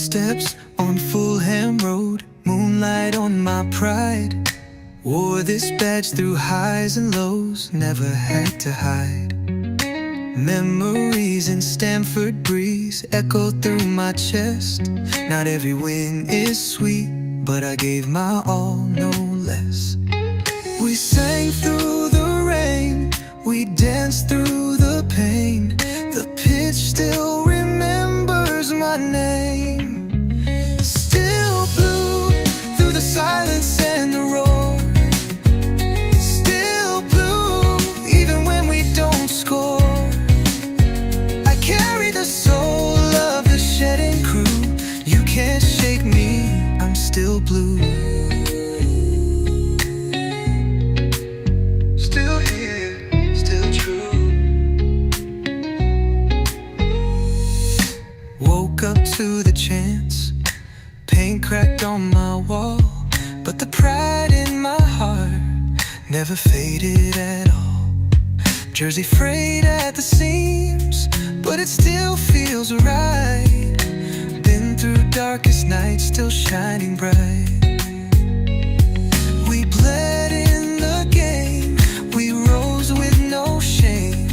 footsteps on Fulham Road, moonlight on my pride. Wore this badge through highs and lows, never had to hide. Memories in Stamford breeze echo through my chest. Not every win is sweet, but I gave my all, no less. We sang through the rain, we danced through the pain. The pitch still remembers my name. Still blue through the silence and the roar. Still blue even when we don't score. I carry the soul of the shedding crew. You can't shake me, I'm still blue. Still here, still true. Woke up to the chants, paint cracked on my wall, but the pride in my heart never faded at all. Jersey frayed at the seams, but it still feels right. Been through darkest nights, still shining bright. We bled in the game, we rose with no shame.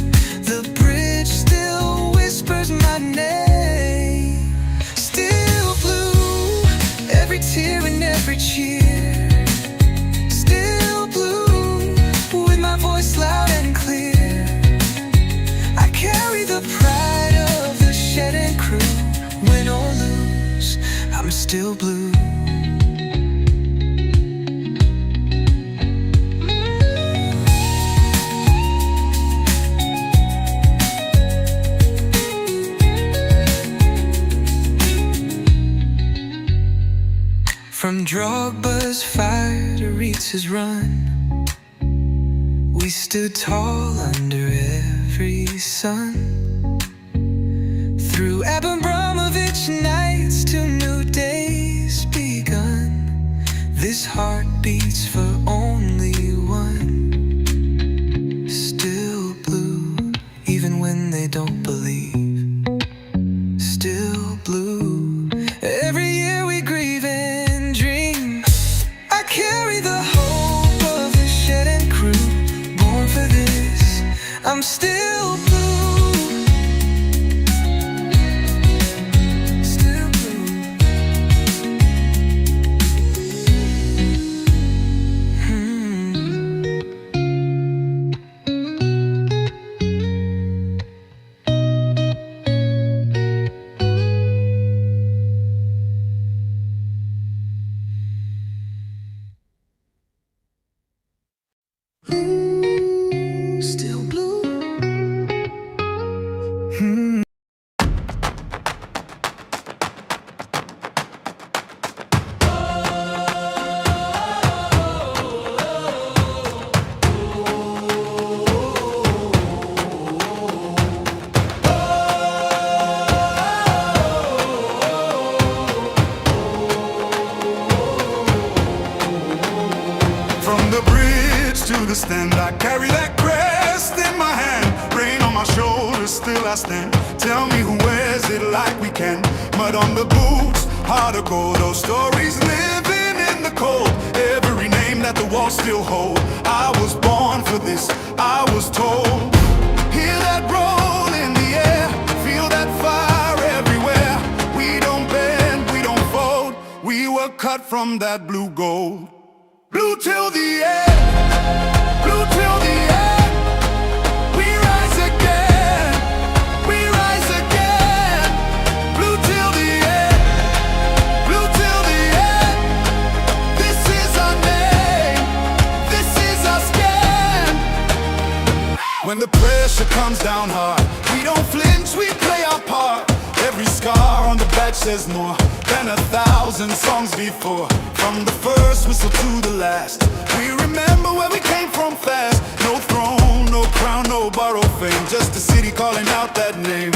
The bridge still whispers my name. Still blue, every tear and every cheer. Still blue, with my voice loud and clear. I carry the pride of the shedding crew. Win or lose, I'm still blue. From Drogba's fire to Ritz's run, we stood tall under every sun. Through Abramovich nights to new days begun, this heart beats for only one. Still blue, even when they don't believe. Still blue, every year we grieve and dream. I carry the hope of the shedding crew, born for this, I'm still blue. Still blue. From the bridge to the stand, I carry that crest in my hand. Rain on my shoulders, still I stand. Tell me who wears it like we can. Mud on the boots, heart of gold. Those stories living in the cold. Every name that the walls still hold. I was born for this, I was told. Hear that roll in the air, feel that fire everywhere. We don't bend, we don't fold. We were cut from that blue gold. Blue till the end, blue till the end. We rise again, we rise again. Blue till the end, blue till the end. This is our name, this is our skin. When the pressure comes down hard, we don't flinch, we play our part. Every scar on the badge says more than 1,000 songs before. From the first whistle to the last, we remember where we came from fast. No throne, no crown, no borrowed fame, just a city calling out that name.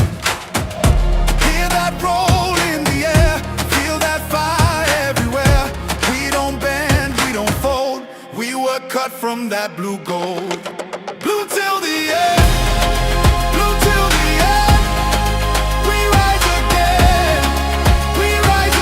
Hear that roll in the air, feel that fire everywhere. We don't bend, we don't fold. We were cut from that blue gold. Blue till the end, blue till the end. We rise again, we rise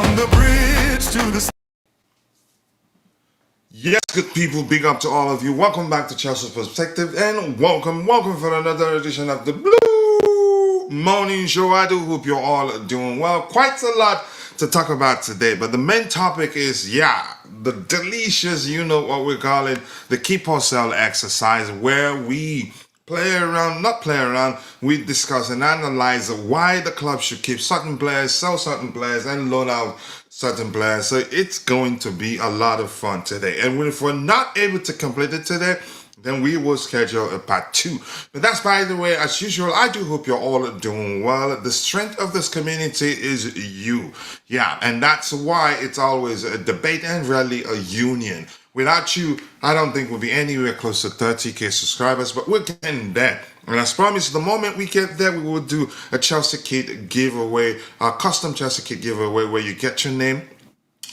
on the bridge to the... Yes, good people, big up to all of you. Welcome back to Chelsea Perspective, and welcome for another edition of the Blue Morning Show. I do hope you're all doing well. Quite a lot to talk about today, but the main topic is, the delicious, you know what we call it, the keep or sell exercise, where we not play around, we discuss and analyze why the club should keep certain players, sell certain players, and loan out certain players. So it's going to be a lot of fun today. And if we're not able to complete it today, then we will schedule a part 2. But that's, by the way, as usual, I do hope you're all doing well. The strength of this community is you. Yeah, and that's why it's always a debate and rarely a union. Without you, I don't think we'll be anywhere close to 30k subscribers, but we're getting there. And as promised, the moment we get there, we will do a Chelsea Kit giveaway, a custom Chelsea Kit giveaway, where you get your name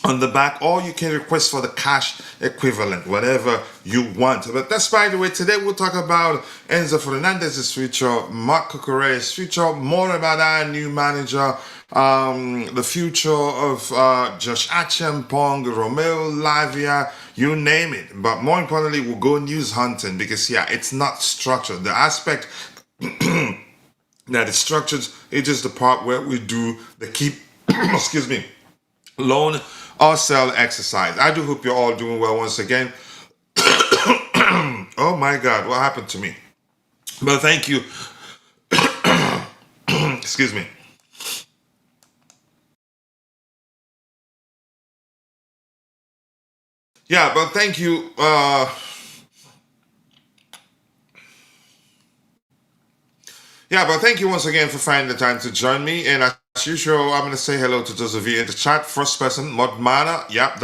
on the back, or you can request for the cash equivalent, whatever you want. But that's, by the way, today we'll talk about Enzo Fernandez's future, Marc Cucurella's future, more about our new manager, the future of Josh Acheampong, Romeo Lavia, you name it. But more importantly, we'll go news hunting, because it's not structured. The aspect that is structured, it's just the part where we do the keep excuse me, loan or sell exercise. I do hope you're all doing well once again. Oh my God, what happened to me? But thank you. Excuse me. Yeah, but thank you. But thank you once again for finding the time to join me. And as usual, I'm going to say hello to those of you in the chat. First person, Modmana. Yep,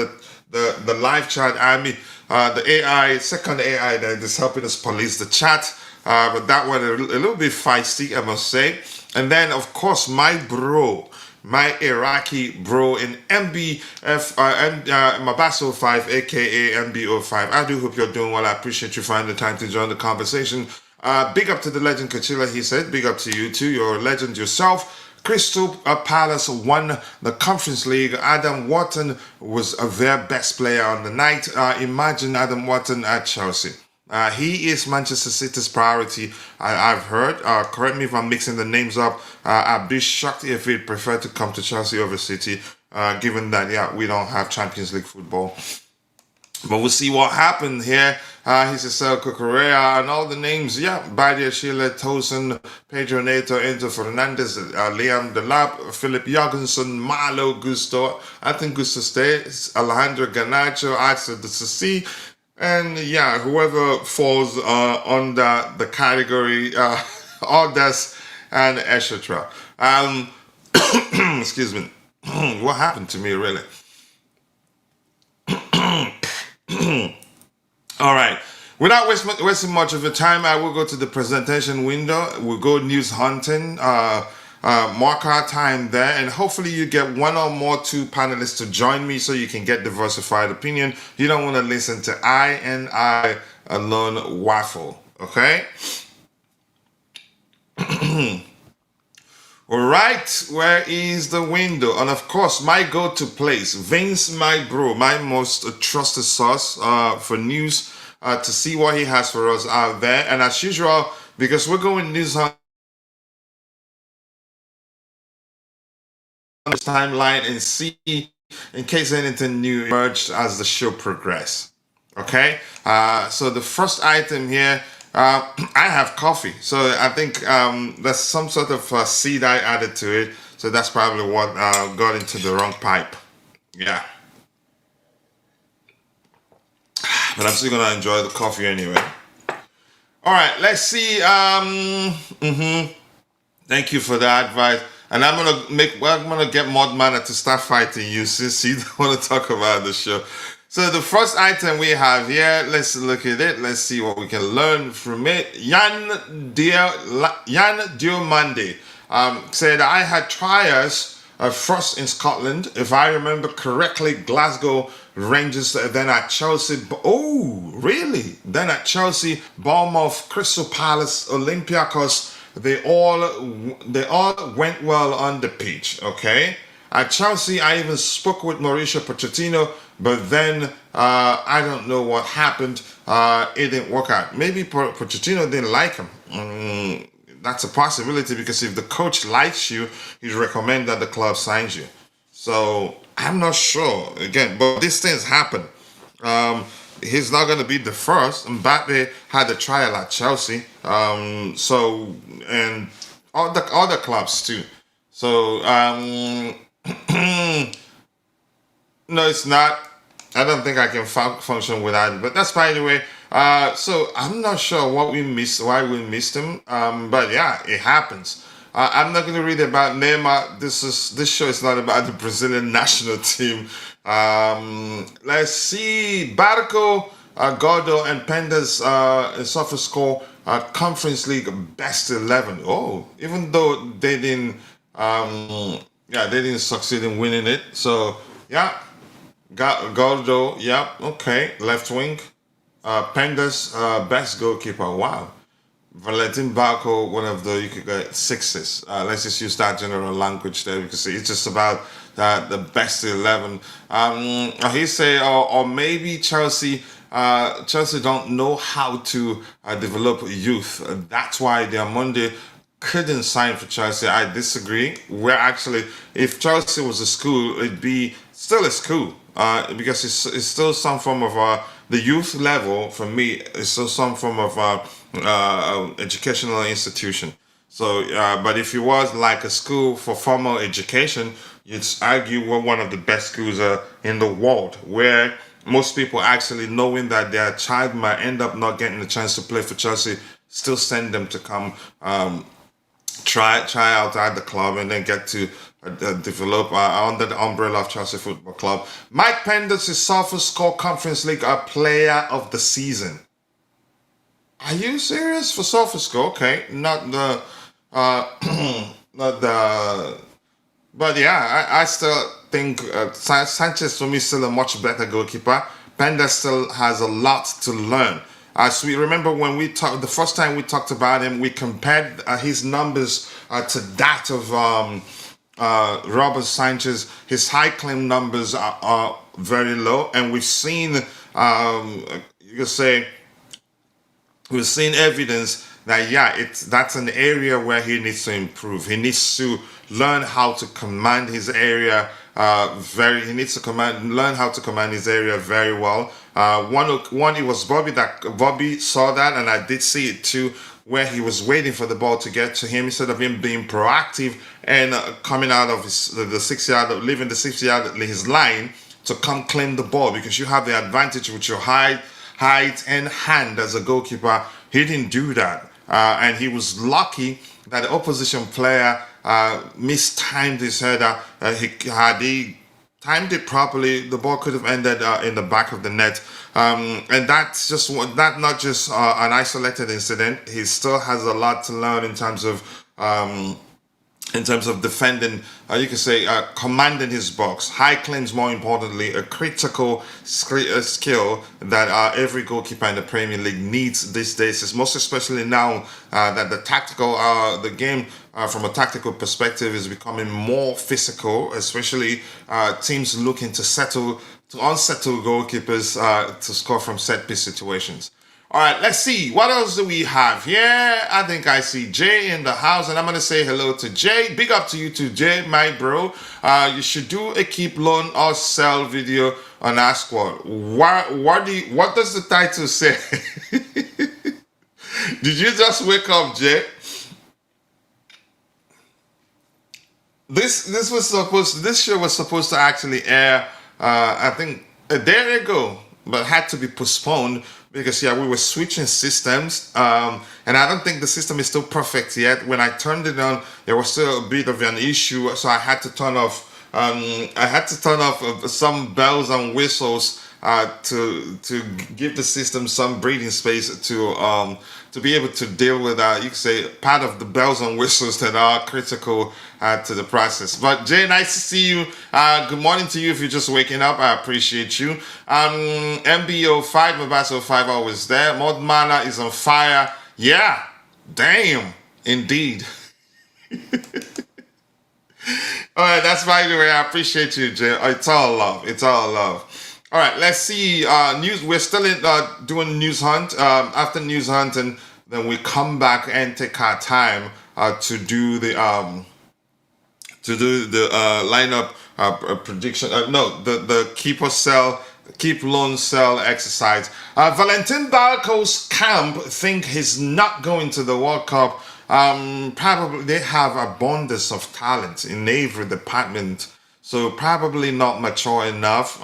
the live chat army, the AI, second AI that is helping us police the chat. But that one a little bit feisty, I must say. And then, of course, my bro, my Iraqi bro in MBF, Mabaso 5, aka MBO5. I do hope you're doing well. I appreciate you finding the time to join the conversation. Big up to the legend Cucurella, he said. Big up to you too. You're a legend yourself. Crystal Palace won the Conference League. Adam Wharton was their best player on the night. Imagine Adam Wharton at Chelsea. He is Manchester City's priority, I've heard. Correct me if I'm mixing the names up. I'd be shocked if he'd prefer to come to Chelsea over City, given that, we don't have Champions League football. But we'll see what happened here. He's a sell Cucurella and all the names. Badiashile, Tosin, Pedro Neto, Enzo Fernández, Liam Delap, Filip Jörgensen, Malo Gusto. I think Gusto stays. Alejandro Garnacho, Axel Disasi. And whoever falls under the category, others and etc. Excuse me. What happened to me, really? All right. Without wasting much of your time, I will go to the presentation window. We'll go news hunting. Mark our time there, and hopefully you get one or more two panelists to join me so you can get diversified opinion. You don't want to listen to I alone waffle, okay? All right, where is the window? And of course, my go-to place, Vince, my bro, my most trusted source for news, to see what he has for us out there. And as usual, because we're going news on this timeline and see in case anything new emerged as the show progresses. Okay, so the first item here, I have coffee, so I think there's some sort of seed I added to it, so that's probably what got into the wrong pipe. Yeah, but I'm still gonna enjoy the coffee anyway. All right, let's see. Thank you for the advice. And I'm gonna get Modmana to start fighting you since you don't want to talk about the show. So the first item we have here, let's look at it. Let's see what we can learn from it. Jan Diomande said, I had trials first in Scotland, if I remember correctly, Glasgow Rangers, then at Chelsea. Oh, really? Then at Chelsea, Bournemouth, Crystal Palace, Olympiacos. They all went well on the pitch, okay? At Chelsea, I even spoke with Mauricio Pochettino, but then I don't know what happened. It didn't work out. Maybe Pochettino didn't like him. That's a possibility, because if the coach likes you, he'd recommend that the club signs you. So I'm not sure again, but these things happen. He's not going to be the first. Mbappe had a trial at Chelsea, and other clubs too. So no, it's not. I don't think I can function without it. But that's by the way. So I'm not sure what we missed, why we missed him. But yeah, it happens. I'm not going to read about Neymar. This show is not about the Brazilian national team. Let's see. Barco, Gordo, and Pendas suffer score Conference League best 11. Oh, even though they didn't, they didn't succeed in winning it. So yeah, Gordo, yeah, okay, left wing. Pendas, best goalkeeper. Wow. Valentin Barco, one of the, you could get sixes. Let's just use that general language there, because it's just about the best 11. He say, or maybe Chelsea don't know how to develop youth. That's why Diamonde couldn't sign for Chelsea. I disagree. We're actually, if Chelsea was a school, it'd be still a school, because it's still some form of the youth level. For me, is still some form of educational institution. So, but if it was like a school for formal education, you'd argue we're one of the best schools in the world, where most people actually, knowing that their child might end up not getting the chance to play for Chelsea, still send them to come try out at the club and then get to develop under the umbrella of Chelsea Football Club. Mike Pendas is SofaScore Conference League Player of the Season. Are you serious for SofaScore? Okay, not the, not the. But yeah, I still think Sanchez for me is still a much better goalkeeper. Pendas still has a lot to learn. As we remember when we talked, the first time we talked about him, we compared his numbers to that of Robert Sanchez. His high claim numbers are very low, and we've seen, you could say, we've seen evidence that that's an area where he needs to improve. He needs to learn how to command his area learn how to command his area very well. One it was Bobby saw that, and I did see it too, where he was waiting for the ball to get to him instead of him being proactive and coming out of the 6 yard, leaving the 6 yard his line to come claim the ball, because you have the advantage with your height and hand as a goalkeeper. He didn't do that, and he was lucky that the opposition player mistimed his header. Had he timed it properly, the ball could have ended in the back of the net. And that's just not just an isolated incident. He still has a lot to learn in terms of defending, you can say, commanding his box. High claims, more importantly, a critical skill that every goalkeeper in the Premier League needs these days, most especially now that the game from a tactical perspective is becoming more physical, especially teams looking to unsettle goalkeepers to score from set-piece situations. All right, let's see. What else do we have here? I think I see Jay in the house, and I'm going to say hello to Jay. Big up to you too, Jay, my bro. You should do a keep, loan, or sell video on our squad. What does the title say? Did you just wake up, Jay? This show was supposed to actually air, I think, a day ago, but had to be postponed because we were switching systems, and I don't think the system is still perfect yet. When I turned it on, there was still a bit of an issue, so I had to turn off. Some bells and whistles to give the system some breathing space to be able to deal with you could say part of the bells and whistles that are critical to the process. But Jay, nice to see you. Good morning to you if you're just waking up. I appreciate you. MBO5, Mabaso5 always there. Mod Mana is on fire. Yeah, damn, indeed. All right, that's by the way. I appreciate you, Jay. It's all love. It's all love. All right, let's see. News. We're still in, doing news hunt. After news hunt, and then we come back and take our time to do the lineup prediction. No, the keep or sell, keep loan sell exercise. Valentin Barco's camp think he's not going to the World Cup. Probably they have abundance of talent in every department, so probably not mature enough.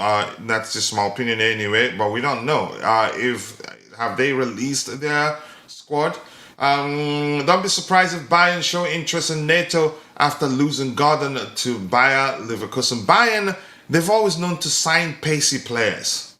That's just my opinion anyway, but we don't know. If have they released their squad? Don't be surprised if Bayern show interest in NATO after losing Gordon to Bayer Leverkusen. Bayern, they've always known to sign pacey players.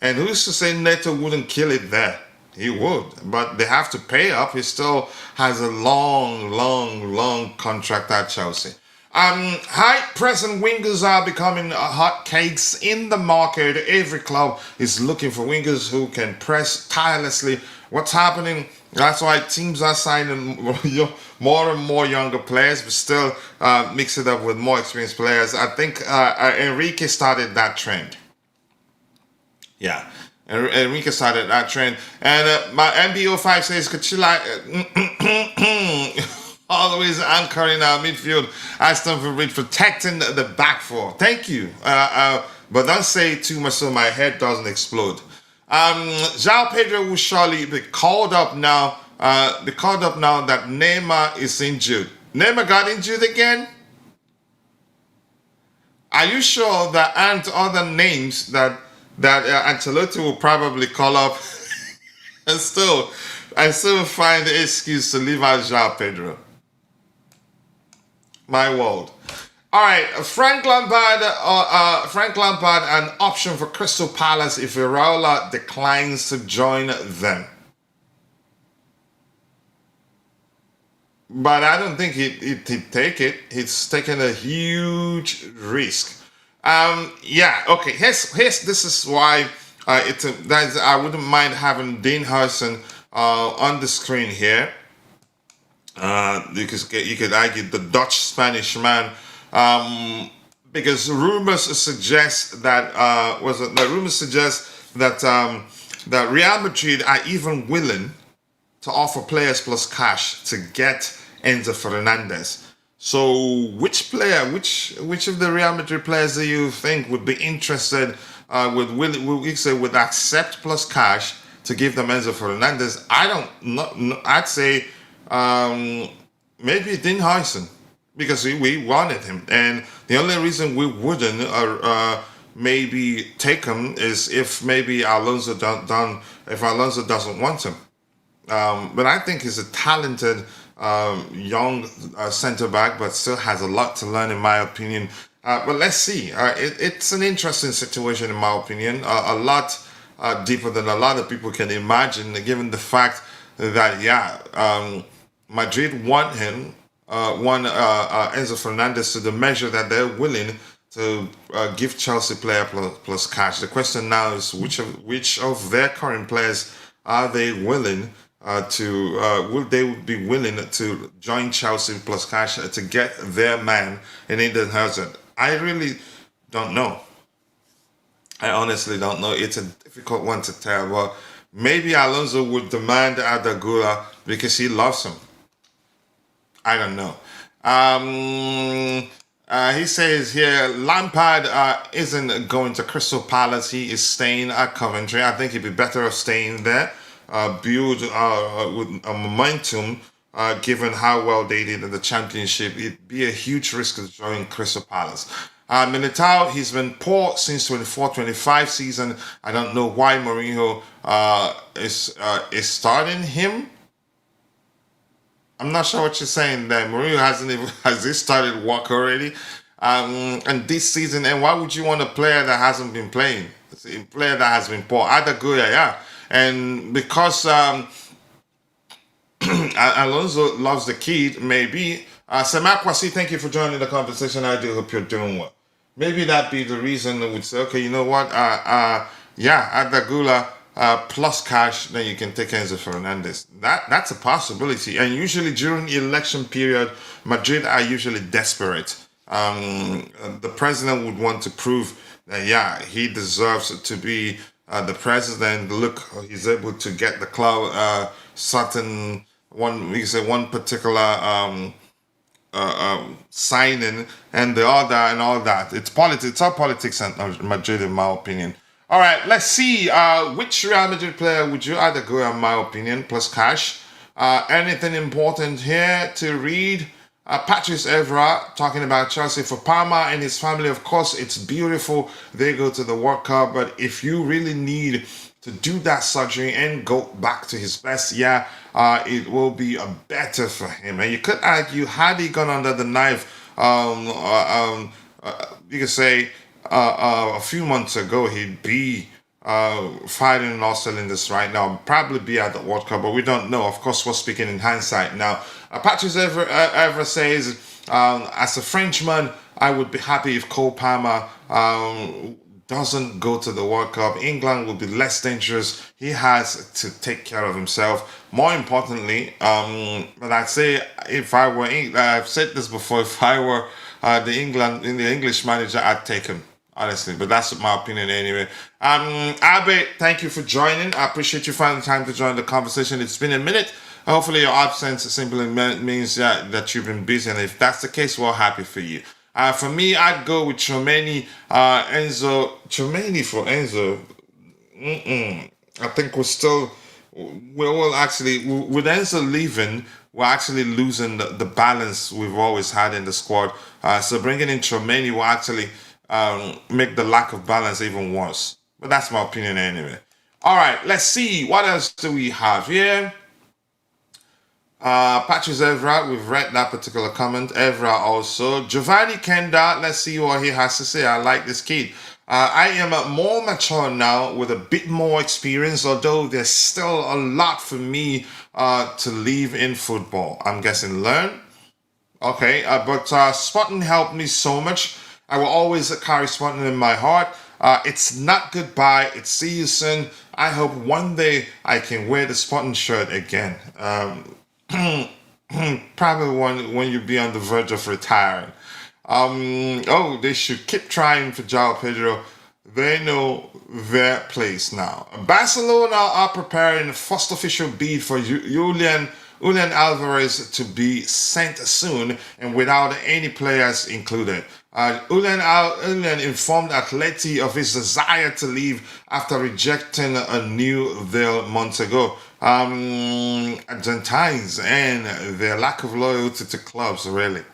And who's to say Neto wouldn't kill it there? He would, but they have to pay up. He still has a long contract at Chelsea. High-pressing wingers are becoming hot cakes in the market. Every club is looking for wingers who can press tirelessly. What's happening? That's why teams are signing more and more younger players, but still mix it up with more experienced players. I think Enrique started that trend. Yeah, Enrique started that trend. And my MBO5 says, Cucurella always anchoring our midfield. Aston Villa protecting the back four. Thank you. But don't say too much so my head doesn't explode. João Pedro will surely be called up now. That Neymar is injured. Neymar got injured again? Are you sure that and other names that Ancelotti will probably call up and still find the excuse to leave out João Pedro? My world. All right, Frank Lampard, an option for Crystal Palace if Iraola declines to join them. But I don't think he'd take it. He's taking a huge risk. Yeah, okay. This is why I wouldn't mind having Dean Hudson on the screen here. Because you could argue the Dutch Spanish man. Because rumors suggest that that Real Madrid are even willing to offer players plus cash to get Enzo Fernandez. So which of the Real Madrid players do you think would be interested would accept plus cash to give them Enzo Fernandez? I don't know. I'd say maybe Dean Hudson, because we wanted him, and the only reason we wouldn't maybe take him is if maybe Alonso doesn't want him. But I think he's a talented young centre back, but still has a lot to learn, in my opinion. But let's see. It's an interesting situation, in my opinion. A lot deeper than a lot of people can imagine, given the fact that Madrid want him. Enzo Fernandez to the measure that they're willing to give Chelsea player plus cash. The question now is which of their current players are they willing will they be willing to join Chelsea plus cash to get their man in Eden Hazard? I really don't know. I honestly don't know. It's a difficult one to tell. But maybe Alonso would demand Adagula because he loves him. I don't know. He says here, Lampard isn't going to Crystal Palace. He is staying at Coventry. I think he'd be better off staying there. Build with a momentum, given how well they did in the Championship. It'd be a huge risk to join Crystal Palace. Militao, he's been poor since 24-25 season. I don't know why Mourinho is starting him. I'm not sure what you're saying there. Mourinho has he started work already? And this season, and why would you want a player that hasn't been playing? It's a player that has been poor. Adaguya, yeah. And because Alonso loves the kid, maybe. Samakwasi, thank you for joining the conversation. I do hope you're doing well. Maybe that'd be the reason that would say, okay, you know what? Adagula plus cash, then you can take Enzo Fernandez. That's a possibility. And usually during the election period, Madrid are usually desperate. The president would want to prove that, yeah, he deserves to be the president. Look, he's able to get the club certain one, we can say one particular signing and the other and all that. It's politics. It's all politics and Madrid, in my opinion. All right, let's see. Which Real Madrid player would you either go, in my opinion, plus cash? Anything important here to read? Patrice Evra talking about Chelsea. For Parma and his family, of course, it's beautiful. They go to the World Cup, but if you really need to do that surgery and go back to his best, yeah, it will be better for him. And you could argue, had he gone under the knife, you could say a few months ago, he'd be fighting in all cylinders right now, probably be at the World Cup, but we don't know. Of course, we're speaking in hindsight now. Patrice ever says, as a Frenchman, I would be happy if Cole Palmer doesn't go to the World Cup. England will be less dangerous. He has to take care of himself. More importantly, but I'd say if I were, I've said this before, if I were the English manager, I'd take him. Honestly, but that's my opinion anyway. Abe, thank you for joining. I appreciate you finding time to join the conversation. It's been a minute. Hopefully your absence simply means that you've been busy, and if that's the case, we're happy for you. For me, I'd go with Tchouaméni, Tchouaméni for Enzo. I think we're actually, with Enzo leaving, we're actually losing the balance we've always had in the squad. So bringing in Tchouaméni will actually make the lack of balance even worse. But that's my opinion anyway. All right, let's see. What else do we have here? Patrice Evra, we've read that particular comment. Evra also. Giovanni Kenda, let's see what he has to say. I like this kid. I am more mature now with a bit more experience, although there's still a lot for me to leave in football. I'm guessing learn. Okay, but Sporting helped me so much. I will always carry Sporting in my heart. It's not goodbye. It's see you soon. I hope one day I can wear the Sporting shirt again. Probably when you be on the verge of retiring. They should keep trying for João Pedro. They know their place now. Barcelona are preparing the first official bid for Julian Alvarez to be sent soon and without any players included. Julian informed Atleti of his desire to leave after rejecting a new deal months ago. Argentines and their lack of loyalty to clubs, really.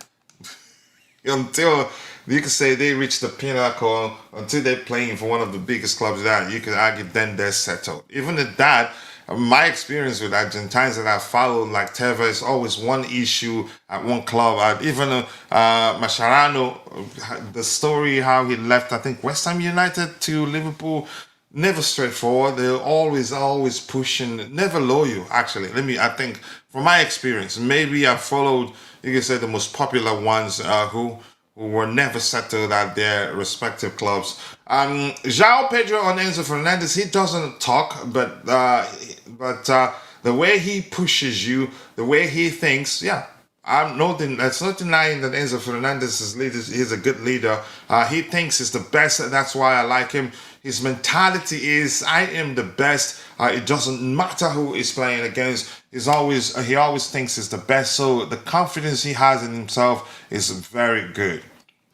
Until you could say they reach the pinnacle, until they're playing for one of the biggest clubs that you could argue then they're settled. Even at that, my experience with Argentines that I followed, like Trevoh, is always one issue at one club. Even Mascherano, the story how he left, I think, West Ham United to Liverpool, never straightforward. They're always pushing, never loyal, actually. I think, from my experience, maybe I followed, you can say, the most popular ones who were never settled at their respective clubs. João Pedro on Enzo Fernandez, he doesn't talk, but the way he pushes you, the way he thinks, yeah, that's not denying that Enzo Fernandez is leader. He's a good leader. He thinks he's the best. That's why I like him. His mentality is, I am the best. It doesn't matter who he's playing against. He always thinks he's the best. So the confidence he has in himself is very good.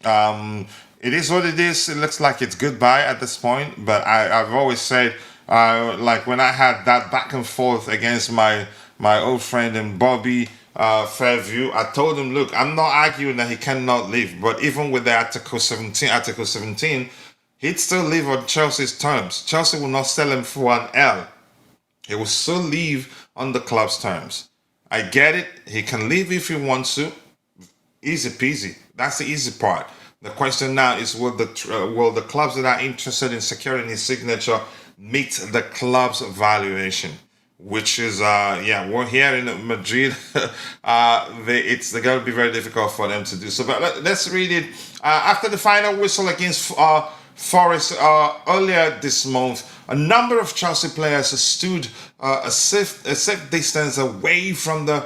It is what it is. It looks like it's goodbye at this point. But I've always said, like when I had that back and forth against my old friend and Bobby Fairview, I told him, look, I'm not arguing that he cannot leave. But even with the Article 17, he'd still leave on Chelsea's terms. Chelsea will not sell him for an L. He will still leave on the club's terms. I get it. He can leave if he wants to. Easy peasy. That's the easy part. The question now is, will the clubs that are interested in securing his signature meet the club's valuation? Which is, we're here in Madrid. It's going to be very difficult for them to do so. But let's read it. After the final whistle against Forest earlier this month, a number of Chelsea players stood a safe distance away from the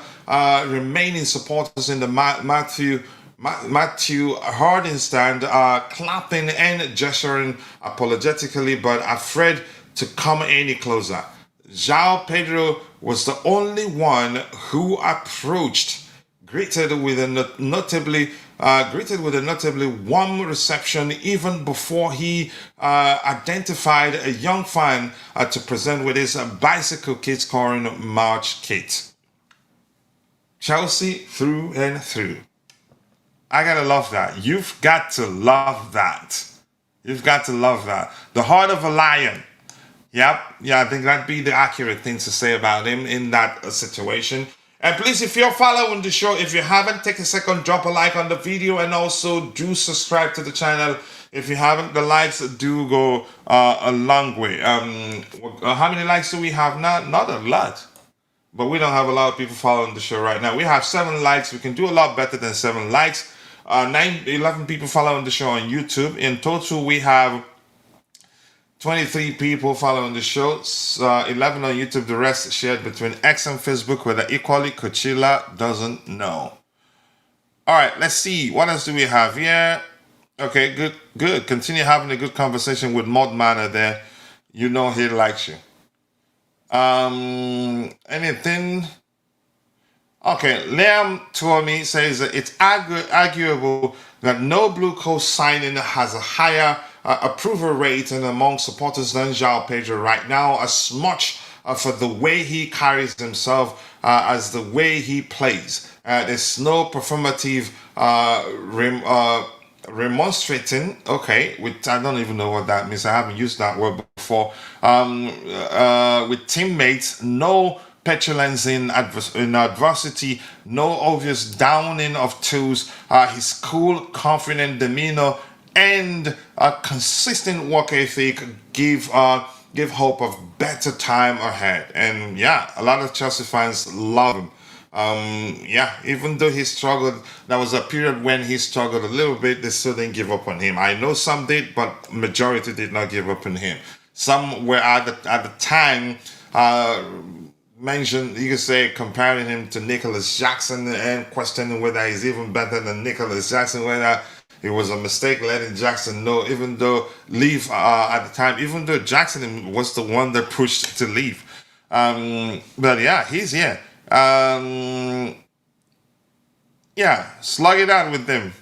remaining supporters in the Matthew Harding stand, clapping and gesturing apologetically, but afraid to come any closer. João Pedro was the only one who approached, greeted with a notably warm reception even before he identified a young fan to present with his bicycle kit scoring March kit. Chelsea through and through. I gotta love that. You've got to love that. You've got to love that. The heart of a lion. Yep, yeah, I think that'd be the accurate thing to say about him in that situation. And please, if you're following the show, if you haven't, take a second, drop a like on the video, and also do subscribe to the channel. If you haven't, the likes do go a long way. How many likes do we have now? Not a lot, but we don't have a lot of people following the show right now. We have 7 likes. We can do a lot better than 7 likes. 11 people following the show on YouTube. In total, we have 23 people following the show, 11 on YouTube, the rest shared between X and Facebook, whether equally Cucurella doesn't know. All right, let's see. What else do we have here? Okay, good. Continue having a good conversation with Mod Manor there. You know he likes you. Anything? Okay, Liam Tuomi says that it's arguable that no Blue Coat signing has a higher approval rate among supporters than João Pedro right now, as much for the way he carries himself as the way he plays. There's no performative remonstrating, okay, which I don't even know what that means. I haven't used that word before. With teammates, no petulance in adversity, no obvious downing of tools. His cool, confident demeanor and a consistent work ethic give hope of better time ahead. And yeah, a lot of Chelsea fans love him. Even though he struggled, there was a period when he struggled a little bit, they still didn't give up on him. I know some did, but majority did not give up on him. Some were at the time mentioned, you could say, comparing him to Nicholas Jackson and questioning whether he's even better than Nicholas Jackson, whether it was a mistake letting Jackson know, even though leave at the time, even though Jackson was the one that pushed to leave. But yeah, he's here. Slug it out with them.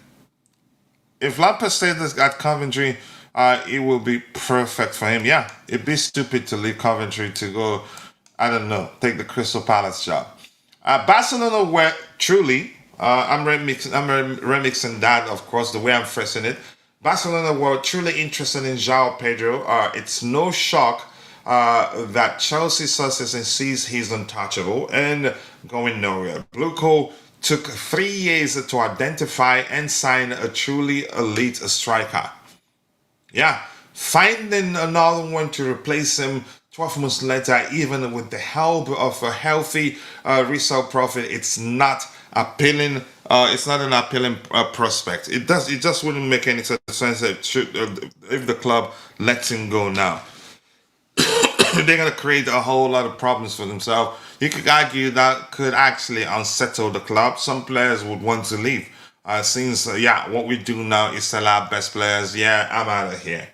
If Lampard stays at Coventry, it will be perfect for him. Yeah, it'd be stupid to leave Coventry to go, I don't know, take the Crystal Palace job. Barcelona were truly, I'm remixing that, of course, the way I'm phrasing it. Barcelona were truly interested in João Pedro. It's no shock that Chelsea success and sees he's untouchable and going nowhere. Bluco took 3 years to identify and sign a truly elite striker. Yeah, finding another one to replace him 12 months later, even with the help of a healthy resale profit, it's not appealing. It's not an appealing prospect. It just wouldn't make any sense if the club lets him go now. They're going to create a whole lot of problems for themselves. You could argue that could actually unsettle the club. Some players would want to leave. Since what we do now is sell our best players. Yeah, I'm out of here.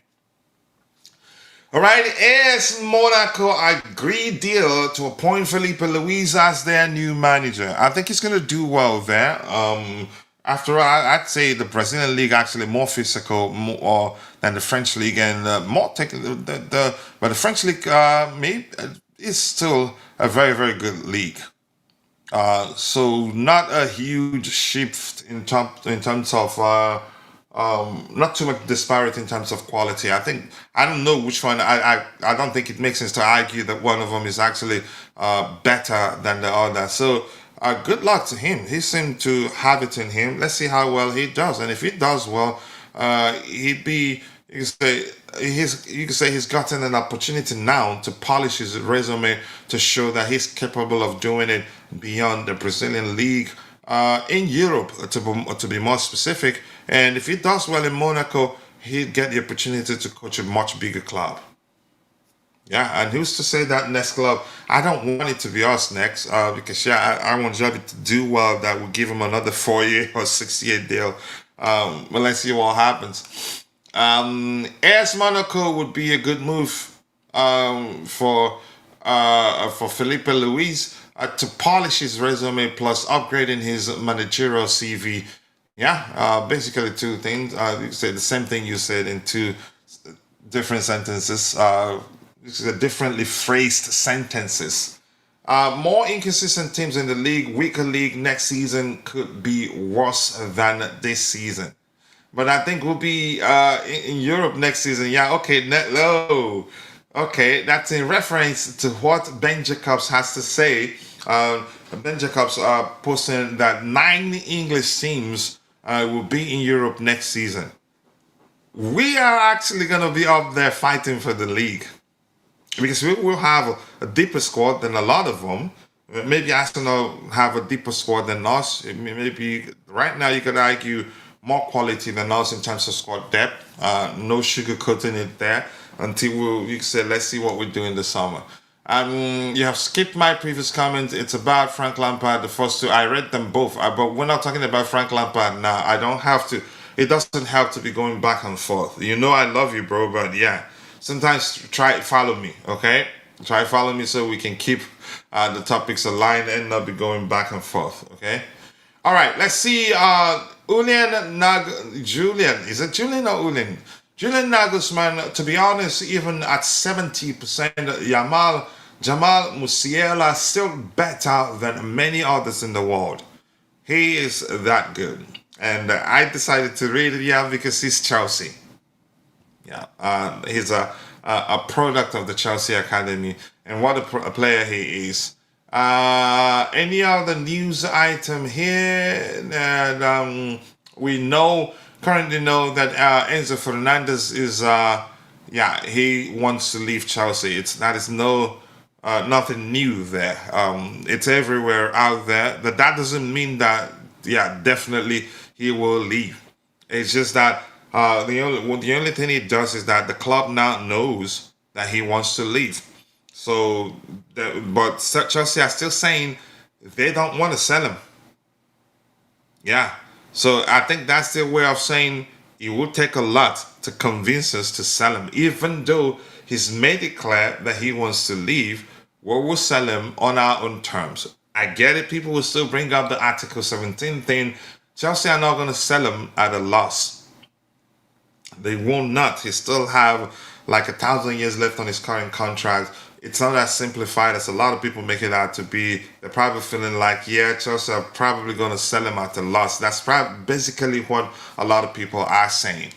All right, AS Monaco agreed deal to appoint Filipe Luis as their new manager. I think he's going to do well there. After all, I'd say the Brazilian league actually more physical than the French league, and more technical. But the French league is still a very, very good league. So not a huge shift in terms of not too much disparity in terms of quality. I don't know which one. I don't think it makes sense to argue that one of them is actually better than the other. So good luck to him. He seemed to have it in him. Let's see how well he does. And if he does well, he'd be. You could say he's gotten an opportunity now to polish his resume to show that he's capable of doing it beyond the Brazilian league, in Europe, to be more specific. And if he does well in Monaco, he'd get the opportunity to coach a much bigger club. Yeah, and who's to say that next club? I don't want it to be us next, because yeah, I want Xabi to do well. That will give him another 4 year or 6 year deal. But let's see what happens. AS Monaco would be a good move for Felipe Luis to polish his resume plus upgrading his managerial CV. Yeah, basically two things. You say the same thing you said in two different sentences. Differently phrased sentences. More inconsistent teams in the league, weaker league next season could be worse than this season. But I think we'll be in Europe next season. Yeah, okay, no. Okay, that's in reference to what Ben Jacobs has to say. Ben Jacobs posting that 9 English teams will be in Europe next season. We are actually going to be up there fighting for the league, because we will have a deeper squad than a lot of them. Maybe Arsenal have a deeper squad than us. Maybe right now you could argue more quality than us in terms of squad depth. No sugarcoating it there until we say, let's see what we do in the summer. You have skipped my previous comment. It's about Frank Lampard, the first two. I read them both, but we're not talking about Frank Lampard now. I don't have to. It doesn't have to be going back and forth. You know I love you, bro, but yeah. Sometimes try follow me, okay? Try follow me so we can keep the topics aligned and not be going back and forth, okay? All right, let's see. Julian, is it Julian or Julian? Julian Nagelsmann, to be honest, even at 70%, Jamal Musiala still better than many others in the world. He is that good. And I decided to read it, yeah, because he's Chelsea. Yeah, he's a product of the Chelsea Academy, and what a player he is. Any other news item here that we currently know that Enzo Fernandez is, he wants to leave Chelsea. That is nothing new there. It's everywhere out there. But that doesn't mean that, definitely he will leave. It's just that the only thing he does is that the club now knows that he wants to leave. So, but Chelsea are still saying they don't want to sell him. Yeah. So I think that's their way of saying it would take a lot to convince us to sell him, even though he's made it clear that he wants to leave. We will sell him on our own terms. I get it. People will still bring up the Article 17 thing. Chelsea are not going to sell him at a loss. They will not. He still have like 1,000 years left on his current contract. It's not as simplified as a lot of people make it out to be. They're probably feeling like, Chelsea are probably going to sell him at a loss. That's basically what a lot of people are saying.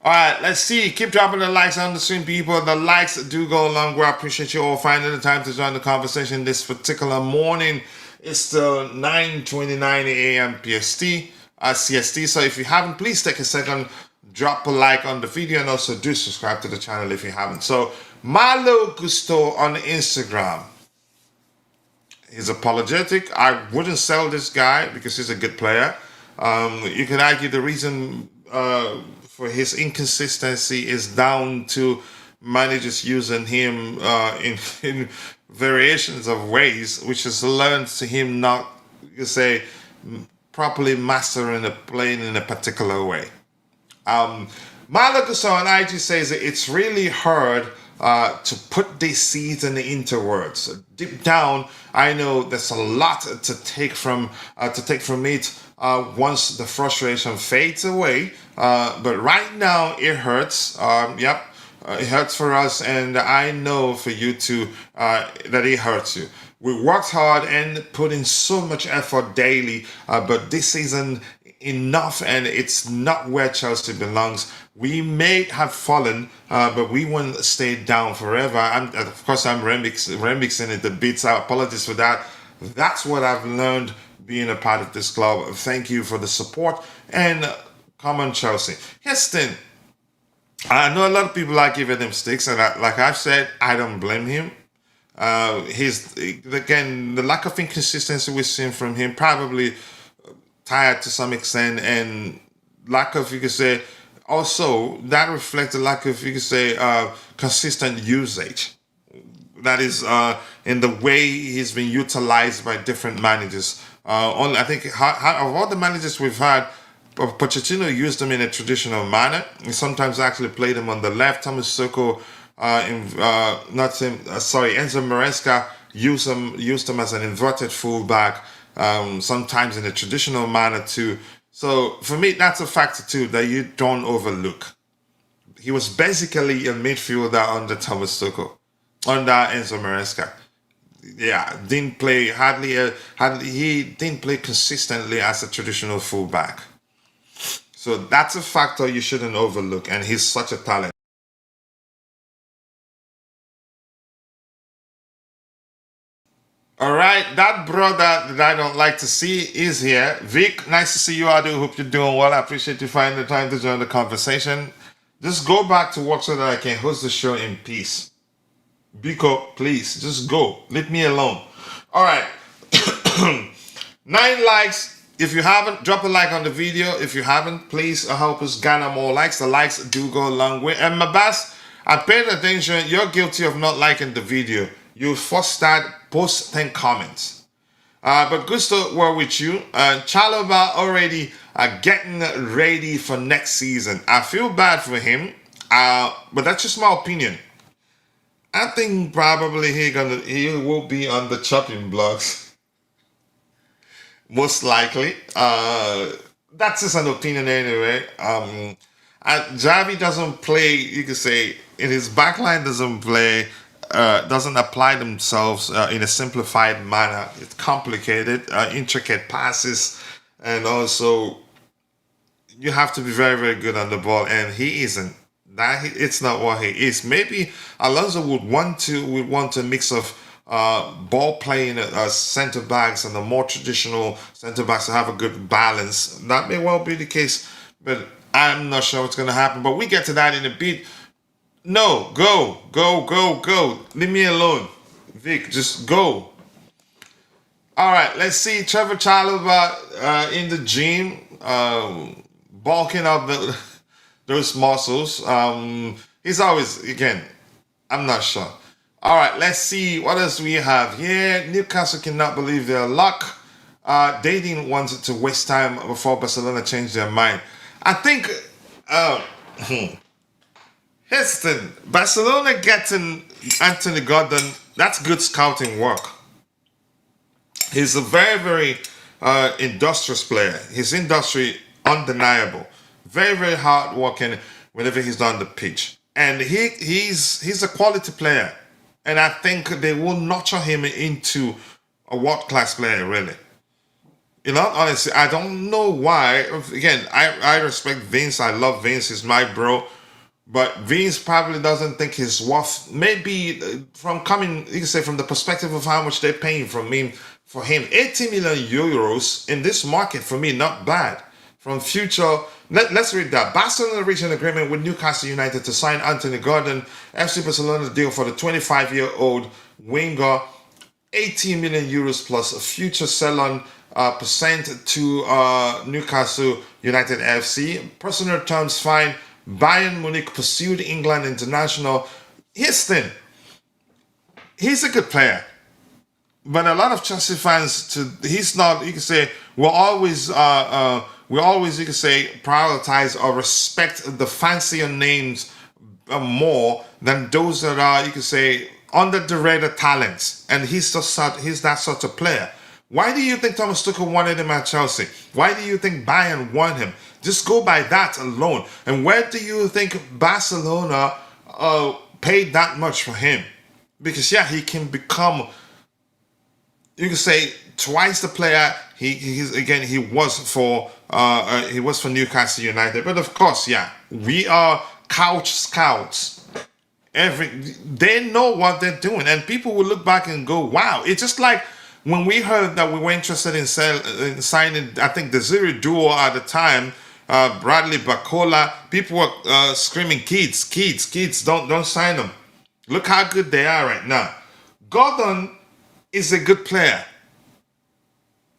All right, let's see. Keep dropping the likes on the stream, people. The likes do go a long way. I appreciate you all finding the time to join the conversation this particular morning. It's still 9:29 a.m. CST. So if you haven't, please take a second, drop a like on the video, and also do subscribe to the channel if you haven't. So Malo Gusto on Instagram. He's apologetic. I wouldn't sell this guy because he's a good player. You can argue the reason for his inconsistency is down to managers using him in variations of ways, which has learned to him not, properly mastering the playing in a particular way. Malo Gusto on IG says that it's really hard to put this season into words. Deep down, I know there's a lot to take from it once the frustration fades away. But right now, it hurts. It hurts for us, and I know for you too that it hurts you. We worked hard and put in so much effort daily, but this season enough, and it's not where Chelsea belongs. We may have fallen, but we won't stay down forever. And of course, I'm remixing it a bit, so apologies for that. That's what I've learned being a part of this club. Thank you for the support, and come on, Chelsea. Here's the thing. I know a lot of people are giving him sticks, and like I've said, I don't blame him. The lack of inconsistency we've seen from him, probably tired to some extent, and lack of, also that reflects a lack of, you could say, consistent usage. That is in the way he's been utilized by different managers. Only I think of all the managers we've had, Pochettino used them in a traditional manner. He sometimes actually played them on the left. Thomas Tuchel, Enzo Maresca used them as an inverted fullback. Sometimes in a traditional manner too. So for me, that's a factor too that you don't overlook. He was basically a midfielder under Thomas Tuchel, under Enzo Maresca. Yeah, didn't play he didn't play consistently as a traditional fullback. So that's a factor you shouldn't overlook, and he's such a talent. All right, that brother that I don't like to see is here. Vic, nice to see you. I do hope you're doing well. I appreciate you finding the time to join the conversation. Just go back to work so that I can host the show in peace. Biko, please, just go. Leave me alone. All right. 9 likes. If you haven't, drop a like on the video. If you haven't, please help us garner more likes. The likes do go a long way. And Mabas, I paid attention. You're guilty of not liking the video. You first start posting comments. But Gusto, we're with you. Chalobah already getting ready for next season. I feel bad for him, but that's just my opinion. I think probably he will be on the chopping blocks. Most likely. That's just an opinion anyway. Xavi doesn't play, you could say, in his backline doesn't apply themselves in a simplified manner. It's complicated, intricate passes, and also you have to be very, very good on the ball, and he isn't. It's not what he is. Maybe Alonso would want a mix of ball playing centre backs and the more traditional centre backs to have a good balance. That may well be the case, but I'm not sure what's going to happen. But we get to that in a bit. No, go. Leave me alone. Vic, just go. All right, let's see. Trevoh Chalobah in the gym, bulking up those muscles. He's always, again, I'm not sure. All right, let's see. What else we have here? Newcastle cannot believe their luck. They didn't want to waste time before Barcelona changed their mind. I think... Houston, Barcelona getting Anthony Gordon, that's good scouting work. He's a very, very industrious player. His industry, undeniable. Very, very hard working whenever he's on the pitch. And he's a quality player. And I think they will nurture him into a world-class player, really. You know, honestly, I don't know why. Again, I respect Vince. I love Vince. He's my bro. But Vince probably doesn't think he's worth, maybe from coming, you can say from the perspective of how much they're paying for him, 80 million euros in this market, for me, not bad. From future, let's read that. Barcelona reached an agreement with Newcastle United to sign Anthony Gordon. FC Barcelona deal for the 25-year-old winger, 80 million euros plus a future sell-on percent to Newcastle United FC. Personal terms fine. Bayern Munich pursued England international. Houston, he's a good player. But a lot of Chelsea fans, he's not, you can say, we always, you can say, prioritize or respect the fancier names more than those that are, you can say, under the radar talents. And he's that sort of player. Why do you think Thomas Tuchel wanted him at Chelsea? Why do you think Bayern want him? Just go by that alone. And where do you think Barcelona paid that much for him? Because yeah, he can become, you can say, twice the player he was for Newcastle United. But of course, yeah, we are couch scouts. They know what they're doing, and people will look back and go, "Wow!" It's just like when we heard that we were interested in signing, I think the Zero duo at the time, Bradley Bacola. People were screaming, "Kids, don't sign them." Look how good they are right now. Gordon is a good player.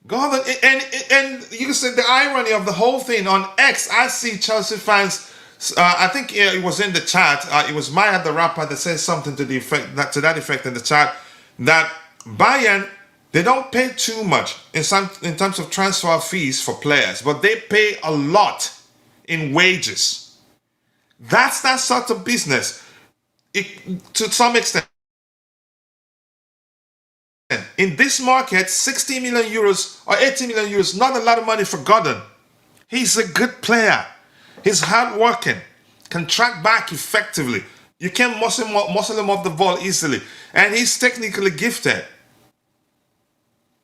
Gordon, and you can say the irony of the whole thing on X. I see Chelsea fans I think it was in the chat. It was Maya the rapper that said something to the effect that effect in the chat, that Bayern, they don't pay too much in terms of transfer fees for players, but they pay a lot in wages. That's that sort of business. To some extent, in this market, 60 million euros or 80 million euros, not a lot of money for Gordon. He's a good player. He's hardworking, can track back effectively. You can muscle him off the ball easily, and he's technically gifted.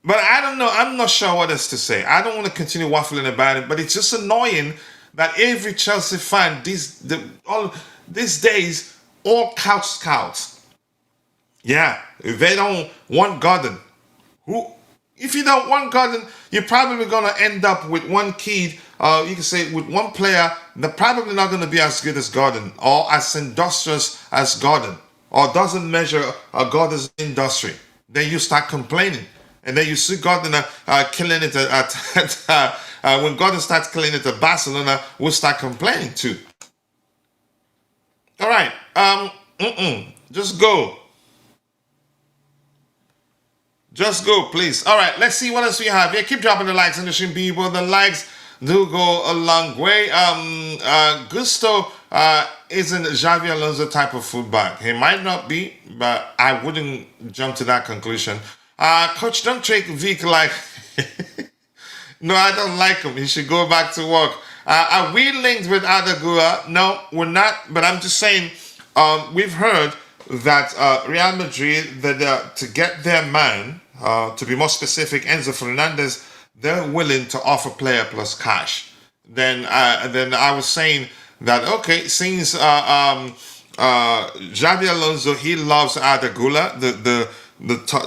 But I don't know. I'm not sure what else to say. I don't want to continue waffling about it, but it's just annoying that every Chelsea fan these days, all couch scouts. Yeah, if they don't want Gordon, if you don't want Gordon, you're probably gonna end up with one kid. You can say with one player that's probably not gonna be as good as Gordon or as industrious as Gordon, or doesn't measure Gordon's industry. Then you start complaining, and then you see Gordon killing it when Gordon starts killing it at Barcelona, we'll start complaining too. All right, just go. Just go, please. All right, let's see what else we have here. Keep dropping the likes on the stream, people. The likes do go a long way. Gusto isn't Xabi Alonso type of fullback. He might not be, but I wouldn't jump to that conclusion. Coach, don't take Vic like... No, I don't like him. He should go back to work. Are we linked with Adagua? No, we're not. But I'm just saying, we've heard that Real Madrid, that to get their man, to be more specific, Enzo Fernandez, they're willing to offer player plus cash. Then I was saying that, okay, since Xabi Alonso, he loves Adagula, the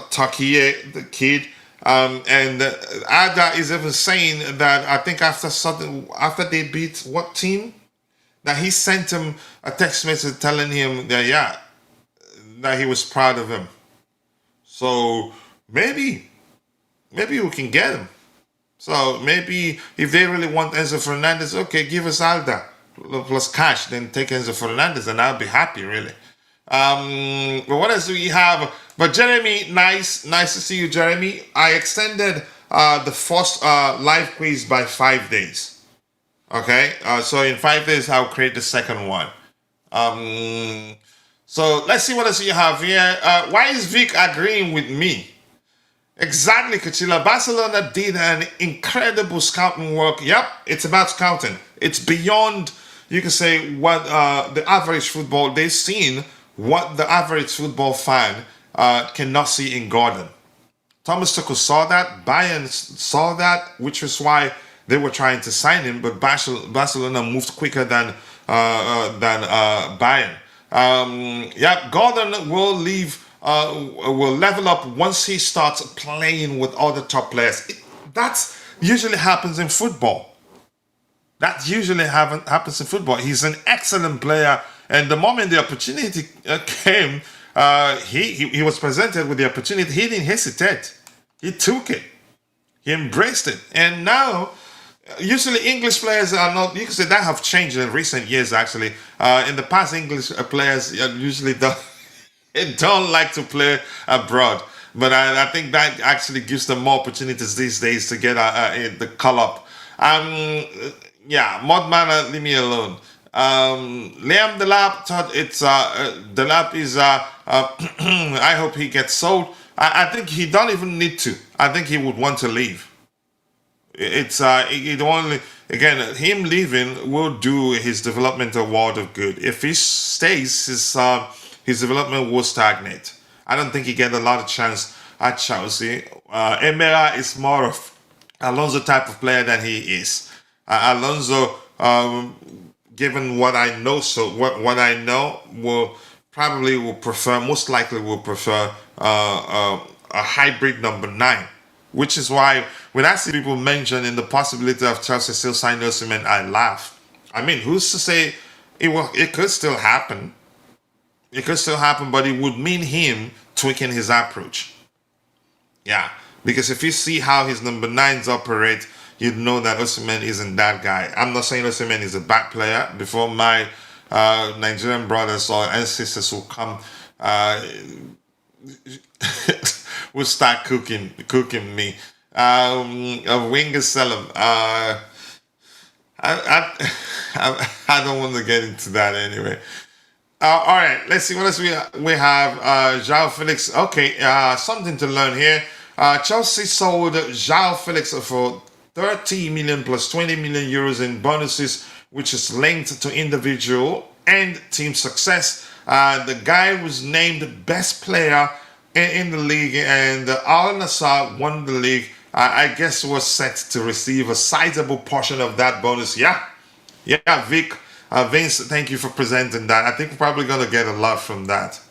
Turkey, the kid, and Ada is even saying that I think after they beat what team, that he sent him a text message telling him that that he was proud of him. So maybe we can get him. So maybe if they really want Enzo Fernandez, okay, give us Alda plus cash, then take Enzo Fernandez, and I'll be happy, really. But what else do we have? But Jeremy, nice to see you, Jeremy. I extended the first live quiz by 5 days. Okay, so in 5 days I'll create the second one. So let's see what else you have here. Why is Vic agreeing with me? Exactly, Cucurella. Barcelona did an incredible scouting work. Yep, it's about scouting. It's beyond, you can say, what the average football, they've seen what the average football fan cannot see in Gordon. Thomas Tuchel saw that, Bayern saw that, which was why they were trying to sign him, but Barcelona moved quicker than Bayern. Gordon will leave, will level up once he starts playing with other top players. That usually happens in football. Happens in football. He's an excellent player, and the moment the opportunity came, he was presented with the opportunity. He didn't hesitate. He took it. He embraced it. And now, usually English players are not, you can say that have changed in recent years, actually. In the past, English players usually don't like to play abroad. But I think that actually gives them more opportunities these days to get the call up. Modman, leave me alone. Liam Delap thought it's Delap is I hope he gets sold. I think he don't even need to. I think he would want to leave. It's it only, again, him leaving will do his development a world of good. If he stays, his development will stagnate. I don't think he get a lot of chance at Chelsea. Emera is more of Alonso type of player than he is. Alonso, given what I know, what I know, most likely will prefer a hybrid number 9, which is why when I see people mentioning the possibility of Chelsea still signing Osimhen, I laugh. I mean, who's to say it could still happen? It could still happen, but it would mean him tweaking his approach. Yeah, because if you see how his number 9s operate, you'd know that Osimhen isn't that guy. I'm not saying Osimhen is a bad player. Before my Nigerian brothers or ancestors will come, will start cooking me. A winger seller. I don't want to get into that anyway. All right, let's see what else we have. João Felix. Okay, something to learn here. Chelsea sold João Felix for 30 million plus 20 million euros in bonuses, which is linked to individual and team success. The guy was named best player in the league, and Al Nassr won the league. I guess was set to receive a sizable portion of that bonus. Yeah, Vic. Vince, thank you for presenting that. I think we're probably going to get a lot from that.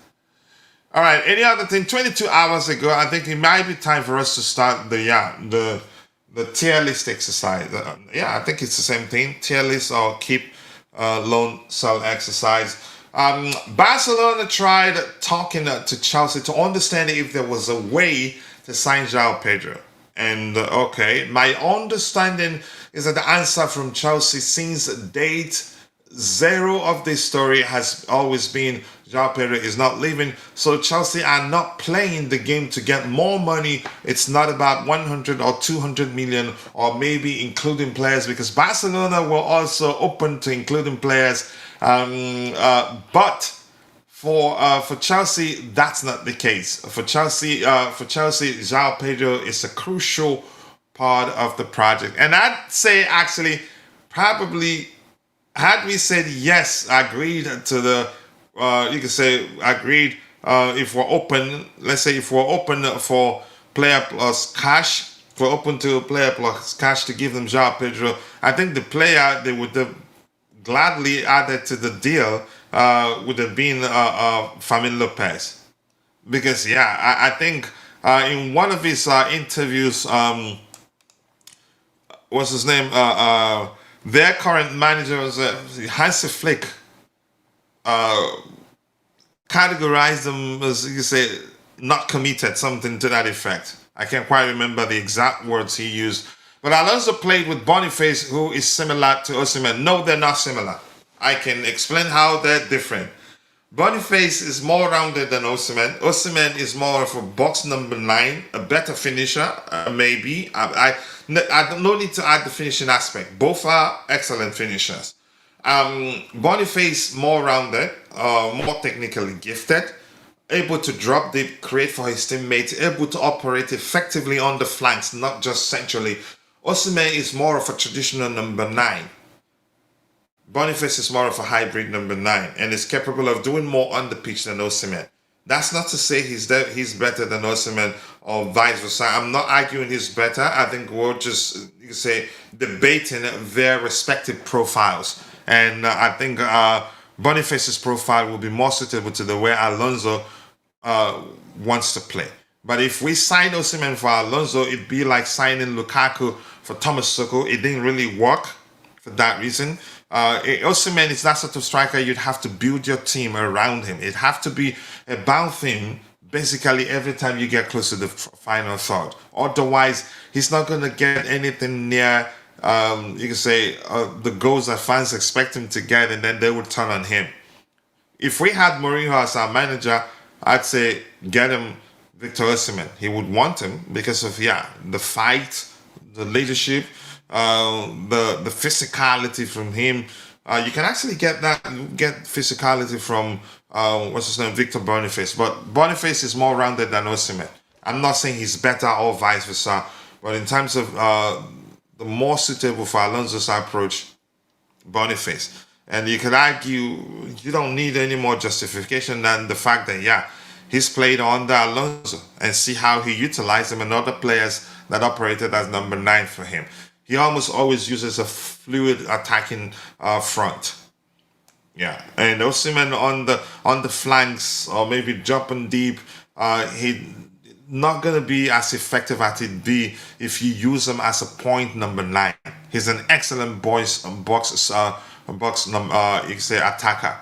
All right, any other thing? 22 hours ago, I think it might be time for us to start the tier list exercise. I think it's the same thing. Tier list or keep, loan, sell exercise. Barcelona tried talking to Chelsea to understand if there was a way to sign João Pedro. And okay, my understanding is that the answer from Chelsea since date zero of this story has always been João Pedro is not leaving. So Chelsea are not playing the game to get more money. It's not about 100 or 200 million or maybe including players, because Barcelona were also open to including players. But for Chelsea, that's not the case. For Chelsea, João Pedro is a crucial part of the project. And I'd say actually probably had we said yes, agreed to the, you could say agreed if we're open, let's say if we're open for player plus cash, if we're open to player plus cash to give them João Pedro, I think the player they would have gladly added to the deal would have been Fermin Lopez. Because I think in one of his interviews, what's his name? Their current manager was Hansi Flick. Categorized them as, you say, not committed, something to that effect. I can't quite remember the exact words he used. But Alonso played with Boniface, who is similar to Osimhen. No, they're not similar. I can explain how they're different. Boniface is more rounded than Osimhen. Osimhen is more of a box number 9, a better finisher, maybe. I no need to add the finishing aspect. Both are excellent finishers. Boniface more rounded, more technically gifted, able to drop deep, create for his teammates, able to operate effectively on the flanks, not just centrally. Osimhen is more of a traditional number 9. Boniface is more of a hybrid number 9 and is capable of doing more on the pitch than Osimhen. That's not to say he's better than Osimhen or vice versa. I'm not arguing he's better. I think we're just, you could say, debating their respective profiles. And I think Boniface's profile will be more suitable to the way Alonso wants to play. But if we sign Osimhen for Alonso, it'd be like signing Lukaku for Thomas Tuchel. It didn't really work for that reason. Osimhen is that sort of striker you'd have to build your team around him. It'd have to be about him basically every time you get close to the final third. Otherwise, he's not going to get anything near, you can say, the goals that fans expect him to get, and then they would turn on him. If we had Mourinho as our manager, I'd say get him Victor Osimhen. He would want him because of, the fight, the leadership, the physicality from him. You can actually get physicality from what's his name, Victor Boniface. But Boniface is more rounded than Osimhen. I'm not saying he's better or vice versa, but in terms of the more suitable for Alonso's approach, Boniface. And you could argue you don't need any more justification than the fact that he's played under Alonso, and see how he utilized him and other players that operated as number 9 for him. He almost always uses a fluid attacking front. And Osimhen on the flanks or maybe jumping deep, he not gonna be as effective as he'd be if you use him as a point number 9. He's an excellent box you can say attacker.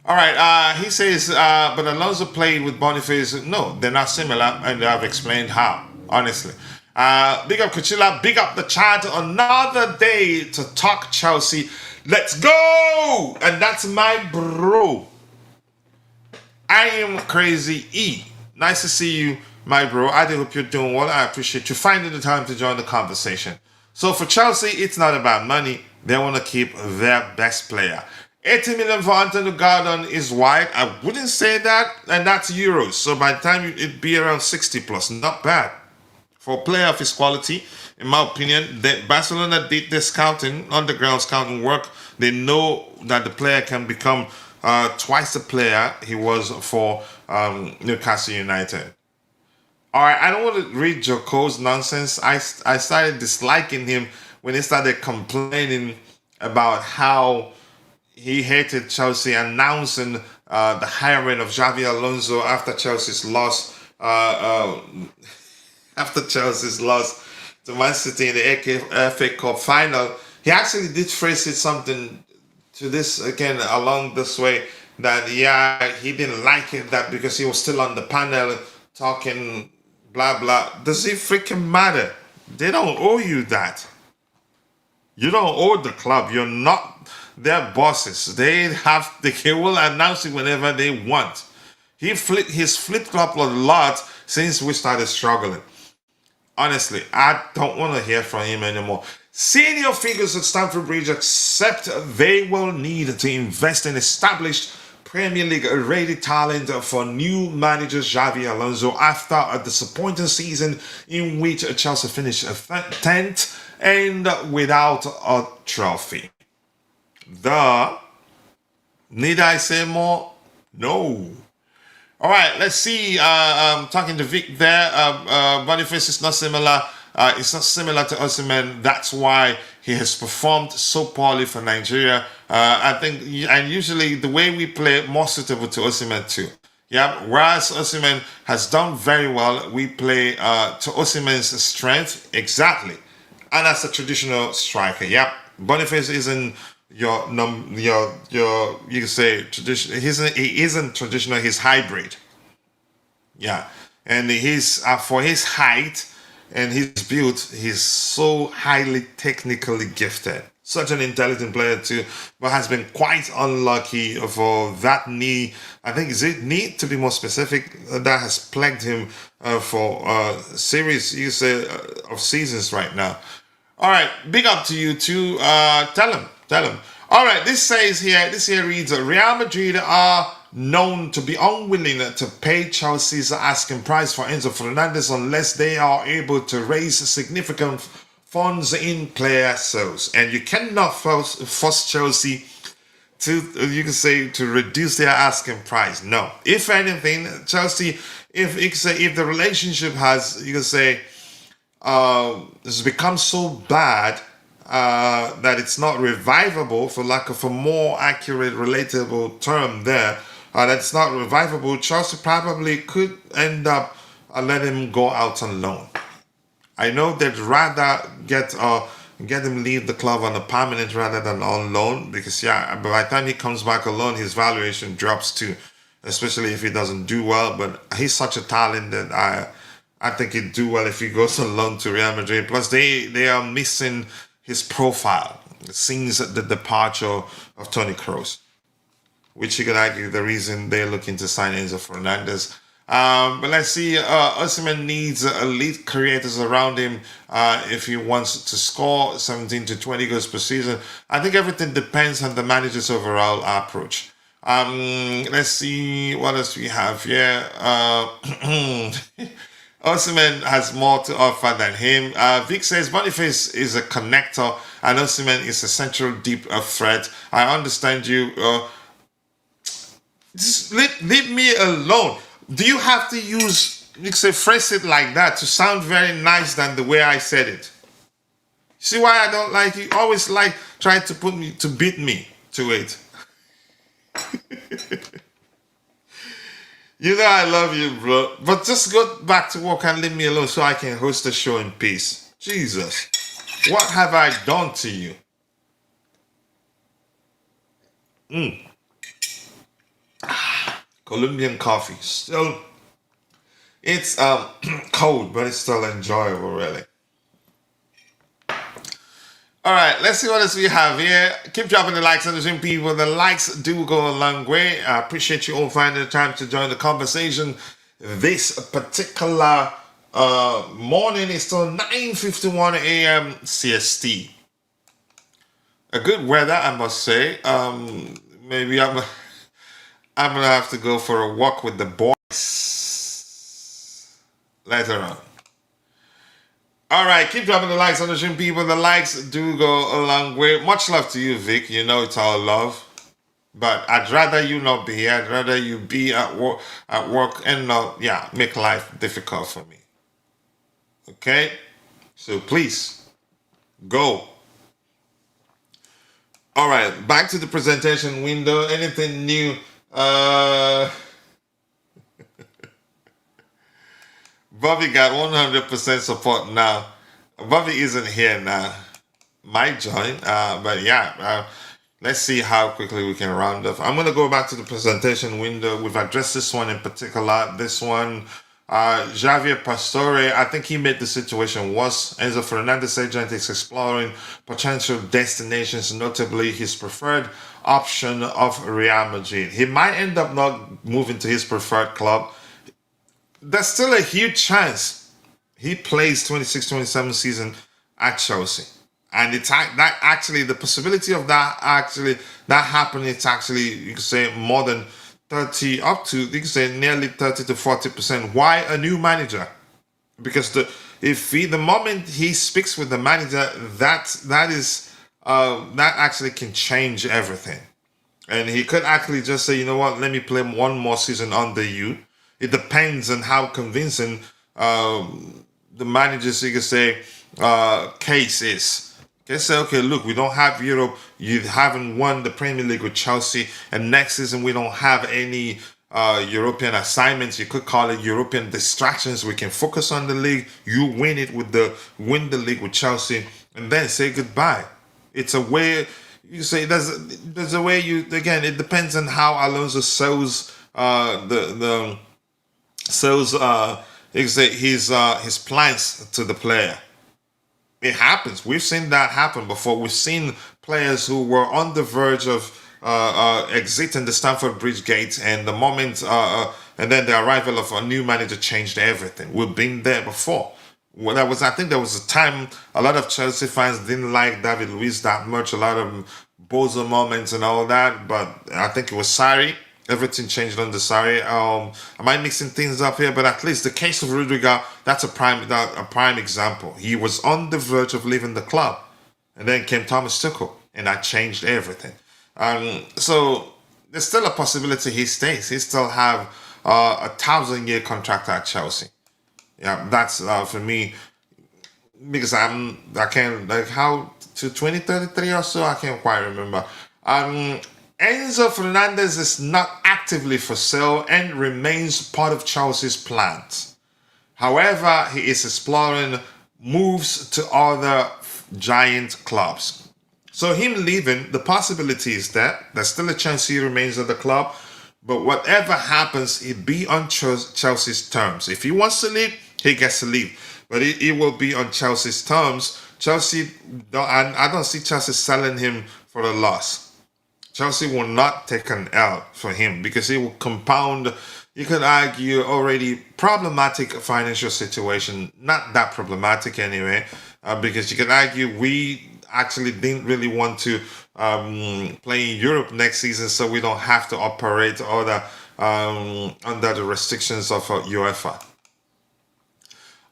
All right, he says, but Alonso played with Boniface. No, they're not similar, and I've explained how, honestly. Big up Cucurella, big up the chat. Another day to talk Chelsea. Let's go! And that's my bro. I am Crazy E. Nice to see you, my bro. I do hope you're doing well. I appreciate you finding the time to join the conversation. So for Chelsea, it's not about money. They want to keep their best player. 80 million for Anthony Gordon is wide. I wouldn't say that, and that's euros. So by the time it'd be around 60 plus, not bad. For a player of his quality, in my opinion, that Barcelona did their scouting, underground scouting work. They know that the player can become twice the player he was for Newcastle United. All right, I don't want to read Joko's nonsense. I started disliking him when he started complaining about how he hated Chelsea, announcing the hiring of Xabi Alonso after Chelsea's loss. After Chelsea's loss to Man City in the FA Cup final, he actually did phrase it something to this again along this way that he didn't like it that because he was still on the panel talking blah blah. Does it freaking matter? They don't owe you that. You don't owe the club. You're not their bosses. They will announce it whenever they want. He's flip-flopped a lot since we started struggling. Honestly, I don't want to hear from him anymore. Senior figures at Stamford Bridge accept they will need to invest in established Premier League ready talent for new manager Xabi Alonso after a disappointing season in which Chelsea finished 10th and without a trophy. Need I say more? No. All right, let's see. Talking to Vic there. Boniface is not similar. It's not similar to Osimhen. That's why he has performed so poorly for Nigeria. I think, and usually the way we play more suitable to Osimhen too. Yeah. Whereas Osimhen has done very well, we play to Osimhen's strength exactly, and as a traditional striker. Yeah. Boniface isn't your you can say traditional. He isn't traditional. He's hybrid. Yeah, and he's for his height and his build, he's so highly technically gifted. Such an intelligent player too, but has been quite unlucky for that knee. I think is it knee to be more specific that has plagued him for series you say of seasons right now. All right, big up to you too. Tell him. All right, this here reads, Real Madrid are known to be unwilling to pay Chelsea's asking price for Enzo Fernandez unless they are able to raise significant funds in player sales. And you cannot force Chelsea to, you can say, to reduce their asking price. No. If anything, Chelsea, if the relationship has, you can say, has become so bad that it's not revivable, for lack of a more accurate, relatable term there, that it's not revivable, Chelsea probably could end up letting him go out on loan. I know they'd rather get him leave the club on a permanent rather than on loan, because by the time he comes back on loan, his valuation drops too, especially if he doesn't do well. But he's such a talent that I think he'd do well if he goes on loan to Real Madrid. Plus, they are missing his profile since the departure of Toni Kroos, which you could argue the reason they're looking to sign Enzo Fernandez. But let's see, Osimhen needs elite creators around him if he wants to score 17 to 20 goals per season. I think everything depends on the manager's overall approach. Let's see what else we have here. Osimhen has more to offer than him. Vic says Boniface is a connector and Osimhen is a central deep threat. I understand you. Just leave me alone. Do you have to phrase it like that to sound very nice than the way I said it? See why I don't like you? Always like trying to beat me to it. You know I love you, bro. But just go back to work and leave me alone so I can host the show in peace. Jesus. What have I done to you? Colombian coffee. Still It's cold, but it's still enjoyable, really. All right, let's see what else we have here. Keep dropping the likes on the stream, people. The likes do go a long way. I appreciate you all finding the time to join the conversation. This particular morning is still 9:51 a.m. CST. A good weather, I must say. Maybe I'm gonna have to go for a walk with the boys later on. All right, keep dropping the likes on the stream, people. The likes do go a long way. Much love to you, Vic. You know it's all love. But I'd rather you not be here. I'd rather you be at work and not, yeah, make life difficult for me. Okay? So please, go. All right, back to the presentation window. Anything new? Bobby got 100% support now. Bobby isn't here now. Might join, but yeah, let's see how quickly we can round off. I'm going to go back to the presentation window. We've addressed this one in particular. This one, Javier Pastore, I think he made the situation worse. Enzo Fernandez agent is exploring potential destinations, notably his preferred option of Real Madrid. He might end up not moving to his preferred club. There's still a huge chance he plays 26-27 season at Chelsea. And it's that actually, the possibility of that happening, it's actually, you could say, more than 30, up to, you could say, nearly 30 to 40%. Why a new manager? Because the moment he speaks with the manager, that actually can change everything. And he could actually just say, you know what, let me play one more season under you. It depends on how convincing the manager's, you could say, case is. Okay, say, okay, look, we don't have Europe. You haven't won the Premier League with Chelsea, and next season we don't have any European assignments. You could call it European distractions. We can focus on the league. You win the league with Chelsea, and then say goodbye. It's a way. You say there's a way. Again, it depends on how Alonso sells his plans to the player. It happens. We've seen that happen before. We've seen players who were on the verge of exiting the Stamford Bridge gate, and the moment and then the arrival of a new manager changed everything. We've been there before. I think there was a time a lot of Chelsea fans didn't like David Luiz that much. A lot of bozo moments and all that, but I think it was Sarri. Everything changed under Sarri. Am I mixing things up here? But at least the case of Rudiger, that's a prime example. He was on the verge of leaving the club, and then came Thomas Tuchel, and that changed everything. So there's still a possibility he stays. He still have a 1,000-year contract at Chelsea. Yeah, that's for me, because I can't, like, how to 2033 or so, I can't quite remember. Enzo Fernandez is not actively for sale and remains part of Chelsea's plans. However, he is exploring moves to other giant clubs. So him leaving, the possibility is that there's still a chance he remains at the club, but whatever happens, he'd be on Chelsea's terms. If he wants to leave, he gets to leave, but it will be on Chelsea's terms. I don't see Chelsea selling him for a loss. Chelsea will not take an L for him because it will compound, you could argue, already problematic financial situation. Not that problematic anyway, because you could argue we actually didn't really want to play in Europe next season, so we don't have to operate under the restrictions of UEFA.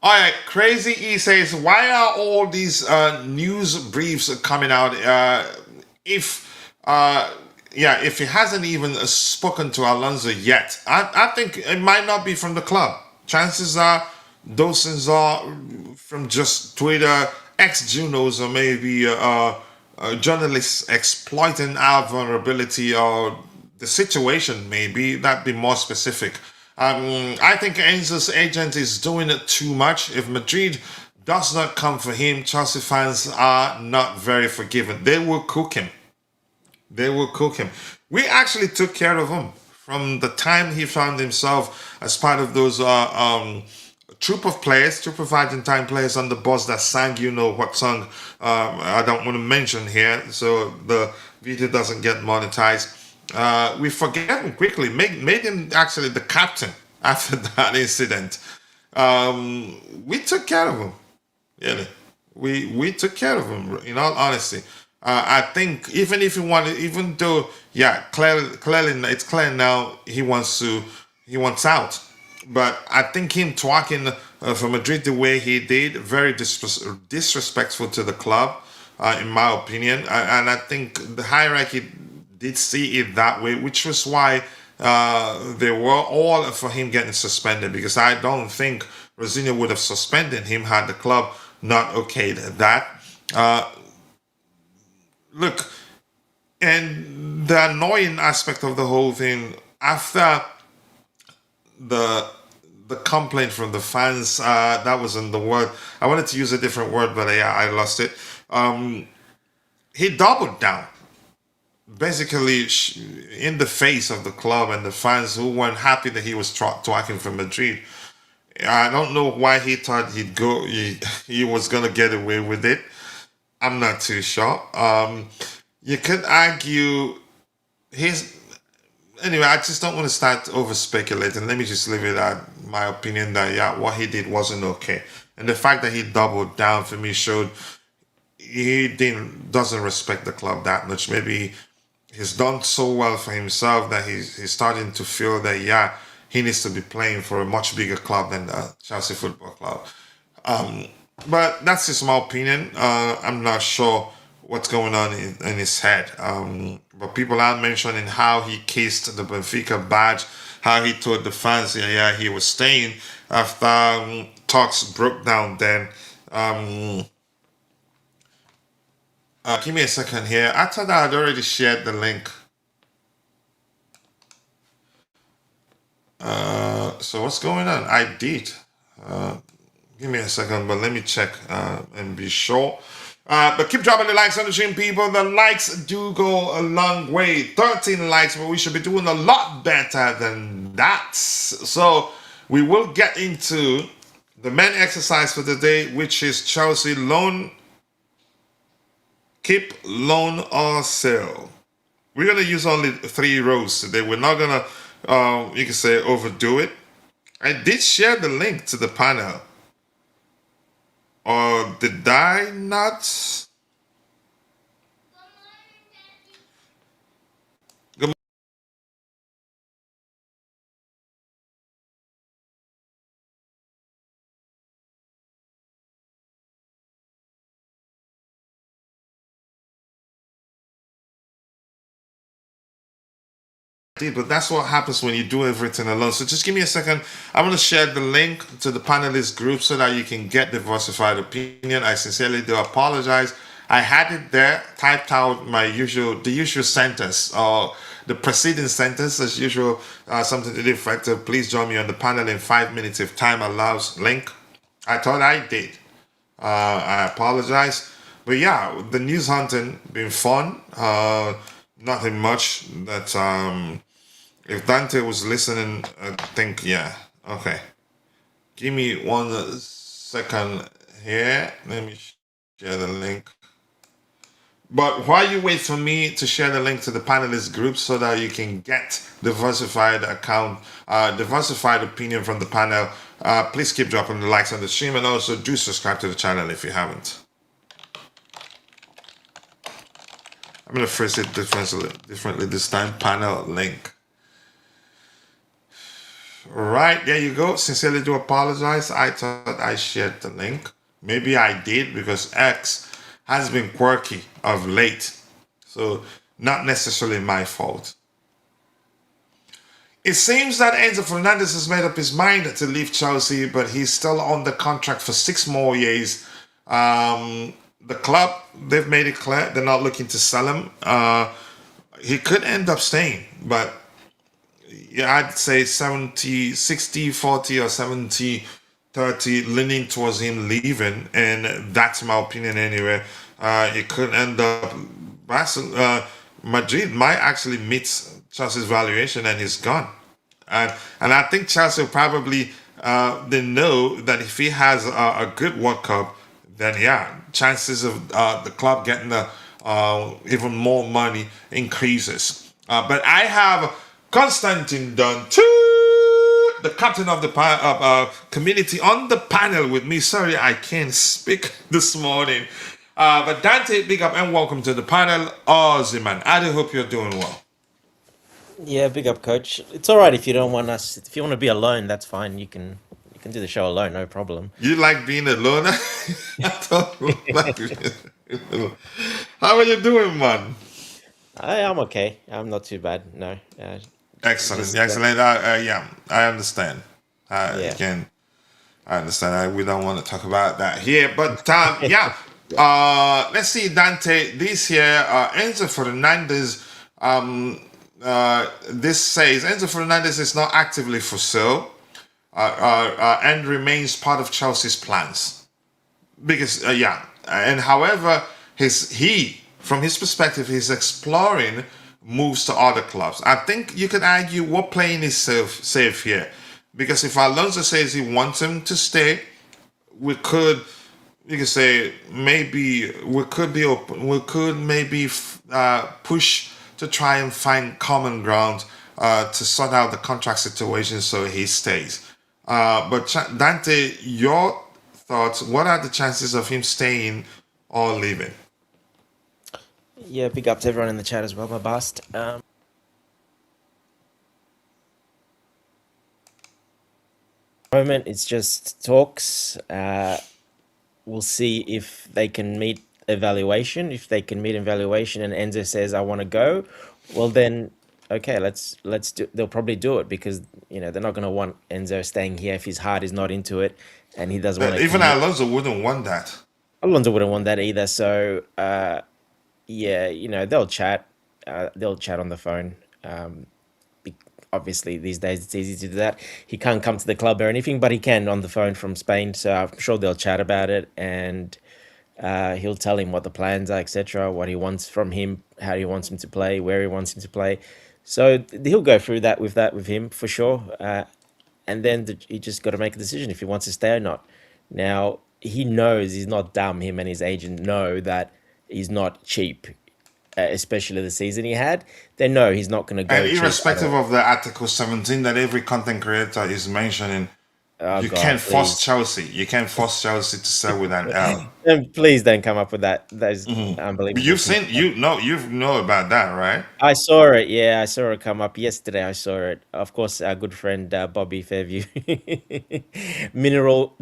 All right, Crazy E says, why are all these news briefs coming out if he hasn't even spoken to Alonso yet? I think it might not be from the club. Chances are those things are from just Twitter, ex-Junos, or maybe journalists exploiting our vulnerability or the situation, maybe. That'd be more specific. I think Enzo's agent is doing it too much. If Madrid does not come for him, Chelsea fans are not very forgiving. They will cook him. We actually took care of him from the time he found himself as part of those troop of Argentine players on the bus that sang, you know what song, I don't want to mention here, so the video doesn't get monetized. We forget him quickly, made him actually the captain after that incident. We took care of him, really. We took care of him, in all honesty. I think even if he wanted, even though, yeah, clearly, it's clear now he wants out. But I think him talking for Madrid the way he did, very disrespectful to the club, in my opinion. And I think the hierarchy did see it that way, which was why they were all for him getting suspended, because I don't think Rosinha would have suspended him had the club not okayed that. Look, and the annoying aspect of the whole thing, after the complaint from the fans, that wasn't the word. I wanted to use a different word, but yeah, I lost it. He doubled down, basically in the face of the club and the fans who weren't happy that he was talking for Madrid. I don't know why he thought he was gonna get away with it. I'm not too sure. You could argue anyway, I just don't want to start over speculating. Let me just leave it at my opinion that, yeah, what he did wasn't okay. And the fact that he doubled down for me showed he doesn't respect the club that much. Maybe he's done so well for himself that he's starting to feel that, yeah, he needs to be playing for a much bigger club than the Chelsea Football Club. But that's just my opinion. I'm not sure what's going on in his head. But people are mentioning how he kissed the Benfica badge, how he told the fans, yeah, he was staying after talks broke down then. Give me a second here. I thought I had already shared the link. So what's going on? I did. Give me a second, but let me check and be sure. But keep dropping the likes on the stream, people. The likes do go a long way. 13 likes, but we should be doing a lot better than that. So we will get into the main exercise for today, which is Chelsea keep, loan, or sell. We're going to use only 3 rows today. We're not going to, you can say, overdo it. I did share the link to the panel. Or did I not? Good But that's what happens when you do everything alone. So just give me a second. I'm going to share the link to the panelist group so that you can get diversified opinion. I sincerely do apologize. I had it there, typed out the usual sentence, or the preceding sentence as usual, something to the effect of, please join me on the panel in 5 minutes if time allows, link. I thought I did. I apologize. But yeah, the news hunting been fun. Nothing much that if Dante was listening, I think, yeah, okay. Give me 1 second here. Let me share the link. But while you wait for me to share the link to the panelist group so that you can get diversified opinion from the panel, please keep dropping the likes on the stream, and also do subscribe to the channel if you haven't. I'm going to phrase it differently this time. Panel link. Right, there you go. Sincerely do apologize. I thought I shared the link. Maybe I did, because X has been quirky of late. So not necessarily my fault. It seems that Enzo Fernandez has made up his mind to leave Chelsea, but he's still on the contract for 6 more years. The club, they've made it clear they're not looking to sell him. He could end up staying, but yeah, I'd say 60, 40 or 70, 30 leaning towards him leaving, and that's my opinion anyway. It could end up Madrid might actually meet Chelsea's valuation, and he's gone. And I think Chelsea probably they know that if he has a good World Cup, then yeah, chances of the club getting even more money increases. But I have Constantine Dunn, the captain of the community, on the panel with me. Sorry, I can't speak this morning. But Dante, big up and welcome to the panel. Ozyman, I do hope you're doing well. Yeah, big up, coach. It's all right if you don't want us. If you want to be alone, that's fine. You can do the show alone, no problem. You like being alone? I don't like being alone. How are you doing, man? I'm okay. I'm not too bad. No, Excellent, just excellent. Yeah, I understand. yeah, Again, I understand. We don't want to talk about that here, but yeah. Let's see, Dante. This year, Enzo Fernandez. This says Enzo Fernandez is not actively for sale, and remains part of Chelsea's plans. Because yeah, and however, from his perspective, he's exploring moves to other clubs. I think you could argue what playing is safe here, because if Alonso says he wants him to stay, we could you could say maybe we could be open, we could maybe push to try and find common ground to sort out the contract situation so he stays. But Dante, your thoughts? What are the chances of him staying or leaving? yeah. Big up to everyone in the chat as well, my bust. Moment, it's just talks. We'll see if they can meet evaluation. If they can meet evaluation, and Enzo says, "I want to go," well then, okay, let's do. They'll probably do it because they're not going to want Enzo staying here if his heart is not into it, and he doesn't want to Even commit. Alonso wouldn't want that. Alonso wouldn't want that either. So yeah, they'll chat. They'll chat on the phone. Obviously, these days it's easy to do that. He can't come to the club or anything, but he can on the phone from Spain. So I'm sure they'll chat about it, and he'll tell him what the plans are, etc., what he wants from him, how he wants him to play, where he wants him to play. So he'll go through that with him for sure. And then he just got to make a decision if he wants to stay or not. Now, he knows he's not dumb. Him and his agent know that he's not cheap, especially the season he had. They know he's not going to go And cheap at irrespective all. of the Article 17 that every content creator is mentioning, Oh, you God, can't force please. Chelsea. You can't force Chelsea to sell with an L. And please don't come up with that. That is But unbelievable you've to me. seen, you know about that, right? I saw it. Yeah, I saw it come up yesterday. I saw it. Of course, our good friend Bobby Fairview, Mineral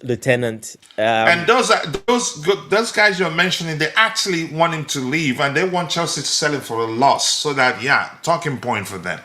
Lieutenant. And those guys you're mentioning, they actually want him to leave, and they want Chelsea to sell him for a loss, so that yeah, talking point for them.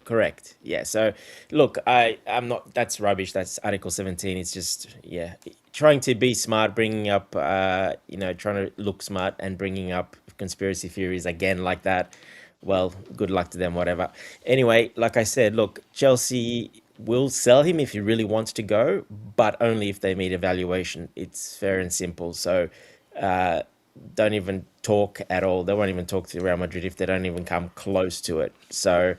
Correct. Yeah. So, look, I'm not. That's rubbish. That's Article 17. It's just yeah, trying to be smart, bringing up trying to look smart and bringing up conspiracy theories again like that. Well, good luck to them. Whatever. Anyway, like I said, look, Chelsea will sell him if he really wants to go, but only if they meet evaluation. It's fair and simple. So, uh, don't even talk at all. They won't even talk to Real Madrid if they don't even come close to it. So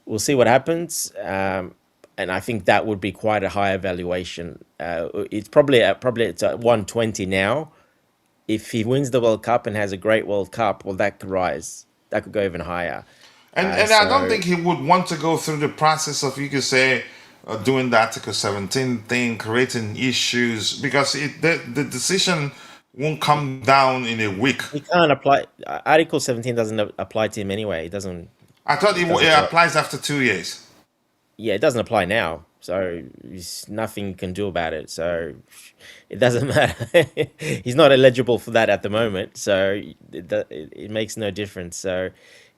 we'll see what happens. And I think that would be quite a high evaluation. It's probably it's at 120 now. If he wins the World Cup and has a great World Cup, well, that could rise. That could go even higher. And I don't So think he would want to go through the process of, you could say, doing the Article 17 thing, creating issues, because the decision won't come down in a week. he can't apply. Article 17 doesn't apply to him anyway. It doesn't. I thought It it doesn't go. applies after 2 years. Yeah, it doesn't apply now. So there's nothing you can do about it. So it doesn't matter. He's not eligible for that at the moment. So it makes no difference. So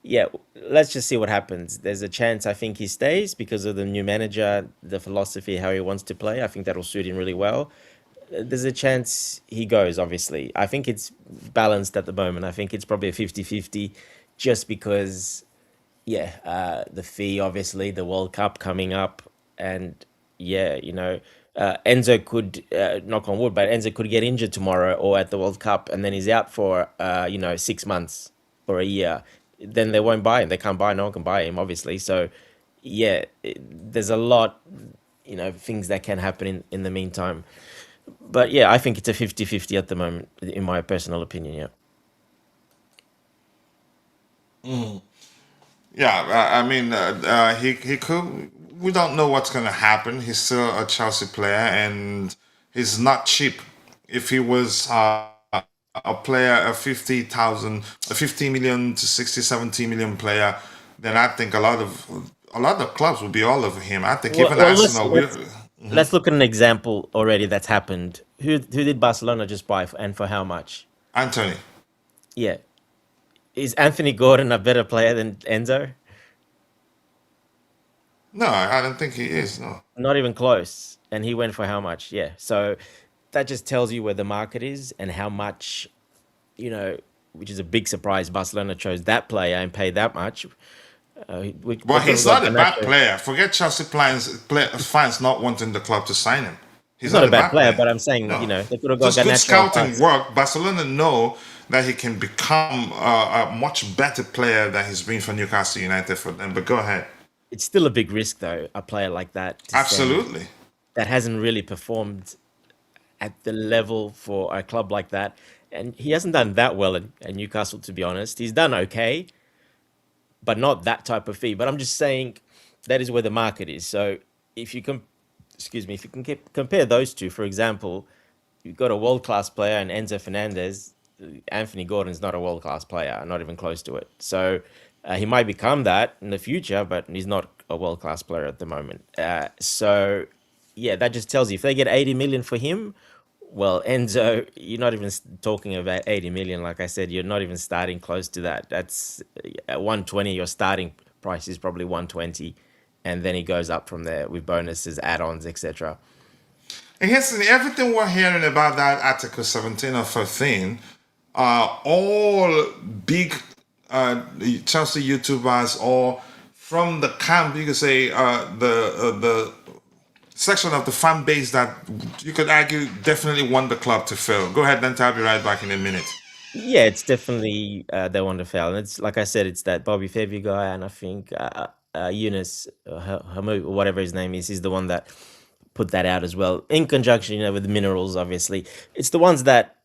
yeah, let's just see what happens. There's a chance I think he stays because of the new manager, the philosophy, how he wants to play. I think that'll suit him really well. There's a chance he goes, obviously. I think it's balanced at the moment. I think it's probably a 50-50, just because yeah, the fee, obviously, the World Cup coming up, and yeah, Enzo could knock on wood, but Enzo could get injured tomorrow or at the World Cup, and then he's out for 6 months or a year. then they won't buy him. They can't buy. No one can buy him, obviously. So, yeah, there's a lot, things that can happen in the meantime. But yeah, I think it's a 50-50 at the moment, in my personal opinion. Yeah. Yeah, I mean, he could. We don't know what's going to happen. He's still a Chelsea player, and he's not cheap. If he was a player, a 50 million to 60, 70 million player, then I think a lot of clubs would be all over him. I think even Well, let's Arsenal will. let's let's look at an example already that's happened. Who did Barcelona just buy and for how much? Anthony. Yeah, is Anthony Gordon a better player than Enzo? No, I don't think he is. No. Not even close. And he went for how much? Yeah. So that just tells you where the market is and how much, you know, which is a big surprise. Barcelona chose that player and paid that much. They Well, could have he's got not a bad Garnacho. player. Forget Chelsea fans not wanting the club to sign him. He's He's not not a a bad bad player, player. but I'm saying, No. they could have got Just good Garnacho scouting first. work. Barcelona know that he can become a much better player than he's been for Newcastle United for them. But go ahead. It's still a big risk, though, a player like that to send Absolutely. that hasn't really performed at the level for a club like that. And he hasn't done that well at Newcastle, to be honest. He's done okay, but not that type of fee. But I'm just saying that is where the market is. So if you can, excuse me, if you can compare those two, for example, you've got a world class player and Enzo Fernandez. Anthony Gordon's not a world class player, not even close to it. So he might become that in the future, but he's not a world class player at the moment. So yeah, that just tells you if they get 80 million for him, well, Enzo, you're not even talking about 80 million. Like I said, you're not even starting close to that. That's at 120, your starting price is probably 120. And then he goes up from there with bonuses, add-ons, etc. And here's everything we're hearing about that Article 17 or 15. All big Chelsea YouTubers or from the camp, you could say the section of the fan base that you could argue definitely want the club to fail. Go ahead, then I'll be right back in a minute. Yeah, it's definitely they want to fail, and it's like I said, it's that Bobby Fairview guy, and I think Eunice Hamu, or whatever his name is, he's the one that put that out as well, in conjunction, with the minerals. Obviously, it's the ones that,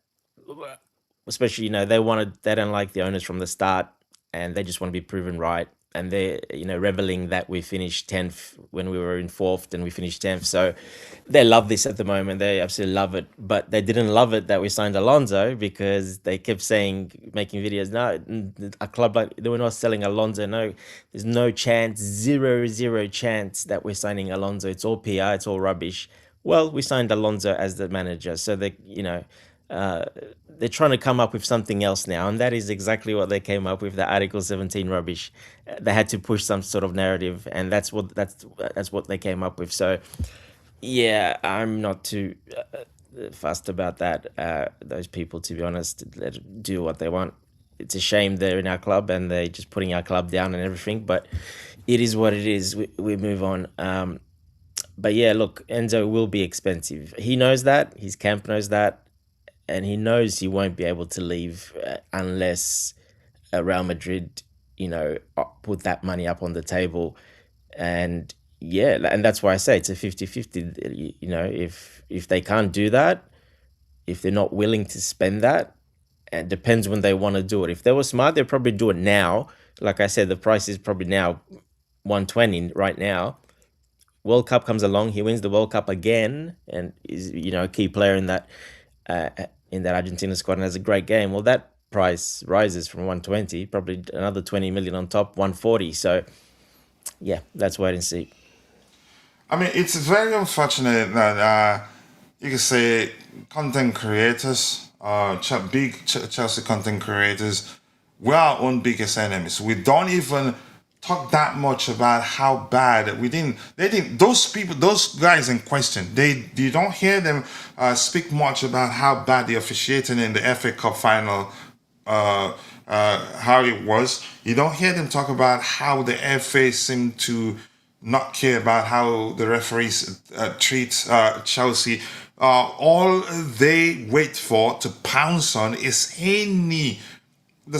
especially, they don't like the owners from the start, and they just want to be proven right. And they're, reveling that we finished 10th when we were in 4th and we finished 10th. So they love this at the moment. They absolutely love it. But they didn't love it that we signed Alonso because they kept saying, making videos, no, a club like, we're not selling Alonso. No, there's no chance, zero chance that we're signing Alonso. It's all PR, it's all rubbish. Well, we signed Alonso as the manager. So they're trying to come up with something else now, and that is exactly what they came up with, the Article 17 rubbish. They had to push some sort of narrative, and that's what they came up with. So, yeah, I'm not too fussed about that. Those people, to be honest, let do what they want. It's a shame they're in our club and they're just putting our club down and everything, but it is what it is. We move on. But yeah, look, Enzo will be expensive. He knows that. His camp knows that. And he knows he won't be able to leave unless Real Madrid, put that money up on the table. And yeah, and that's why I say it's a 50-50. If they can't do that, if they're not willing to spend that, it depends when they want to do it. If they were smart, they'd probably do it now. Like I said, the price is probably now 120 right now. World Cup comes along, he wins the World Cup again, and is a key player in that Argentina squad and has a great game. Well, that price rises from 120, probably another 20 million on top, 140. So yeah, let's wait and see. I mean, it's very unfortunate that you can say content creators, big Chelsea content creators, we're our own biggest enemies. We don't even talk that much about how bad those guys in question, you don't hear them speak much about how bad the officiating in the FA Cup final, how it was. You don't hear them talk about how the FA seemed to not care about how the referees treat Chelsea. All they wait for to pounce on is the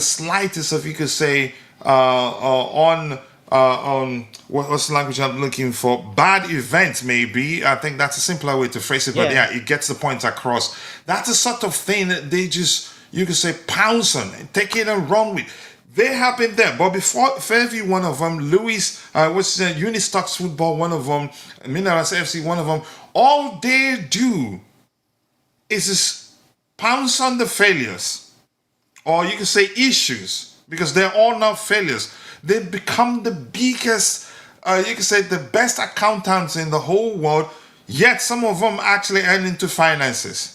slightest of, you could say, what's the language I'm looking for? Bad event, maybe. I think that's a simpler way to phrase it. But Yeah. yeah, it gets the point across. That's the sort of thing that they just, you can say, pounce on and take it and run with. They have been there, but before Fairview, one of them, Louis, what's Unistocks Football, one of them, Minerals FC, one of them. All they do is just pounce on the failures, or you can say issues, because they're all not failures. They become the biggest, you can say the best accountants in the whole world, yet some of them actually earn into finances.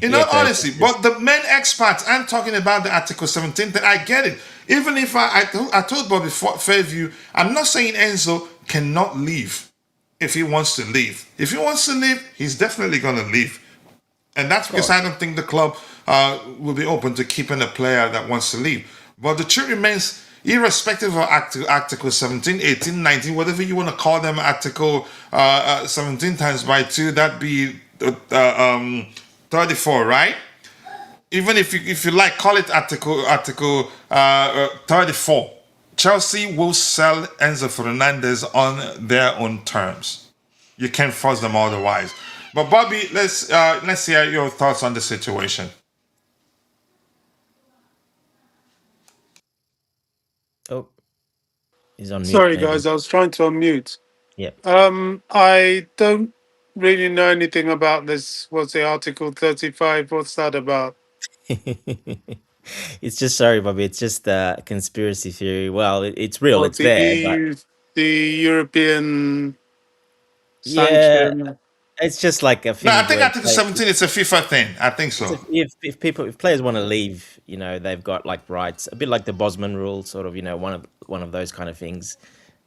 In Yeah, all Coach. honesty, but the main experts, I'm talking about the Article 17 thing, I get it. Even if I told Bobby Fairview, I'm not saying Enzo cannot leave if he wants to leave. If he wants to leave, he's definitely going to leave. And that's Of because I course. don't think the club will be open to keeping a player that wants to leave. But the truth remains, irrespective of Article 17, 18, 19, whatever you want to call them, Article 17 times by 2, that'd be 34, right? Even if you like, call it Article 34. Chelsea will sell Enzo Fernandez on their own terms. You can't force them otherwise. But Bobby, let's hear your thoughts on the situation. Oh, he's on mute, Sorry, maybe. guys, I was trying to unmute. Yeah. I don't really know anything about this. What's the Article 35? What's that about? It's just sorry, Bobby. It's just a conspiracy theory. Well, it's real. Or It's there, but the European yeah, sanction? it's just like a No, I thing think where Article 17 is a FIFA thing. I think it's so. if players want to leave, they've got like rights, a bit like the Bosman rule, sort of, one of those kind of things.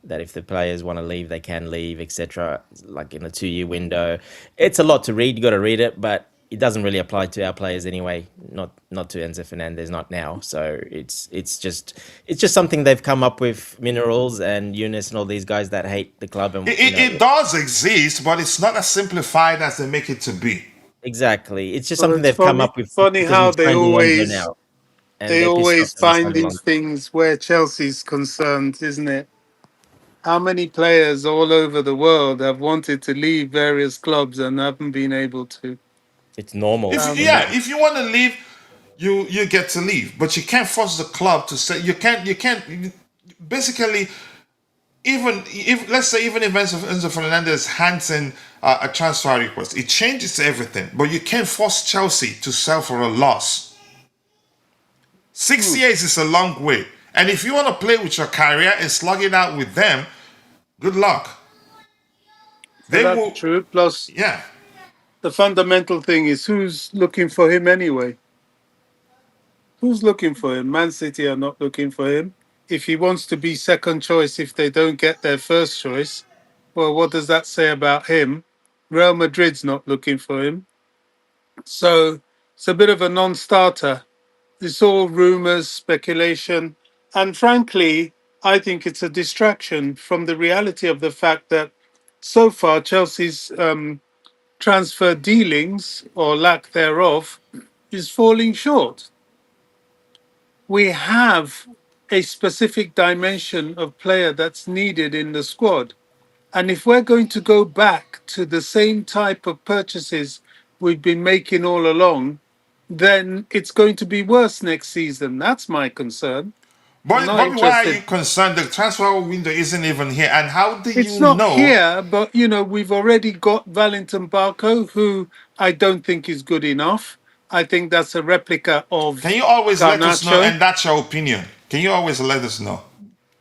That if the players want to leave, they can leave, etc. Like in a 2-year window, it's a lot to read. You got to read it, but it doesn't really apply to our players anyway. Not to Enzo Fernandez, not now. So it's just something they've come up with. Minerals and Eunice and all these guys that hate the club, and It does exist, but it's not as simplified as they make it to be. exactly. It's just Well, something it's they've come funny, up with funny because how we've signed Alonso now, and they they're pissed off always that we find signed these Alonso. things where Chelsea's concerned, isn't it? How many players all over the world have wanted to leave various clubs and haven't been able to? It's normal, If you know. yeah, if you want to leave, you get to leave, but you can't force the club to say you can't basically, even if, let's say, even if Enzo Fernandez hands in a transfer request, it changes everything. But you can't force Chelsea to sell for a loss. Six Hmm. years is a long way, and if you want to play with your career and slug it out with them, good luck. Well, They that's will, true. Plus, yeah. the fundamental thing is who's looking for him anyway? Who's looking for him? Man City are not looking for him. If he wants to be second choice, if they don't get their first choice, well, what does that say about him? Real Madrid's not looking for him. So it's a bit of a non starter. It's all rumors, speculation. And frankly, I think it's a distraction from the reality of the fact that so far Chelsea's transfer dealings or lack thereof is falling short. We have a specific dimension of player that's needed in the squad. And if we're going to go back to the same type of purchases we've been making all along, then it's going to be worse next season. That's my concern. I'm not Bobby, why are you interested. concerned? The transfer window isn't even here, and how do It's you not know? here, but we've already got Valentin Barco, who I don't think is good enough. I think that's a replica Can of you always let us know? Garnacho. And that's your opinion. Can you always let us know?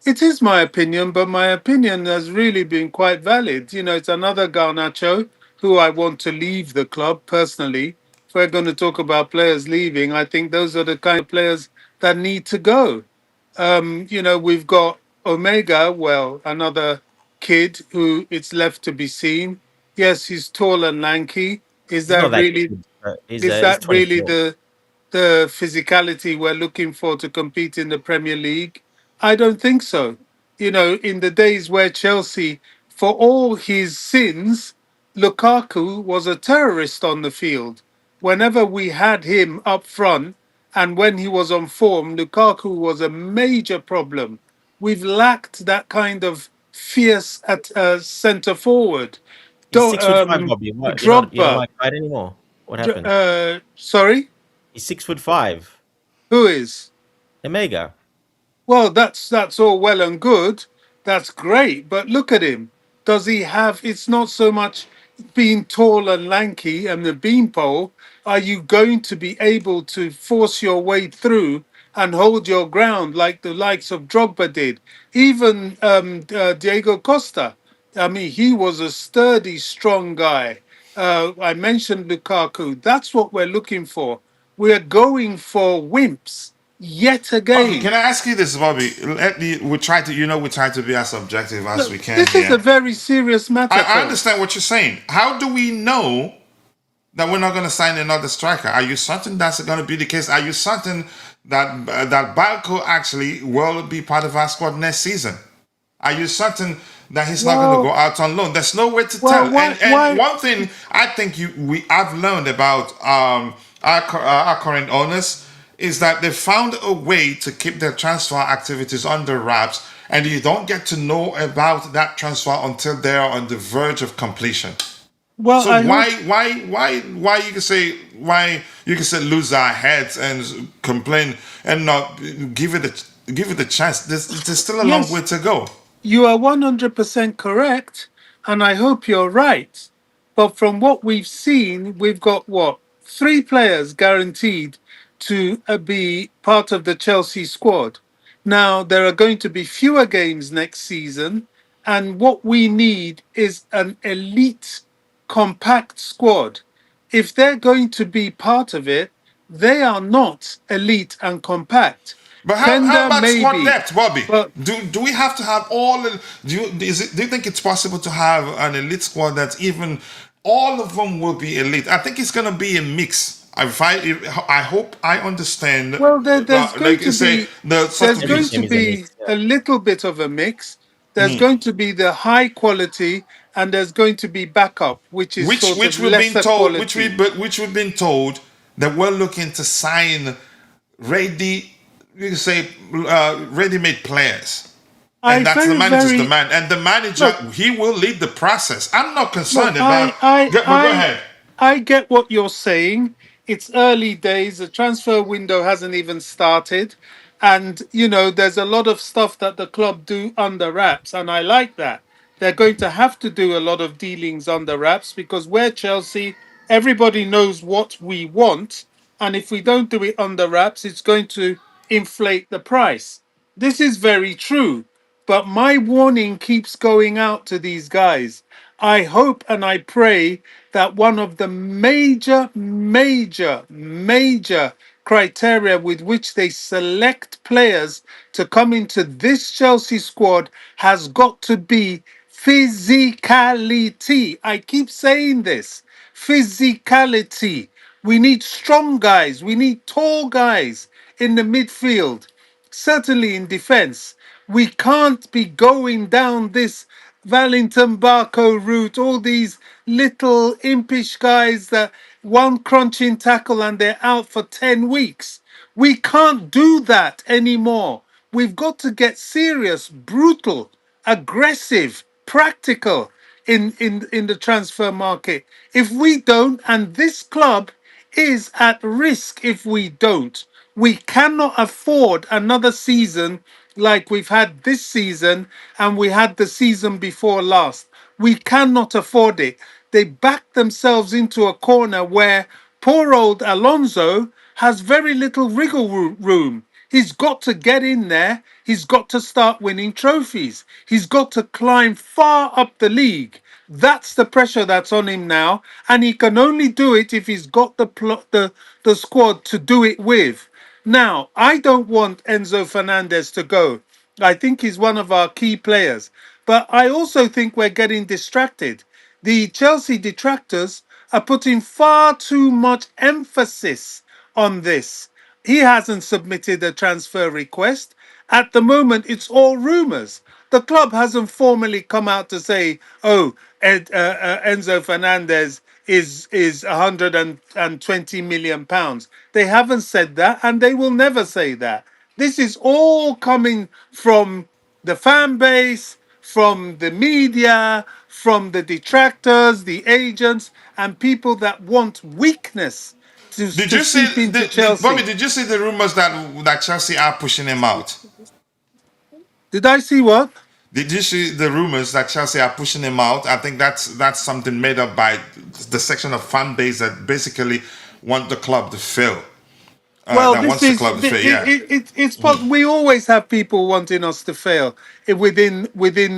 It is my opinion, but my opinion has really been quite valid. It's another Garnacho who I want to leave the club personally. If we're going to talk about players leaving, I think those are the kind of players that need to go. We've got Omega, well, another kid who it's left to be seen. Yes, he's tall and lanky. Is He's not that that really good. He's is he's that really 24. the physicality we're looking for to compete in the Premier League? I don't think so. In the days where Chelsea, for all his sins, Lukaku was a terrorist on the field. Whenever we had him up front And when he was on form, Lukaku was a major problem. We've lacked that kind of fierce at centre forward. He's 6'5", Bobby. What? You're not Drogba. my guide anymore. What happened? Sorry, He's 6'5". who is? Omega. Well, that's all well and good. That's great, but look at him. Does he have? It's not so much being tall and lanky and the beanpole. Are you going to be able to force your way through and hold your ground like the likes of Drogba did? Even Diego Costa. I mean, he was a sturdy, strong guy. I mentioned Lukaku. That's what we're looking for. We're going for wimps yet Okay, again. can I ask you this, Bobby? We try to be as objective as we Look, can this is here. a very serious matter, I folks. understand what you're saying. How do we know that we're not going to sign another striker? Are you certain that's going to be the case? Are you certain that Balco actually will be part of our squad next season? Are you certain that he's not going to go Well, out on loan? There's no way to well, tell. why, And why? one thing I think we have learned about our current owners is that they found a way to keep their transfer activities under wraps, and you don't get to know about that transfer until they are on the verge of completion. Well, So I hope. why you can say lose our heads and complain and not give it a chance? There's still a long way Yes, to go. you are 100% correct, and I hope you're right. But from what we've seen, we've got what? Three players guaranteed to be part of the Chelsea squad. Now, there are going to be fewer games next season, and what we need is an elite, compact squad. If they're going to be part of it, they are not elite and compact. But how Kenda, about squad maybe, depth, Bobby? but Do we have to have all? Do you think it's possible to have an elite squad that even all of them will be elite? I think it's going to be a mix. I hope I understand. well, there's going Like you to say, be the sort there's of Every going mix. to team is a be mix. Yeah. a little bit of a mix. There's going to be the high quality, and there's going to be backup, which is sort of Which we've been lesser told, quality. which we've been told that we're looking to sign ready, you can say, ready-made players, I and that's the very, manager's very demand. And the manager, look. he will lead the process. I'm not Look, concerned about. But go ahead. I get what you're saying. It's early days. The transfer window hasn't even started. And, there's a lot of stuff that the club do under wraps. And I like that. They're going to have to do a lot of dealings under wraps because we're Chelsea. Everybody knows what we want. And if we don't do it under wraps, it's going to inflate the price. This is very true. But my warning keeps going out to these guys. I hope and I pray that one of the major criteria with which they select players to come into this Chelsea squad has got to be physicality. I keep saying this physicality. We need strong guys, we need tall guys in the midfield, certainly in defense. We can't be going down this Valentin Barco route, all these little impish guys that one crunching tackle and they're out for 10 weeks. We can't do that anymore. We've got to get serious, brutal, aggressive, practical in the transfer market. If we don't, and this club is at risk if we don't. We cannot afford another season like we've had this season and we had the season before last. We cannot afford it. They backed themselves into a corner where poor old Alonso has very little wriggle room. He's got to get in there. He's got to start winning trophies. He's got to climb far up the league. That's the pressure that's on him now, and he can only do it if he's got the squad to do it with. Now, I don't want Enzo Fernandez to go. I think he's one of our key players, but I also think we're getting distracted. The Chelsea detractors are putting far too much emphasis on this. He hasn't submitted a transfer request, At the moment, it's all rumours. The club hasn't formally come out to say, "Oh, Enzo Fernandez is 120 million pounds." They haven't said that, and they will never say that. This is all coming from the fan base, from the media, from the detractors, the agents, and people that want weakness Did to you see, seep into Bobby? Chelsea. Did you see the rumors that Chelsea are pushing him out? Did I see what? Did you see the rumors that Chelsea are pushing him out? I think that's something made up by the section of fan base that basically want the club to fail. Well, That this wants the is club to fail. Yeah. it's we always have people wanting us to fail within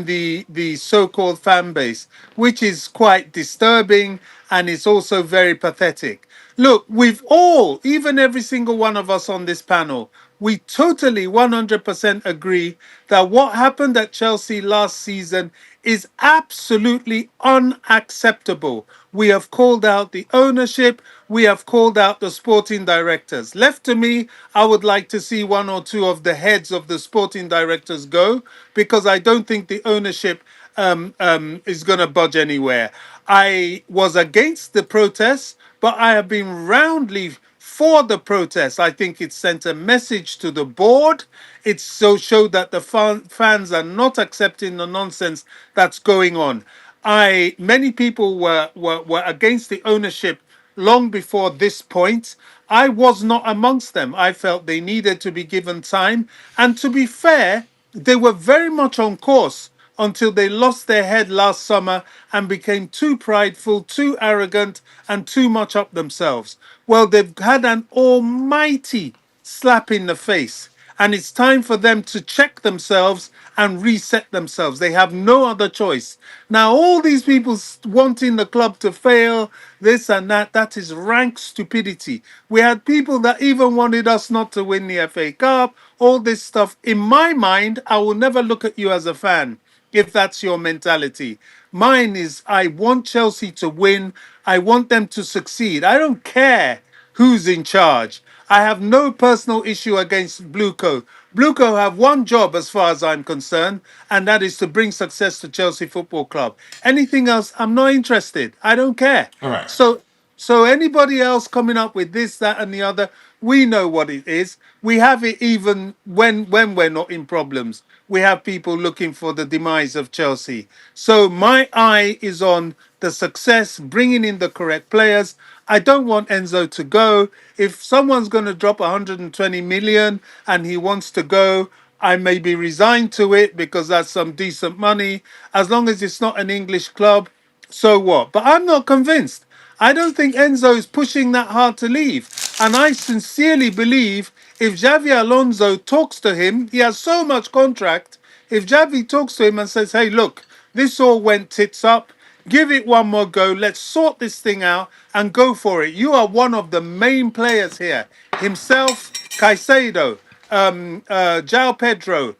the so-called fan base, which is quite disturbing, and it's also very pathetic. Look, we've all, even every single one of us on this panel, we totally 100% agree that what happened at Chelsea last season is absolutely unacceptable. We have called out the ownership, we have called out the sporting directors. Left to me, I would like to see one or two of the heads of the sporting directors go, because I don't think the ownership is going to budge anywhere. I was against the protests, but I have been roundly for the protests. I think it sent a message to the board. It so showed that the fans are not accepting the nonsense that's going on. Many people were against the ownership long before this point. I was not amongst them. I felt they needed to be given time. And to be fair, they were very much on course until they lost their head last summer and became too prideful, too arrogant, and too much up themselves. Well, they've had an almighty slap in the face, and it's time for them to check themselves and reset themselves. They have no other choice. Now, all these people wanting the club to fail, this and that, that is rank stupidity. We had people that even wanted us not to win the FA Cup, all this stuff. In my mind, I will never look at you as a fan if that's your mentality. Mine is I want Chelsea to win. I want them to succeed. I don't care who's in charge. I have no personal issue against Blueco. Blueco have one job as far as I'm concerned, and that is to bring success to Chelsea Football Club. Anything else, I'm not interested. I don't care. All right. So anybody else coming up with this, that, and the other, we know what it is. We have it even when we're not in problems. We have people looking for the demise of Chelsea. So my eye is on the success, bringing in the correct players. I don't want Enzo to go. If someone's going to drop 120 million and he wants to go, I may be resigned to it because that's some decent money. As long as it's not an English club, so what? But I'm not convinced. I don't think Enzo is pushing that hard to leave. And I sincerely believe if Xavi Alonso talks to him, he has so much contract. If Xavi talks to him and says, hey, look, this all went tits up. Give it one more go. Let's sort this thing out and go for it. You are one of the main players here. Himself, Caicedo, João Pedro,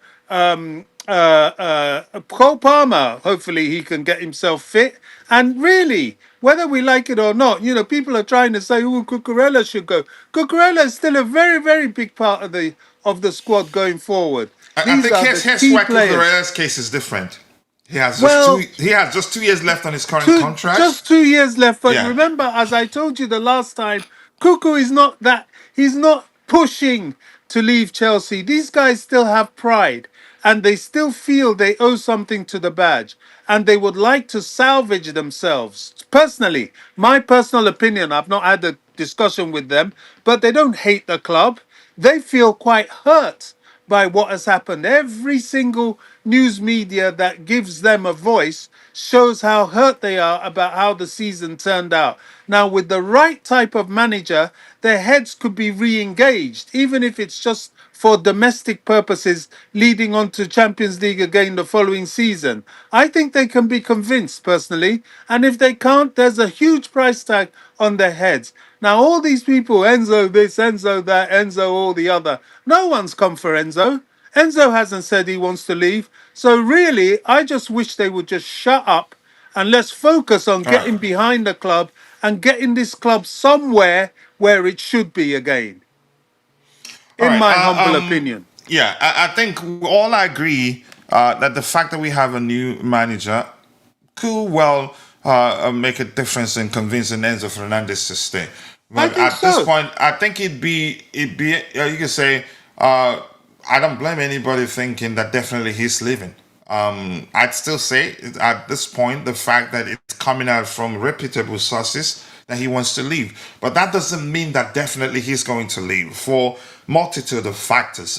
Cole Palmer. Hopefully he can get himself fit. And really, whether we like it or not, you know, people are trying to say, "Oh, Cucurella should go." Cucurella is still a very, very big part of the squad going forward. I These think are the here's key why players. Cucurella's case is different. Well, He has just 2 years left on his current contract. just 2 years left. But Yeah. remember, as I told you the last time, Cuckoo is not that. He's not pushing to leave Chelsea. These guys still have pride, and they still feel they owe something to the badge, and they would like to salvage themselves. Personally, my personal opinion. I've not had a discussion with them, but they don't hate the club. They feel quite hurt by what has happened. Every single news media that gives them a voice shows how hurt they are about how the season turned out. Now, with the right type of manager, their heads could be re engaged, even if it's just for domestic purposes leading on to Champions League again the following season. I think they can be convinced personally, and if they can't, there's a huge price tag on their heads. Now, all these people, Enzo this, Enzo that, Enzo all the other, no one's come for Enzo. Enzo hasn't said he wants to leave. So really, I just wish they would just shut up and let's focus on All right. getting behind the club and getting this club somewhere where it should be again, All in right. my humble opinion. Yeah, I think we all agree that the fact that we have a new manager could well make a difference in convincing Enzo Fernandez to stay. I But think at this so. point, I think it'd be you could say I don't blame anybody thinking that definitely he's leaving. I'd still say at this point the fact that it's coming out from reputable sources that he wants to leave, but that doesn't mean that definitely he's going to leave for multitude of factors.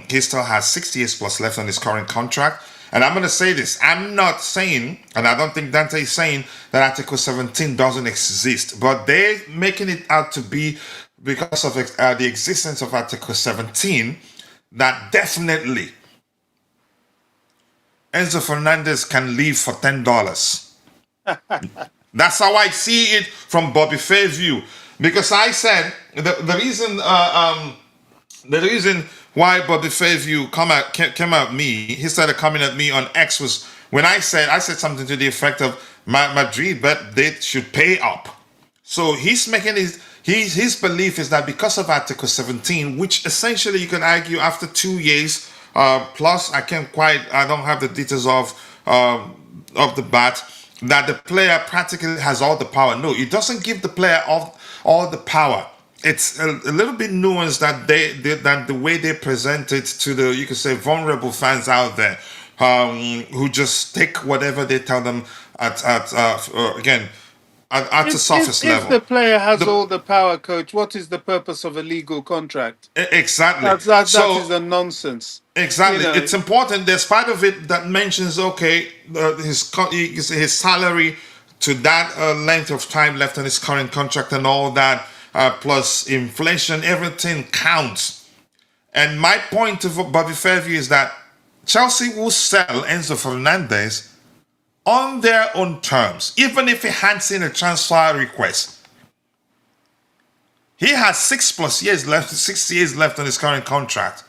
He still has 6 years plus left on his current contract. And I'm going to say this. I'm not saying, and I don't think Dante is saying that Article 17 doesn't exist, but they're making it out to be because of the existence of Article 17 that definitely Enzo Fernandez can leave for $10. That's how I see it from Bobby Fairview. Because I said the reason why Bobby Fairview came at me, he started coming at me on X was when I said something to the effect of Madrid, but they should pay up. So he's making his belief is that because of Article 17, which essentially you can argue after 2 years plus, I don't have the details of the bat, that the player practically has all the power. No, it doesn't give the player all the power. It's a little bit nuanced that the way they present it to the, you could say, vulnerable fans out there, who just take whatever they tell them again at the surface If level. the player has The, all the power, coach, what is the purpose of a legal contract? exactly. That is So a nonsense. You exactly, know, it's important. There's part of it that mentions okay, his salary to that length of time left on his current contract and all that, plus inflation, everything counts. And my point to Bobby Fairview is that Chelsea will sell Enzo Fernandez on their own terms, even if he hands in a transfer request. He has 6 plus years left, 6 years left on his current contract.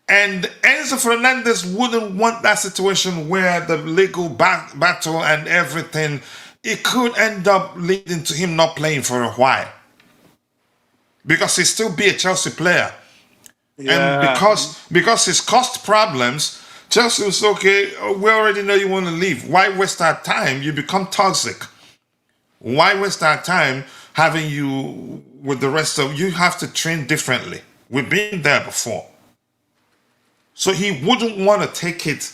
And Enzo Fernandez wouldn't want that situation where the legal battle and everything, it could end up leading to him not playing for a while. Because he'll still be a Chelsea player. And yeah. because his cost problems, Chelsea was okay, we already know you want to leave. Why waste our time? You become toxic. Why waste our time having you with the rest of you have to train differently. We've been there before. So he wouldn't want to take it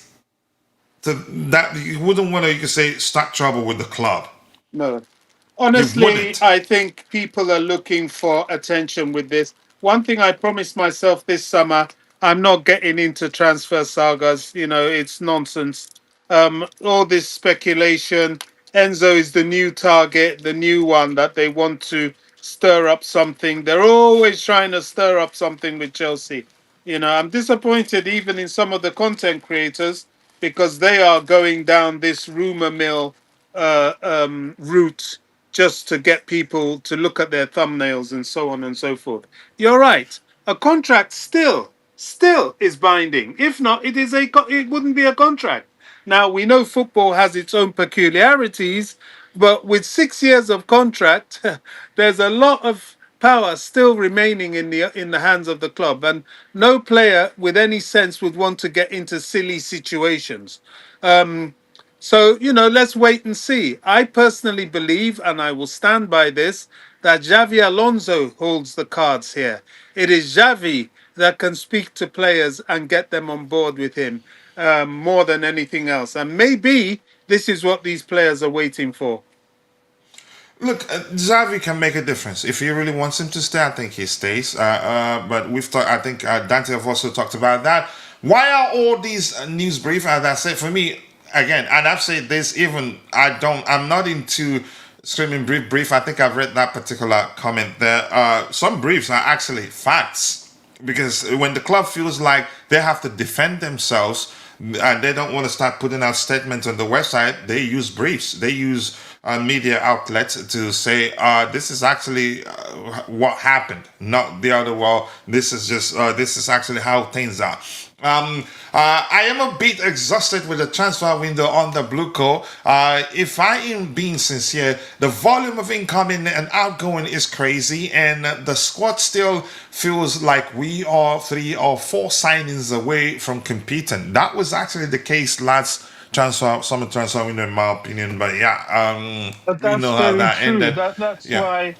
to that. He wouldn't want to, you could say, start trouble with the club. No. He Honestly, wouldn't. I think people are looking for attention with this. One thing I promised myself this summer, I'm not getting into transfer sagas. You know, it's nonsense. All this speculation. Enzo is the new target, the new one that they want to stir up something. They're always trying to stir up something with Chelsea. You know, I'm disappointed even in some of the content creators because they are going down this rumor mill route just to get people to look at their thumbnails and so on and so forth. You're right. A contract still is binding. If not, it wouldn't be a contract. Now we know football has its own peculiarities, but with 6 years of contract, there's a lot of power still remaining in the hands of the club, and no player with any sense would want to get into silly situations. So, you know, let's wait and see. I personally believe, and I will stand by this, that Xavi Alonso holds the cards here. It is Xavi that can speak to players and get them on board with him more than anything else. And maybe this is what these players are waiting for. Look, Xavi can make a difference if he really wants him to stay. I think he stays. But we've talked. I think Dante have also talked about that. Why are all these news brief? As I said, for me again, and I've said this. Even I'm not into screaming brief. I think I've read that particular comment there. Some briefs are actually facts because when the club feels like they have to defend themselves and they don't want to start putting out statements on the website, they use briefs. They use media outlets to say this is actually what happened, not the other. Well, this is just this is actually how things are. I am a bit exhausted with the transfer window on the blue coat. If I am being sincere, the volume of incoming and outgoing is crazy, and the squad still feels like we are 3 or 4 signings away from competing. That was actually the case last summer transfer window, in my opinion. But yeah, But you that's know how very that true. ended. That's Yeah.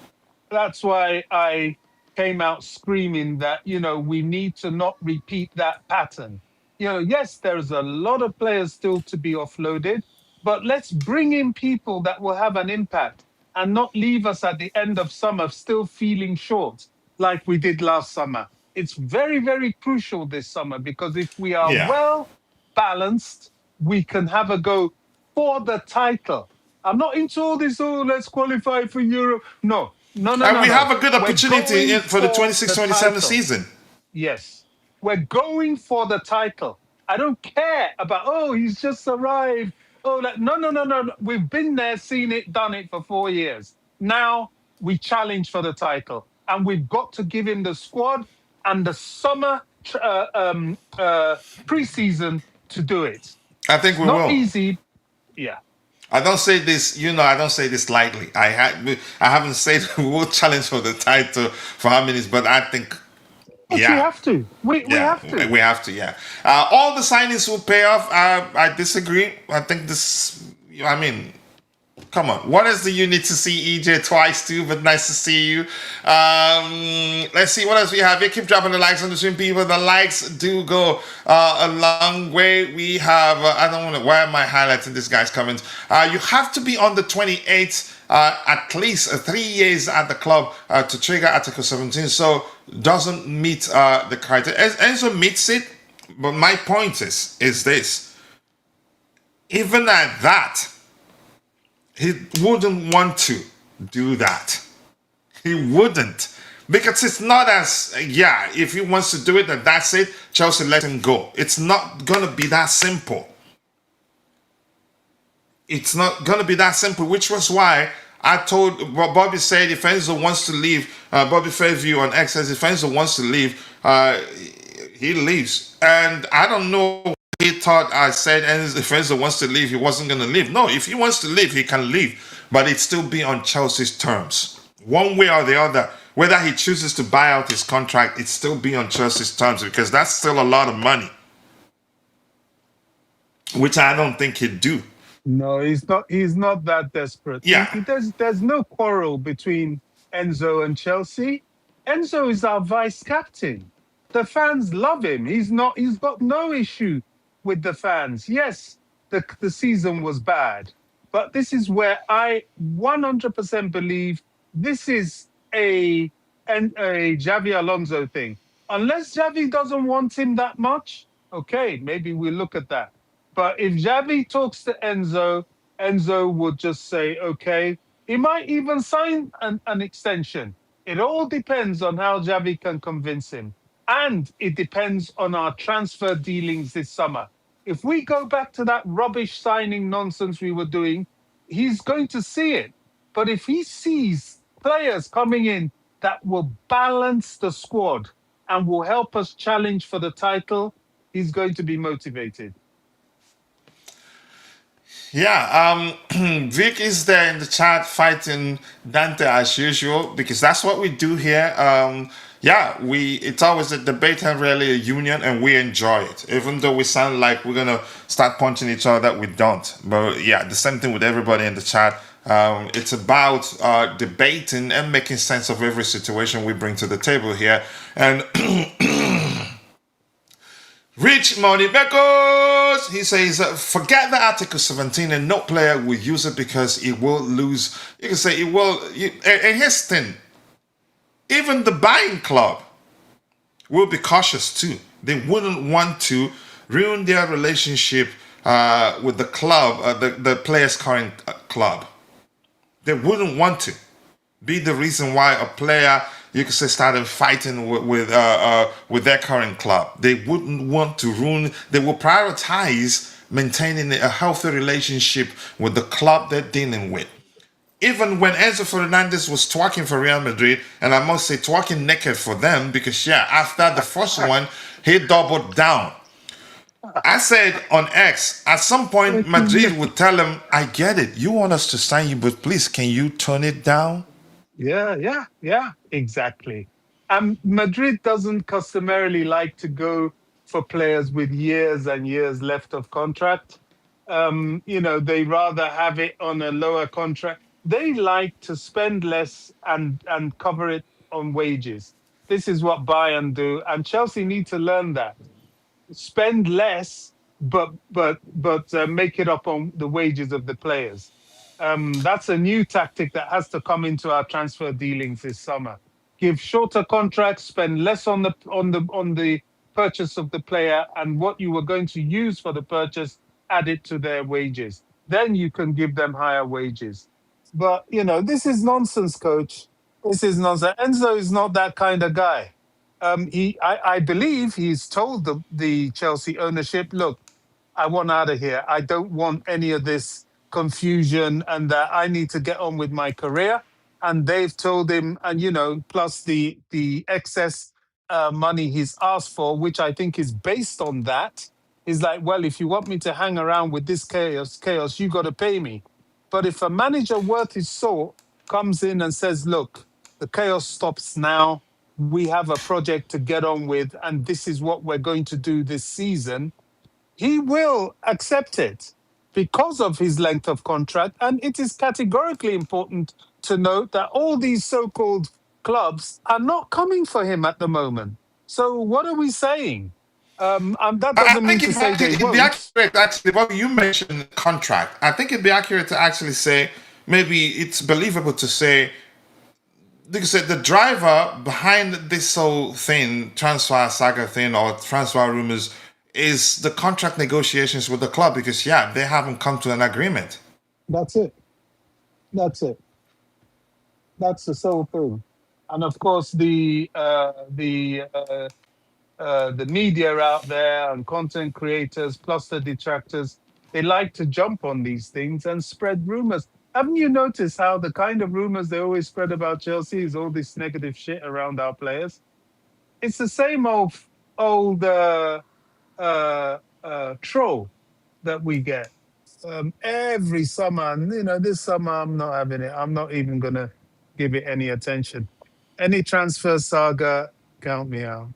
why I came out screaming that, we need to not repeat that pattern. Yes, there's a lot of players still to be offloaded, but let's bring in people that will have an impact and not leave us at the end of summer still feeling short like we did last summer. It's very, very crucial this summer, because if we are Yeah. well balanced, we can have a go for the title. I'm not into all this, let's qualify for Europe. No, no, no, And no, we have no. a good We're opportunity going for the for 26 the 27 title. season. Yes. We're going for the title. I don't care about, he's just arrived. No, no, no, no, no. We've been there, seen it, done it for 4 years. Now we challenge for the title. And we've got to give him the squad and the summer preseason to do it. I think It's we not will. easy. Yeah. I don't say this, I don't say this lightly. I haven't said we will challenge for the title for how many, but I think, But we yeah, have to. We yeah, have to. we have to, yeah. All the signings will pay off. I disagree. I think this, I mean, come on. What else do you need to see EJ twice too? But nice to see you. Let's see what else we have here. Keep dropping the likes on the stream, people. The likes do go a long way. We have, I don't want to, why am I highlighting this guy's comments? You have to be on the 28th, at least 3 years at the club to trigger Article 17. So doesn't meet the criteria. Enzo meets it, but my point is this. Even at that, he wouldn't want to do that. He wouldn't. Because it's not as, if he wants to do it, then that's it. Chelsea let him go. It's not going to be that simple. It's not going to be that simple, which was why I told, Bobby said if Enzo wants to leave, Bobby Fairview on X says if Enzo wants to leave, he leaves. And I don't know, he thought I said if Enzo wants to leave, he wasn't going to leave. No, if he wants to leave, he can leave. But it'd still be on Chelsea's terms. One way or the other, whether he chooses to buy out his contract, it'd still be on Chelsea's terms, because that's still a lot of money, which I don't think he'd do. No, he's not. He's not that desperate. Yeah. There's no quarrel between Enzo and Chelsea. Enzo is our vice captain. The fans love him. He's not. He's got no issue with the fans. Yes, the season was bad, but this is where I 100% believe this is a Xabi Alonso thing. Unless Xavi doesn't want him that much, okay, maybe we'll look at that. But if Xavi talks to Enzo, Enzo would just say, okay. He might even sign an extension. It all depends on how Xavi can convince him. And it depends on our transfer dealings this summer. If we go back to that rubbish signing nonsense we were doing, he's going to see it. But if he sees players coming in that will balance the squad and will help us challenge for the title, he's going to be motivated. Yeah, Vic is there in the chat fighting Dante as usual, because that's what we do here. It's always a debate and rarely a union, and we enjoy it. Even though we sound like we're gonna start punching each other, we don't. But yeah, the same thing with everybody in the chat. It's about debating and making sense of every situation we bring to the table here. And Rich Money Bekos, he says, forget the Article 17 and no player will use it because it will lose. You can say it will. And here's the thing, even the buying club will be cautious too. They wouldn't want to ruin their relationship with the club, the player's current club. They wouldn't want to be the reason why a player, you could say, started fighting with their current club. They wouldn't want to ruin. They will prioritize maintaining a healthy relationship with the club they're dealing with. Even when Enzo Fernandez was twerking for Real Madrid, and I must say twerking naked for them, because after the first one, he doubled down. I said on X, at some point, Madrid would tell him, I get it. You want us to sign you, but please, can you turn it down? Yeah, exactly. Madrid doesn't customarily like to go for players with years and years left of contract. They rather have it on a lower contract. They like to spend less and cover it on wages. This is what Bayern do, and Chelsea need to learn that. Spend less, but make it up on the wages of the players. That's a new tactic that has to come into our transfer dealings this summer. Give shorter contracts, spend less on the purchase of the player, and what you were going to use for the purchase, add it to their wages. Then you can give them higher wages. But this is nonsense, coach. This is nonsense. Enzo is not that kind of guy. I believe he's told the Chelsea ownership, look, I want out of here. I don't want any of this confusion, and that I need to get on with my career. And they've told him, and plus the excess money he's asked for, which I think is based on that, is like, well, if you want me to hang around with this chaos, you got to pay me. But if a manager worth his salt comes in and says, look, the chaos stops now, we have a project to get on with, and this is what we're going to do this season, he will accept it because of his length of contract. And it is categorically important to note that all these so-called clubs are not coming for him at the moment. So what are we saying? That I doesn't mean think to say they it'd be won't. accurate, actually, Bobby, you mentioned contract. I think it'd be accurate to actually say, maybe it's believable to say, like you said, the driver behind this whole thing, transfer saga thing or transfer rumors, is the contract negotiations with the club because, yeah, they haven't come to an agreement. That's it. That's it. That's the sole thing. And of course, the media out there and content creators, plus the detractors, they like to jump on these things and spread rumors. Haven't you noticed how the kind of rumors they always spread about Chelsea is all this negative shit around our players? It's the same old troll that we get every summer. And this summer I'm not having it. I'm not even gonna give it any attention. Any transfer saga, count me out.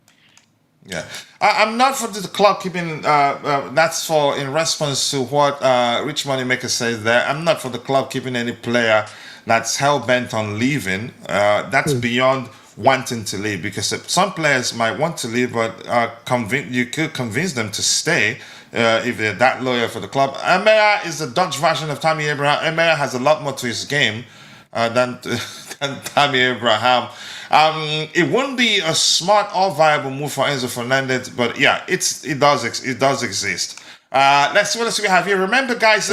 Yeah, I'm not for the club keeping. That's for in response to what Rich Moneymaker says there. I'm not for the club keeping any player that's hell bent on leaving. That's beyond wanting to leave because some players might want to leave, but you could convince them to stay if they're that loyal for the club. Emeya is the Dutch version of Tammy Abraham. Emeya has a lot more to his game than than Tammy Abraham. It wouldn't be a smart or viable move for Enzo Fernandez, but yeah, it does exist. Let's see what else we have here. Remember, guys,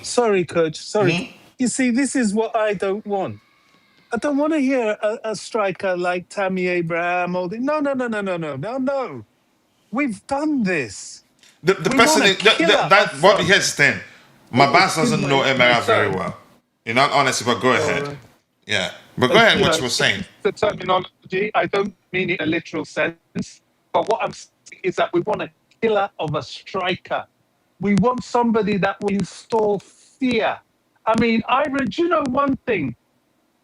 Sorry, coach. Sorry. You see, this is what I don't want. I don't want to hear a striker like Tammy Abraham. No. We've done this. the We person want a killer up that Bobby, front. here's the thing. My boss Excuse doesn't know Emera very sorry. well. You're not honest, but go ahead. So, Yeah, but go ahead. you What know, you were saying. the terminology, I don't mean it in a literal sense. But what I'm saying is that we want a killer of a striker. We want somebody that will install fear. I mean, do you know one thing?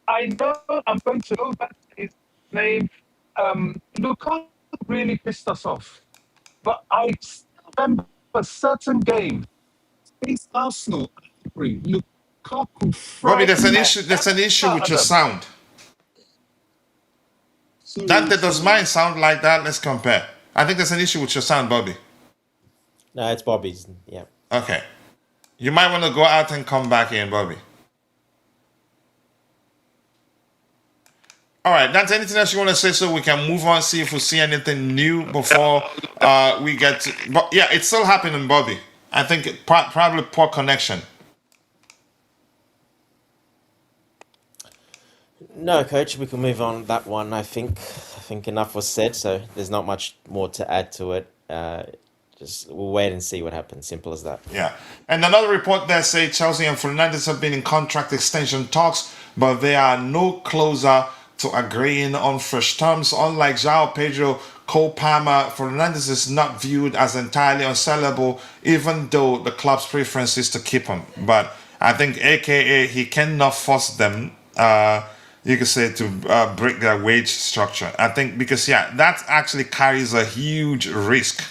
I know I'm going to go back to his name. Lukaku really pissed us off. But I still remember a certain game against Arsenal. Lukaku Bobby, frightened the there's an issue hell with out your of them. sound. Does mine sound like that? Let's compare. I think there's an issue with your sound, Bobby. No, it's Bobby's. Yeah. Okay. You might want to go out and come back in, Bobby. All right, that's anything else you want to say so we can move on, see if we see anything new before we get to. But yeah, it's still happening, Bobby. I think probably poor connection. No, coach, we can move on that one. I think enough was said, so there's not much more to add to it. Just we'll wait and see what happens. Simple as that. Yeah. And another report there say Chelsea and Fernandez have been in contract extension talks, but they are no closer to agreeing on fresh terms. Unlike João Pedro, Cole Palmer, Fernandez is not viewed as entirely unsellable, even though the club's preference is to keep him. But I think, AKA, he cannot force them. You could say to break their wage structure. I think because yeah, that actually carries a huge risk.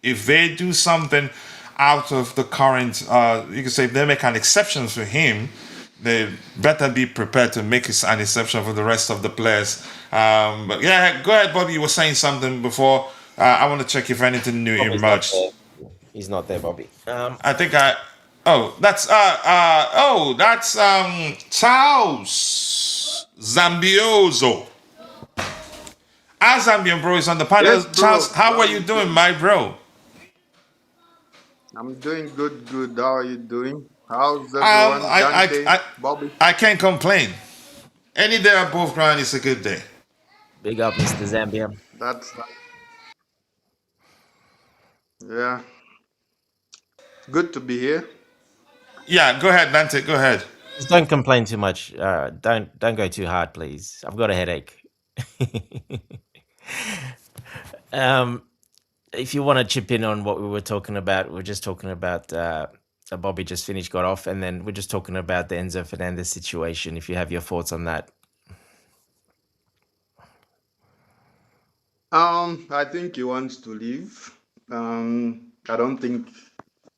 If they do something out of the current, you could say if they make an exception for him, they better be prepared to make an exception for the rest of the players. But yeah, go ahead, Bobby. You were saying something before. I want to check if anything new Bobby's not emerged. there. He's not there, Bobby. I think I. Oh, that's Charles Zambiozo. Our Zambian bro is on the panel. Yes, bro. Charles, how How are are you you doing, doing? my bro? I'm doing good, good. How are you doing? How's everyone? I, Dante, I, I, Bobby? I can't complain. Any day above ground is a good day. Big up, Mr. Zambia. That's yeah. Good to be here. Yeah, go ahead, Dante. Go ahead. Just don't complain too much. Don't go too hard, please. I've got a headache. um, if you want to chip in on what we were talking about, we're just talking about Bobby just finished, got off, and then we're just talking about the Enzo Fernandez situation. If you have your thoughts on that. I think he wants to leave. I don't think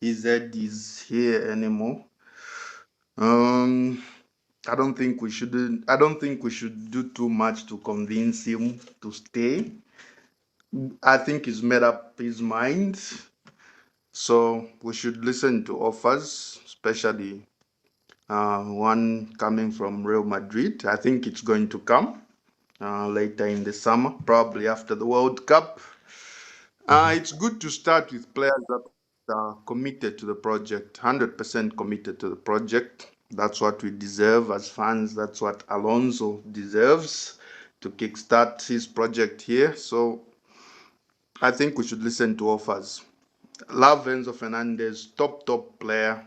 his head is here anymore. I don't think we shouldn't. I don't think we should do too much to convince him to stay. I think he's made up his mind. So we should listen to offers, especially one coming from Real Madrid. I think it's going to come later in the summer, probably after the World Cup. It's good to start with players that are committed to the project, 100% committed to the project. That's what we deserve as fans. That's what Alonso deserves to kickstart his project here. So I think we should listen to offers. Love Enzo Fernandez, top player.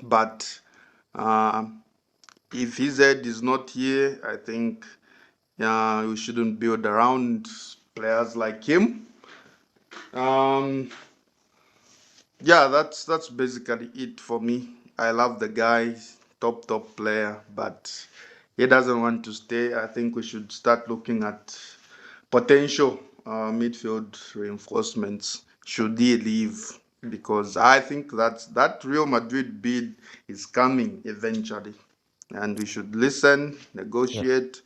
But if his head is not here, I think we shouldn't build around players like him. Yeah, that's basically it for me. I love the guy, top player, but he doesn't want to stay. I think we should start looking at potential midfield reinforcements should he leave, because I think that Real Madrid bid is coming eventually, and we should listen, Yep. negotiate,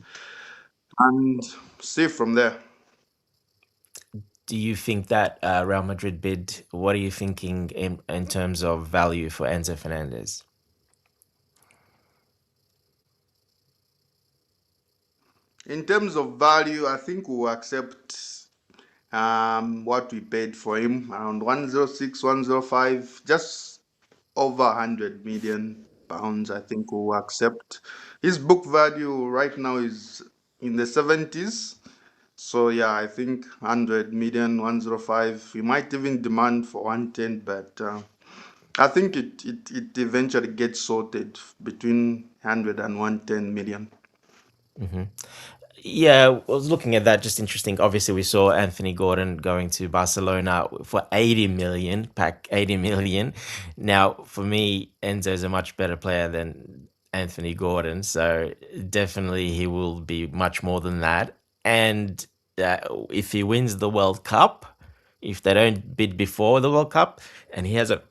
and see from there. Do you think that Real Madrid bid? What are you thinking in terms of value for Enzo Fernandez? In terms of value, I think we'll accept what we paid for him, around 106, 105, just over 100 million pounds. I think we'll accept. His book value right now is in the 70s. So yeah, I think 100 million, 105. We might even demand for 110, but I think it eventually gets sorted between 100 and 110 million. Yeah, I was looking at that. Just interesting. Obviously, we saw Anthony Gordon going to Barcelona for 80 million, pack 80 million. Now, for me, Enzo is a much better player than Anthony Gordon, so definitely he will be much more than that. And if he wins the World Cup, if they don't bid before the World Cup, and he has a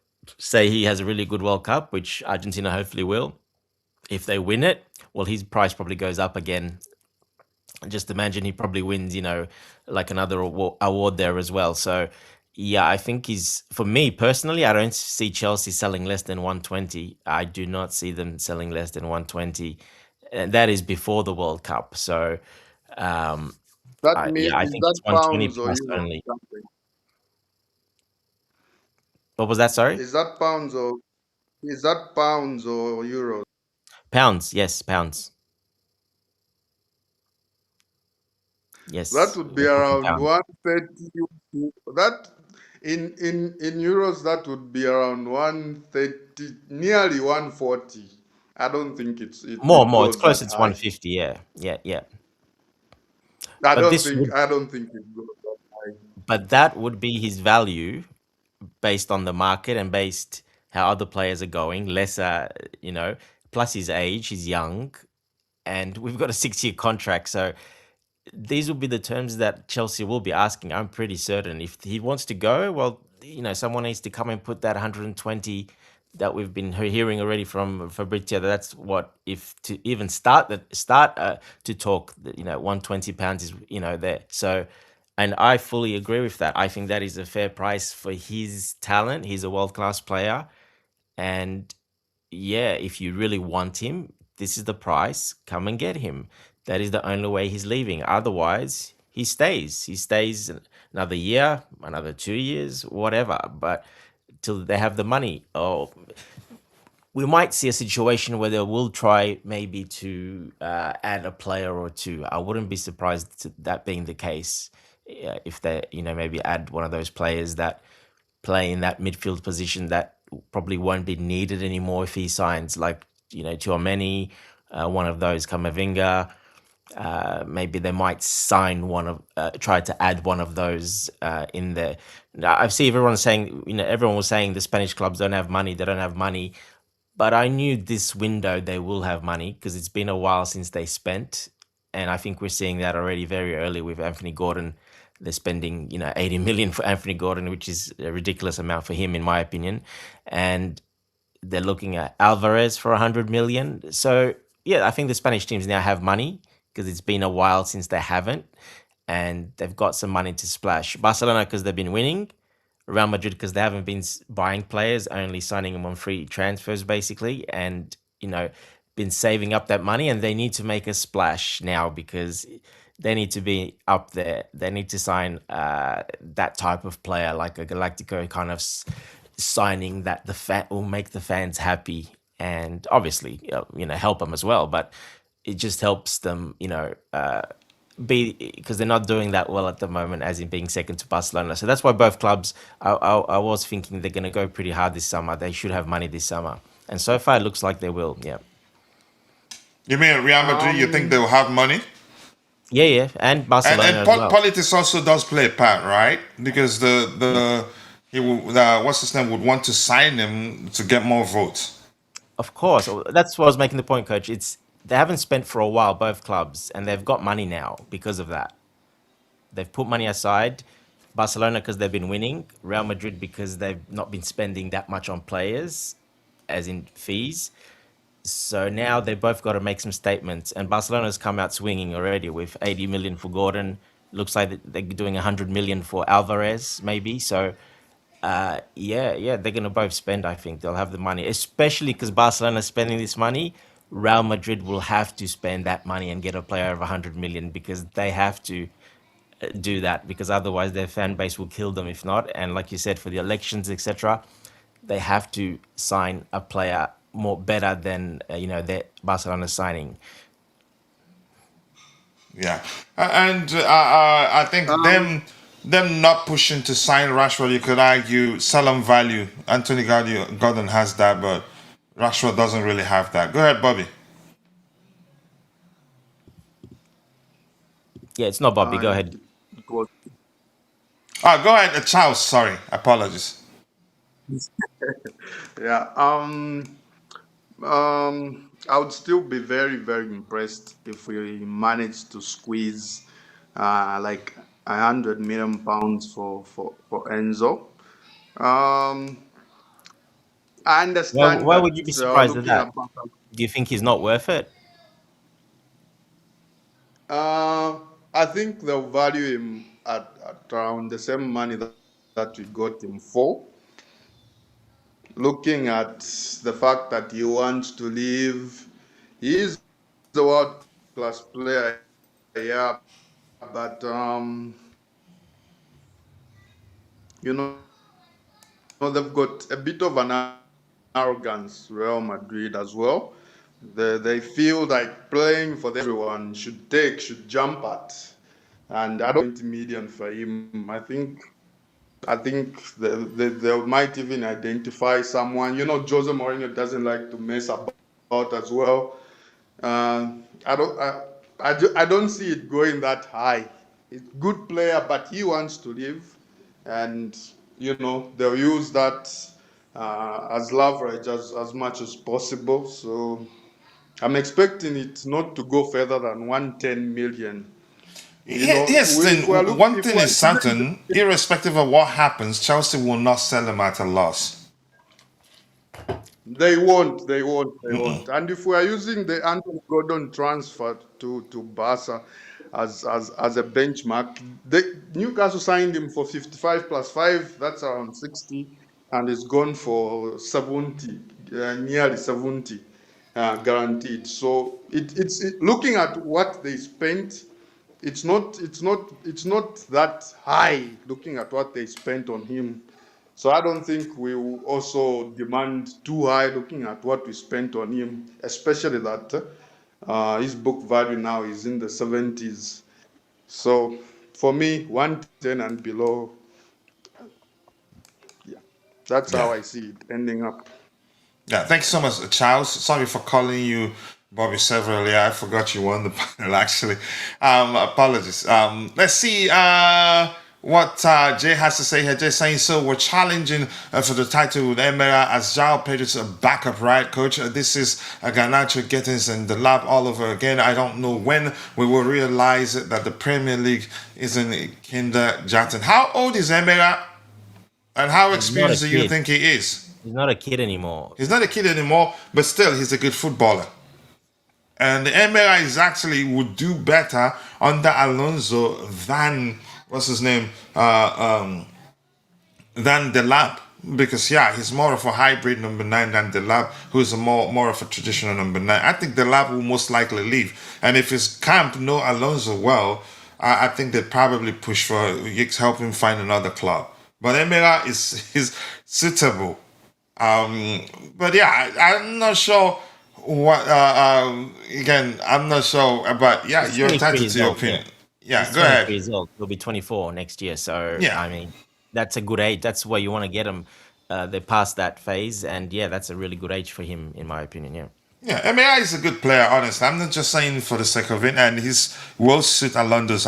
really good World Cup, which Argentina hopefully will, if they win it, well, his price probably goes up again. Just imagine he probably wins, like another award there as well. So, yeah, I think for me personally, I don't see Chelsea selling less than 120. I do not see them selling less than 120. And that is before the World Cup. So, That means, I is think that it's 120 pounds or plus euros? only. What was that? Sorry? Is that pounds or euros? Pounds. Yes, pounds. That Yes, would be we're talking around pounds. 130. That in euros, that would be around 130, nearly 140. I don't think it More. It's goes closer that to high. 150. Yeah. But this would, I don't think it goes that high. but that would be his value based on the market and based how other players are going. Lesser, you know, plus his age, he's young, and we've got a 6-year contract. So these will be the terms that Chelsea will be asking. I'm pretty certain. If he wants to go, well, you know, someone needs to come and put that 120 that we've been hearing already from Fabrizio. That's what, if to even start to talk, you know, 120 pounds is, you know, there. So, and I fully agree with that. I think that is a fair price for his talent. He's a world class player, and yeah, if you really want him, this is the price. Come and get him. That is the only way he's leaving. Otherwise, he stays. He stays another year, another 2 years, whatever. But till they have the money. Oh, we might see a situation where they will try maybe to add a player or two. I wouldn't be surprised to that being the case. If they, you know, maybe add one of those players that play in that midfield position that probably won't be needed anymore if he signs, like, you know, Tchouaméni, one of those, Kamavinga. Maybe they might sign one of, try to add one of those in there. Now, I see everyone saying, you know, everyone was saying the Spanish clubs don't have money, they don't have money. But I knew this window they will have money because it's been a while since they spent. And I think we're seeing that already very early with Anthony Gordon. They're spending, you know, 80 million for Anthony Gordon, which is a ridiculous amount for him, in my opinion. And they're looking at Alvarez for 100 million. So, yeah, I think the Spanish teams now have money because it's been a while since they haven't. And they've got some money to splash. Barcelona, because they've been winning. Real Madrid, because they haven't been buying players, only signing them on free transfers, basically. And, you know, been saving up that money. And they need to make a splash now because they need to be up there. They need to sign that type of player, like a Galactico kind of signing that the fan will make the fans happy, and obviously, you know, help them as well. But it just helps them, you know, be, because they're not doing that well at the moment, as in being second to Barcelona. So that's why both clubs, I was thinking they're going to go pretty hard this summer. They should have money this summer, and so far it looks like they will. Yeah. You mean Real Madrid? You think they'll have money? Yeah, yeah, and Barcelona And as well. politics also does play a part, right? Because the what's his name would want to sign him to get more votes. Of course, that's what I was making the point, coach. It's they haven't spent for a while, both clubs, and they've got money now because of that. They've put money aside. Barcelona because they've been winning. Real Madrid because they've not been spending that much on players, as in fees. So now they've both got to make some statements. And Barcelona's come out swinging already with 80 million for Gordon. Looks like they're doing 100 million for Alvarez, maybe. So yeah, they're gonna both spend. I think they'll have the money, especially because Barcelona's spending this money. Real Madrid will have to spend that money and get a player of 100 million because they have to do that, because otherwise their fan base will kill them if not. And like you said, for the elections, etc., they have to sign a player more better than you know, that Barcelona signing. Yeah, and I think them not pushing to sign Rashford, you could argue sell on value. Anthony Gordon has that, but Rashford doesn't really have that. Go ahead, Bobby. Yeah, it's not Bobby. Go And ahead. it was, Go ahead, Charles. Sorry, apologies. yeah. I would still be very, very impressed if we managed to squeeze like 100 million pounds for Enzo. Um, I understand Why would you that be surprised at looking that? at Do you think he's not worth it? I think they'll value him at around the same money that we got him for. Looking at the fact that he wants to leave, he is a world class player, yeah, but they've got a bit of an arrogance, Real Madrid as well. They feel like playing for everyone should jump at, and I don't 20 million for him. I think they might even identify someone. Jose Mourinho doesn't like to mess about as well. I don't. I don't see it going that high. It's good player, but he wants to leave, and they'll use that as leverage as much as possible. So I'm expecting it not to go further than 110 million. Yes, If we're then look, one if thing we're is certain, irrespective of what happens, Chelsea will not sell him at a loss. They won't. They won't. They won't. And if we are using the Anton Gordon transfer to Barca as a benchmark, Newcastle signed him for 55 plus 5. That's around 60, and it's gone for 70, nearly 70, guaranteed. So looking at what they spent. It's not that high. Looking at what they spent on him. So I don't think we will also demand too high looking at what we spent on him, especially that his book value now is in the 70s. So for me, 110 and below, yeah, that's how Yeah. I see it ending up. Yeah, thank you so much, Charles. Sorry for calling you Bobby severally. I forgot you won the panel, actually. Apologies. Let's see what Jay has to say here. Jay saying, so we're challenging for the title with Emera as João Pedro's a backup, right, coach? This is Garnacho, Gittins, and Delap all over again. I don't know when we will realize that the Premier League isn't kindergarten. How old is Emera, and how He's not a experienced do you kid. think he is? He's not a kid anymore. He's not a kid anymore, but still, he's a good footballer. And the Emera is actually would do better under Alonso than what's his name, than Delap, because he's more of a hybrid number 9 than Delap, who's a more of a traditional number 9. I think Delap will most likely leave, and if his camp know Alonso well, I think they'd probably push for help him find another club. But Emera is suitable. But I'm not sure what. Again, I'm not sure, but He's you're 23 entitled years to your old. Yeah. opinion. Yeah, He's go 23 ahead. years old. He'll be 24 next year. So, Yeah, I mean, that's a good age. That's where you want to get him. They're past that phase. And yeah, that's a really good age for him, in my opinion. Yeah. yeah. MAI is a good player, honestly. I'm not just saying for the sake of it, and he's will suit Alonso's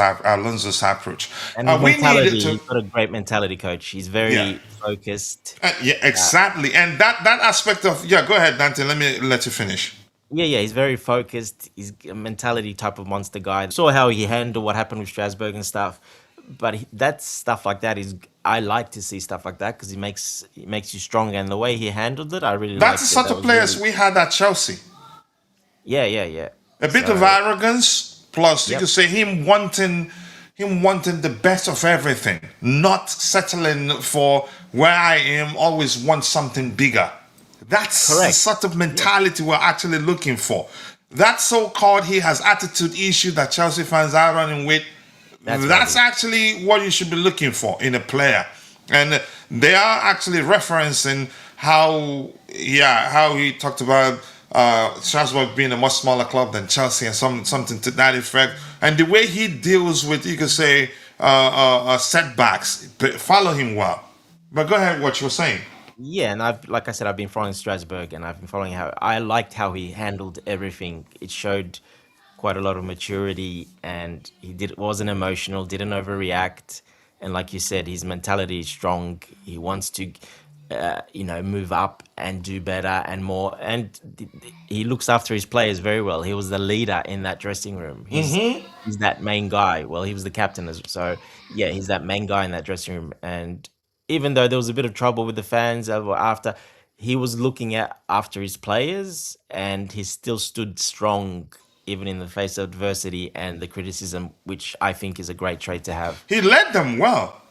approach. And his We mentality, needed to. he's got a great mentality, coach. He's Yeah. very focused. Yeah, exactly. And that aspect of go ahead, Dante. Let me let you finish. Yeah, he's very focused. He's a mentality type of monster guy. Saw how he handled what happened with Strasbourg and stuff. But that stuff like that is, I like to see stuff like that because it makes you stronger. And the way he handled it, I really That's liked the it. sort That of was players really, we had at Chelsea. yeah. A bit of So arrogance, plus you yep, could say him wanting the best of everything, not settling for where I am, always want something bigger. That's the correct. sort of Yeah, mentality we're actually looking for. That so-called he has attitude issue that Chelsea fans are running with, that's that's rubbish. actually what you should be looking for in a player. And they are actually referencing how he talked about Strasbourg being a much smaller club than Chelsea and something to that effect. And the way he deals with, you could say, setbacks, follow him well. But go ahead, what you were saying. Yeah, and like I said, I've been following Strasbourg, and I've been following how I liked how he handled everything. It showed quite a lot of maturity, and wasn't emotional, didn't overreact, and like you said, his mentality is strong. He wants to, move up and do better and more, and he looks after his players very well. He was the leader in that dressing room. He's that main guy. Well, he was the captain, so yeah, he's that main guy in that dressing room, and even though there was a bit of trouble with the fans after, he was looking after his players, and he still stood strong even in the face of adversity and the criticism, which I think is a great trait to have. He led them well.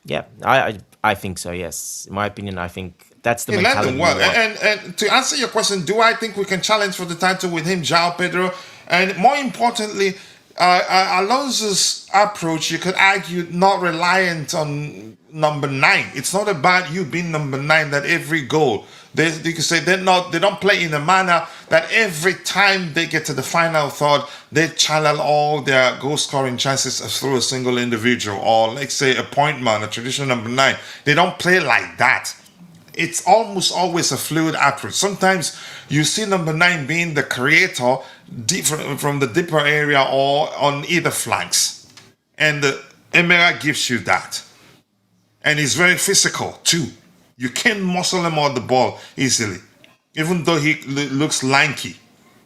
Yeah, I think so. Yes, in my opinion, I think that's the He led them mentality you well. want. And to answer your question, do I think we can challenge for the title with him, João Pedro? And more importantly, Alonso's approach, you could argue, not reliant on number 9. It's not about you being number 9 that every goal. You could say they don't play in a manner that every time they get to the final third, they channel all their goal scoring chances through a single individual, or let's say a point man, a traditional number 9. They don't play like that. it's almost always a fluid approach. Sometimes you see number 9 being the creator from the deeper area or on either flanks. And Emera gives you that. And he's very physical too. You can't muscle him on the ball easily, even though he looks lanky.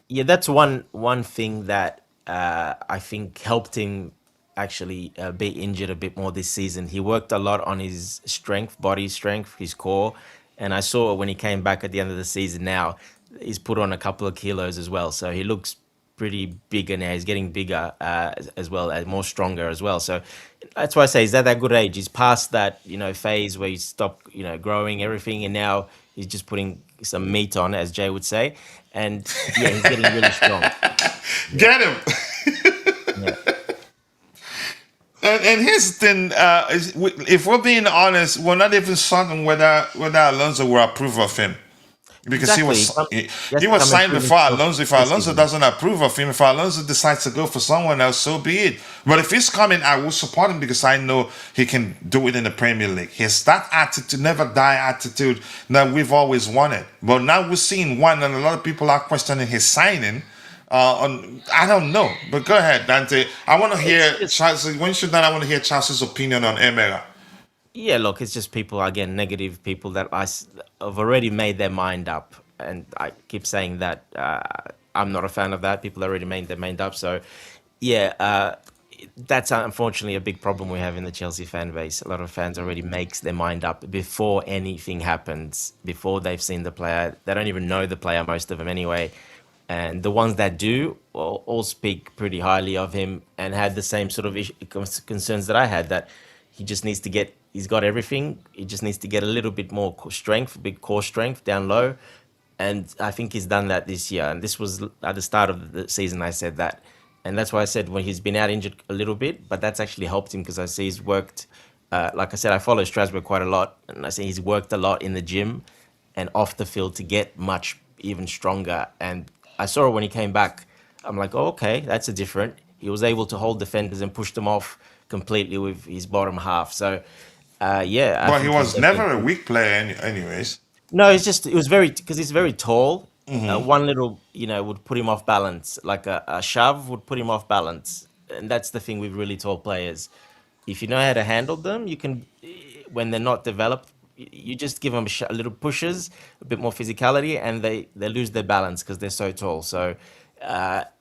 Yeah, that's one thing that I think helped him actually be injured a bit more this season. He worked a lot on his strength, body strength, his core, and I saw when he came back at the end of the season. Now he's put on a couple of kilos as well, so he looks pretty bigger now. He's getting bigger as well, as more stronger as well. So that's why I say he's at that good age. He's past that phase where he stopped growing everything, and now he's just putting some meat on, as Jay would say. And yeah, he's getting really strong. Get him. Yeah. And here's the thing: if we're being honest, we're not even certain whether Alonso will approve of him, because Exactly. he was signed before Alonso. If Alonso doesn't approve of him, if Alonso decides to go for someone else, so be it. But if he's coming, I will support him because I know he can do it in the Premier League. He has that attitude, never die attitude that we've always wanted. But now we're seeing one, and a lot of people are questioning his signing. I don't know, but go ahead, Dante. I want to hear Charles. When you're done, I want to hear Charles's opinion on Emera. Yeah, look, it's just people, again, negative people that have already made their mind up. And I keep saying that I'm not a fan of that. People already made their mind up. So, yeah, that's unfortunately a big problem we have in the Chelsea fan base. A lot of fans already makes their mind up before anything happens, before they've seen the player. They don't even know the player, most of them anyway. And the ones that do all speak pretty highly of him and had the same sort of concerns that I had, that he just needs to get, he's got everything. He just needs to get a little bit more strength, big core strength down low. And I think he's done that this year. And this was at the start of the season, I said that. And that's why I said when he's been out injured a little bit, but that's actually helped him because I see he's worked, like I said, I follow Strasbourg quite a lot. And I see he's worked a lot in the gym and off the field to get much even stronger. And I saw it when he came back. I'm like, oh, okay, that's a different. He was able to hold defenders and push them off completely with his bottom half. So, yeah. But he was never a weak player, anyways. No, it's just, it was very, because he's very tall. One little, would put him off balance. Like a shove would put him off balance. And that's the thing with really tall players. If you know how to handle them, you can, when they're not developed, you just give them a little pushes, a bit more physicality, and they lose their balance because they're so tall. So,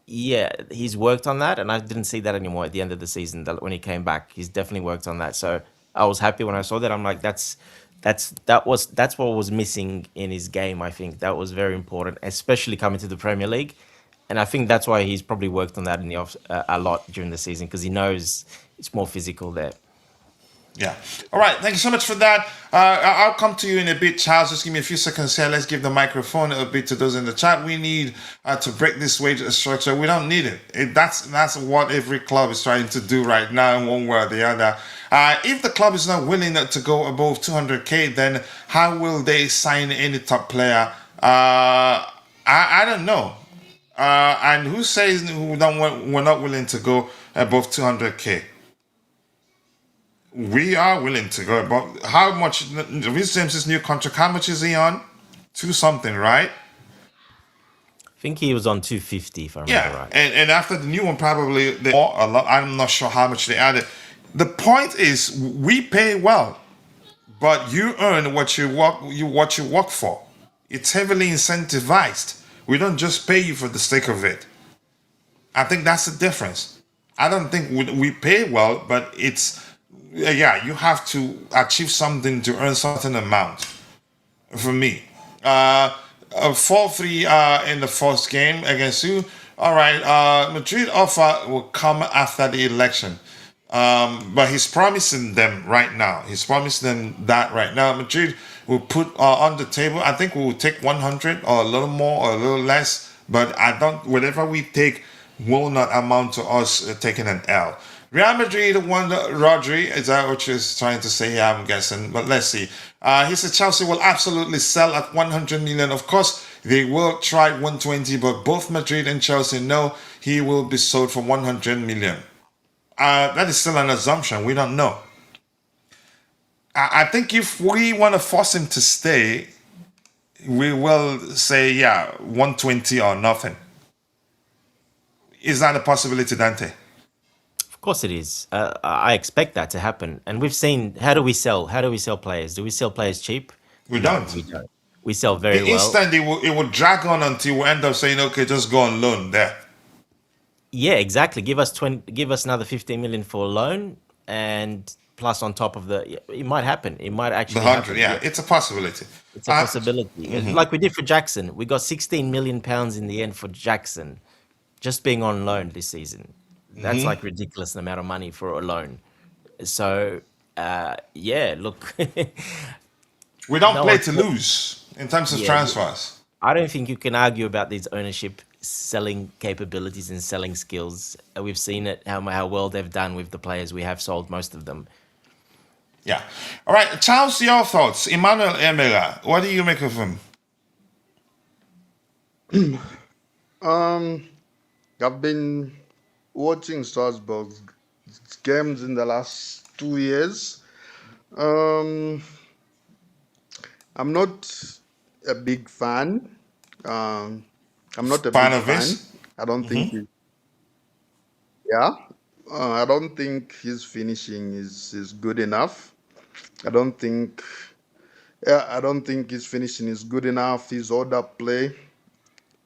yeah, he's worked on that, and I didn't see that anymore at the end of the season. When he came back, he's definitely worked on that. So I was happy when I saw that. I'm like, that's what was missing in his game. I think that was very important, especially coming to the Premier League, and I think that's why he's probably worked on that in the a lot during the season because he knows it's more physical there. Yeah. All right. Thank you so much for that. I'll come to you in a bit, Charles. Just give me a few seconds here. Let's give the microphone a bit to those in the chat. We need to break this wage structure. We don't need it. That's what every club is trying to do right now in one way or the other. If the club is not willing to go above 200K, then how will they sign any top player? I don't know. And who says we're not willing to go above 200K? We are willing to go, but how much? Reece James's new contract, how much is he on? 2 something, right? I think he was on 250, if I remember right. And after the new one, probably a lot. I'm not sure how much they added. The point is, we pay well, but you earn what you work for. It's heavily incentivized. We don't just pay you for the sake of it. I think that's the difference. I don't think we pay well, but it's. Yeah, you have to achieve something to earn certain amount. For me, 4-3 in the first game against you. All right, Madrid offer will come after the election, but he's promising them right now. He's promising them that right now. Madrid will put on the table. I think we will take 100 or a little more or a little less, but I don't. Whatever we take will not amount to us taking an L. Real Madrid won Rodri. Is that what you're trying to say? Yeah, I'm guessing. But let's see. He said Chelsea will absolutely sell at 100 million. Of course, they will try 120, but both Madrid and Chelsea know he will be sold for 100 million. That is still an assumption. We don't know. I think if we want to force him to stay, we will say, yeah, 120 or nothing. Is that a possibility, Dante? Of course it is. I expect that to happen. And we've seen, how do we sell? How do we sell players? Do we sell players cheap? We No, don't. we don't. We sell very The well. instant it will drag on until we end up saying, okay, just go on loan there. Yeah, exactly. Give us another 15 million for a loan, and plus on top of it might happen. It might The actually 100, happen. yeah, it's a possibility. It's a possibility. Like we did for Jackson. We got 16 million pounds in the end for Jackson, just being on loan this season. That's like ridiculous amount of money for a loan. So, yeah, look, We don't no play one. to lose in terms of Yeah, transfers. I don't think you can argue about these ownership selling capabilities and selling skills. We've seen it how well they've done with the players we have sold, most of them. Yeah. All right, Charles, your thoughts. Emmanuel Emera, what do you make of him? Um, I've been watching Strasbourg's games in the last 2 years. Um, I'm not a big fan. Um, I'm not a Fan big of fan. his? I don't think yeah. I don't think his finishing is good enough. I don't think yeah, I don't think his finishing is good enough. His order play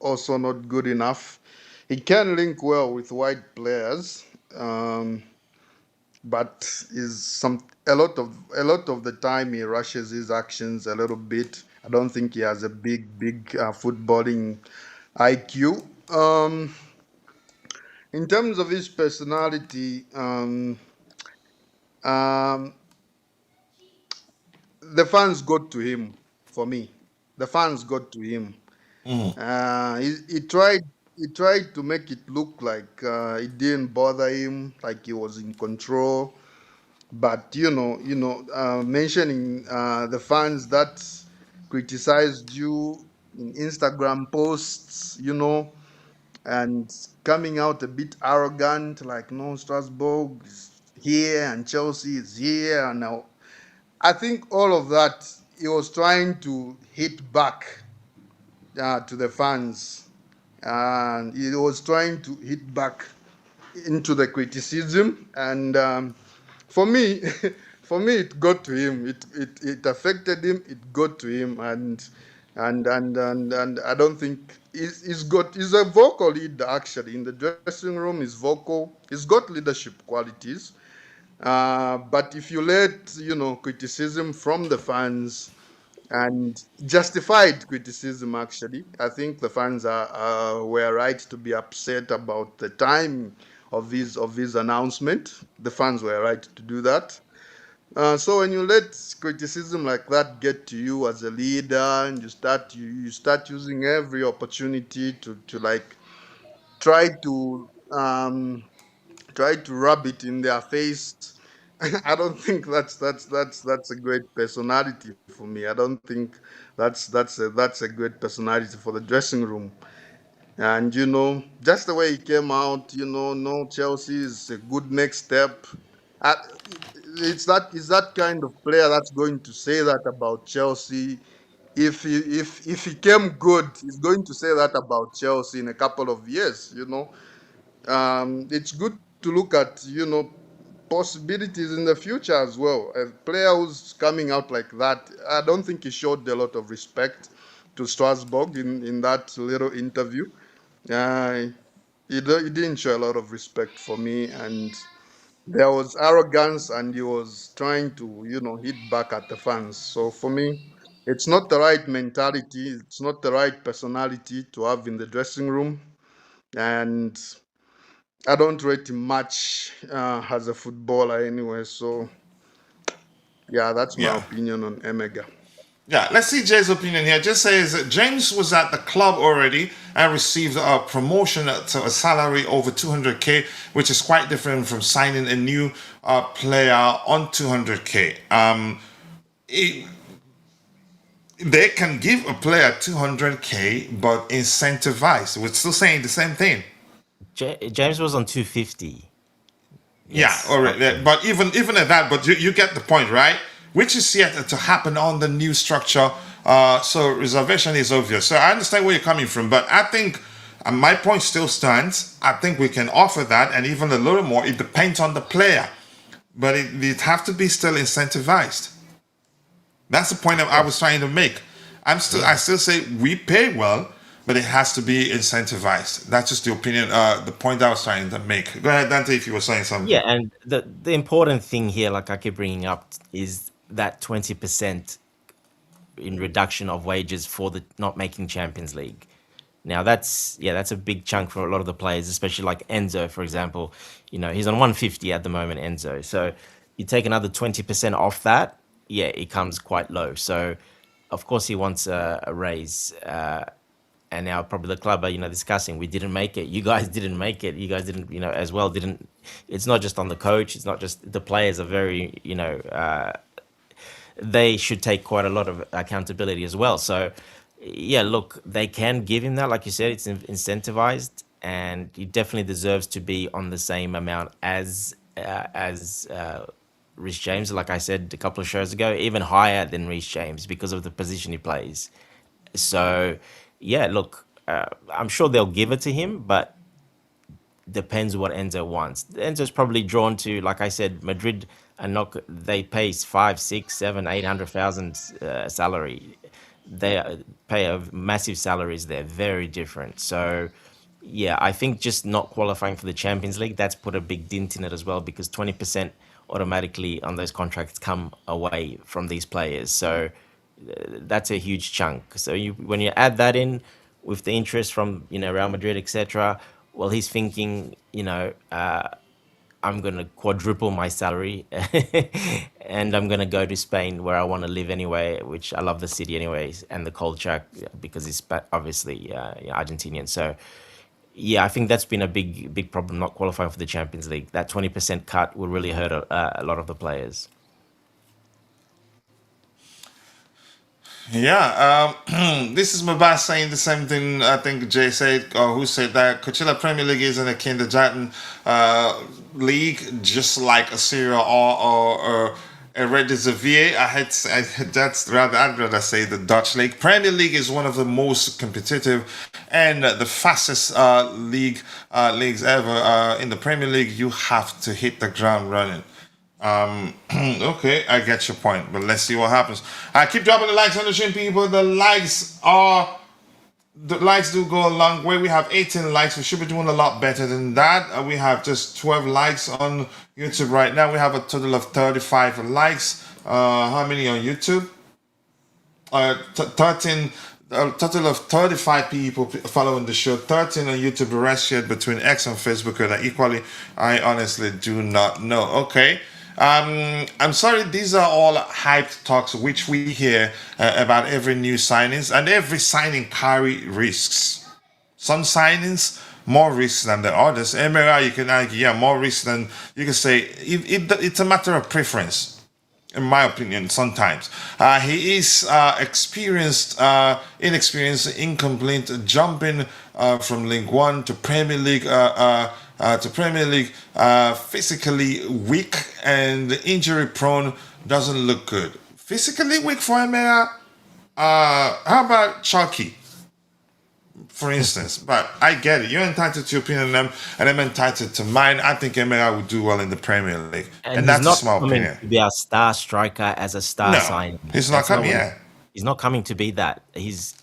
also not good enough. He can link well with wide players, but is some a lot of the time he rushes his actions a little bit. I don't think he has a big footballing IQ. In terms of his personality, um, the fans got to him. For me, the fans got to him. He tried to make it look like it didn't bother him, like he was in control. But mentioning the fans that criticized you in Instagram posts, and coming out a bit arrogant, like no, Strasbourg is here and Chelsea is here, and now I think all of that he was trying to hit back to the fans, and he was trying to hit back into the criticism, and for me, for me, it got to him. It affected him. It got to him, and I don't think he's a vocal leader actually in the dressing room. He's vocal. He's got leadership qualities. But if you let criticism from the fans, and justified criticism, actually, I think the fans were right to be upset about the time of his announcement. The fans were right to do that. So when you let criticism like that get to you as a leader, and you start using every opportunity to like try to rub it in their face. I don't think that's a great personality for me. I don't think that's a great personality for the dressing room. And just the way he came out, no, Chelsea is a good next step. Uh, it's that kind of player that's going to say that about Chelsea. If he came good, he's going to say that about Chelsea in a couple of years. It's good to look at possibilities in the future as well. A player who's coming out like that, I don't think he showed a lot of respect to Strasbourg in that little interview. Uh, he didn't show a lot of respect for me, and there was arrogance, and he was trying to hit back at the fans. So for me, it's not the right mentality. It's not the right personality to have in the dressing room, and I don't rate him much as a footballer anyway. So yeah, that's my Yeah. opinion on Emega. Yeah, let's see Jay's opinion here. Just says that James was at the club already and received a promotion to a salary over 200k, which is quite different from signing a new player on 200k. It, they can give a player 200k, but incentivize. We're still saying the same thing. James was on 250. Yeah, Yes. all right. Okay. But even at that, but you get the point, right? which is yet to happen on the new structure. So reservation is obvious. So I understand where you're coming from, but I think my point still stands. I think we can offer that and even a little more. It depends on the player, but it have to be still incentivized. That's the point that I was trying to make. I still say we pay well, but it has to be incentivized. That's just the opinion, the point I was trying to make. Go ahead, Dante, if you were saying something. Yeah, and the important thing here, like I keep bringing up, is that 20% in reduction of wages for the not making Champions League. Now that's a big chunk for a lot of the players, especially like Enzo, for example. He's on 150 at the moment, Enzo. So you take another 20% off that, yeah, it comes quite low. So of course he wants a raise. And now probably the club are, discussing, we didn't make it. You guys didn't make it. You guys didn't, as well, didn't. It's not just on the coach. It's not just the players are very, they should take quite a lot of accountability as well. So, yeah, look, they can give him that. Like you said, it's incentivized, and he definitely deserves to be on the same amount as Reece James. Like I said a couple of shows ago, even higher than Reece James because of the position he plays. So, yeah, look, I'm sure they'll give it to him, but depends what Enzo wants. Enzo's probably drawn to, like I said, Madrid are not. They pay 5, 6, 7, 800,000 salary. They pay massive salaries. They're very different. So, yeah, I think just not qualifying for the Champions League, that's put a big dent in it as well, because 20% automatically on those contracts come away from these players. So that's a huge chunk. So when you add that in with the interest from Real Madrid, etc., well, he's thinking, I'm going to quadruple my salary and I'm going to go to Spain where I want to live anyway, which I love the city anyways, and the culture because it's obviously Argentinian. So, yeah, I think that's been a big problem, not qualifying for the Champions League. That 20% cut will really hurt a lot of the players. Yeah, this is Mabas saying the same thing. I think Jay said, or who said that Cucurella Premier League isn't a kindergarten league, just like a Syria or a Red Xavier. I'd rather say the Dutch league. Premier League is one of the most competitive and the fastest leagues ever. In the Premier League, you have to hit the ground running. Okay, I get your point, but let's see what happens. I keep dropping the likes on the stream, people. The likes do go a long way. We have 18 likes. We should be doing a lot better than that. We have just 12 likes on YouTube right now. We have a total of 35 likes. How many on YouTube? 13. A total of 35 people following the show. 13 on YouTube. The rest shared between X and Facebook are equally. I honestly do not know. Okay. I'm sorry, these are all hyped talks which we hear about every new signings, and every signing carry risks. Some signings more risks than the others. MRI, you can argue, yeah, more risks than you can say. It's a matter of preference, in my opinion. Sometimes he is inexperienced, incomplete, jumping from League One to Premier League. Physically weak and injury prone, doesn't look good. Physically weak for Emera. How about Chalky, for instance? But I get it. You're entitled to your opinion on them, and I'm entitled to mine. I think Emera would do well in the Premier League, and that's a small opinion. To be a star striker as a star signing. He's not coming. Yeah, he's not coming to be that. He's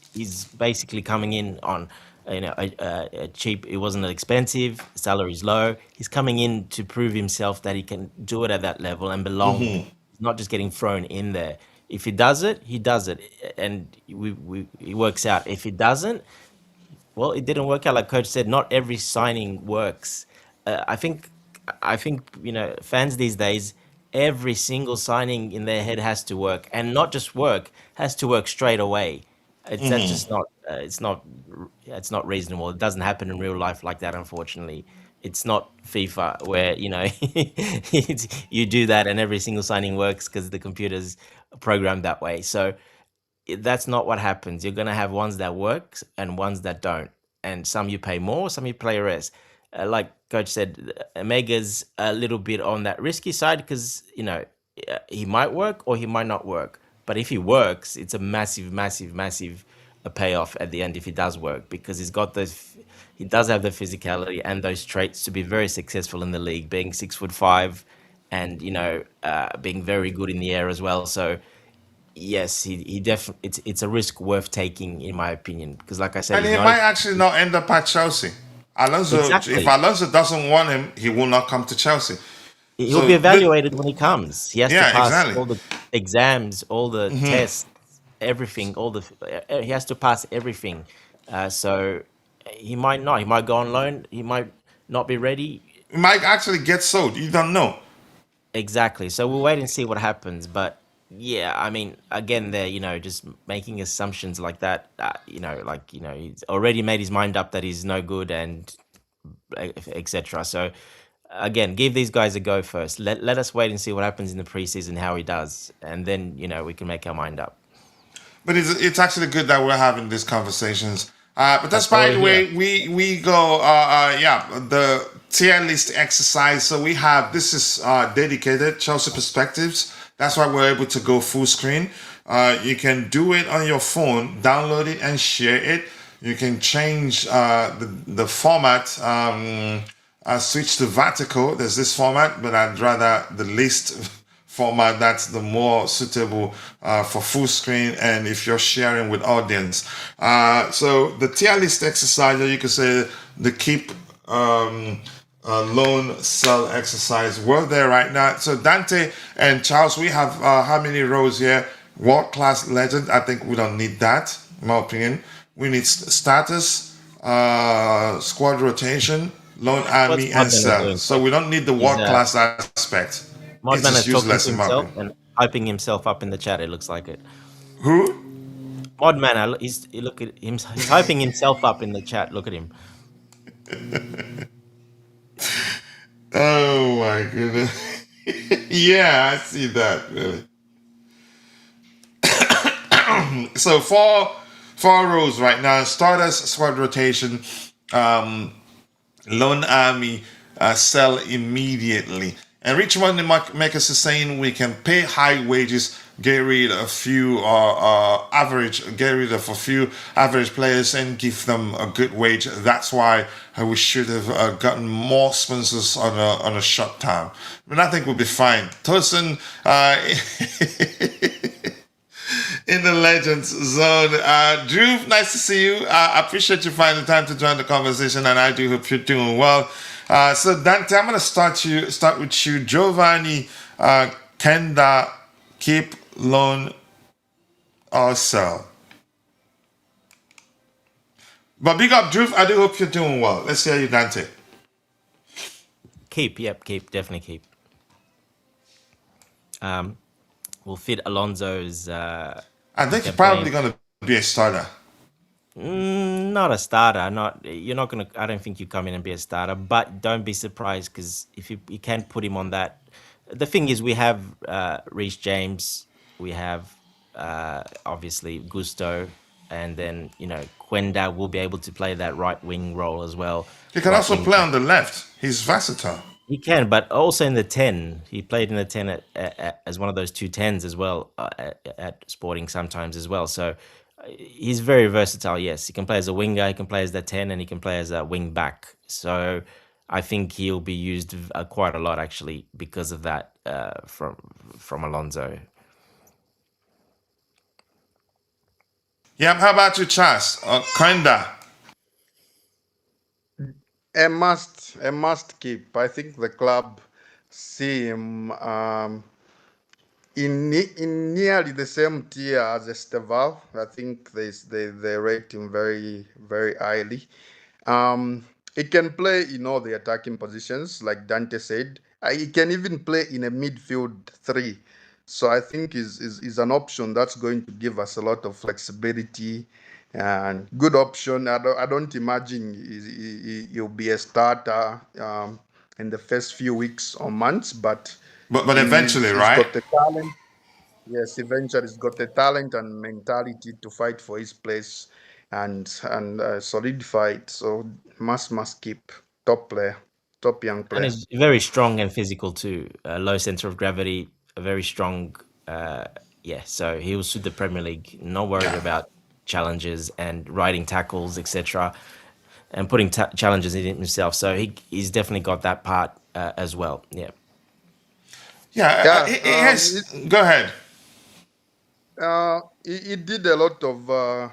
basically coming in on a cheap. It wasn't expensive. Salary's low. He's coming in to prove himself that he can do it at that level and belong. He's not just getting thrown in there. If he does it, he does it, and he works out. If he doesn't, well, it didn't work out. Like Coach said, not every signing works. I think fans these days, every single signing in their head has to work, and not just work, has to work straight away. That's just not. It's not reasonable. It doesn't happen in real life like that, unfortunately. It's not FIFA where you do that and every single signing works because the computer's programmed that way. So that's not what happens. You're gonna have ones that work and ones that don't, and some you pay more, some you pay less. Like Coach said, Omega's a little bit on that risky side because he might work or he might not work. But if he works, it's a massive, massive, massive a payoff at the end if he does work, because he does have the physicality and those traits to be very successful in the league, being 6'5", and being very good in the air as well. So yes, he definitely it's a risk worth taking in my opinion, because like I said, And he's he not might actually not end up at Chelsea. If exactly. Alonso doesn't want him, he will not come to Chelsea. He'll be So, evaluated when he comes. He has to yeah, pass exactly. all the exams, all the tests, everything. He has to pass everything. So he might not. He might go on loan. He might not be ready. He might actually get sold. You don't know. Exactly. So we'll wait and see what happens. But yeah, I mean, again, they're just making assumptions like that. He's already made his mind up that he's no good and etc. So again, give these guys a go first. Let us wait and see what happens in the preseason, how he does, and then we can make our mind up. But it's actually good that we're having these conversations. But that's That's why by we're the here. way, we go the tier list exercise. So we have this is dedicated Chelsea perspectives. That's why we're able to go full screen. You can do it on your phone, download it and share it. You can change the format. Switch to vertical. There's this format, but I'd rather the list format that's the more suitable for full screen and if you're sharing with audience. So the tier list exercise, or you could say the keep loan sell exercise, we're there right now. So Dante and Charles, we have how many rows here? World class legend. I think we don't need that, in my opinion. We need status, squad rotation, loan What's army, and Modman sell. doing? So we don't need the He's world class aspect. It's Modman just is talking useless to in my himself opinion. and hyping himself up in the chat. It looks like it. Who? Modman, look at him. He's hyping himself up in the chat. Look at him. Oh my goodness. Yeah, I see that really. So four rows right now. Starters, squad rotation, loan army, sell immediately. And Richmond Makers is saying we can pay high wages, get rid of get rid of a few average players and give them a good wage. That's why we should have gotten more sponsors on a short time. But I think we'll be fine. Tosin, in the Legends Zone. Drew, nice to see you. I appreciate you finding time to join the conversation, and I do hope you're doing well. So Dante, I'm going to start with you. Giovanni, Kenda, keep, loan, or sell. But big up, Drew. I do hope you're doing well. Let's hear you, Dante. Keep, yep, definitely keep. Will fit Alonso's I think you're campaign. probably going to be a starter. Not a starter. You're not gonna. I don't think you come in and be a starter. But don't be surprised, because if you can put him on that. The thing is, we have Reece James, we have obviously Gusto, and then Quenda will be able to play that right wing role as well. He can Right also wing play back. on the left. He's versatile. He can, but also in the 10. He played in the 10 as one of those two tens as well at Sporting sometimes as well. So he's very versatile, yes. He can play as a winger, he can play as the 10, and he can play as a wing back. So I think he'll be used quite a lot, actually, because of that from Alonso. Yeah, how about you, Charles? Kinda. A must keep. I think the club see him in nearly the same tier as Esteval. I think they rate him very very highly. He can play in all the attacking positions, like Dante said. He can even play in a midfield three. So I think is an option that's going to give us a lot of flexibility and good option. I don't imagine he'll be a starter in the first few weeks or months, but But eventually, he's right? got the talent. Yes, eventually he's got the talent and mentality to fight for his place and solidify it. So must keep top player, top young And player. he's very strong and physical too. Low center of gravity. a very strong. Yeah, so he will suit the Premier League. Not worried Yeah. about challenges and riding tackles, etc., and putting challenges in himself. So he's definitely got that part as well. Yeah. Yeah. Yeah, He has. Go ahead. he did a lot of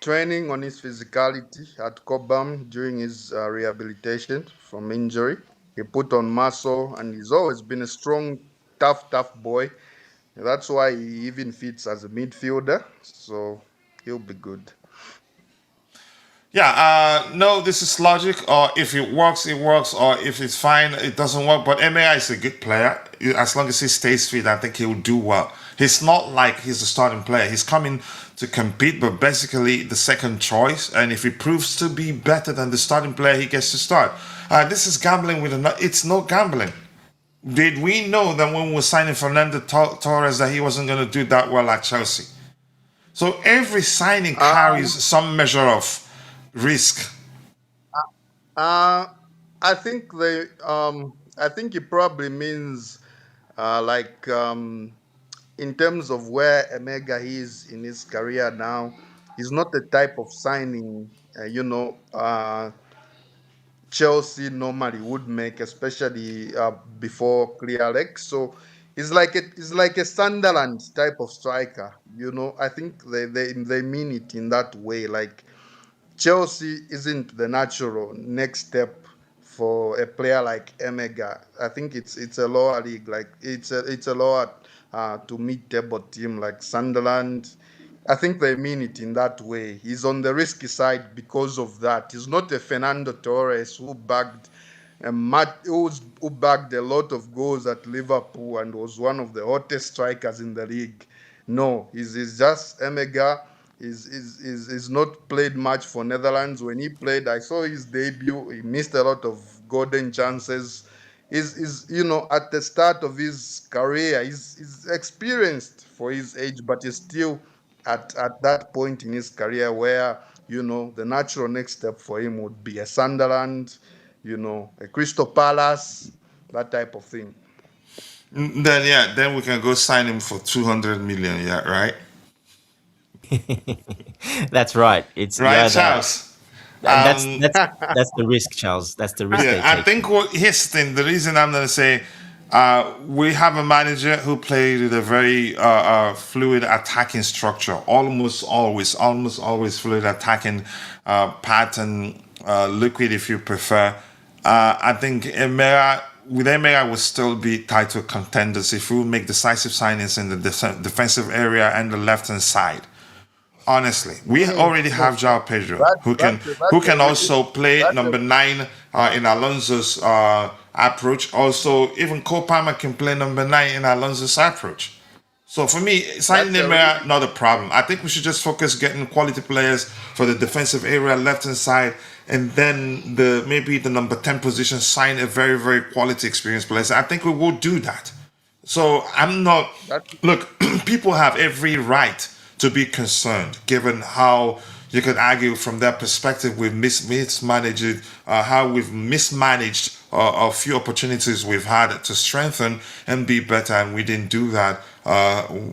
training on his physicality at Cobham during his rehabilitation from injury. He put on muscle, and he's always been a strong, tough boy. That's why he even fits as a midfielder. So he'll be good. Yeah, no, this is logic. Or if it works, it works. Or if it's fine, it doesn't work. But MAI is a good player. As long as he stays fit, I think he'll do well. He's not like he's a starting player. He's coming to compete, but basically the second choice. And if he proves to be better than the starting player, he gets to start. This is gambling with a. It's no gambling. Did we know that when we were signing Fernando Torres that he wasn't going to do that well at Chelsea? So every signing carries Um, some measure of risk. uh, I think it probably means like in terms of where Emega is in his career now, he's not the type of signing Chelsea normally would make, especially before clear legs. So it's like a Sunderland type of striker. I think they mean it in that way. Like Chelsea isn't the natural next step for a player like Emega. I think it's a lower league, like it's a lower to mid-table team like Sunderland. I think they mean it in that way. He's on the risky side because of that. He's not a Fernando Torres who bagged who bagged a lot of goals at Liverpool and was one of the hottest strikers in the league. No, he's just Emega. He's not played much for Netherlands. When he played, I saw his debut. He missed a lot of golden chances. Is at the start of his career, he's experienced for his age, but he's still at that point in his career where the natural next step for him would be a Sunderland, a Crystal Palace, that type of thing. Then yeah, then we can go sign him for 200 million. Yeah, right. That's right. It's Right, yeah that Charles. and that's Um, that's that's the risk, Charles. That's the risk yeah, they I take. think here's the thing. The reason I'm gonna say we have a manager who played with a very fluid attacking structure, almost always fluid attacking pattern, liquid if you prefer. I think Emera will still be title contenders if we make decisive signings in the defensive area and the left hand side. Honestly, we already No, have João Pedro that, who that's can a, who that's a can really also play that's a number 9 in Alonso's approach. Also, even Cole Palmer can play number 9 in Alonso's approach. So for me, signing that's a Nemanja really not a problem. I think we should just focus getting quality players for the defensive area, left hand side, and then maybe the number 10 position sign a very very quality experienced player. I think we will do that. So I'm not. that Look, people have every right to be concerned, given how you could argue from that perspective we've mismanaged it, how we've mismanaged a few opportunities we've had to strengthen and be better, and we didn't do that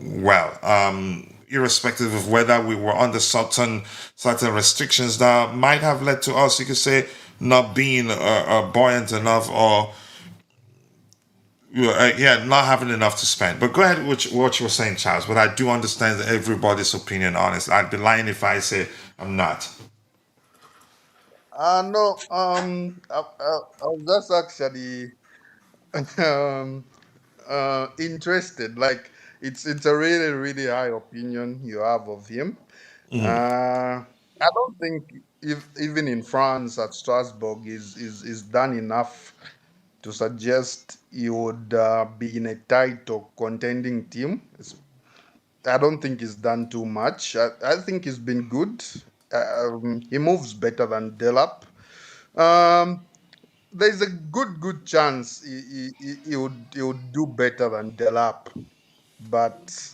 well. Irrespective of whether we were under certain restrictions that might have led to us, you could say, not being buoyant enough or yeah, not having enough to spend. But go ahead with what you were saying, Charles. But I do understand everybody's opinion on it. I'd be lying if I say I'm not. no I was just actually um interested. Like it's a really really high opinion you have of him. I don't think if even in France at Strasbourg is done enough to suggest he would be in a tight or contending team. I don't think he's done too much. I think he's been good. He moves better than Delap. Um, there's a good chance he would do better than Delap, but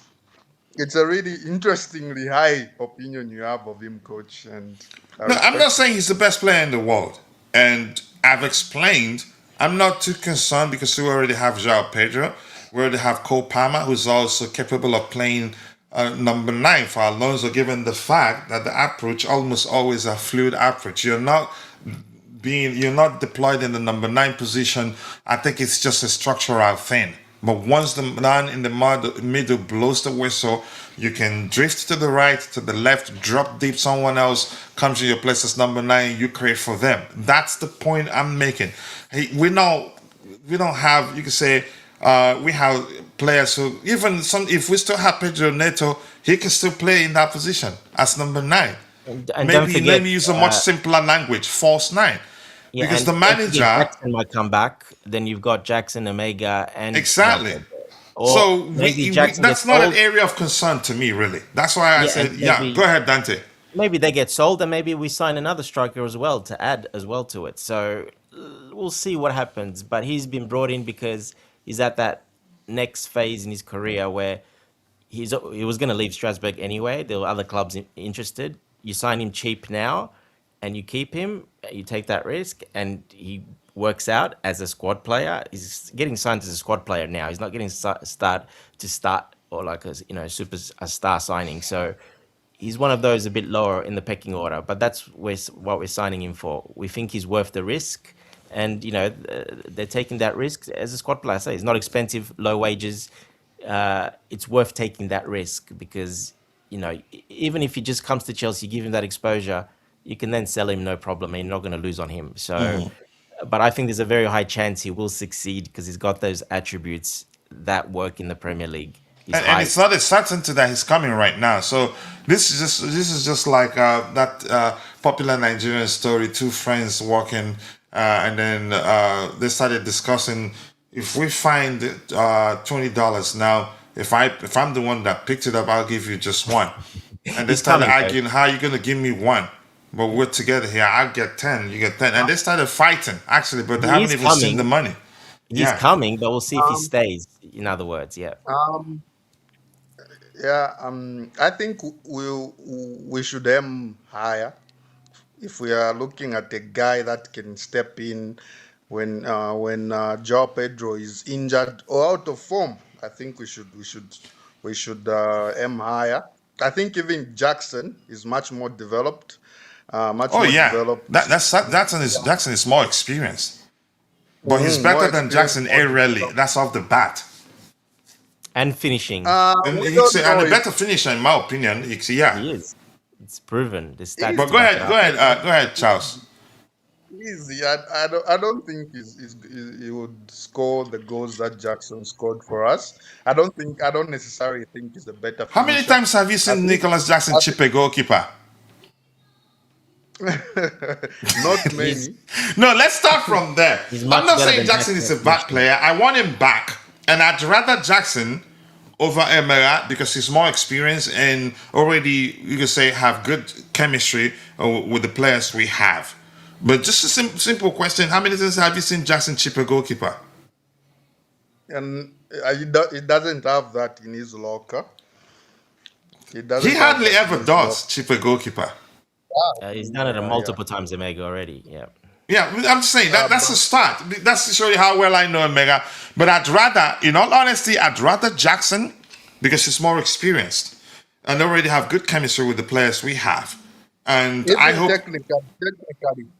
it's a really interestingly high opinion you have of him, coach, and I No, I'm not respect it. saying he's the best player in the world. And I've explained I'm not too concerned because we already have João Pedro. where they have Cole Palmer, who's also capable of playing number 9 for Alonso, given the fact that the approach almost always a fluid approach. You're not deployed in the number 9 position. I think it's just a structural thing. But once the man in the middle blows the whistle, you can drift to the right, to the left, drop deep. Someone else comes to your place as number 9. You create for them. That's the point I'm making. Hey, we don't have. You can say we have players who even some. If we still have Pedro Neto, he can still play in that position as number 9. And don't Maybe forget, let me use a much simpler language, false 9. yeah, Because and the don't forget manager, Jackson might come back. Then you've got Jackson, Omega, and exactly. Delap. Or So maybe Jackson that's gets not an sold. area of concern to me, really. That's why I Yeah, said, and yeah, maybe go ahead, Dante. maybe they get sold, and maybe we sign another striker as well to add as well to it. So we'll see what happens. But he's been brought in because he's at that next phase in his career where he was going to leave Strasbourg anyway. There were other clubs interested. You sign him cheap now, and you keep him. You take that risk, and he works out as a squad player. He's getting signed as a squad player now. He's not getting start or like a star signing. So he's one of those a bit lower in the pecking order. But that's what we're signing him for. We think he's worth the risk, and they're taking that risk as a squad player. I say it's not expensive, low wages. It's worth taking that risk because even if he just comes to Chelsea, give him that exposure, you can then sell him no problem, and you're not going to lose on him. So, but I think there's a very high chance he will succeed because he's got those attributes that work in the Premier League. And it's not a certainty that he's coming right now. So this is just like that popular Nigerian story: two friends walking, and then they started discussing if we find $20 now. If I'm the one that picked it up, I'll give you just one. And they He's started coming, arguing, how are you going to give me one? But we're together here. I'll get 10, you get 10. And they started fighting, actually, but they He haven't is even seen coming. the money. He's Yeah. coming, but we'll see if he stays. In other words, yeah. I think we should aim higher. If we are looking at a guy that can step in when João Pedro is injured or out of form, I think we should aim higher. I think even Jackson is much more developed. Oh yeah, Jackson is more experienced, but he's better than Jackson aerially. That's off the bat, And finishing. and We a don't know if better finisher in my opinion. Yeah, He is. It's proven. The stats. but to go back it up. ahead, Charles. easy. I don't think he would score the goals that Jackson scored for us. I don't necessarily think he's a better How many finisher. times have you seen Nicholas Jackson chip a goalkeeper? Not many. No, let's start from there. He's I'm much not better saying than Jackson is a Jackson. bad player. I want him back, and I'd rather Jackson over Emera because he's more experienced and already, you could say, have good chemistry with the players we have. But just a simple question: how many times have you seen Jackson chip a goalkeeper? And he doesn't have that in his locker. He hardly ever does chip a goalkeeper. He's done it multiple times, Omega already. Yeah. Yeah, I'm just saying that's a start. That's to show you how well I know Omega. But I'd rather, in all honesty, Jackson because he's more experienced and already have good chemistry with the players we have. And Even I hope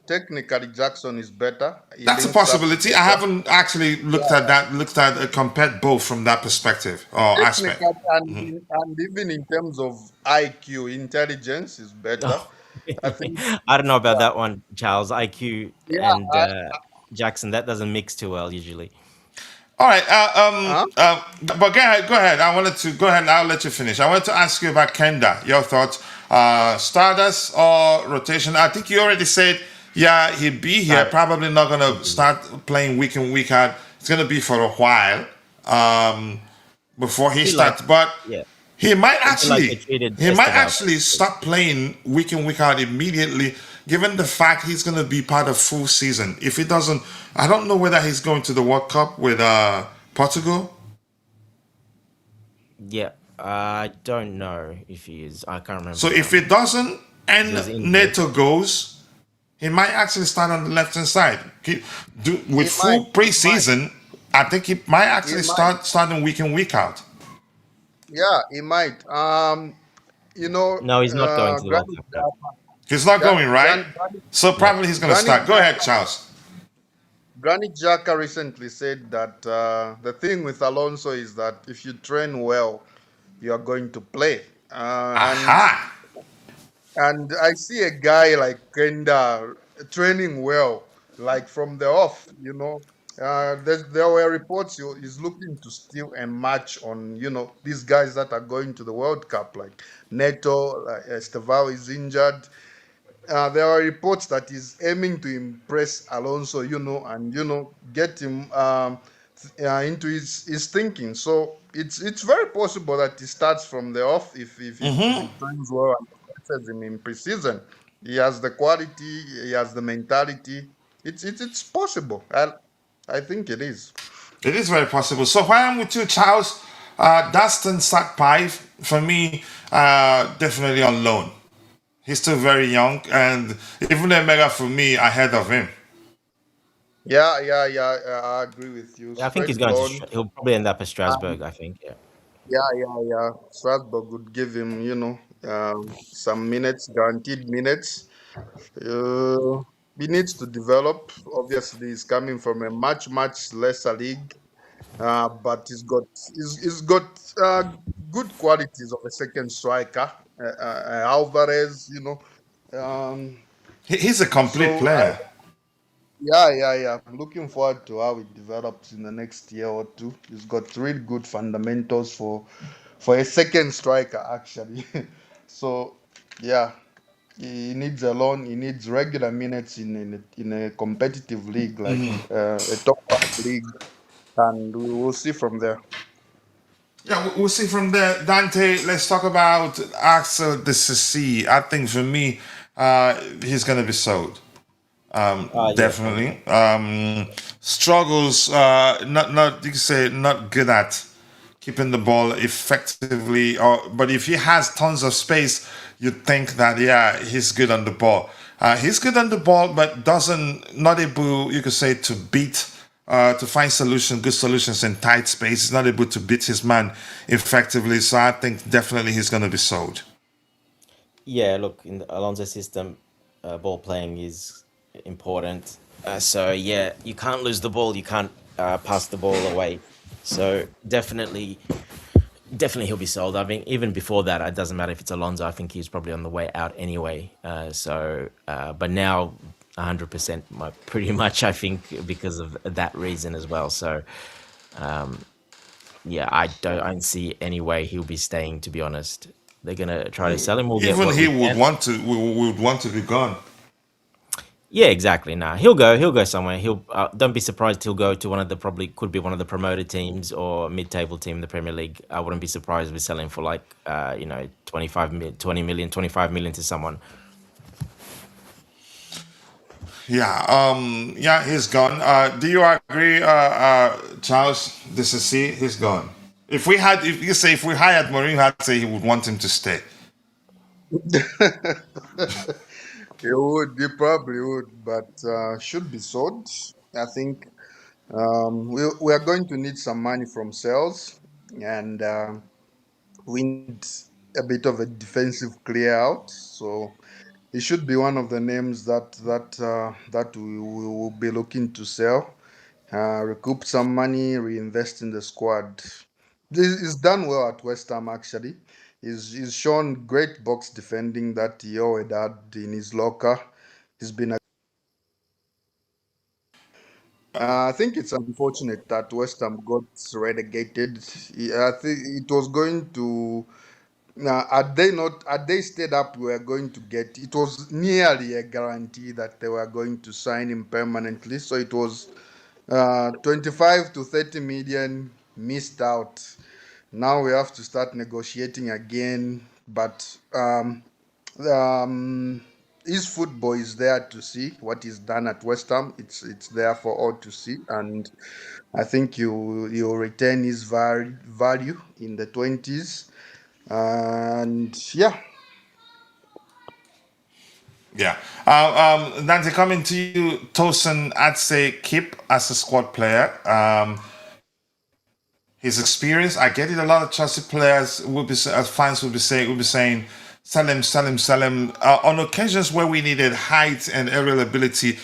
technically Jackson is better. He that's a links up possibility. I haven't actually compared both from that perspective or aspect. technically, and even in terms of IQ, intelligence is better. I think I don't know about that one, Charles. IQ yeah. and Jackson, that doesn't mix too well usually. All right. Huh? But go ahead. I wanted to go ahead. I'll let you finish. I wanted to ask you about Kenda. Your thoughts? Stardust or rotation? I think you already said, yeah, he'll be here. Right. Probably not going to start playing week in, week out. It's going to be for a while before he starts. But Yeah. he might they treated actually Esteban. start playing week in, week out immediately, given the fact he's going to be part of full season. If he doesn't, I don't know whether he's going to the World Cup with Portugal. Yeah. I don't know if he is. I can't remember. So if it doesn't and He was injured. Neto goes, he might actually start on the left hand side. With full preseason I think he might He actually might. starting week in, week out. Yeah, he might. You know, No, he's not going to the World Granit Cup. No. He's not going, right? Granit, So Yeah. probably he's going to Granit start. Go ahead, Charles. Granit Xhaka recently said that the thing with Alonso is that if you train well, you are going to play. Aha! And I see a guy like Kenda training well, like from the off. There were reports he's looking to steal a match on these guys that are going to the World Cup, like Neto, like Estevao is injured. There are reports that he's aiming to impress Alonso, and get him into his thinking. So it's very possible that he starts from the off if he trains well and impresses him in preseason. He has the quality, he has the mentality. It's possible. I think it is. It is very possible. So why I'm with you, Charles, Dustin Sakpai, for me, definitely on loan. He's still very young, and even a mega for me ahead of him. Yeah. I agree with you. Yeah, I think he's Straight going to. loan. He'll probably end up at Strasbourg. I think. Yeah. Yeah. Strasbourg would give him, some minutes, guaranteed minutes. Uh, he needs to develop. Obviously, he's coming from a much lesser league, but he's got good qualities of a second striker. Alvarez, Um, He's a complete so player. yeah. I'm looking forward to how it develops in the next year or two. He's got really good fundamentals for a second striker, actually. So yeah, he needs a loan. He needs regular minutes in a competitive league like a top 5 league, and we will see from there. Yeah, we'll see from there. Dante, let's talk about Axel Disasi. I think for me, he's going to be sold. Yeah. For me. Definitely. Struggles, not you can say not good at keeping the ball effectively. But if he has tons of space, you'd think that yeah, he's good on the ball. He's good on the ball, but doesn't not able you could say to beat. To find good solutions in tight space. He's not able to beat his man effectively. So I think definitely he's going to be sold. Yeah. Look, in the Alonso system, ball playing is important. So yeah, you can't lose the ball. You can't pass the ball away. So definitely he'll be sold. I mean, even before that, it doesn't matter if it's Alonso. I think he's probably on the way out anyway. But now, 100%, pretty much, I think, because of that reason as well. So, yeah, I don't see any way he'll be staying. To be honest, they're gonna try to sell him. We'll get Even what he we would can. want to. We would want to be gone. Yeah, exactly. Nah, he'll go. He'll go somewhere. He'll don't be surprised. He'll go to probably could be one of the promoted teams or mid-table team in the Premier League. I wouldn't be surprised if we sell him for like 20 million, 25 million to someone. Yeah. Yeah, he's gone. Do you agree, Charles? This is C. He's gone. If we hired Mourinho, I'd say he would want him to stay. He probably would, but should be sold. I think we are going to need some money from sales, and we need a bit of a defensive clear out. So he should be one of the names that we will be looking to sell, recoup some money, reinvest in the squad. This is done well at West Ham actually. He's shown great box defending that he always had in his locker. He's been I think it's unfortunate that West Ham got relegated. I think it was going to. Had they not, had they stayed up, we were going to get. It was nearly a guarantee that they were going to sign him permanently. So it was 25 to 30 million missed out. Now we have to start negotiating again. But um, his football is there to see what he's done at West Ham. It's there for all to see, and I think you retain his value in the 20s. And yeah, Yeah. Dante, coming to you, Tosin, I'd say keep as a squad player. his experience. I get it. A lot of Chelsea players will be, fans will be saying, sell him, sell him, sell him. On occasions where we needed height and aerial ability,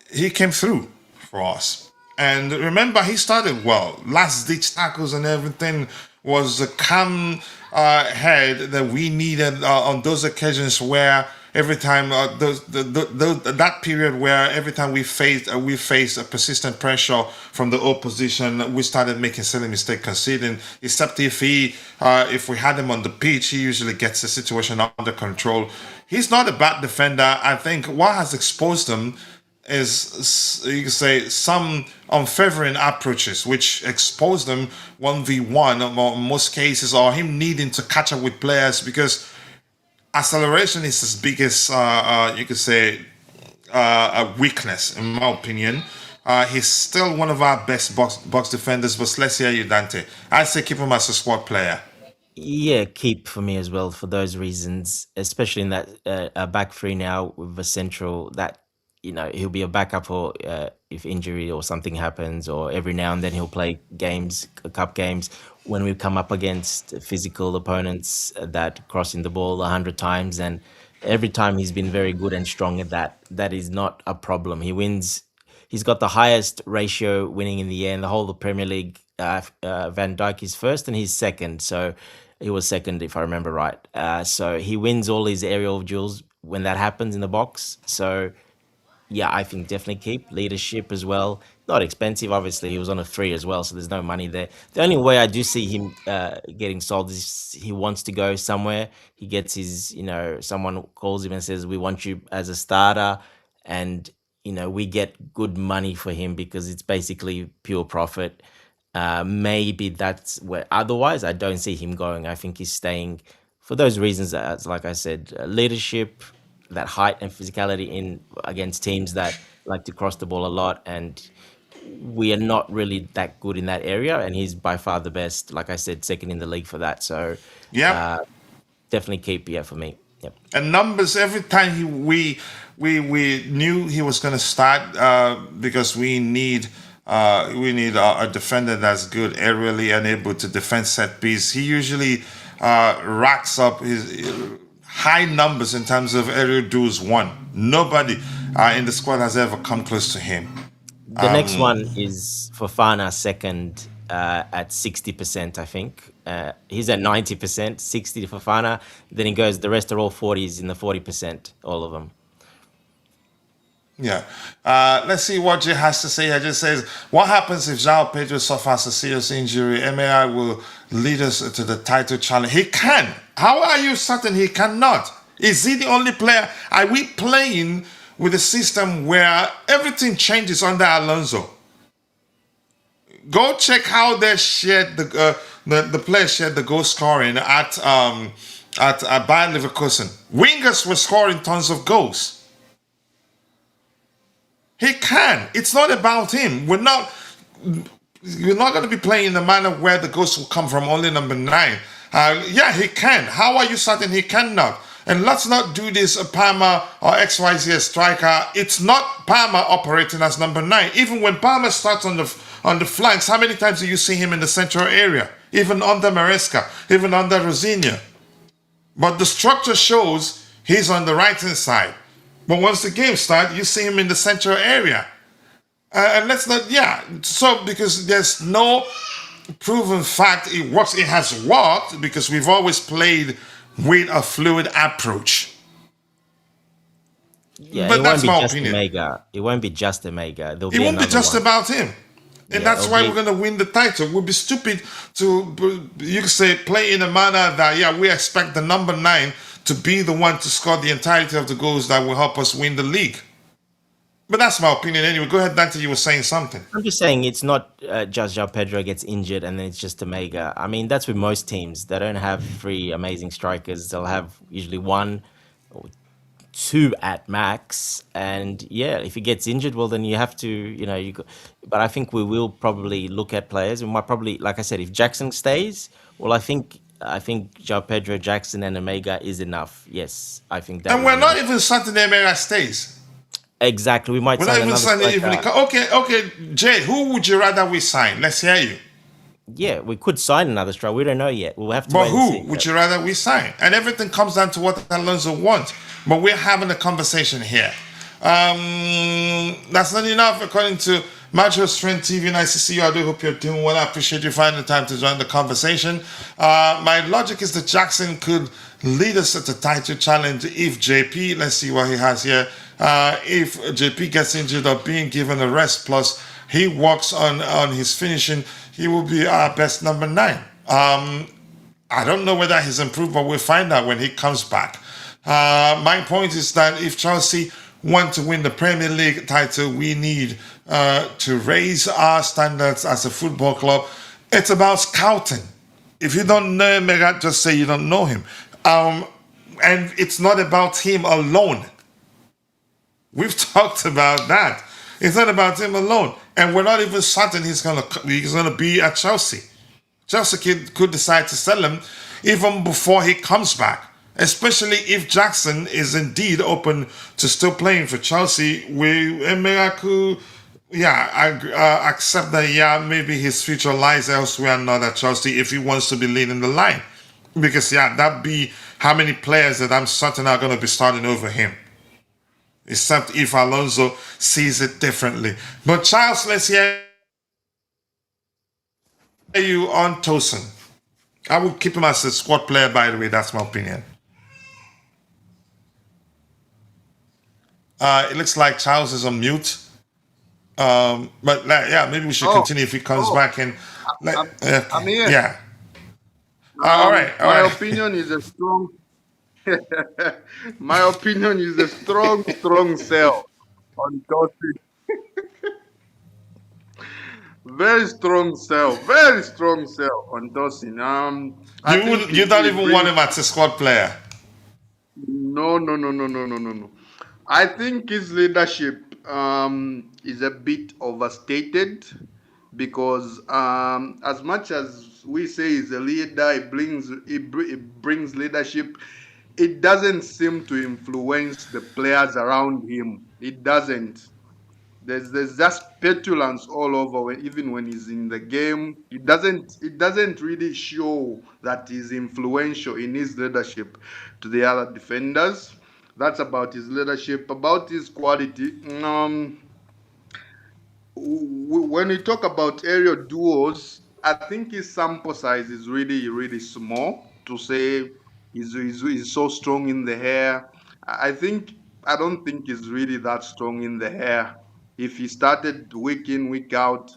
he came through for us. And remember, he started well. Last ditch tackles and everything was the calm head that we needed on those occasions where every time that period where every time we faced a persistent pressure from the opposition, we started making silly mistakes, conceding. Except if we had him on the pitch, he usually gets the situation under control. He's not a bad defender. I think what has exposed him is, you could say, some unfavoring approaches which expose them 1v1 in most cases, or him needing to catch up with players, because acceleration is his biggest you could say a weakness in my opinion. He's still one of our best box defenders, but let's hear you, Dante. I'd say keep him as a squad player. Yeah, keep for me as well for those reasons, especially in that back three now with a central that he'll be a backup for if injury or something happens, or every now and then he'll play games, cup games when we come up against physical opponents that crossing the ball 100 times, and every time he's been very good and strong at that. That is not a problem. He wins. He's got the highest ratio winning in the air in the whole of the Premier League. Van Dijk is first and he's second. So he was second, if I remember right. So he wins all his aerial duels when that happens in the box. So yeah, I think definitely keep leadership as well. Not expensive, obviously. He was on a free as well, so there's no money there. The only way I do see him getting sold is he wants to go somewhere. He gets his, someone calls him and says, "We want you as a starter," and we get good money for him because it's basically pure profit. Maybe that's where. Otherwise, I don't see him going. I think he's staying for those reasons. Like I said, leadership, that height and physicality in against teams that like to cross the ball a lot, and we are not really that good in that area. And he's by far the best. Like I said, second in the league for that. So Yeah. definitely keep for me. Yep. And numbers every time we knew he was going to start because we need a defender that's good aerially and able to defend set piece. He usually racks up his high numbers in terms of aerial duels won. Nobody in the squad has ever come close to him. The next one is Fofana, second at 60%, I think. He's at 90%, 60 to Fofana. Then he goes, the rest are all 40s in the 40%, all of them. Yeah. Let's see what Jay has to say. He just says, what happens if João Pedro suffers a serious injury? MAI will lead us to the title challenge. He can. How are you certain he cannot? Is he the only player? Are we playing with a system where everything changes under Alonso? Go check how they shared the players shared the goal scoring at Bayer Leverkusen. Wingers were scoring tons of goals. He can. It's not about him. We're not going to be playing in the manner where the goals will come from only number 9. Yeah, he can. How are you certain he cannot? And let's not do this Palmer or XYZ striker. It's not Palmer operating as number 9. Even when Palmer starts on the flanks, how many times do you see him in the central area? Even under Maresca, even under Rosinha. But the structure shows he's on the right-hand side. But once the game starts, you see him in the central area. And let's not, so because there's no proven fact it works. It has worked because we've always played with a fluid approach. Yeah, but it that's won't be my just opinion. Omega. It won't be just Omega. There'll It be won't be another just one. about him. And Yeah, that's it'll why be- we're going to win the title. We'll be stupid to, you could say, play in a manner that, we expect the number 9 to be the one to score the entirety of the goals that will help us win the league. But that's my opinion anyway. Go ahead, Dante, you were saying something. I'm just saying it's not just João Pedro gets injured and then it's just Omega. I mean, that's with most teams. They don't have 3 amazing strikers. They'll have usually 1 or 2 at max. And yeah, if he gets injured, well, then you have to, but I think we will probably look at players. We might probably, like I said, if Jackson stays, well, I think João Pedro, Jackson, and Omega is enough. Yes, I think that. And we're not even certain Emera stays. Exactly. We might We're not sign even another signing even. striker. Okay, Jay, who would you rather we sign? Let's hear you. yeah, we could sign another striker. We don't know yet. We'll have to But wait and who see. would you rather we sign? And everything comes down to what Alonso wants. But we're having a conversation here. That's not enough according to Macho's Friend TV. Nice to see you. I do hope you're doing well. I appreciate you finding the time to join the conversation. My logic is that Jackson could lead us at the title challenge if JP, let's see what he has here. If JP gets injured or being given a rest, plus he works on his finishing, he will be our best number 9. I don't know whether he's improved, but we'll find out when he comes back. My point is that if Chelsea want to win the Premier League title, we need to raise our standards as a football club. It's about scouting. If you don't know him, just say you don't know him. And it's not about him alone. We've talked about that. It's not about him alone. And we're not even certain he's gonna be at Chelsea. Chelsea could decide to sell him even before he comes back, especially if Jackson is indeed open to still playing for Chelsea. I accept that, yeah, maybe his future lies elsewhere, not at Chelsea, if he wants to be leading the line. Because, yeah, that'd be how many players that I'm certain are going to be starting over him. Except if Alonso sees it differently. But Charles, let's hear you on Tosin. I would keep him as a squad player, by the way. That's my opinion. It looks like Charles is on mute. But yeah, maybe we should continue if he comes back and. I'm here. Yeah. All right. My opinion is a strong. My opinion is a strong sell on Tosin. Very strong sell on Tosin. You don't even want him as a squad player. No. I think his leadership is a bit overstated because as much as we say he's a leader, he brings leadership. It doesn't seem to influence the players around him. It doesn't. There's just petulance all over even when he's in the game. It doesn't really show that he's influential in his leadership to the other defenders. That's about his leadership. About his quality. When we talk about aerial duos, I think his sample size is really small to say he's so strong in the air. I don't think he's really that strong in the air. If he started week in, week out,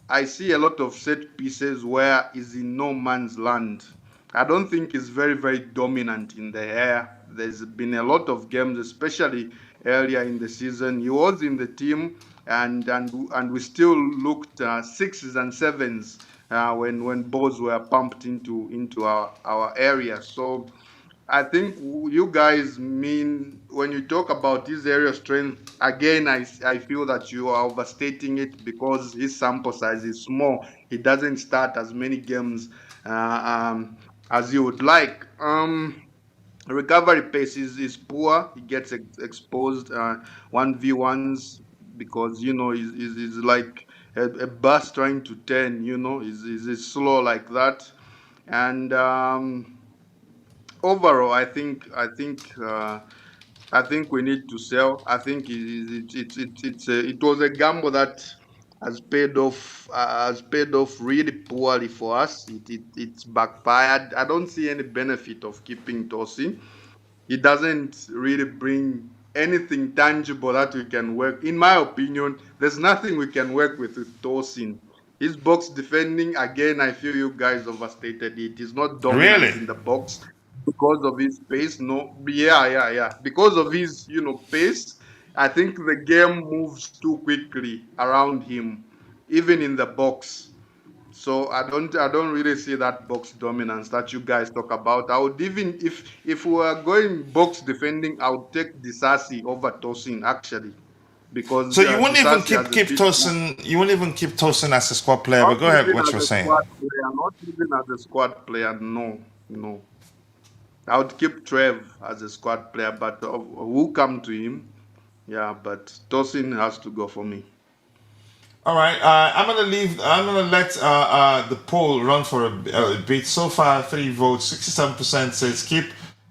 I see a lot of set pieces where he's in no man's land. I don't think he's very dominant in the air. There's been a lot of games, especially earlier in the season. He was in the team, and we still looked 6s and 7s when balls were pumped into our area. So I think you guys mean when you talk about his area strength, again, I feel that you are overstating it because his sample size is small. He doesn't start as many games as you would like. Recovery pace is poor. He gets exposed 1v1s because, he's like a bus trying to turn, he's slow like that. And overall, I think we need to sell. I think it was a gamble that has paid off really poorly for us. It's backfired. I don't see any benefit of keeping Tosin. He doesn't really bring anything tangible that we can work. In my opinion, there's nothing we can work with Tosin. His box defending, again, I feel you guys overstated it. He's not dominant in the box because of his pace. No, yeah. Because of his, pace, I think the game moves too quickly around him, even in the box. So I don't really see that box dominance that you guys talk about. I would even if we were going box defending, I would take Disasi over Tosin actually. Because So you wouldn't even Disasi has a keep bit Tosin. You wouldn't even keep Tosin as a squad player. But not go ahead, even what as you're a saying. squad player, not even as a squad player. No. I would keep Trev as a squad player, but who come to him? Yeah, but Tosin has to go for me. All right, I'm gonna leave. I'm gonna let the poll run for a bit. So far, 3 votes. 67% says keep.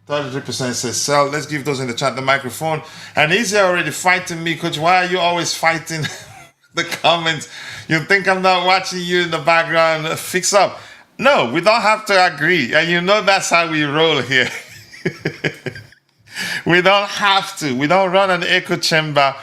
33% says sell. Let's give those in the chat the microphone. And Easy already fighting me, coach. Why are you always fighting the comments? You think I'm not watching you in the background? Fix up. No, we don't have to agree, and you know that's how we roll here. We don't have to. We don't run an echo chamber.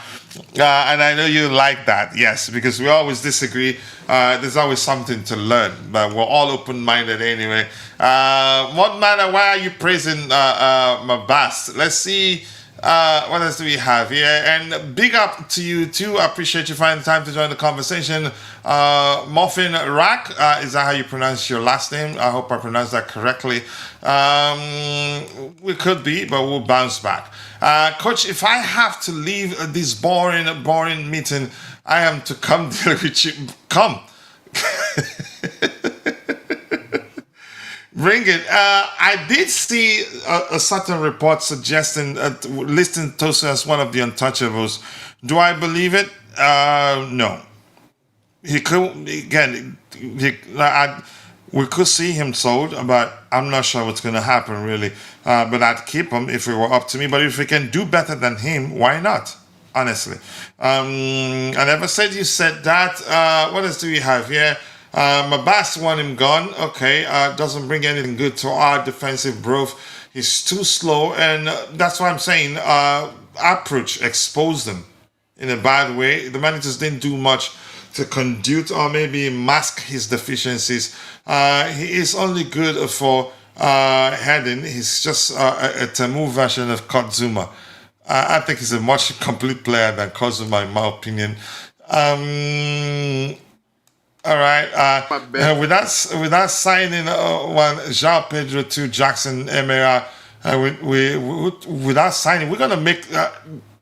And I know you like that, yes, because we always disagree. There's always something to learn, but we're all open-minded anyway. What matter? Why are you praising my bass? Let's see. What else do we have here? And big up to you too. I appreciate you finding time to join the conversation. Muffin Rack, is that how you pronounce your last name? I hope I pronounced that correctly. We could be, but we'll bounce back. Coach, if I have to leave this boring meeting, I am to come deal with you. Come. Bring it. I did see a certain report suggesting listing Tosin as one of the untouchables. Do I believe it? No. He could again. We could see him sold, but I'm not sure what's going to happen really. But I'd keep him if it were up to me. But if we can do better than him, why not? Honestly, I never said you said that. What else do we have here? Mabas want him gone. Okay, doesn't bring anything good to our defensive growth. He's too slow, and that's what I'm saying. Approach exposed him in a bad way. The managers didn't do much to conduce or maybe mask his deficiencies. He is only good for heading. He's just a Temu version of Kozuma. I think he's a much complete player than Kozuma, in my opinion. All right. My bad. Without signing one João Pedro to Jackson Emera, without signing, we're gonna make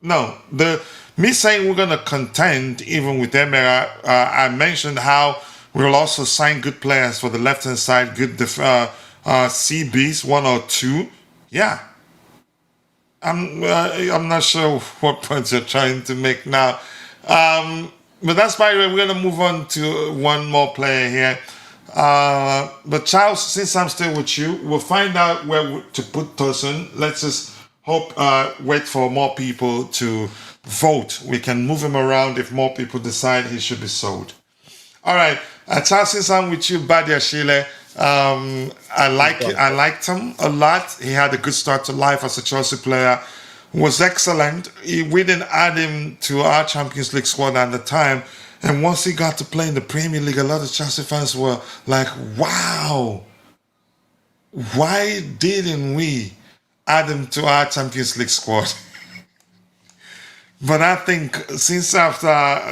no the me saying we're gonna contend even with Emera. I mentioned how we'll also sign good players for the left hand side, good CBs 1 or 2. Yeah, I'm not sure what points you're trying to make now. But that's by the way, we're going to move on to one more player here. But Charles, since I'm still with you, we'll find out where to put Tosin. Let's just hope, wait for more people to vote. We can move him around if more people decide he should be sold. All right, Charles, since I'm with you, Badiashile, I liked him a lot. He had a good start to life as a Chelsea player. Was excellent. We didn't add him to our Champions League squad at the time. And once he got to play in the Premier League, a lot of Chelsea fans were like, wow, why didn't we add him to our Champions League squad? But I think since after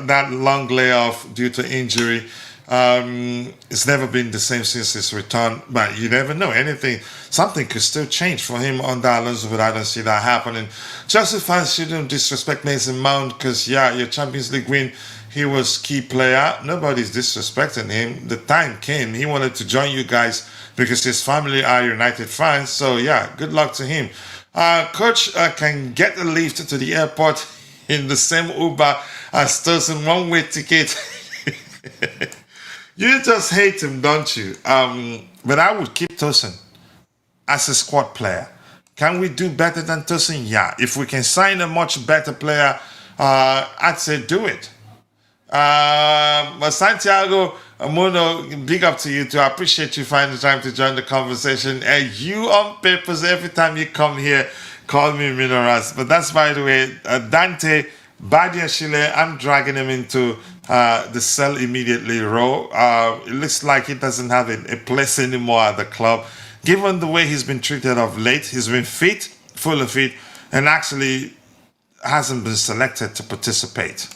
that long layoff due to injury, it's never been the same since his return. But you never know. Something could still change for him under Alonso, but I don't see that happening. Chelsea fans shouldn't disrespect Mason Mount because, yeah, your Champions League win, he was key player. Nobody's disrespecting him. The time came. He wanted to join you guys because his family are United fans. So, yeah, good luck to him. Coach can get a lift to the airport in the same Uber as Tosin, one-way ticket. You just hate him, don't you? But I would keep Tosin as a squad player. Can we do better than Tosin? Yeah. If we can sign a much better player, I'd say do it. But Santiago Amuno, big up to you too. I appreciate you finding the time to join the conversation. And you on purpose, every time you come here, call me Minoras. But that's, by the way, Dante Badiashile, I'm dragging him into the sell immediately row. It looks like he doesn't have a place anymore at the club. Given the way he's been treated of late, he's been fit, full of it, and actually hasn't been selected to participate.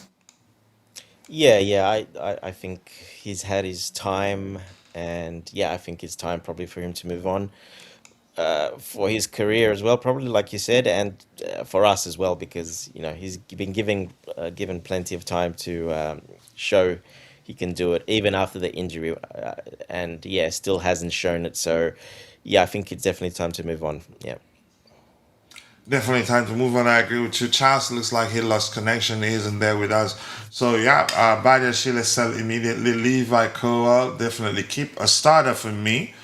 Yeah. I think he's had his time, and yeah, I think it's time probably for him to move on. For his career as well, probably like you said, and for us as well, because he's been given plenty of time to show he can do it, even after the injury, and yeah, still hasn't shown it. So yeah, I think it's definitely time to move on. Yeah. Definitely time to move on. I agree with you. Charles looks like he lost connection. He isn't there with us. So yeah, Badiashile sell immediately. Levi Cowell definitely keep a starter for me.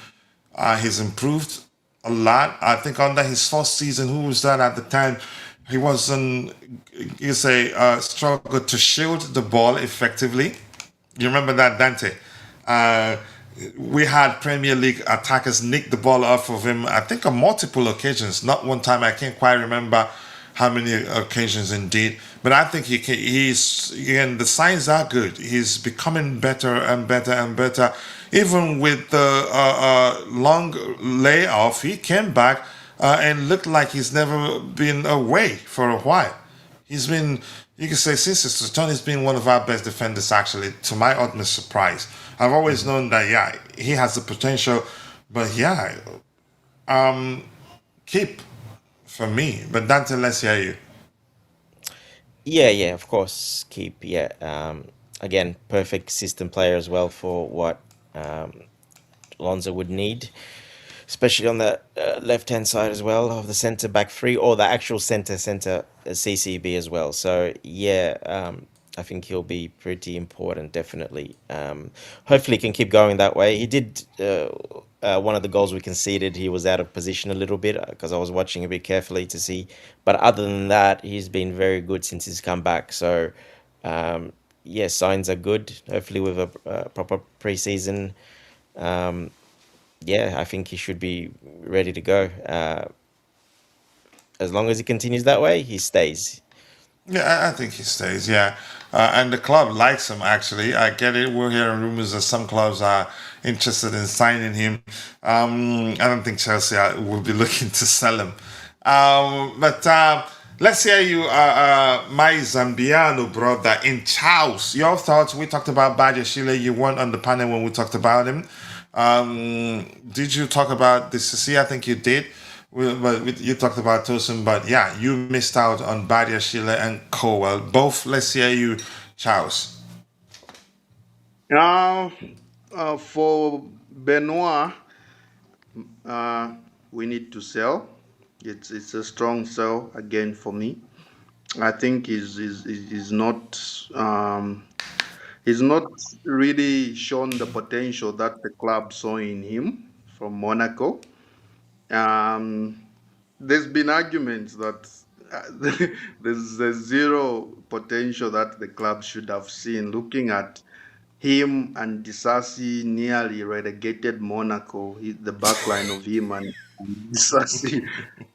He's improved a lot. I think under his first season, who was that at the time? He wasn't. You say struggled to shield the ball effectively. You remember that, Dante? Uh, we had Premier League attackers nick the ball off of him, I think, on multiple occasions. Not one time, I can't quite remember how many occasions indeed. But I think he's, again, the signs are good. He's becoming better and better and better. Even with the long layoff, he came back and looked like he's never been away for a while. He's been, you can say, since his return, he's been one of our best defenders, actually, to my utmost surprise. I've always known that, yeah, he has the potential, but yeah, keep for me. But Dante, let's hear you. Yeah, yeah, of course, keep. Yeah, again, perfect system player as well for what Alonso would need, especially on the left hand side as well of the centre back three or the actual centre CCB as well. So yeah, I think he'll be pretty important, definitely. Hopefully, he can keep going that way. He did. One of the goals we conceded, he was out of position a little bit because I was watching a bit carefully to see. But other than that, he's been very good since he's come back. So, yeah, signs are good. Hopefully, with a proper preseason, yeah, I think he should be ready to go. As long as he continues that way, he stays. Yeah, I think he stays. Yeah, and the club likes him. Actually, I get it. We're hearing rumors that some clubs are interested in signing him. I don't think Chelsea will be looking to sell him. But let's hear you, my Zambiano brother in Chaos. Your thoughts? We talked about Badiashile. You weren't on the panel when we talked about him. Did you talk about this? See, I think you did. You talked about Tosin, but yeah, you missed out on Badiashile and Cowell. Both, let's hear you, Charles. Now, for Benoit, we need to sell. It's a strong sell again for me. I think he's not really shown the potential that the club saw in him from Monaco. Um, there's been arguments that there's zero potential that the club should have seen. Looking at him and Disasi nearly relegated Monaco, the backline of him and Disasi.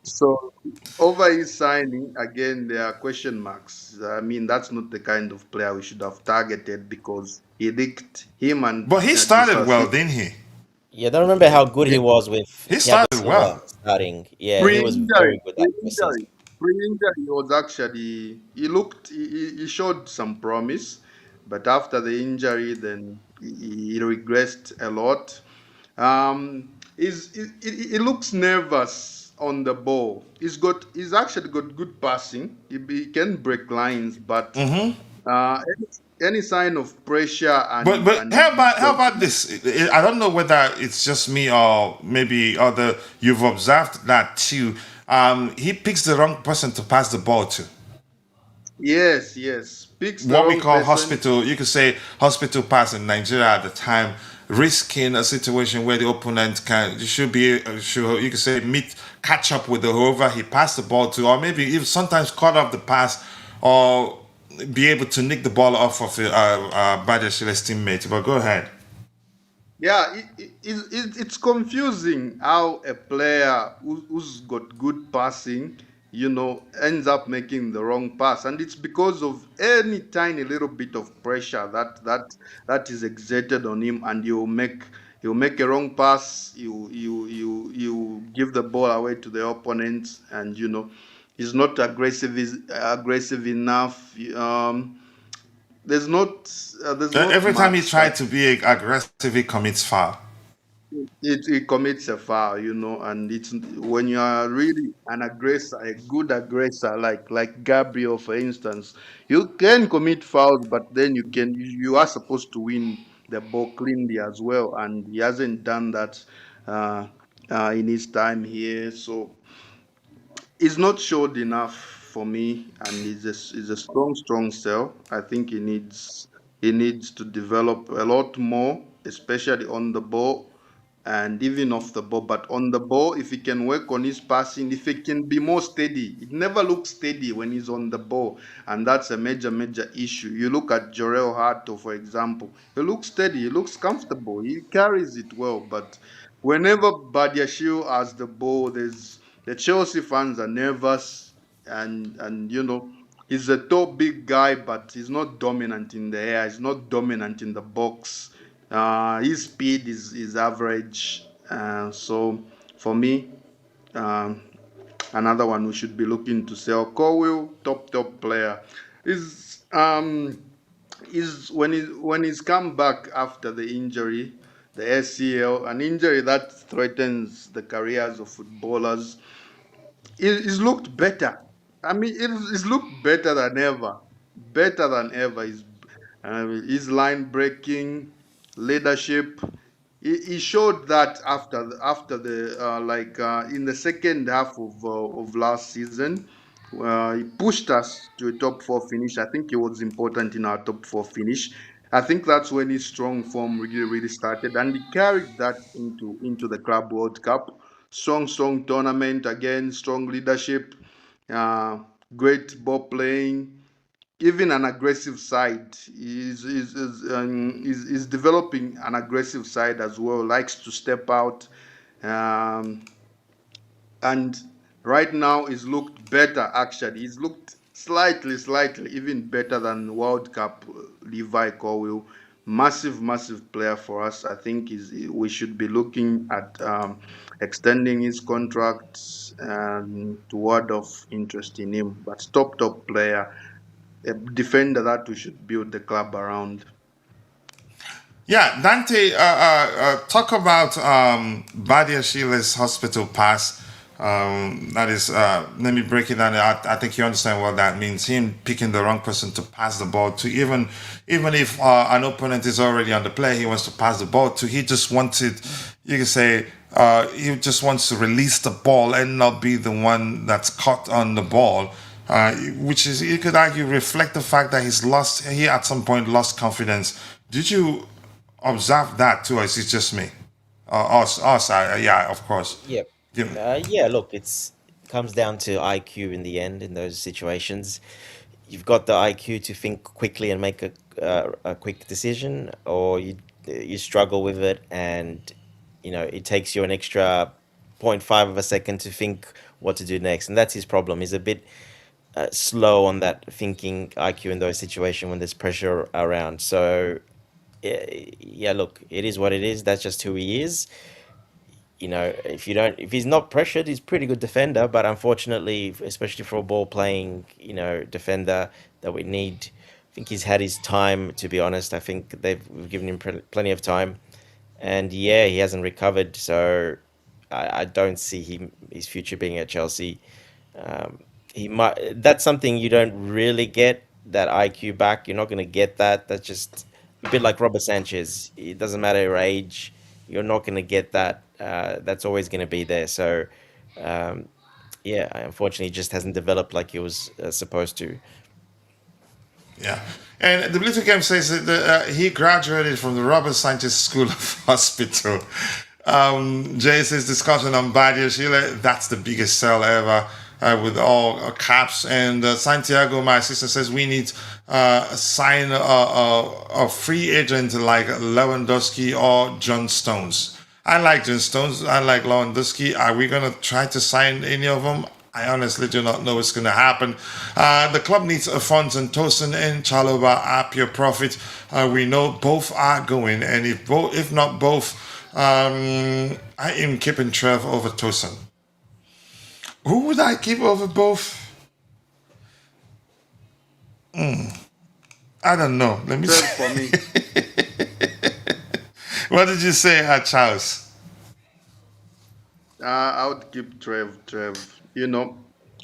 So over his signing, again, there are question marks. I mean, that's not the kind of player we should have targeted because he linked him and But he started Disasi. well, didn't he? Yeah, don't remember how good he was with He Thiago started Silva well. starting. Yeah, he was Pre-injury, very good that first season. pre-injury, pre-injury, he was actually he showed some promise, but after the injury, then he regressed a lot. He looks nervous on the ball. He's actually got good passing. He can break lines, but any sign of pressure But and how about this? I don't know whether it's just me or maybe other. You've observed that too. He picks the wrong person to pass the ball to. yes, picks the What we wrong call person. hospital, you could say hospital pass in Nigeria at the time, risking a situation where the opponent should be should you could say meet catch up with the whoever he passed the ball to, or maybe even sometimes cut off the pass, or be able to nick the ball off of Badiashile's teammate. But go ahead. Yeah, it's confusing how a player who's got good passing, ends up making the wrong pass, and it's because of any tiny little bit of pressure that is exerted on him, and he'll make a wrong pass. You give the ball away to the opponent, and he's not aggressive enough. There's not Every time he much that tried to be aggressive, he commits foul. it commits a foul, and it's when you are really an aggressor, a good aggressor, like Gabriel, for instance, you can commit fouls, but then you are supposed to win the ball cleanly as well, and he hasn't done that in his time here. So He's not showed enough for me, and he's a strong sell. I think he needs to develop a lot more, especially on the ball and even off the ball. But on the ball, if he can work on his passing, if he can be more steady, it never looks steady when he's on the ball, and that's a major issue. You look at Jorel Hato, for example. He looks steady, he looks comfortable, he carries it well, but whenever Badiashile has the ball, there's the Chelsea fans are nervous, and he's a tall, big guy, but he's not dominant in the air. He's not dominant in the box. His speed is average. So for me, um, another one we should be looking to sell. Colwill, top player, is when he's come back after the injury, the ACL, an injury that threatens the careers of footballers. He's looked better. I mean, he's looked better than ever. Better than ever. His line breaking, leadership. He showed that after the in the second half of last season. He pushed us to a top four finish. I think it was important in our top four finish. I think that's when his strong form really started, and he carried that into the Club World Cup. Strong tournament again, strong leadership, uh, great ball playing, even an aggressive side. Is developing an aggressive side as well. Likes to step out, um, and right now he's looked better. Actually, he's looked slightly even better than World Cup Levi Colwill. Massive player for us. I think we should be looking at extending his contract to word of interest in him. But top player, a defender that we should build the club around. Yeah, Dante, talk about Badiashile's hospital pass. That is, let me break it down. I think you understand what that means. Him picking the wrong person to pass the ball to, even if an opponent is already on the play, he wants to pass the ball to. He just wanted, you can say, he just wants to release the ball and not be the one that's caught on the ball. Which is, you could argue, reflect the fact that he at some point lost confidence. Did you observe that too, or is it just me? Us, yeah, of course. Yep. Give me. Yeah, look, it's comes down to IQ in the end in those situations. You've got the IQ to think quickly and make a quick decision, or you struggle with it, and it takes you an extra point 0.5 of a second to think what to do next, and that's his problem. He's a bit slow on that thinking IQ in those situations when there's pressure around. So yeah, look, it is what it is. That's just who he is. If he's not pressured, he's a pretty good defender. But unfortunately, especially for a ball playing, defender that we need, I think he's had his time. To be honest, I think we've given him plenty of time, and yeah, he hasn't recovered. So I don't see his future being at Chelsea. Um, he might. That's something you don't really get, that IQ back. You're not going to get that. That's just a bit like Robert Sanchez. It doesn't matter your age. You're not going to get that. That's always going to be there. So, um, yeah, unfortunately, it just hasn't developed like it was supposed to. Yeah. And the Little Game says that he graduated from the Robert Sanchez School of Hospital. Jay says discussion on Badiashile, that's the biggest sell ever, with all caps. And Santiago, my assistant, says we need sign a free agent like Lewandowski or John Stones. I like John Stones. I like Lewandowski. Are we going to try to sign any of them? I honestly do not know what's going to happen. The club needs funds and Tosin and Chalobah are pure profit. We know both are going, and if not both, I am keeping Trev over Tosin. Who would I keep over both? I don't know. Let me Trev see. for me. What did you say, Charles? I would keep Trev.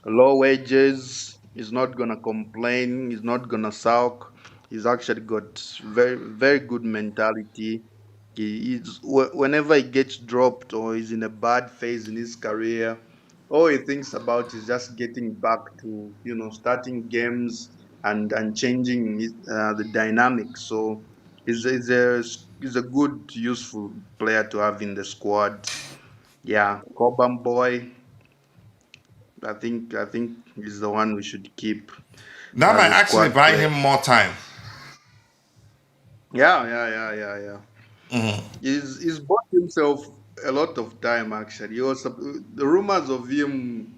Low wages. He's not gonna complain. He's not gonna sulk. He's actually got very good mentality. Whenever he gets dropped or he's in a bad phase in his career, all he thinks about is just getting back to starting games and changing the dynamic. So he's a good useful player to have in the squad. Yeah, Cobham boy. I think he's the one we should keep That as might a actually squad buy player. him more time. Yeah. He's bought himself a lot of time actually. The rumors of him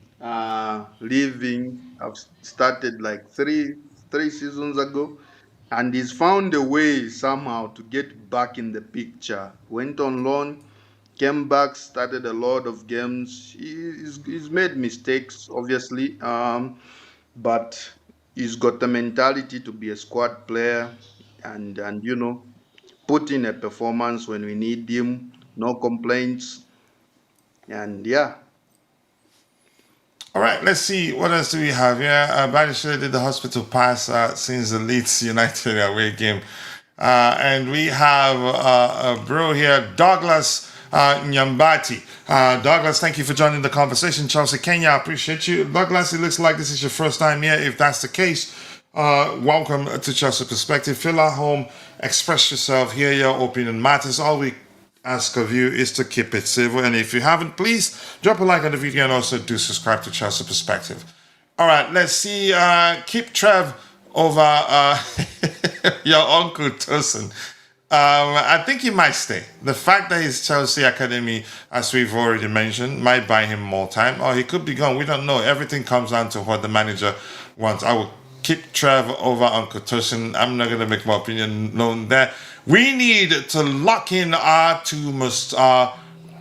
leaving have started like three seasons ago, and he's found a way somehow to get back in the picture. Went on loan, came back, started a lot of games. He's made mistakes, obviously, but he's got the mentality to be a squad player, and put in a performance when we need him. No complaints, and yeah. All right, let's see. What else do we have here? Badiashile did the hospital pass since the Leeds United away game. And we have a bro here, Douglas Nyambati. Douglas, thank you for joining the conversation. Chelsea, Kenya, I appreciate you. Douglas, it looks like this is your first time here. If that's the case, welcome to Chelsea Perspective. Fill our home, express yourself, hear your opinion matters. All we ask of you is to keep it civil. And if you haven't, please drop a like on the video and also do subscribe to Chelsea Perspective. All right, let's see. Keep Trev over your uncle Tosin. I think he might stay. The fact that his Chelsea academy, as we've already mentioned, might buy him more time, or he could be gone. We don't know. Everything comes down to what the manager wants. I will keep Trev over Uncle Tosin. I'm not going to make my opinion known there. We need to lock in our two most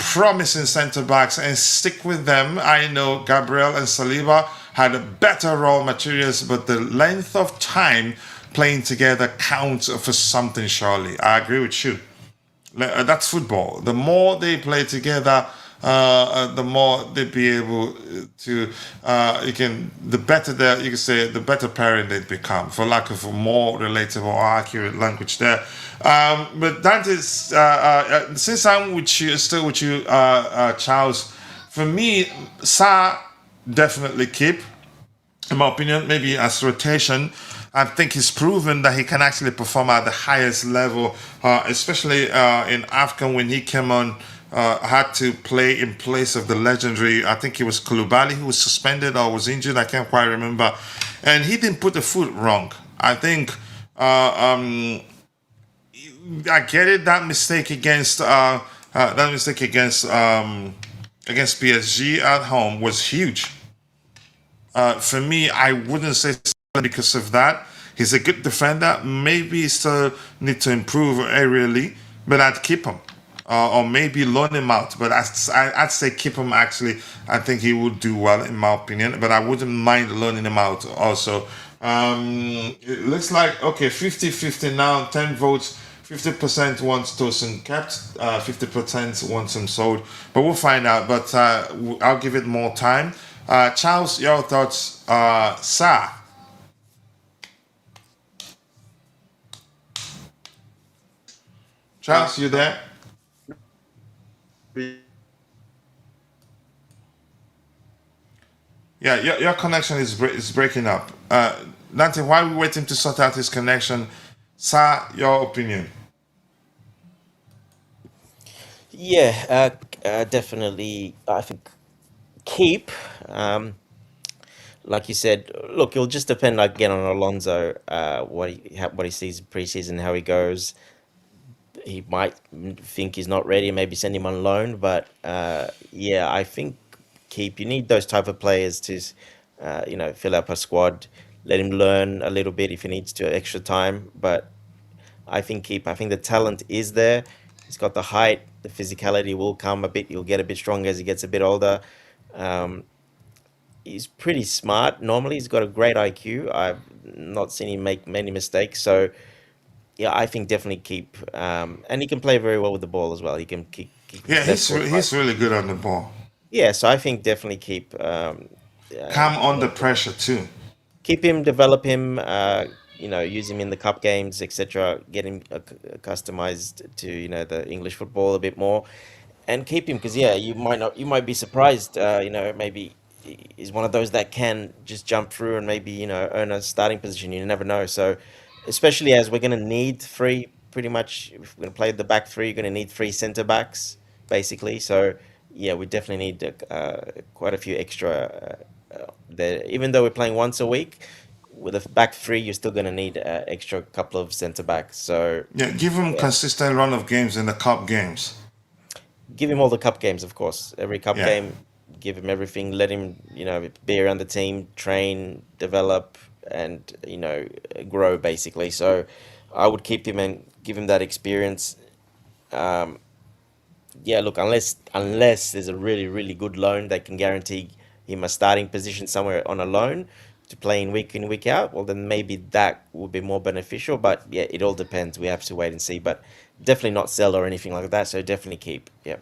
promising centre backs and stick with them. I know Gabriel and Saliba had better raw materials, but the length of time playing together counts for something, surely. I agree with you. That's football. The more they play together, the more they be able to the better you can say the better parent they become, for lack of a more relatable or accurate language there. But that is since I'm with you, still with you, Charles. For me, Sa definitely keep. In my opinion, maybe as rotation. I think he's proven that he can actually perform at the highest level, especially in African when he came on. Had to play in place of the legendary, I think it was Koulibaly who was suspended or was injured, I can't quite remember. And he didn't put the foot wrong. I think I get it, that mistake against against PSG at home was huge. For me, I wouldn't say because of that. He's a good defender. Maybe he still need to improve aerially, but I'd keep him. Or maybe loan him out. But I'd say keep him actually. I think he would do well in my opinion. But I wouldn't mind loaning him out also. It looks like, okay, 50-50 now, 10 votes. 50% wants Tosin kept, 50% wants him sold. But we'll find out. But I'll give it more time. Charles, your thoughts, Sa? Charles, you there? Yeah, your connection is breaking up. Dante, while we wait him to sort out his connection, Sa, your opinion? Yeah, definitely. I think keep. Like you said, look, it'll just depend again on Alonso, what he sees preseason, how he goes. He might think he's not ready, maybe send him on loan. But yeah, I think keep. You need those type of players to, fill up a squad. Let him learn a little bit if he needs to extra time. But I think keep. I think the talent is there. He's got the height. The physicality will come a bit. He'll get a bit stronger as he gets a bit older. Um, he's pretty smart. Normally, he's got a great IQ. I've not seen him make many mistakes. So yeah, I think definitely keep. And he can play very well with the ball as well. He can kick his Yeah, left foot right. he's really good on the ball. Yeah, so I think definitely keep. Calm under pressure too. Keep him, develop him. Use him in the cup games, etc. Get him customized to the English football a bit more. and keep him because you might be surprised. Maybe he's one of those that can just jump through and maybe earn a starting position. You never know. So, especially as we're going to need three, pretty much if we're going to play the back three, you're going to need three centre backs basically. So yeah, we definitely need quite a few extra. There, even though we're playing once a week. With a back three, you're still going to need extra couple of centre backs. So Yeah, give him yeah, consistent run of games in the cup games. give him all the cup games, of course. Every cup Yeah. game, give him everything. Let him, be around the team, train, develop, and grow basically. So, I would keep him and give him that experience. Um, yeah, look, unless there's a really really good loan that can guarantee him a starting position somewhere on a loan to play in week out, well then maybe that would be more beneficial. But yeah, it all depends. We have to wait and see. But definitely not sell or anything like that. So definitely keep. Yeah.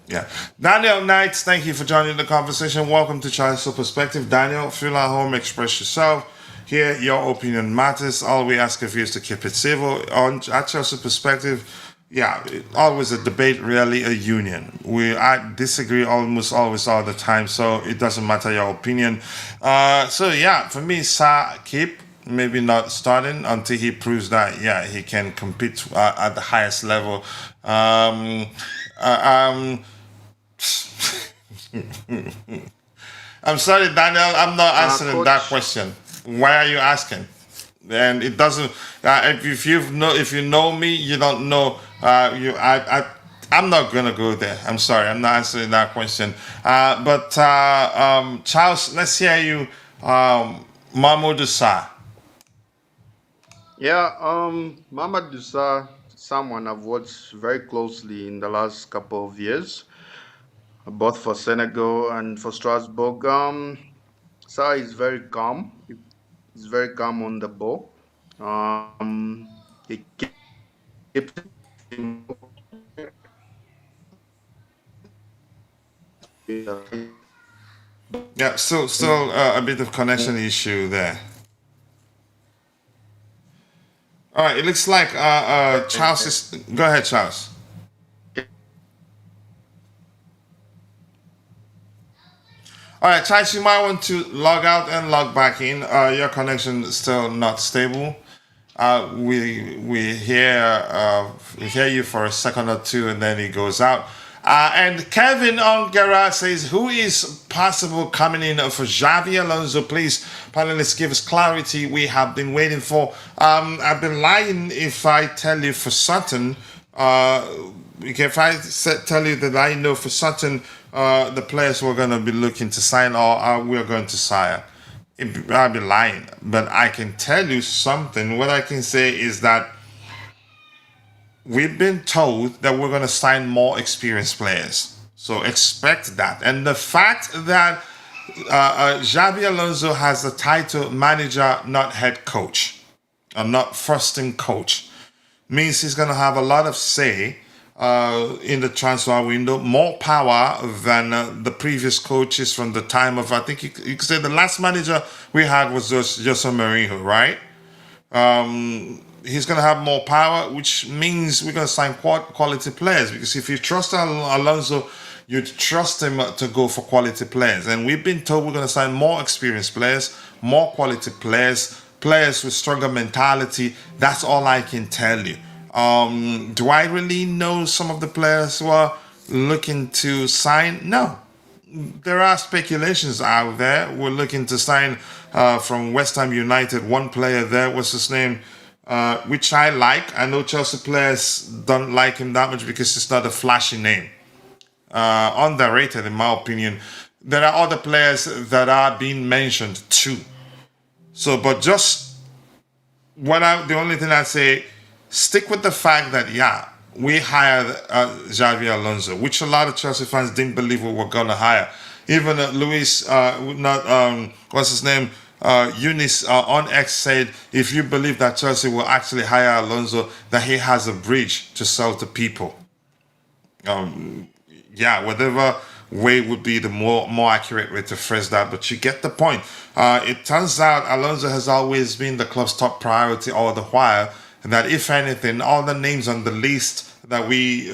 Yeah. Daniel Knights, thank you for joining the conversation. Welcome to Charles Perspective. Daniel, feel at home, express yourself. Here, your opinion matters. All we ask of you is to keep it civil. At Chelsea Perspective, yeah, always a debate, rarely a union. I disagree almost always all the time, so it doesn't matter your opinion. So yeah, for me, Sa keep. Maybe not starting until he proves that he can compete at the highest level. Um, I'm sorry, Daniel. I'm not answering that Coach. question. Why are you asking? And it doesn't. If you know me, you don't know. I'm not gonna go there. I'm sorry. I'm not answering that question. But Charles, let's hear you. Mahmoud Sa. Yeah, Mamadou Dusa, someone I've watched very closely in the last couple of years, both for Senegal and for Strasbourg. Sa is very calm. He's very calm on the ball. He keeps him Yeah, still a bit of connection issue there. All right, it looks like Charles is. Go ahead, Charles. All right, Charles, you might want to log out and log back in. Your connection is still not stable. We hear you for a second or two, and then it goes out. And Kevin Ongera says, "Who is possible coming in for Xabi Alonso? Please, panelists, give us clarity. We have been waiting for. I've been lying if I tell you for certain. If I tell you that I know for certain the players we're going to be looking to sign or we're going to sign." I'll be lying, but I can tell you something. What I can say is that we've been told that we're going to sign more experienced players. So expect that. And the fact that Xabi Alonso has the title manager, not head coach, or not first team coach, means he's going to have a lot of say in the transfer window, more power than the previous coaches from the time of, I think you could say the last manager we had was Jose Mourinho, right? He's going to have more power, which means we're going to sign quality players. Because if you trust Alonso, you trust him to go for quality players. And we've been told we're going to sign more experienced players, more quality players, players with stronger mentality. That's all I can tell you. Do I really know some of the players who are looking to sign? No. There are speculations out there. We're looking to sign from West Ham United. One player there, what's his name? Which I like. I know Chelsea players don't like him that much because it's not a flashy name. Underrated in my opinion. There are other players that are being mentioned too. So, but just the only thing I say, stick with the fact that we hired Xabi Alonso, which a lot of Chelsea fans didn't believe we were gonna hire. Even Luis, what's his name? Eunice on X said, if you believe that Chelsea will actually hire Alonso, that he has a bridge to sell to people. Whatever way would be the more accurate way to phrase that, but you get the point. It turns out Alonso has always been the club's top priority all the while, and that if anything, all the names on the list that we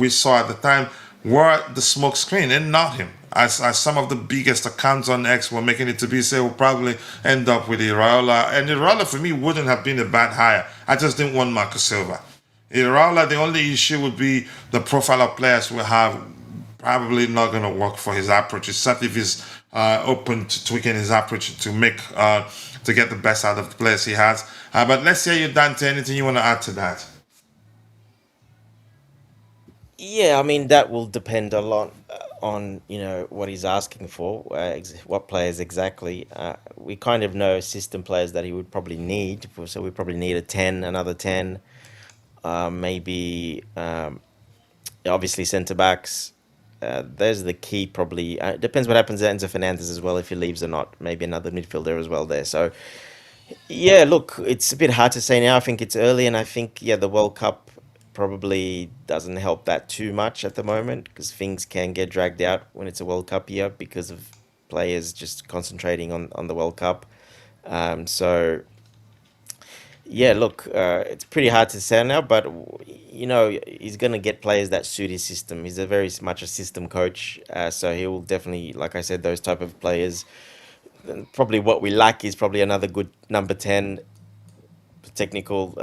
saw at the time were the smoke screen and not him. As some of the biggest accounts on X were making it to be, say, we'll probably end up with Iraola. And Iraola, for me, wouldn't have been a bad hire. I just didn't want Marco Silva. Iraola, the only issue would be the profile of players we have probably not going to work for his approach, except if he's open to tweaking his approach to make to get the best out of the players he has. But let's hear you, Dante. Anything you want to add to that? Yeah, I mean that will depend a lot on what he's asking for, what players exactly. We kind of know system players that he would probably need, so we probably need a 10, another 10, maybe obviously centre backs. There's the key probably. It depends what happens to Enzo Fernandez as well, if he leaves or not. Maybe another midfielder as well there. So yeah, look, it's a bit hard to say now. I think it's early, and I think the World Cup probably doesn't help that too much at the moment because things can get dragged out when it's a World Cup year because of players just concentrating on the World Cup. So yeah, look, it's pretty hard to say now, but he's gonna get players that suit his system. He's a very much a system coach, so he will definitely, like I said, those type of players. Probably what we lack is probably another good number 10, technical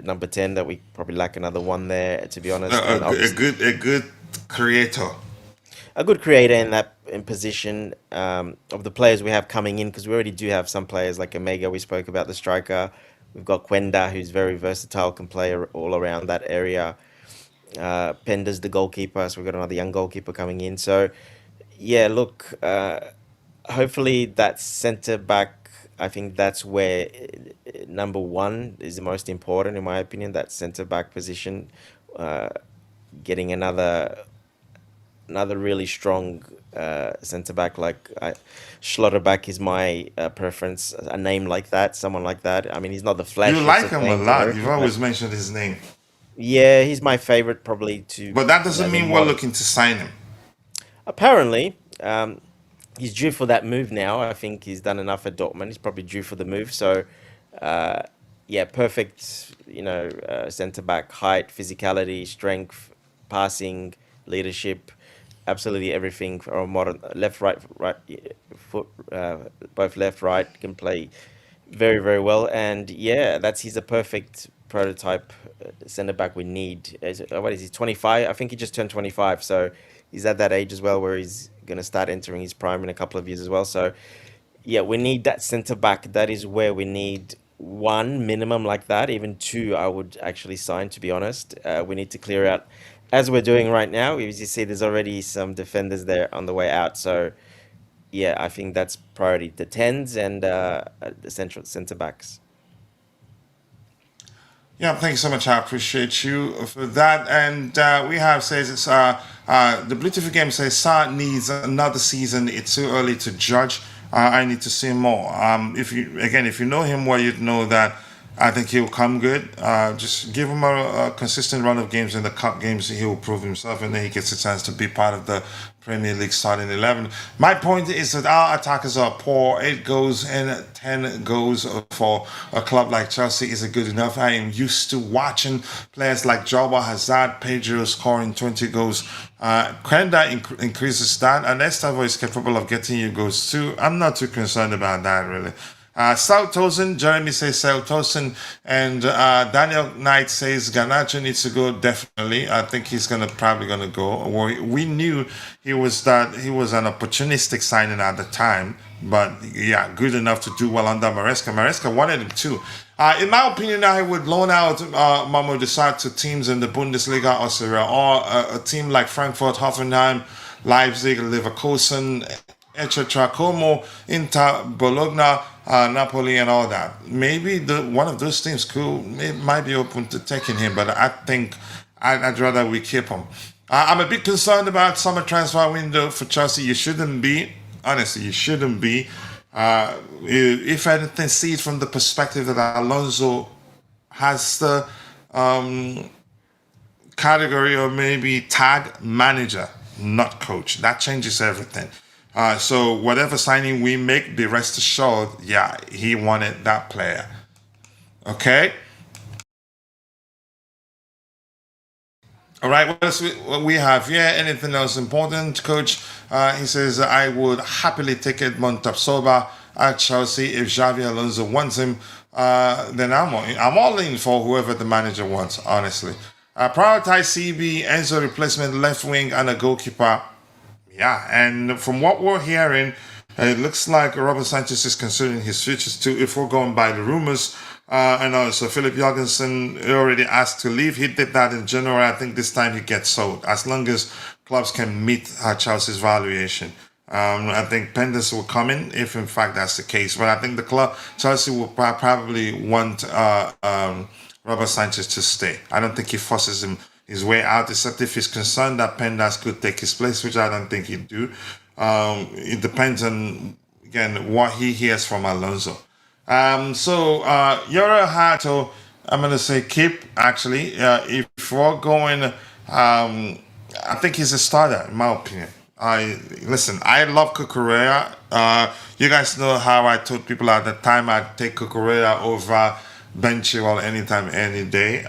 number 10 that we probably lack another one there, to be honest. And A good creator. a good creator in position of the players we have coming in, because we already do have some players like Omega. We spoke about the striker. We've got Quenda, who's very versatile, can play all around that area. Penda's the goalkeeper, so we've got another young goalkeeper coming in. So yeah, look, hopefully that centre back, I think that's where number one is the most important, in my opinion, that centre back position. Getting another really strong centre back like Schlotterback is my preference. A name like that, someone like that. I mean, he's not the You flashiest like of him a names, lot. You've but always mentioned his name. yeah, he's my favorite probably to But that doesn't the mean we're modern. looking to sign him. Apparently, he's due for that move now. I think he's done enough at Dortmund. He's probably due for the move. So, yeah, perfect. Centre back, height, physicality, strength, passing, leadership, absolutely everything for a modern left, right foot, both left, right, can play very, very well. And yeah, he's a perfect prototype centre back we need. What is he? 25? I think he just turned 25. So he's at that age as well where he's going to start entering his prime in a couple of years as well. So yeah, we need that centre back. That is where we need one minimum like that. Even two, I would actually sign, to be honest. We need to clear out, as we're doing right now. As you see, there's already some defenders there on the way out. So yeah, I think that's priority. The tens and the centre backs. Yeah, thank you so much. I appreciate you for that. And we have says it's the Blue TV game says Sa needs another season. It's too early to judge. I need to see more. If you know him well, you'd know that I think he'll come good. Just give him a consistent run of games in the cup games. He will prove himself, and then he gets a chance to be part of the Premier League starting 11. My point is that our attackers are poor. 8 goals and 10 goals for a club like Chelsea is good enough. I am used to watching players like Joba, Hazard, Pedro scoring 20 goals. Quenda increases that, and Estavo is capable of getting you goals too. I'm not too concerned about that, really. Southampton, Jeremy says Southampton, and Daniel Knight says Garnacho needs to go. Definitely, I think he's probably gonna go. We knew he was an opportunistic signing at the time, but yeah, good enough to do well under Maresca. Maresca wanted him too. In my opinion, I would loan out Mamadou Sarr to teams in the Bundesliga or Serie A, or a team like Frankfurt, Hoffenheim, Leipzig, Leverkusen, etc., Como, Inter, Bologna, Napoli, and all that. Maybe one of those teams might be open to taking him, but I think I'd rather we keep him. I'm a bit concerned about summer transfer window for Chelsea. You shouldn't be. Honestly, you shouldn't be. If anything, see it from the perspective that Alonso has the category or maybe tag manager, not coach. That changes everything. So whatever signing we make, be rest assured, yeah, he wanted that player. Okay? All right, what else we have here? Anything else important, Coach? He says, I would happily take Edmond Tapsoba at Chelsea if Xavi Alonso wants him. Then I'm all in for whoever the manager wants, honestly. Prioritize CB, Enzo replacement left wing, and a goalkeeper. Yeah, and from what we're hearing, it looks like Robert Sanchez is considering his futures too, if we're going by the rumors. And also, Filip Jörgensen already asked to leave. He did that in January. I think this time he gets sold, as long as clubs can meet Chelsea's valuation. I think Pendes will come in if, in fact, that's the case. But I think the club, Chelsea, will probably want Robert Sanchez to stay. I don't think he forces him his way out, except if he's concerned that Pendas could take his place, which I don't think he'd do. It depends on, again, what he hears from Alonso. Yoro Hato, I'm going to say keep, actually. If we're going, I think he's a starter, in my opinion. I love Cucurella. You guys know how I told people at the time I'd take Cucurella over Ben Chilwell anytime, any day.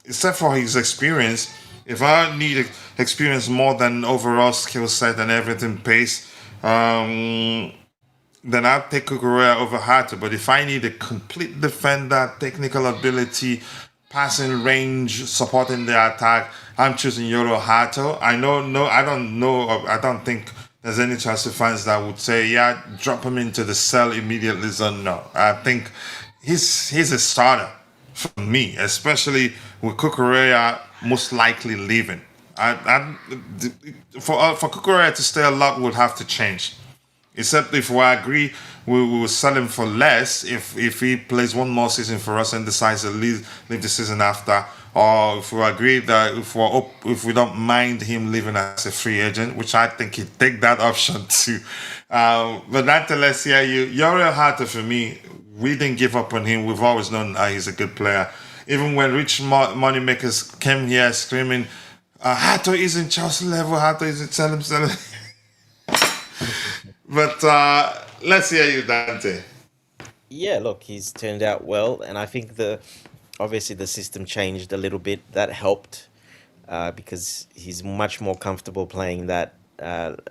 Except for his experience. If I need experience more than overall skill set and everything pace, then I'd take Cucurella over Hato. But if I need a complete defender, technical ability, passing range, supporting the attack, I'm choosing Yoro Hato. I don't think there's any Chelsea fans that would say, yeah, drop him into the cell immediately. So no, I think he's a starter for me, especially with Cucurella most likely leaving. For Cucurella to stay, a lot would have to change. Except if we agree we will sell him for less if he plays one more season for us and decides to leave the season after, or if we agree that if we don't mind him leaving as a free agent, which I think he'd take that option too. But nonetheless, yeah, Yoro Hato for me, we didn't give up on him. We've always known he's a good player. Even when rich money makers came here screaming, Hato isn't Chelsea level, Hato isn't sell him. But let's hear you, Dante. Yeah, look, he's turned out well, and I think obviously the system changed a little bit. That helped because he's much more comfortable playing that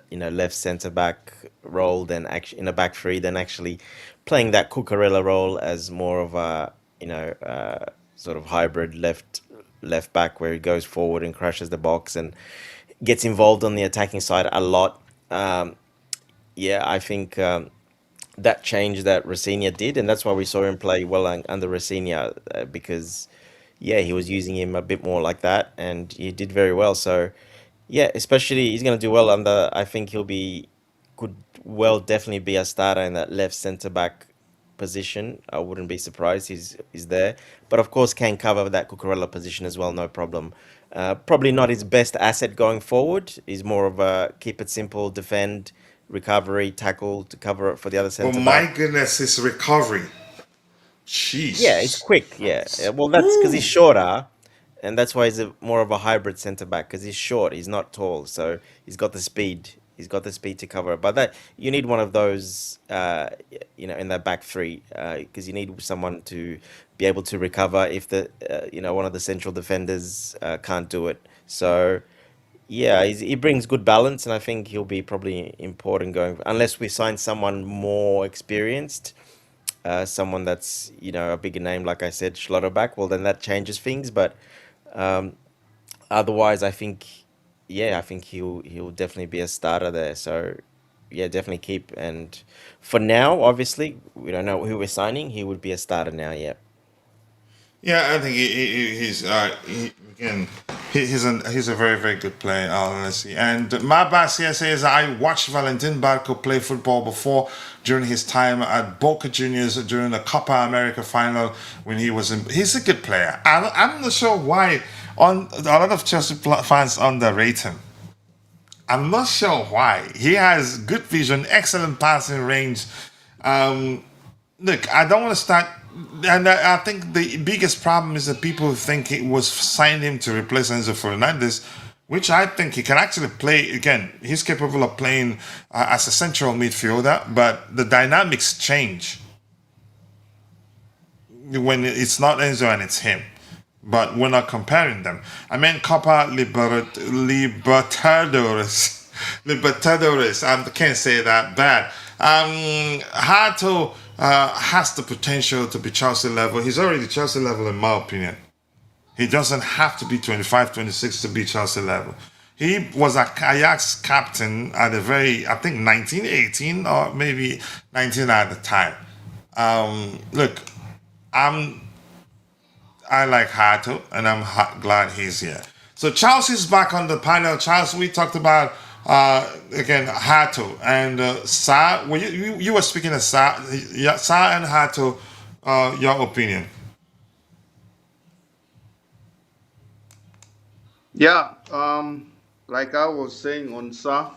left centre back role than actually in a back three than actually playing that Cucurella role as more of a sort of hybrid left back where he goes forward and crashes the box and gets involved on the attacking side a lot. Yeah, I think that change that Rafinha did, and that's why we saw him play well under Rafinha because, yeah, he was using him a bit more like that, and he did very well. So, yeah, especially he's going to do well under. I think could definitely be a starter in that left centre back position. I wouldn't be surprised he's there, but of course can cover that Cucurella position as well, no problem. Probably not his best asset going forward. He's more of a keep it simple, defend, recovery, tackle to cover it for the other Oh centre my back. goodness, his recovery. Yeah, it's Jeez. quick. Yeah, well, that's because he's shorter, and that's why he's more of a hybrid centre back because he's short. He's not tall, so he's got the speed. He's got the speed to cover it. But that you need one of those, in that back three, because you need someone to be able to recover if one of the central defenders can't do it. So. Yeah, he brings good balance, and I think he'll be probably important unless we sign someone more experienced, someone that's a bigger name, like I said, Schlotterbeck. Well, then that changes things. But um, otherwise, I think he'll definitely be a starter there. So yeah, definitely keep. And for now, obviously, we don't know who we're signing. He would be a starter now. Yeah. Yeah, I think again he's a very very good player, honestly. And Mabas here says I watched Valentin Barco play football before during his time at Boca Juniors during the Copa America final when he was in. He's a good player. I'm not sure why a lot of Chelsea fans underrate him. I'm not sure why. He has good vision, excellent passing range. Um, Look, I don't want to start, and I think the biggest problem is that people think it was signed him to replace Enzo Fernandez, which I think he can actually play. Again, he's capable of playing as a central midfielder, but the dynamics change when it's not Enzo and it's him. but we're not comparing them. I mean, Libertadores. Libertadores. I can't say that bad. Hato has the potential to be Chelsea level. He's already Chelsea level, in my opinion. He doesn't have to be 25, 26 to be Chelsea level. He was a Ajax captain at a very, I think, 19, 18, or maybe 19 at the time. Look, I'm I like Hato, and I'm glad he's here. So Chelsea's back on the panel. Charles, we talked about again Hato and Sa. Well, you were speaking of Sa, yeah, Sa and Hato. Your opinion? Yeah, like I was saying on Sa,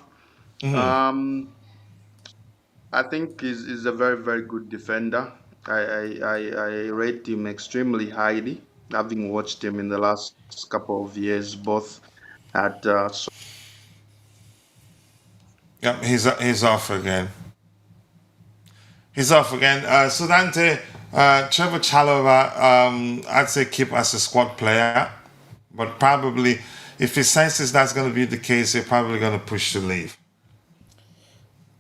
Hmm. um, I think he's a very, very good defender. I rate him extremely highly, having watched him in the last couple of years, both at Yep, he's off again. He's off again. So Dante, Trevoh Chalobah, I'd say keep as a squad player, but probably if he senses that's going to be the case, he's probably going to push to leave.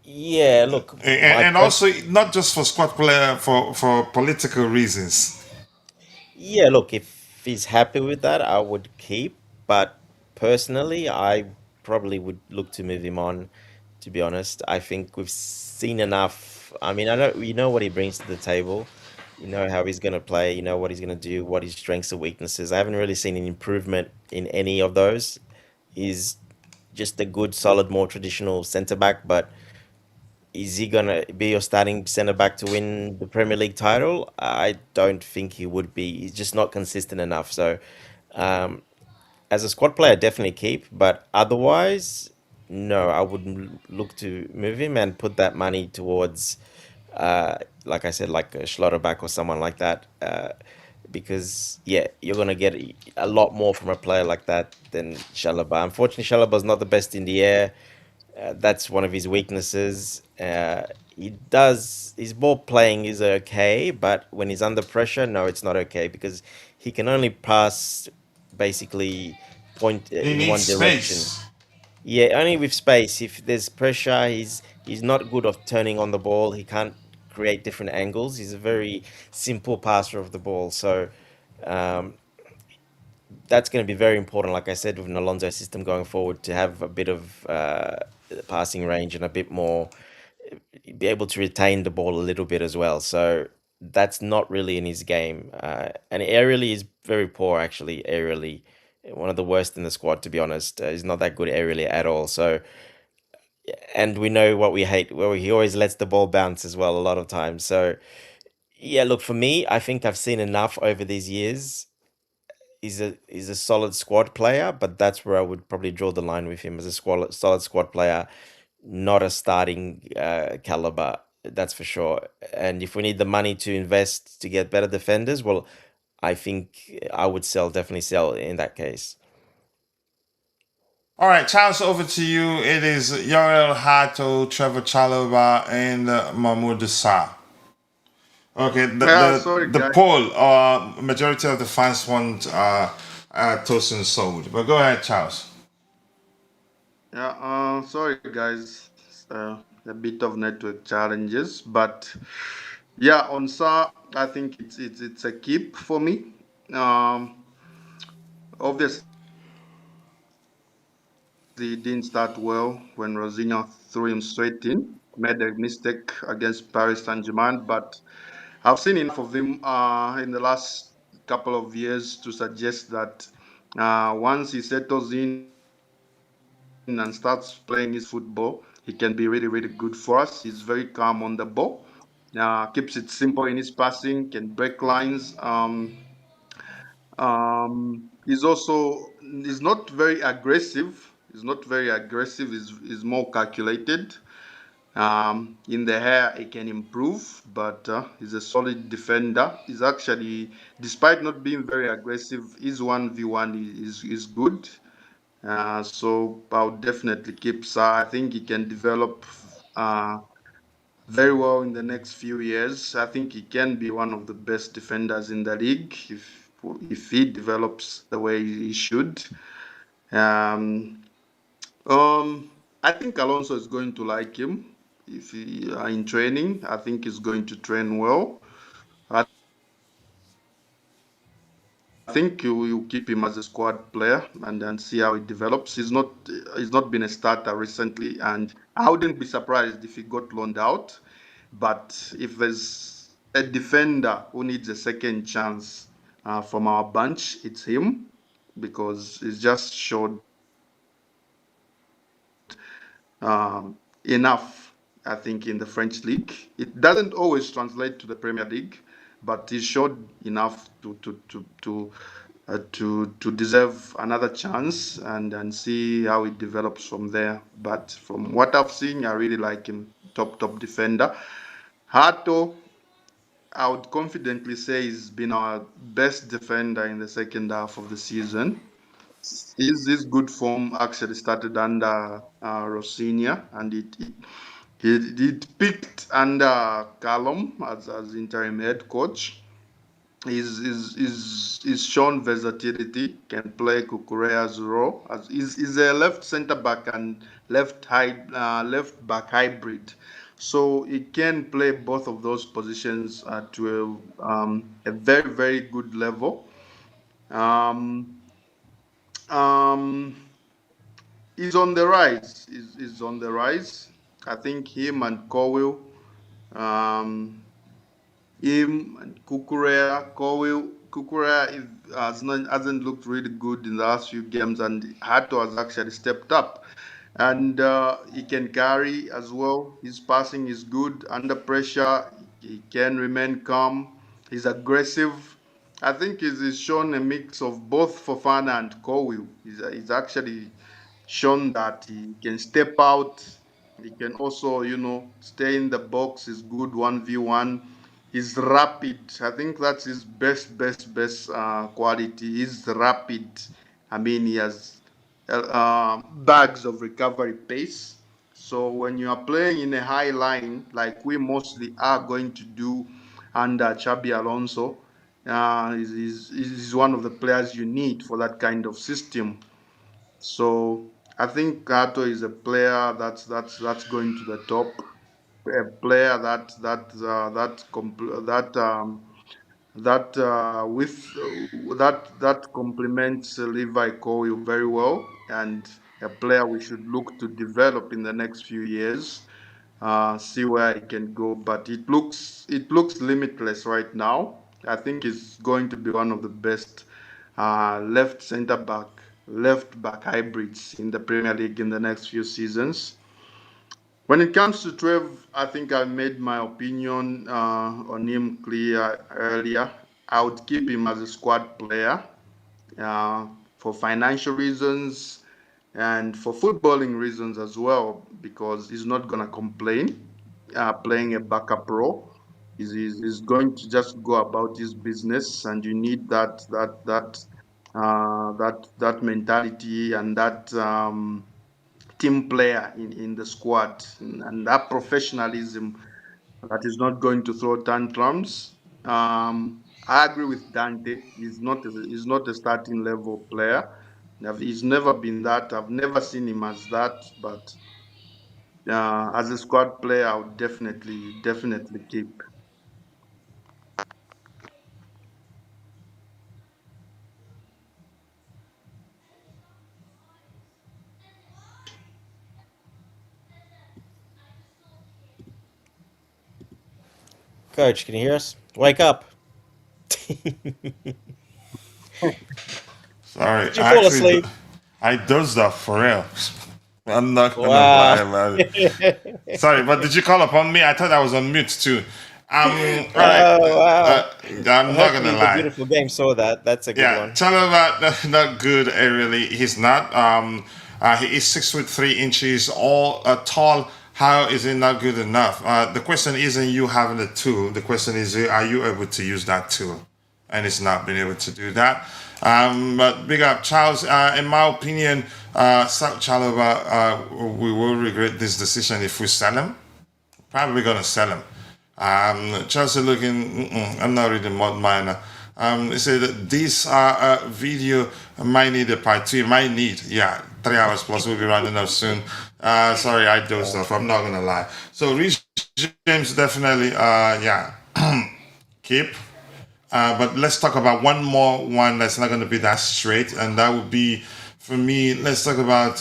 Yeah, look, my And also not just for squad player, for political reasons. yeah, look, if he's happy with that, I would keep. But personally, I probably would look to move him on, to be honest. I think we've seen enough. I mean, I know you know what he brings to the table. You know how he's going to play, you know what he's going to do, what his strengths and weaknesses. I haven't really seen an improvement in any of those. He's just a good, solid, more traditional centre back, but is he gonna be your starting centre back to win the Premier League title? I don't think he would be. He's just not consistent enough. So, um, as a squad player, definitely keep, but otherwise, no, I wouldn't look to move him and put that money towards, like I said, like a Schlotterback or someone like that. Because yeah, you're gonna get a lot more from a player like that than Chalobah. Unfortunately, Chalobah's not the best in the air. That's one of his weaknesses. He does his ball playing is okay, but when he's under pressure, no, it's not okay because he can only pass basically point He in needs one direction. space. Yeah, only with space. If there's pressure, he's not good of turning on the ball. He can't create different angles. He's a very simple passer of the ball. So um, that's going to be very important, like I said, with an Alonso system going forward, to have a bit of passing range and a bit more, be able to retain the ball a little bit as well. So that's not really in his game. And aerially is very poor, actually, aerially. One of the worst in the squad, to be honest. He's not that good aerially at all. So, and we know what we hate, where he always lets the ball bounce as well, a lot of times. So, yeah, look, for me, I think I've seen enough over these years. He's a solid squad player, but that's where I would probably draw the line with him as a solid squad player, not a starting caliber. That's for sure. And if we need the money to invest to get better defenders, well, I think I would definitely sell in that case. All right, Charles, over to you. It is Yorel Hato, Trevoh Chalobah, and Mahmoud Sa. Okay, sorry the guys. poll, majority of the fans want Tosin sold. But go ahead, Charles. Yeah, sorry guys. A bit of network challenges, but yeah, on Sa, I think it's a keep for me. Obviously, he didn't start well when Rosinha threw him straight in. Made a mistake against Paris Saint-Germain, but I've seen enough of him in the last couple of years to suggest that once he settles in and starts playing his football, he can be really, really good for us. He's very calm on the ball, keeps it simple in his passing, can break lines. He's also he's not very aggressive. He's not very aggressive. He's more calculated. In the air, he can improve, but he's a solid defender. He's actually, despite not being very aggressive, his 1v1 is good. So I'll definitely keep Sa. I think he can develop uh, very well in the next few years. I think he can be one of the best defenders in the league. If if he develops the way he should. I think Alonso is going to like him if he in training. I think he's going to train well. I think you keep him as a squad player and then see how it develops. He's not been a starter recently, and I wouldn't be surprised if he got loaned out. But if there's a defender who needs a second chance from our bunch, it's him, because he's just showed enough, I think, in the French league. It doesn't always translate to the Premier League, but he showed enough to deserve another chance and see how it develops from there. But from what I've seen, I really like him. Top defender. Hato, I would confidently say he's been our best defender in the second half of the season. His good form actually started under Rossinia, and it peaked under Callum as interim head coach. He's shown versatility, can play Cucurella's role. He's a left centre back and left back hybrid, so he can play both of those positions to a very, very good level. Um, um, he's on the rise. He's on the rise. I think him and Cowell, him and Cucurella hasn't looked really good in the last few games, and Hato has actually stepped up. And he can carry as well. His passing is good under pressure. He can remain calm. He's aggressive. I think he's shown a mix of both Fofana and Cowell. He's actually shown that he can step out. He can also, stay in the box. He's good 1v1. He's rapid. I think that's his best quality. He's rapid. I mean, he has bags of recovery pace. So when you are playing in a high line, like we mostly are going to do under Xabi Alonso, he's one of the players you need for that kind of system. So I think Kato is a player that's going to the top, a player that complements Levi Cole very well, and a player we should look to develop in the next few years. See where it can go, but it looks limitless right now. I think it's going to be one of the best left back hybrids in the Premier League in the next few seasons. When it comes to Trev, I think I made my opinion on him clear earlier. I would keep him as a squad player for financial reasons and for footballing reasons as well, because he's not going to complain playing a backup role. He's going to just go about his business, and you need that mentality and that team player in the squad, and that professionalism that is not going to throw tantrums. I agree with Dante. He's not a starting level player. He's never been that. I've never seen him as that. But as a squad player, I would definitely keep. Coach, can you hear us? Wake up. Sorry, Did you fall asleep? I dozed off for real. I'm not gonna lie Wow. about it. Sorry, but did you call upon me? I thought I was on mute too. All right. Oh, wow. I'm not gonna Hopefully the lie. beautiful game saw that. That's a good Yeah, one. Chalobah, not good. Really, he's not. He is 6'3" all tall. How is it not good enough? The question isn't you having a tool. The question is, are you able to use that tool? And it's not been able to do that. But big up, Charles. In my opinion, Chalobah, we will regret this decision if we sell him. Probably gonna sell him. Chelsea looking. I'm not really mud miner. They said that this video might need a part two. It might need, yeah, 3 hours plus. We'll be running up soon. Sorry, I dozed off. I'm not gonna lie. So Reece James definitely, yeah, keep. But let's talk about one more one that's not gonna be that straight, and that would be for me. Let's talk about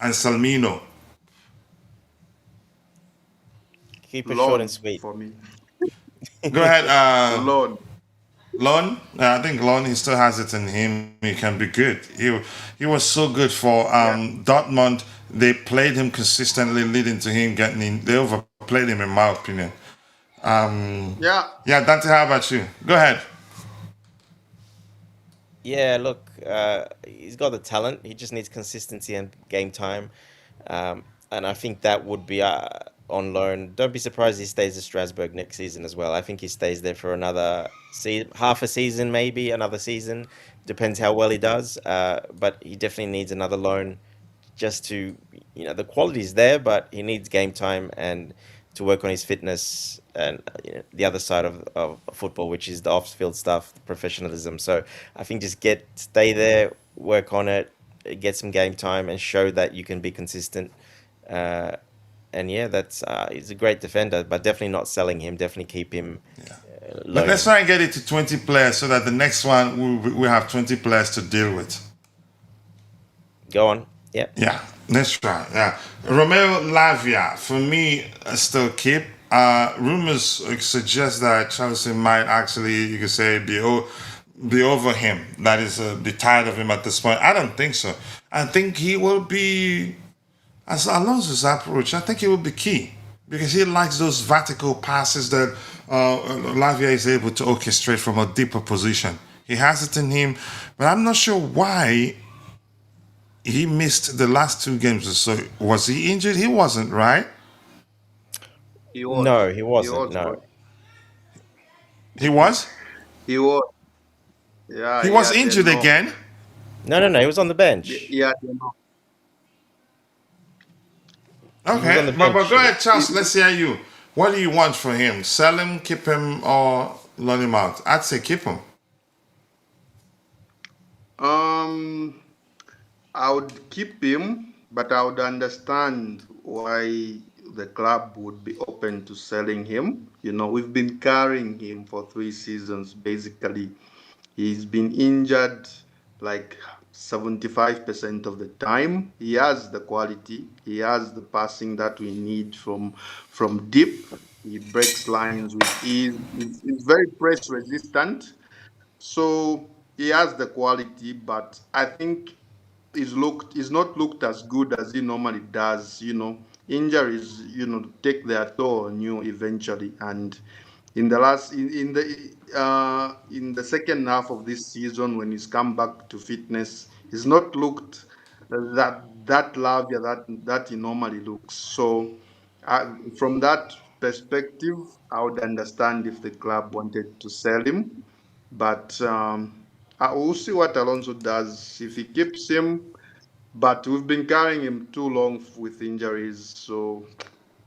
Anselmino. Keep it short and Loan sweet. for me. Go ahead, Loan. Lon. I think Lon. He still has it in him. He can be good. He was so good for Yeah. Dortmund. They played him consistently, leading to him getting in. They overplayed him, in my opinion. Yeah. Yeah, Dante. How about you? Go ahead. Yeah, look, he's got the talent. He just needs consistency and game time. And I think that would be on loan. Don't be surprised he stays at Strasbourg next season as well. I think he stays there for another half a season, maybe another season. Depends how well he does. But he definitely needs another loan just to, the quality's there, but he needs game time and to work on his fitness and the other side of football, which is the off-field stuff, the professionalism. So I think just stay there, work on it, get some game time, and show that you can be consistent. Uh, and yeah, that's he's a great defender, but definitely not selling him. Definitely keep him, But loan let's him. try and get it to 20 players so that the next one we have 20 players to deal with. Go on. Yeah. Yeah, let's try. Yeah, Romeo Lavia for me still keep. Rumors suggest that Chelsea might actually, you could say, be over him. That is, be tired of him at this point. I don't think so. I think he will be, as Alonso's approach. I think he will be key because he likes those vertical passes that Lavia is able to orchestrate from a deeper position. He has it in him, but I'm not sure why he missed the last two games or so. Was he injured? He wasn't, right? He was. No, he He wasn't. was, bro. No. He was? He was. Yeah, He he was had a injured knock. again? No, no, no. He was on the bench. He had a knock. He was on Okay, the but bench. go ahead, Charles. Let's hear you. What do you want for him? Sell him, keep him, or loan him out? I'd say keep him. Um, I would keep him, but I would understand why the club would be open to selling him. We've been carrying him for 3 seasons, basically. He's been injured like 75% of the time. He has the quality, he has the passing that we need from deep. He breaks lines with ease. He's very press resistant. So he has the quality, but I think he's not looked as good as he normally does. Injuries, take their toll on you eventually. And in the last in the second half of this season, when he's come back to fitness, he's not looked that Lavia that he normally looks. So from that perspective, I would understand if the club wanted to sell him, but I will see what Alonso does if he keeps him. But we've been carrying him too long with injuries, so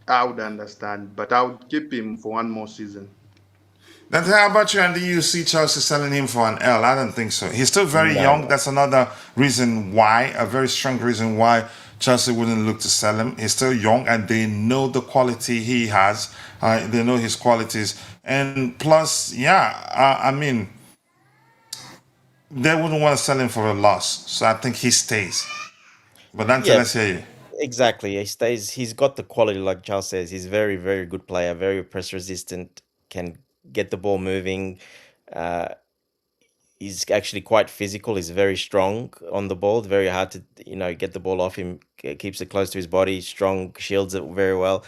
I would understand. But I would keep him for one more season. Then how about you, and do you see Chelsea selling him for an L? I don't think so. He's still very No, young. no. That's another reason why, a very strong reason why Chelsea wouldn't look to sell him. He's still young, and they know the quality he has. They know his qualities, and plus, yeah, I mean, they wouldn't want to sell him for a loss. So I think he stays. But until Yeah, let's hear you. exactly. He stays. He's got the quality, like Charles says. He's very, very good player. Very press resistant. Can get the ball moving. Uh, he's actually quite physical. He's very strong on the ball. Very hard to get the ball off him. Keeps it close to his body. Strong, shields it very well.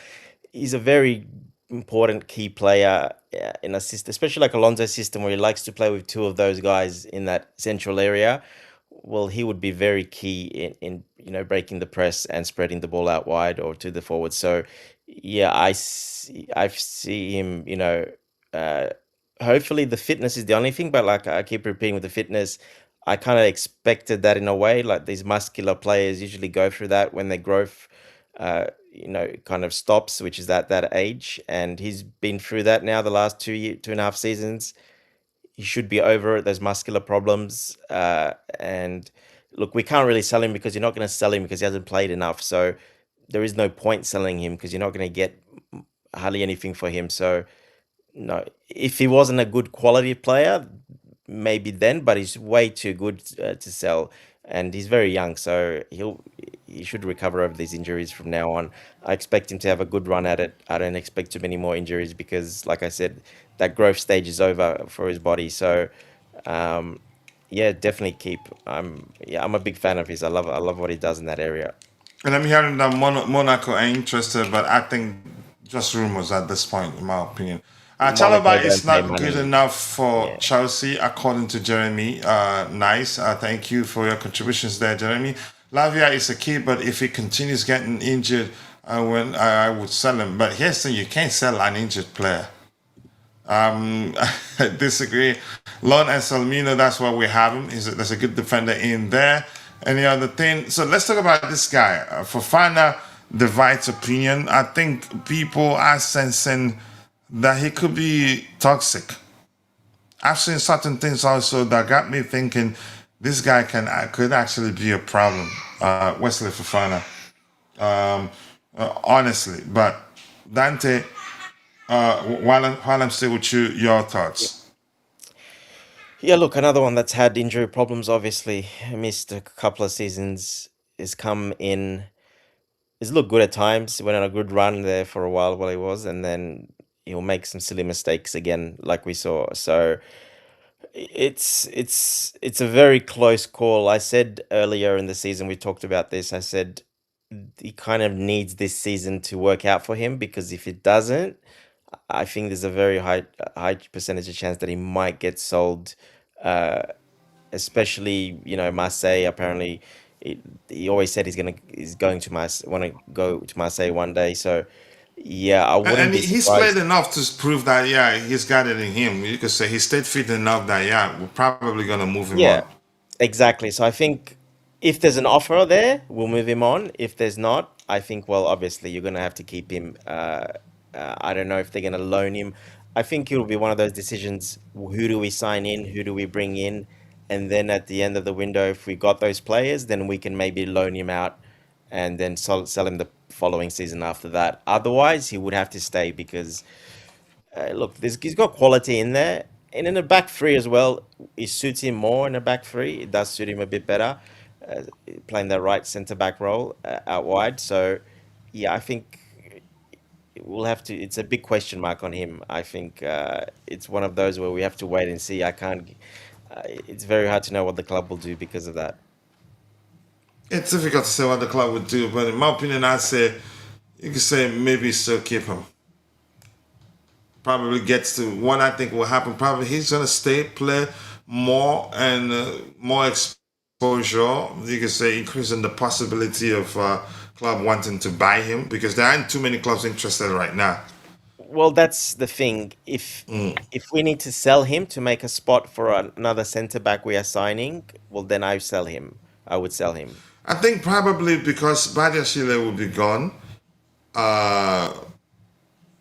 He's a very important key player in a system, especially like Alonso's system, where he likes to play with two of those guys in that central area. Well, he would be very key in breaking the press and spreading the ball out wide or to the forward. So yeah, I see him. Uh, hopefully the fitness is the only thing, but like I keep repeating with the fitness, I kind of expected that in a way. Like these muscular players usually go through that when their growth, kind of stops, which is that age, and he's been through that now the last 2 and a half seasons. he should be over it. There's muscular problems, and look, we can't really sell him because you're not going to sell him because he hasn't played enough. So there is no point selling him because you're not going to get hardly anything for him. So no, if he wasn't a good quality player, maybe then, but he's way too good to sell, and he's very young, so he should recover over these injuries from now on. I expect him to have a good run at it. I don't expect too many more injuries because, like I said, that growth stage is over for his body. So, um, yeah, definitely keep. I'm a big fan of his. I love what he does in that area. And I'm hearing that Monaco are interested, but I think just rumors at this point, in my opinion. Monaco Chalobah is don't pay not good money. enough for Yeah. Chelsea, according to Jeremy. Nice. Thank you for your contributions there, Jeremy. Lavia is a key, but if he continues getting injured, I would sell him. But here's the thing: you can't sell an injured player. I disagree. Lon and Salmino, that's why we have him. There's a good defender in there. Any other thing? So let's talk about this guy. Fofana divides opinion. I think people are sensing that he could be toxic. I've seen certain things also that got me thinking this guy could actually be a problem. Wesley Fofana, honestly. But Dante, while I'm still with you, your thoughts. Yeah, look, another one that's had injury problems, obviously, missed a couple of seasons, has come in, he's looked good at times, went on a good run there for a while he was, and then he'll make some silly mistakes again, like we saw. So it's a very close call. I said earlier in the season, we talked about this, I said he kind of needs this season to work out for him because if it doesn't, I think there's a very high percentage of chance that he might get sold, uh, especially Marseille. Apparently, he always said he's going to want to go to Marseille one day. So yeah, I wouldn't And be he's played surprised. enough to prove that, yeah, he's got it in him. You could say he stayed fit enough that, yeah, we're probably going to move him Yeah, on. exactly. So I think if there's an offer there, we'll move him on. If there's not, I think, well, obviously you're going to have to keep him. I don't know if they're going to loan him. I think it'll be one of those decisions. Who do we sign in? Who do we bring in? And then at the end of the window, if we got those players, then we can maybe loan him out and then sell him the following season after that. Otherwise, he would have to stay because look, he's got quality in there, and in a back three as well. It suits him more in a back three. It does suit him a bit better, uh, playing that right centre back role out wide. So, yeah, I think we'll have to. It's a big question mark on him. I think it's one of those where we have to wait and see. I can't. It's very hard to know what the club will do because of that. It's difficult to say what the club would do, but in my opinion, I'd say you could say maybe still keep him. Probably gets to what I think will happen. Probably he's going to stay, play more and more exposure. You could say increasing the possibility of club wanting to buy him because there aren't too many clubs interested right now. Well, that's the thing. If we need to sell him to make a spot for another centre back we are signing, well, then I sell him. I would sell him. I think probably because Badiashile will be gone. Uh,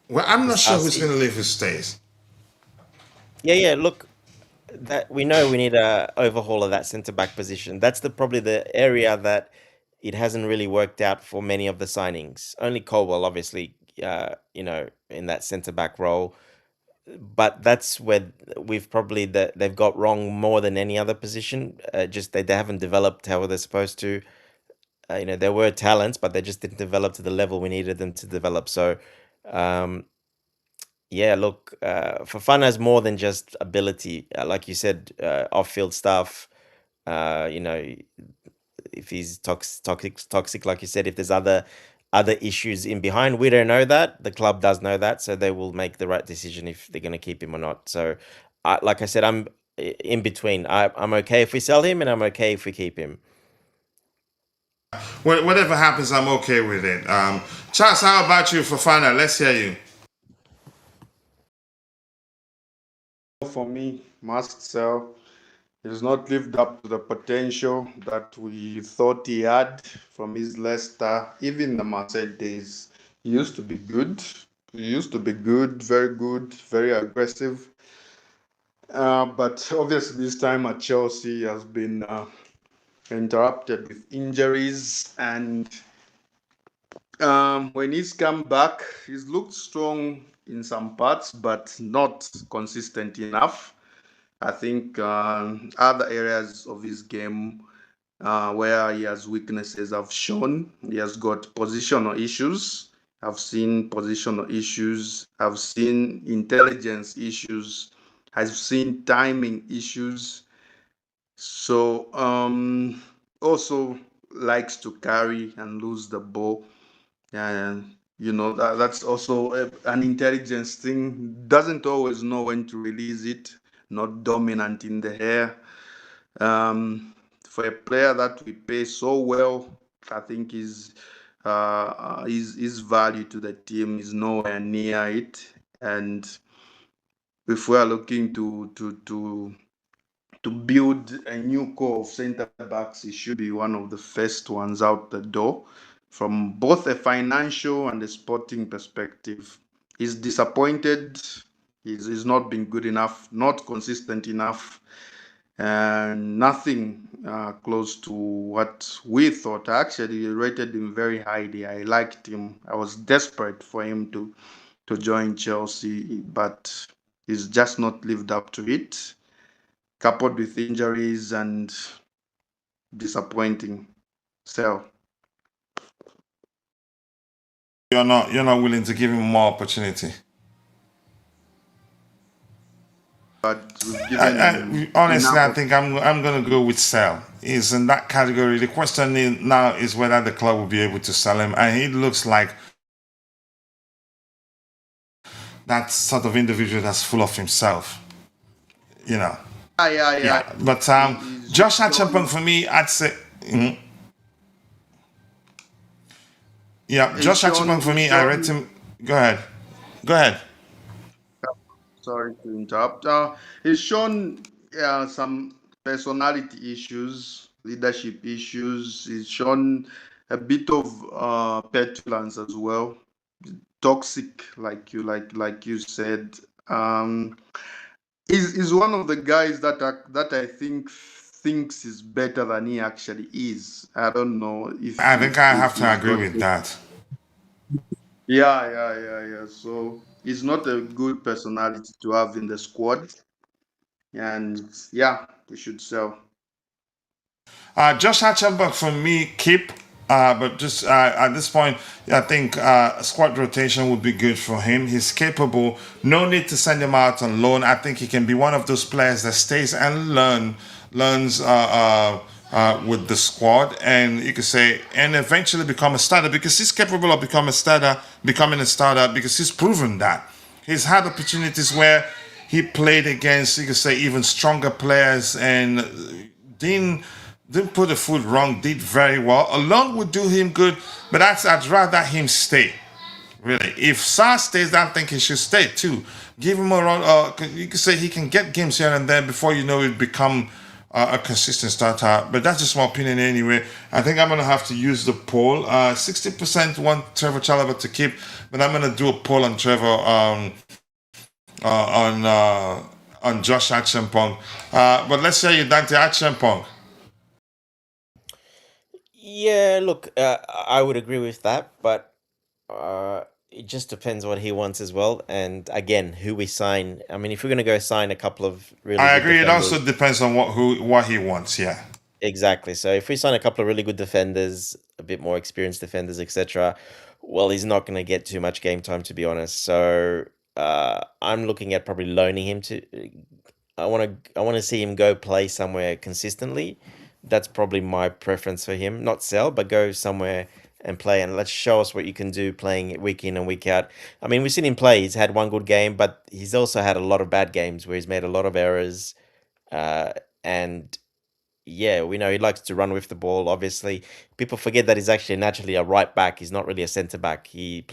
well, I'm not sure who's Disasi. going to leave who stays. Yeah, yeah. Look, that we know we need a overhaul of that centre back position. That's probably the area that it hasn't really worked out for many of the signings. Only Colwell, obviously, in that centre back role. But that's where they've got wrong more than any other position. Just they haven't developed how they're supposed to. There were talents, but they just didn't develop to the level we needed them to develop. So, um, yeah, look, Fofana has more than just ability. Like you said, off-field stuff. Uh, you know, if he's toxic, like you said, if there's other issues in behind, we don't know that. The club does know that, so they will make the right decision if they're going to keep him or not. So, like I said, I'm in between. I'm okay if we sell him, and I'm okay if we keep him. Whatever happens, I'm okay with it. Charles, how about you, Fofana? Let's hear you. For me, must sell. He has not lived up to the potential that we thought he had from his Leicester, even the Marseille days. He used to be good. He used to be good, very, very aggressive. But obviously, this time at Chelsea has been interrupted with injuries, and when he's come back, he's looked strong in some parts, but not consistent enough. I think other areas of his game where he has weaknesses have shown. He has got positional issues. I've seen positional issues. I've seen intelligence issues. I've seen timing issues. So also likes to carry and lose the ball. And that's also an intelligence thing. Doesn't always know when to release it. Not dominant in the air. For a player that we pay so well, I think his value to the team is nowhere near it. And if we are looking to build a new core of centre backs, he should be one of the first ones out the door from both a financial and a sporting perspective. He's disappointed. He's not been good enough, not consistent enough, and nothing close to what we thought. I actually rated him very highly. I liked him. I was desperate for him to join Chelsea, but he's just not lived up to it, coupled with injuries and disappointing. So You're not willing to give him more opportunity. but we've given him Honestly, I enough. think I'm gonna go with sell. He's in that category. The question now is whether the club will be able to sell him, and he looks like that sort of individual that's full of himself. You know. Yeah. Yeah. But He's Josh shown Acheampong for me, I'd say. Yeah, Josh Acheampong for me, I rate him. Go ahead. Go ahead. Sorry to interrupt. He's shown some personality issues, leadership issues. He's shown a bit of petulance as well, toxic, like you said. Is one of the guys that I think thinks is better than he actually is. I don't know I think I have if to he's agree got. with that. Yeah. So he's not a good personality to have in the squad, and yeah, we should sell. Josh Acheampong for me, keep. But just at this point, I think squad rotation would be good for him. He's capable. No need to send him out on loan. I think he can be one of those players that stays and learns with the squad, and you could say, and eventually become a starter because he's capable of becoming a starter because he's proven that. He's had opportunities where he played against, you could say, even stronger players and didn't put the foot wrong, did very well. Alone would do him good, but I'd rather him stay. Really, if Sa stays, I think he should stay too. Give him a run. You could say he can get games here and there before you know it become a consistent starter. But that's just my opinion anyway. I think I'm gonna have to use the poll. 60% want Trevoh Chalobah to keep, but I'm gonna do a poll on Trevoh on Josh Acheampong. But let's say you Dante Acheampong. Yeah, look, I would agree with that, but it just depends what he wants as well. And again, who we sign. I mean, if we're going to go sign a couple of really I good agree. It also defenders, depends on what he wants. Yeah. exactly. So if we sign a couple of really good defenders, a bit more experienced defenders, etc., well, he's not going to get too much game time, to be honest. So I'm looking at probably loaning him to. I want to see him go play somewhere consistently. That's probably my preference for him. Not sell, but go somewhere and play, and let's show us what you can do playing week in and week out. I mean, we've seen him play. He's had one good game, but he's also had a lot of bad games where he's made a lot of errors. And yeah, we know he likes to run with the ball. Obviously, people forget that he's actually naturally a right back. He's not really a centre back. He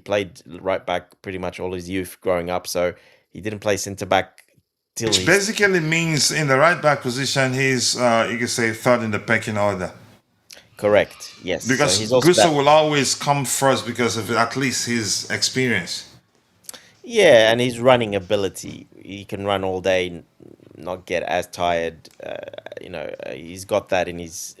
played right back pretty much all his youth growing up, so he didn't play centre back till Which he's basically means in the right back position, he's you could say third in the pecking order. correct. Yes, so Because he's also Gusto that. will always come first because of at least his experience. Yeah, and his running ability, he can run all day, not get as tired. He's got that in his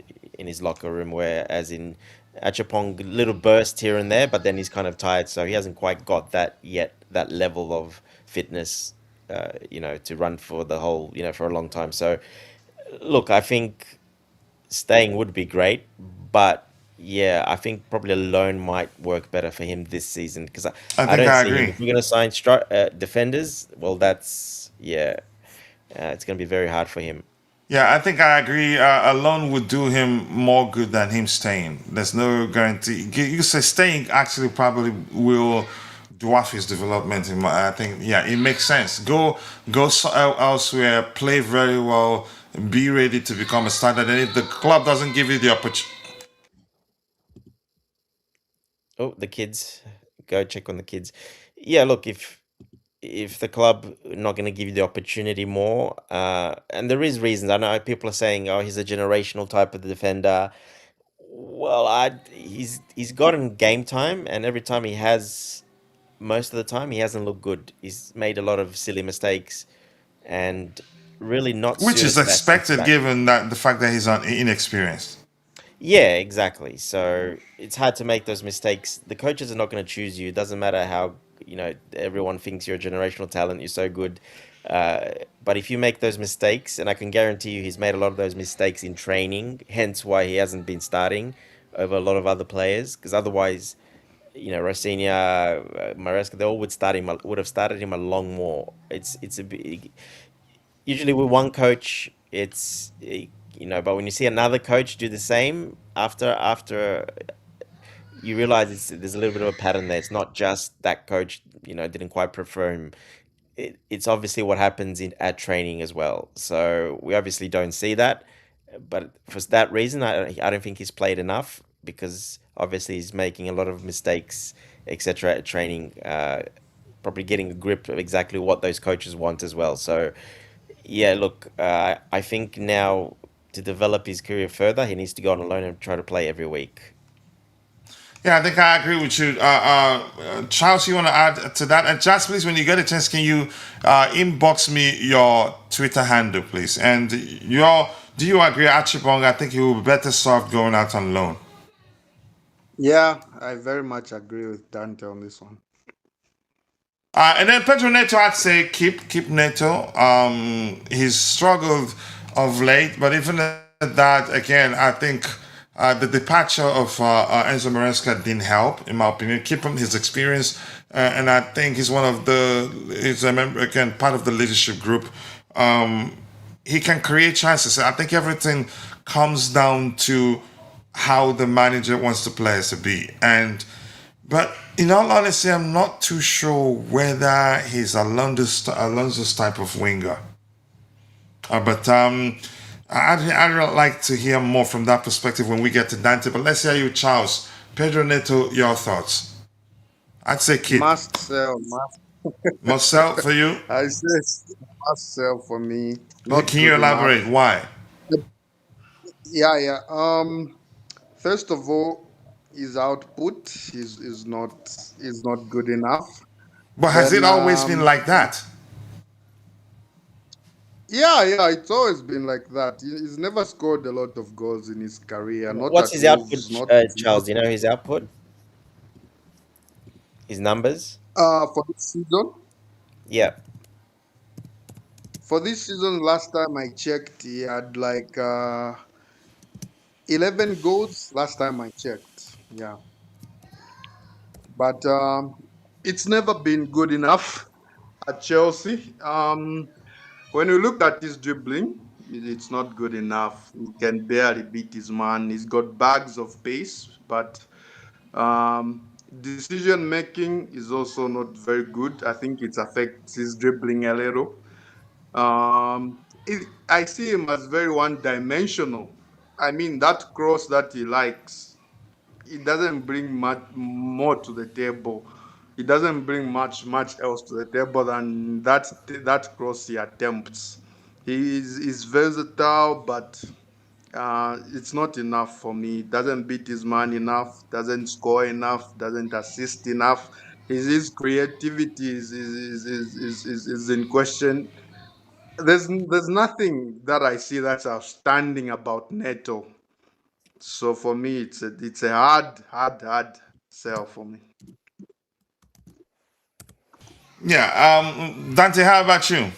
locker room. Whereas in Acheampong, little burst here and there, but then he's kind of tired, so he hasn't quite got that yet. That level of fitness, to run for the whole, for a long time. So, look, I think staying would be great, but yeah, I think probably a loan might work better for him this season because I I think don't I see him. agree. If we're going to sign defenders, well, that's yeah, it's going to be very hard for him. Yeah, I think I agree. A loan would do him more good than him staying. There's no guarantee. You say staying actually probably will dwarf his development. I think, yeah, it makes sense. Go elsewhere, play very well, be ready to become a starter. And if the club doesn't give you the opportunity, Oh, the kids, go check on the kids. Yeah, look, if the club not going to give you the opportunity more, and there is reasons. I know people are saying, "Oh, he's a generational type of defender." Well, he's gotten game time, and every time he has, most of the time he hasn't looked good. He's made a lot of silly mistakes, and really not which is suited for that centre expected back. given that the fact that he's inexperienced. Yeah, exactly. So it's hard to make those mistakes. The coaches are not going to choose you. It doesn't matter how, everyone thinks you're a generational talent, you're so good. Uh, but if you make those mistakes, and I can guarantee you he's made a lot of those mistakes in training, hence why he hasn't been starting over a lot of other players, because otherwise, Rosinia, Maresca, they all would have started him a long more. It's a big, usually with one coach, but when you see another coach do the same after you realize there's a little bit of a pattern there. It's not just that coach, didn't quite prefer him. It's obviously what happens in at training as well. So we obviously don't see that, but for that reason, I don't think he's played enough because obviously he's making a lot of mistakes, etc. at training. Probably getting a grip of exactly what those coaches want as well. So yeah, look, I think now to develop his career further, he needs to go on a loan and try to play every week. Yeah, I think I agree with you. Charles, you want to add to that? And just please, when you get a chance, can you inbox me your Twitter handle, please? And do you agree, Achibong? I think he will be better served going out on loan. Yeah, I very much agree with Dante on this one. And then Pedro Neto, I'd say keep Neto. He's struggled of late, but even at that, again, I think the departure of Enzo Maresca didn't help, in my opinion. Keep him his experience, and I think he's one of he's a member, again, part of the leadership group. He can create chances. I think everything comes down to how the manager wants the players to be. But in all honesty, I'm not too sure whether he's Alonso's type of winger. But I'd really like to hear more from that perspective when we get to Dante. But let's hear you, Charles. Pedro Neto, your thoughts. I'd say keep. Must sell, must. Marcel, for you, I say must sell for me. Not can you good elaborate enough. why? Yeah, yeah. First of all, his output is not good enough. But has it Then always been like that? yeah, yeah, it's always been like that. He's never scored a lot of goals in his career. Not What's at his output, Wolves, not Charles? Do you know his output, his numbers? for this season. Yeah. For this season, last time I checked, he had like 11 goals. Last time I checked, yeah, but it's never been good enough at Chelsea. When you look at his dribbling, it's not good enough. He can barely beat his man. He's got bags of pace, but decision making is also not very good. I think it affects his dribbling a little. I see him as very one dimensional. I mean, that cross that he likes, it doesn't bring much more to the table. It doesn't bring much else to the table than that cross he attempts. He's versatile, but it's not enough for me. Doesn't beat his man enough. Doesn't score enough. Doesn't assist enough. his creativity is in question. There's nothing that I see that's outstanding about Neto. So for me, it's a hard sell for me. Yeah. Dante, how about you?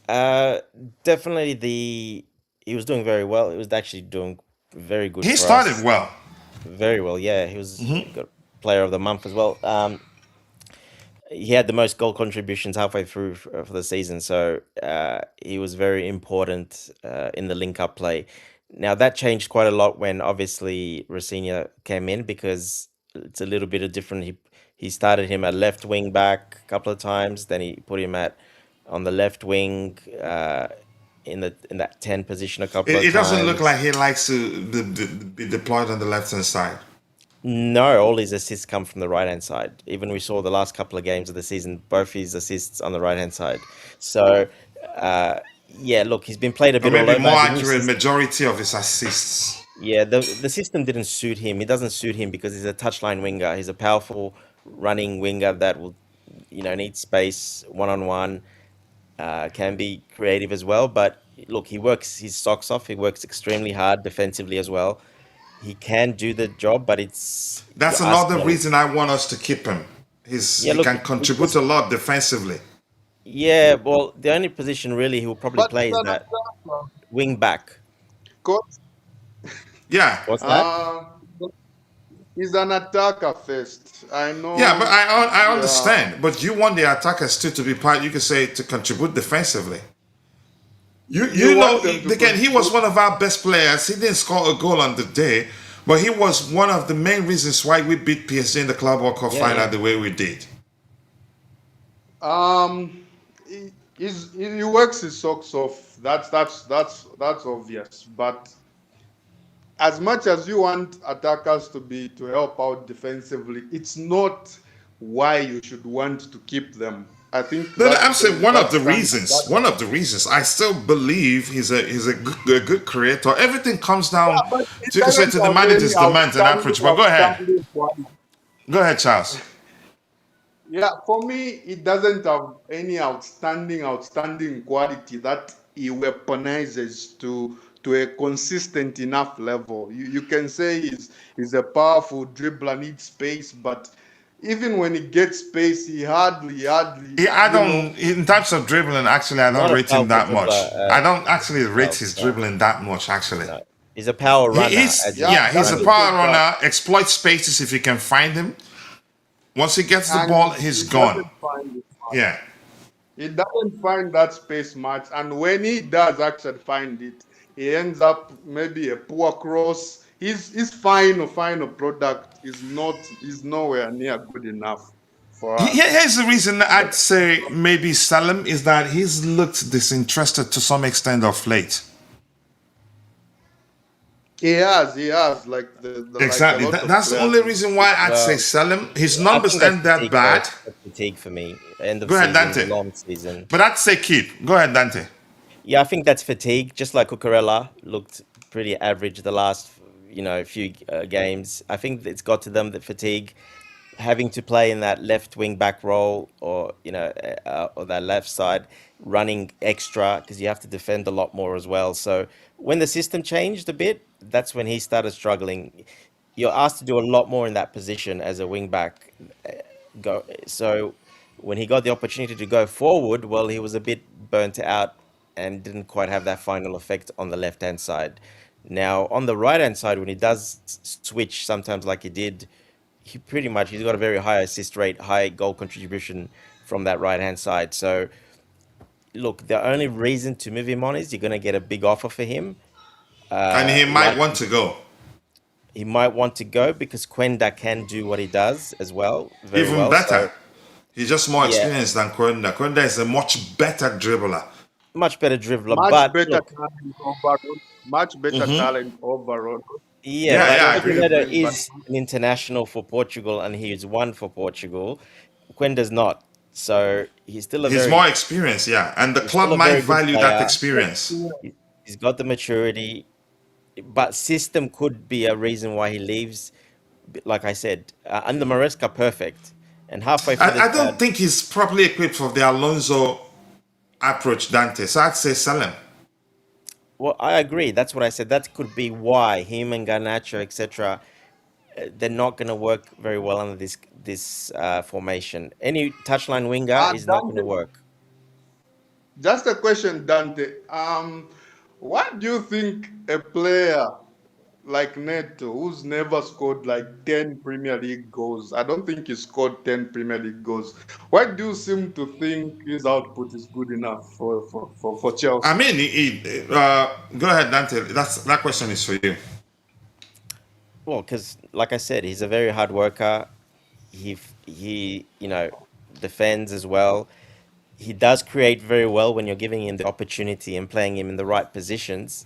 Uh, Definitely he was doing very well. He was actually doing very good He for started us. well. Very well, yeah. He was got player of the month as well. He had the most goal contributions halfway through for the season, so he was very important in the link up play. Now that changed quite a lot when obviously Rafinha came in because it's a little bit of different. He started him at left wing back a couple of times, then he put him at on the left wing in that 10 position a couple of It doesn't look times. like he likes to be deployed on the left hand side. No, all his assists come from the right hand side. Even we saw the last couple of games of the season, both his assists on the right hand side. So, uh, yeah, look, he's been played a Or bit all maybe over. more As a new accurate, system, majority of his assists. yeah, the system didn't suit him. It doesn't suit him because he's a touchline winger. He's a powerful running winger that will, need space one on one. Can be creative as well, but look, he works his socks off. He works extremely hard defensively as well. He can do the job, but That's you're another asking him. reason I want us to keep him. Yeah, He look, can contribute a lot defensively. yeah, well, the only position really he will probably But play is that wing back. coach, Yeah, What's that? uh, he's an attacker first. I yeah, but know. I Yeah, understand. But you want the attackers too to be part. You could say to contribute defensively. you You know, want them to again, he was contribute. one of our best players. He didn't score a goal on the day, but he was one of the main reasons why we beat PSG in the Club World Cup Yeah, final yeah. the way we did. He, he works his socks off. That's obvious. But as much as you want attackers to help out defensively, it's not why you should want to keep them. I think No, no, I'm saying one of that the stands. reasons. One of the reasons. I still believe he's a good creator. Everything comes down But it to, you can say, doesn't to the have any manager's demand and approach. But go ahead. outstanding quality. Go ahead, Charles. Yeah, for me, it doesn't have any outstanding quality that he weaponizes to a consistent enough level. You can say he's a powerful dribbler, needs space, but even when he gets space, he hardly, I don't, in terms of dribbling, actually, I don't Not a rate him powerful that much. dribbler, I don't actually rate Charles. his No, dribbling that much, actually. no. He's a power runner, as Yeah, in He's a doesn't running. get power that. runner, exploits spaces if you can find him. Once he gets the ball, And he's he gone. doesn't find it. Yeah. He doesn't find that space much, and when he does actually find it, he ends up maybe a poor cross. His final product is nowhere near good enough for us. Here's the reason I'd say maybe sell him is that he's looked disinterested to some extent of late. He has like a Exactly. lot of That's the only players. reason why I'd say Well, sell him. His I numbers think that's aren't that fatigue, though. bad. That's fatigue for me. End of Go ahead, season, Dante. long season. But I'd say keep. Go ahead, Dante. Yeah, I think that's fatigue. Just like Cucurella looked pretty average the last, few games. I think it's got to them that fatigue, having to play in that left wing back role or or that left side, running extra because you have to defend a lot more as well. So when the system changed a bit, that's when he started struggling. You're asked to do a lot more in that position as a wing back. Go so when he got the opportunity to go forward, well, he was a bit burnt out and didn't quite have that final effect on the left hand side. Now on the right hand side, when he does switch, sometimes like he did, he's got a very high assist rate, high goal contribution from that right hand side. So look, the only reason to move him on is you're going to get a big offer for him. And he might Like want to go. he might want to go because Quenda can do what he does as well, very Even well. better. So He's just more yeah, experienced than Kwenda. Kwenda is a much better dribbler. much better dribbler. Much But better look, talent overall. Much better talent overall. yeah, Yeah, but yeah, I Wesley agree. But is an international for Portugal and he's won for Portugal. Quenda's not. So He's more experienced, yeah. And the he's still club a might very good value that player. experience. He's got the maturity, but system could be a reason why he leaves. Like I said, under Maresca, perfect, and halfway through I don't think he's properly equipped for the Alonso approach, Dante. So I'd say sell him. well, I agree. That's what I said. That could be why him and Garnacho, etc. They're not going to work very well under this formation. Any touchline winger is not going to Dante, work. just a question, Dante. What do you think a player like Neto, who's never scored like 10 Premier League goals? I don't think he scored 10 Premier League goals. Why do you seem to think his output is good enough for I Chelsea? mean, go ahead, Dante. That question is for you. Well, because like I said, he's a very hard worker. He defends as well. He does create very well when you're giving him the opportunity and playing him in the right positions.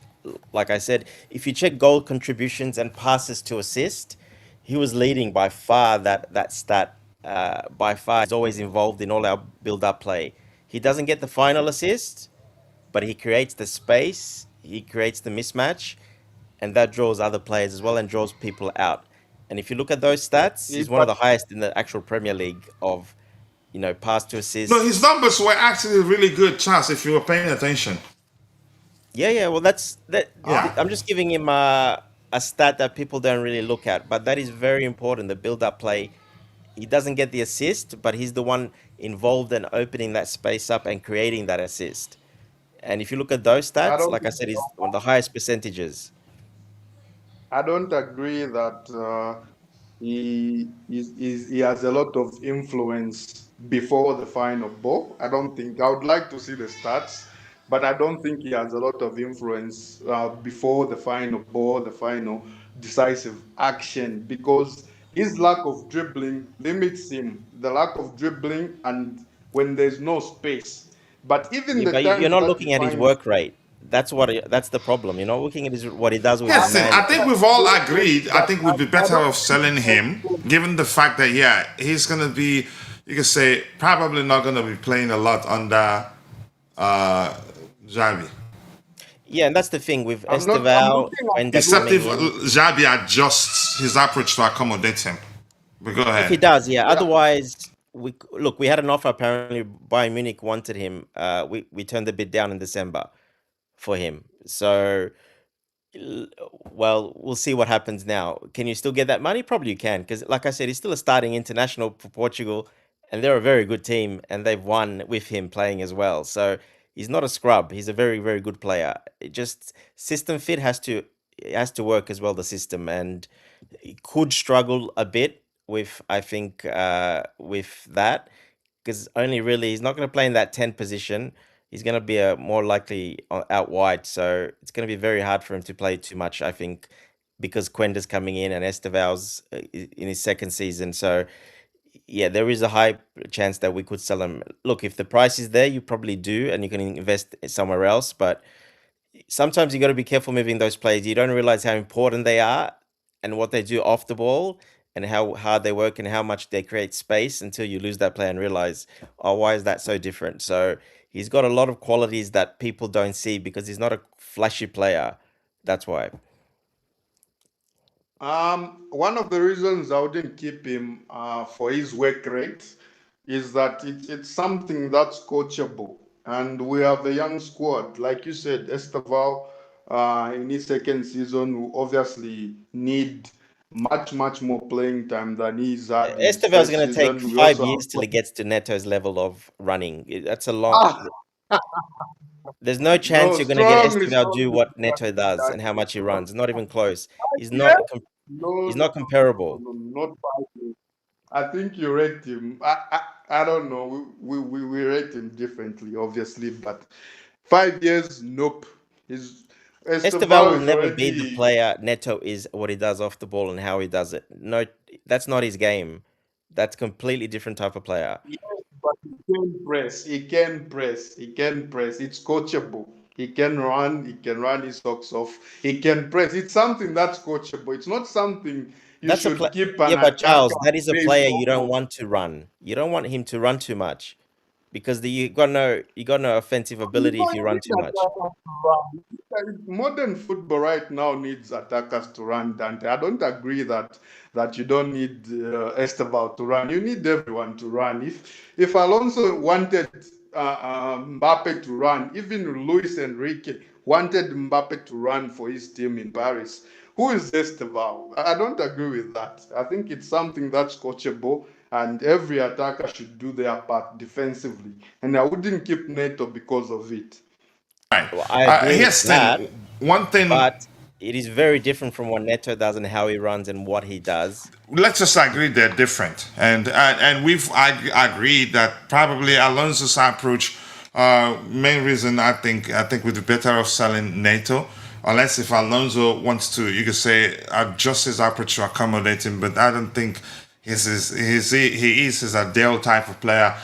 Like I said, if you check goal contributions and passes to assist, he was leading by far that stat. By far, he's always involved in all our build-up play. He doesn't get the final assist, but he creates the space. He creates the mismatch, and that draws other players as well and draws people out. And if you look at those stats, He, he's one of the highest in the actual Premier League of pass to No, his assists. numbers were actually really good, Charles, if you were paying attention. Yeah, yeah. Well, that's that. Yeah. I'm just giving him a stat that people don't really look at, but that is very important. The build-up play. He doesn't get the assist, but he's the one involved in opening that space up and creating that assist. And if you look at those I stats, don't like I said, he's one of the highest percentages. I don't agree that he has a lot of influence before the final ball. I don't think I would like to see the stats, but I don't think he has a lot of influence before the final ball, the final decisive action, because his lack of dribbling limits him. The lack of dribbling and when there's no space. But even Yeah, the but you're times not that he looking at his finds, work rate. That's the problem. You're not looking at what he does with his Yes, I hands. think we've all agreed. I but think we'd be I better don't off selling him, think given the fact that, yeah, he's going to be, you could say, probably not going to be playing a lot under uh, Xavi. Yeah, and that's the thing with I'm Esteval, looking at Quenda Except coming if in. Xabi adjusts his approach to accommodate him. But go If he ahead. does, yeah. yeah. Otherwise, we had an offer. Apparently, Bayern Munich wanted him. We turned the bid down in December for him. So, l- well, we'll see what happens now. Can you still get that money? Probably you can, because like I said, he's still a starting international for Portugal, and they're a very good team, and they've won with him playing as well. So he's not a scrub. He's a very, very good player. It just system fit has to work as well. The system, and he could struggle a bit with I think with that because only really he's not going to play in that 10 position. He's going to be a more likely out wide, so it's going to be very hard for him to play too much. I think because Quenda's coming in and Esteval's in his second season, so yeah, there is a high chance that we could sell him. Look, if the price is there, you probably do, and you can invest somewhere else. But sometimes you got to be careful moving those players. You don't realize how important they are and what they do off the ball and how hard they work and how much they create space until you lose that player and realize, oh, why is that so different? So he's got a lot of qualities that people don't see because he's not a flashy player. That's why. One of the reasons I wouldn't keep him for his work rate is that it's something that's coachable. And we have a young squad. Like you said, Esteval in his second season will obviously need much more playing time than he's had in his Esteval's first going to take season. We 5 years till also he gets to Neto's level of running. That's a long. have There's no chance no you're going to get strongly, Esteval do strongly what Neto disagree does that and how much he runs. Not even close. He's yeah? not. No, He's no, not comparable. not 5 years. I think you rate him. I don't know. We rate him differently, obviously, but 5 years, nope. His Esteval Esteval will is never be the already. player Neto is what he does off the ball and how he does it. No, that's not his game. That's completely different type of player. Yes, but he can press. He can press. He can press. It's coachable. He can run. He can run his socks off. He can press. It's something that's coachable. It's not something you That's a should play. keep Yeah, an but attacker Charles, that is a based player you off don't of. want to run. You don't want him to run too much because you got no offensive You ability if don't you run need too much. attackers to run. modern football right now needs attackers to run, Dante. I don't agree that you don't need Esteval to run. You need everyone to run. If Alonso wanted Mbappe to run, even Luis Enrique wanted Mbappe to run for his team in Paris. Who is Esteval? I don't agree with that. I think it's something that's coachable, and every attacker should do their part defensively. And I wouldn't keep Neto because of it. Right. Well, I agree with Here's the that, thing. One thing. but it is very different from what Neto does and how he runs and what he does. Let's just agree they're different, and we've agreed that probably Alonso's approach. Main reason I think we'd be better off selling NATO, unless if Alonso wants to, you could say, adjust his approach to accommodate him. But I don't think he is his ideal type of player.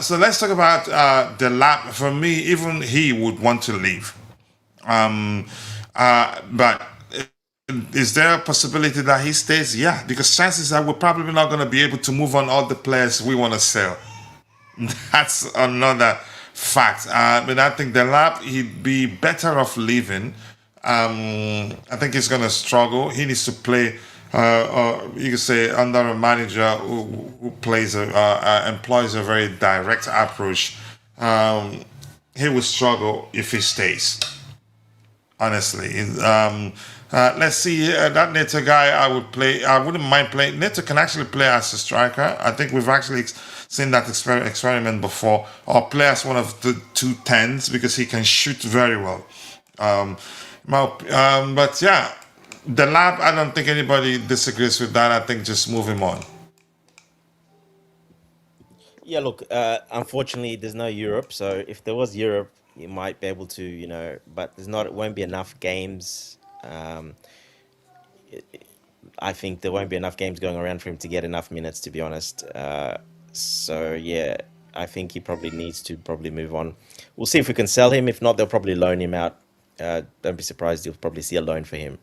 So let's talk about Delap. For me, even he would want to leave. But is there a possibility that he stays? Yeah, because chances are we're probably not going to be able to move on all the players we want to sell. That's another fact. But I think Delap, he'd be better off leaving. I think he's going to struggle. He needs to play, you could say, under a manager who employs a very direct approach. He will struggle if he stays. Honestly, let's see. That Neto guy, I would play. I wouldn't mind playing. Neto can actually play as a striker. I think we've actually seen that experiment before. Or play as one of the two tens because he can shoot very well. But yeah, the lab. I don't think anybody disagrees with that. I think just move him on. Yeah, look, unfortunately, there's no Europe. So if there was Europe, you might be able to, but there's not. It won't be enough games. I think there won't be enough games going around for him to get enough minutes, to be honest. So yeah, I think he probably needs to probably move on. We'll see if we can sell him. If not, they'll probably loan him out. Don't be surprised. You'll probably see a loan for him.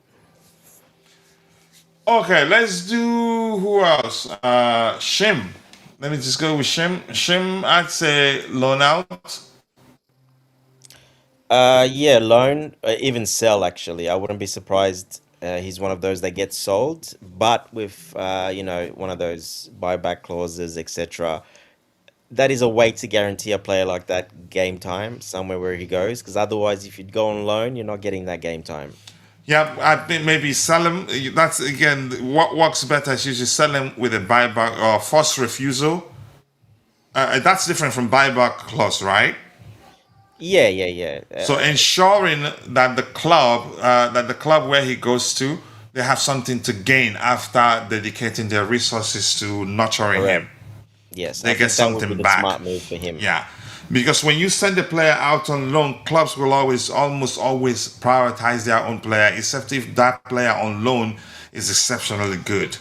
Okay, let's do who else? Shim. Let me just go with Shim. Shim, I'd say loan out. Yeah, loan, even sell actually. I wouldn't be surprised. He's one of those that gets sold, but with one of those buyback clauses, etc. That is a way to guarantee a player like that game time somewhere where he goes. Because otherwise, if you'd go on loan, you're not getting that game time. Yeah, I think maybe sell him. That's again what works better is usually sell him with a buyback or forced refusal. That's different from buyback clause, right? Yeah. So ensuring that the club where he goes to, they have something to gain after dedicating their resources to nurturing Correct. him. Yes, They I get think that would be something the back. smart move for him. Yeah, because when you send a player out on loan, clubs will almost always prioritize their own player, except if that player on loan is exceptionally good.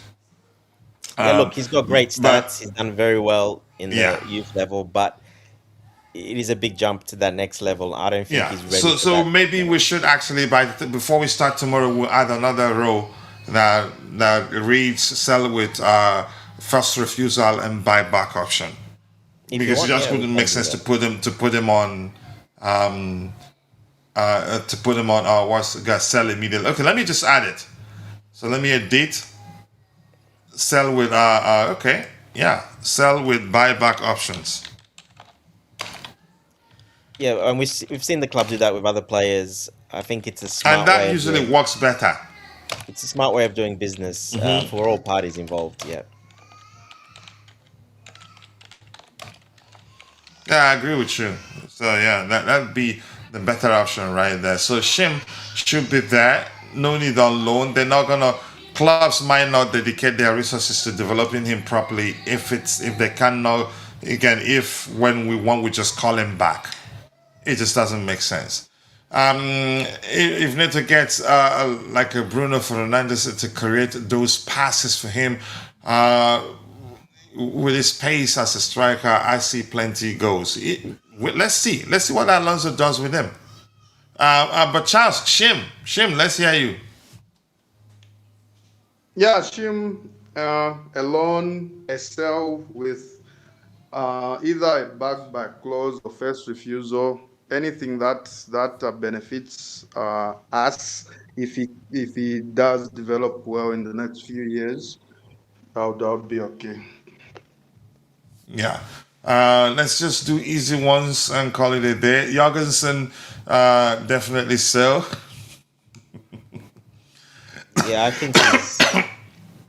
Yeah, Um, look, he's got great but stats. He's done very well in yeah, the youth level, but it is a big jump to that next level. I don't think yeah. he's ready for So that. maybe we should actually before we start tomorrow, we'll add another row that reads sell with first refusal and buyback option. If you Because it want, just yeah, we wouldn't can make do sense to that. put him on what's the guy sell immediately. Okay, let me just add it. So let me edit sell with okay, yeah, sell with buyback options. Yeah, and we've seen the club do that with other players. I think it's a And smart that way of usually doing. works better. It's a smart way of doing business for all parties involved. Yeah. Yeah, I agree with you. So yeah, that'd be the better option right there. So Shim should be there. No need on loan. They're not gonna clubs might not dedicate their resources to developing him properly if they cannot again if when we want we just call him back. It just doesn't make sense. If Neto gets like a Bruno Fernandez to create those passes for him, with his pace as a striker, I see plenty goals. Let's see what Alonso does with him. But Charles, Shim, let's hear you. Yeah, Shim alone, a sell with either a back clause or first refusal. anything that benefits us if he does develop well in the next few years, that would be okay. Yeah. Let's just do easy ones and call it a day. Jorgensen, definitely so. Yeah, I think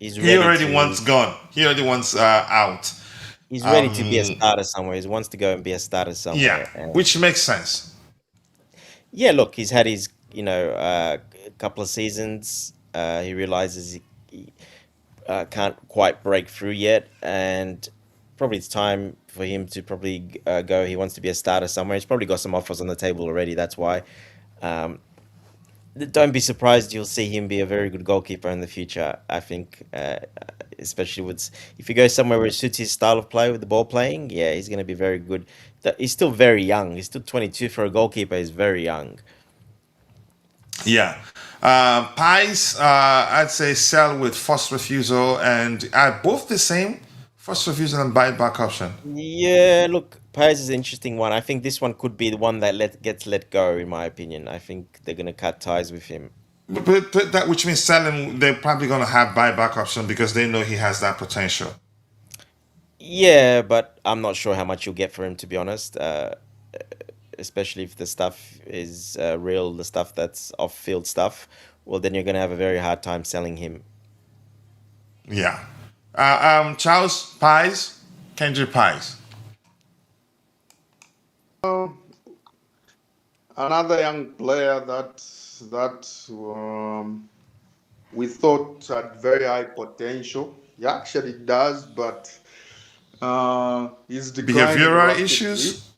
he's He ready already to wants gone. He already wants out. he's ready to be a Um, starter somewhere. He wants to go and be a starter yeah, somewhere. And which makes sense. yeah, look, he's had his couple of seasons. He realizes he can't quite break through yet, and probably it's time for him to probably go. He wants to be a starter somewhere. He's probably got some offers on the table already. That's why. Um, don't be surprised. You'll see him be a very good goalkeeper in the future. I think, especially with if he goes somewhere where it suits his style of play with the ball playing. Yeah, he's going to be very good. He's still very young. He's still 22 for a goalkeeper. He's very young. Yeah. Pies, I'd say sell with first refusal and both the same first refusal and buyback option. Yeah, look, Paris is an interesting one. I think this one could be the one that gets let go, in my opinion. I think they're gonna cut ties with him. But that which means selling, they're probably going to have buyback option because they know he has that potential. Yeah, but I'm not sure how much you'll get for him, to be honest. Especially if the stuff is real, the stuff that's off-field stuff. Well, then you're gonna have a very hard time selling him. Yeah. Charles Pies, Kendrick Pies. Another young player that we thought had very high potential. He actually does, but he's declining Behavioral rapidly. issues.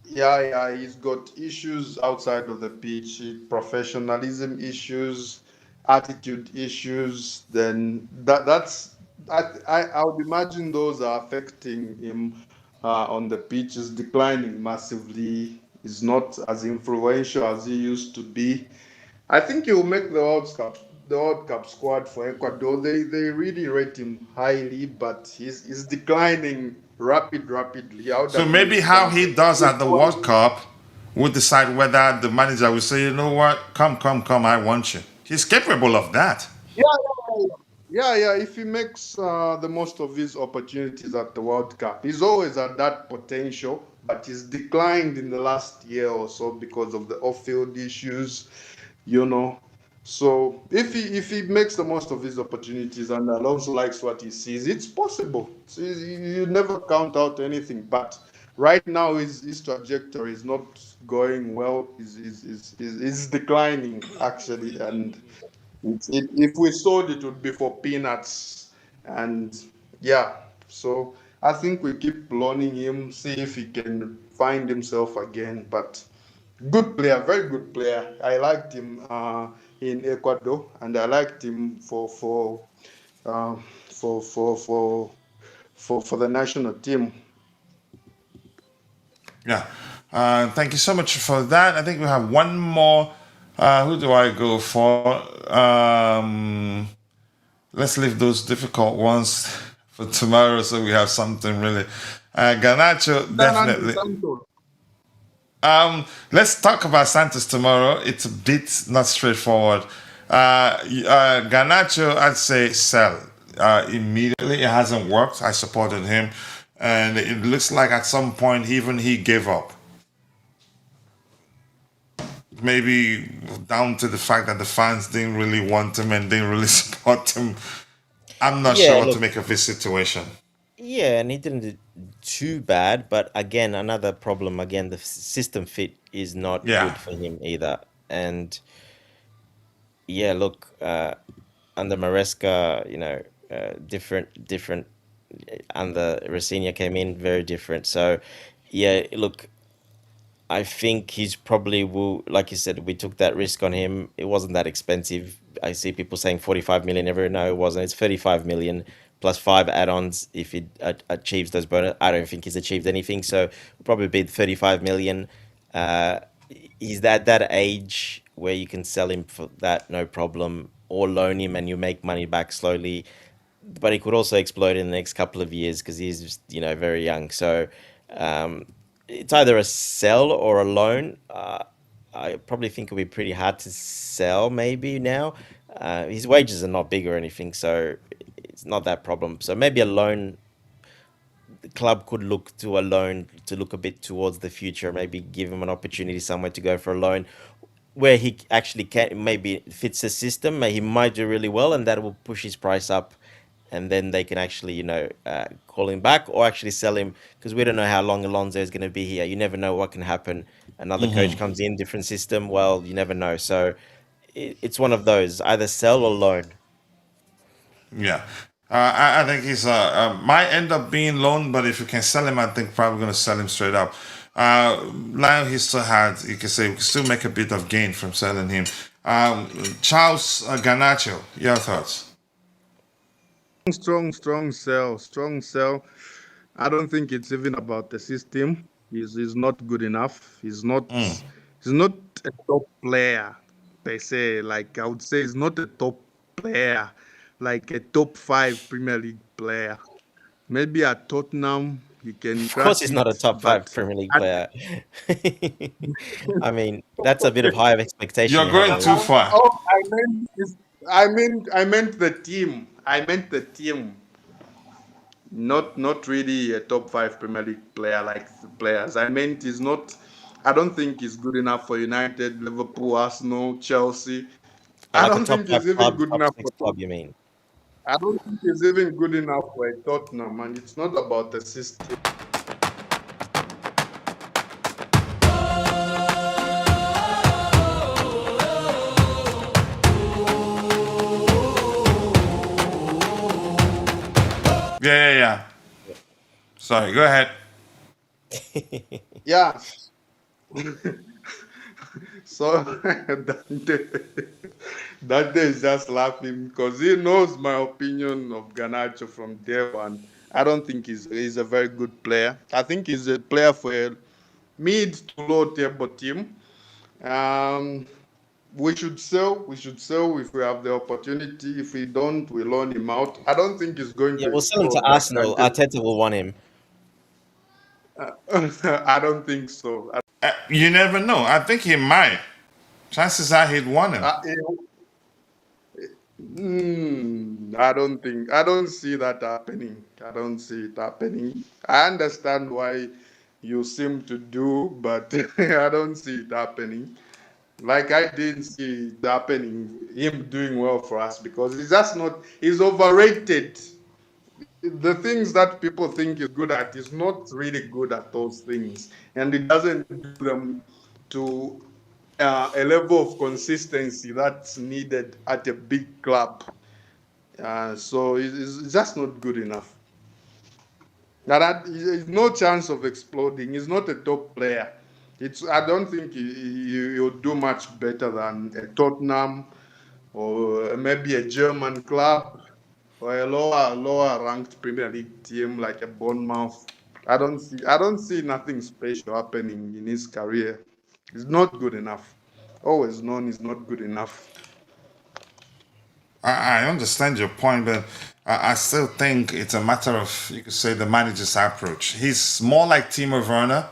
Yeah, he's got issues outside of the pitch, professionalism issues, attitude issues. Then that's I would imagine those are affecting him on the pitch. Is declining massively. He's not as influential as he used to be. I think he'll make the World Cup squad for Ecuador. They really rate him highly, but he's declining rapidly. I would So agree maybe with how Santos. he does at the World Cup will decide whether the manager will say, you know what, come, I want you. He's capable of that. Yeah, yeah. If he makes the most of his opportunities at the World Cup, he's always had that potential, but he's declined in the last year or so because of the off-field issues, you know. So if he makes the most of his opportunities and Alonso likes what he sees, it's possible. You never count out anything. But right now, his trajectory is not going well. Is declining actually, and if we sold it would be for peanuts. And yeah, so I think we keep loaning him, see if he can find himself again. But good player, very good player. I liked him in Ecuador, and I liked him uh, for for for for the national team. Yeah. Thank you so much for that. I think we have one more. Who do I go for? Let's leave those difficult ones for tomorrow so we have something really. Ganacho, Fernandez definitely. Let's talk about Santos tomorrow. It's a bit not straightforward. Ganacho, I'd say sell immediately. It hasn't worked. I supported him, and it looks like at some point even he gave up. Maybe down to the fact that the fans didn't really want him and didn't really support him. I'm not sure Yeah, what to look, make of this situation. yeah, and he didn't do too bad, but again, another problem. Again, the system fit is not Yeah. good for him either. And yeah, look, under Maresca, different. Under Rosinia came in, very different. So, yeah, look, I think he's probably will, like you said, we took that risk on him. It wasn't that expensive. I see people saying 45 million every. No, it wasn't. It's 35 million plus five add-ons if he achieves those bonus. I don't think he's achieved anything, so probably be 35 million. Uh, he's that age where you can sell him for that, no problem, or loan him and you make money back slowly. But he could also explode in the next couple of years because he's just, very young. So. Um, it's either a sell or a loan. I probably think it'll be pretty hard to sell maybe now. His wages are not big or anything, so it's not that problem. So maybe a loan, the club could look to a loan to look a bit towards the future, maybe give him an opportunity somewhere to go for a loan where he actually can maybe fits the system. He might do really well, and that will push his price up, and then they can actually call him back or actually sell him because we don't know how long Alonso is going to be here. You never know what can happen. Another coach comes in, different system. Well, you never know. So it's one of those, either sell or loan. Yeah. I think he's might end up being loaned, but if you can sell him, I think probably going to sell him straight up. Now he still had, you can say, we can still make a bit of gain from selling him. Charles Garnacho, your thoughts? Strong sell, strong sell. I don't think it's even about the system. He's not good enough. He's not a top player per se. Like I would say, he's not a top player, like a top 5 Premier League player. Maybe at Tottenham he can Of course, crack he's not a it, top five but Premier League at, player. I mean, that's a bit of high expectation You're you have going on too him. far. oh, I meant the team. I meant the team. Not really a top 5 Premier League player like the players. I meant he's not. I don't think he's good enough for United, Liverpool, Arsenal, Chelsea. Or I like a don't top think five he's even club, good top enough six for club, you mean? I don't think he's even good enough for a Tottenham, and it's not about the system. Yeah. Sorry, go ahead. Yeah. So Dante is just laughing because he knows my opinion of Garnacho from day one. I don't think he's a very good player. I think he's a player for a mid to low table team. Um, we should sell. We should sell if we have the opportunity. If we don't, we loan him out. I don't think he's going Yeah, to we'll sell him to explode like Arsenal. Dante. Arteta will want him. I don't think so. You never know. I think he might. Chances are he'd want him. I don't see that happening. I don't see it happening. I understand why you seem to do, but I don't see it happening. Like I didn't see it happening, him doing well for us because he's overrated. The things that people think he's good at, he's not really good at those things. And he doesn't do them to a level of consistency that's needed at a big club. So it's just not good enough. He's no chance of exploding. He's not a top player. I don't think he'll do much better than a Tottenham or maybe a German club or a lower ranked Premier League team like a Bournemouth. I don't see nothing special happening in his career. He's not good enough. Always known he's not good enough. I understand your point, but I still think it's a matter of, you could say, the manager's approach. He's more like Timo Werner,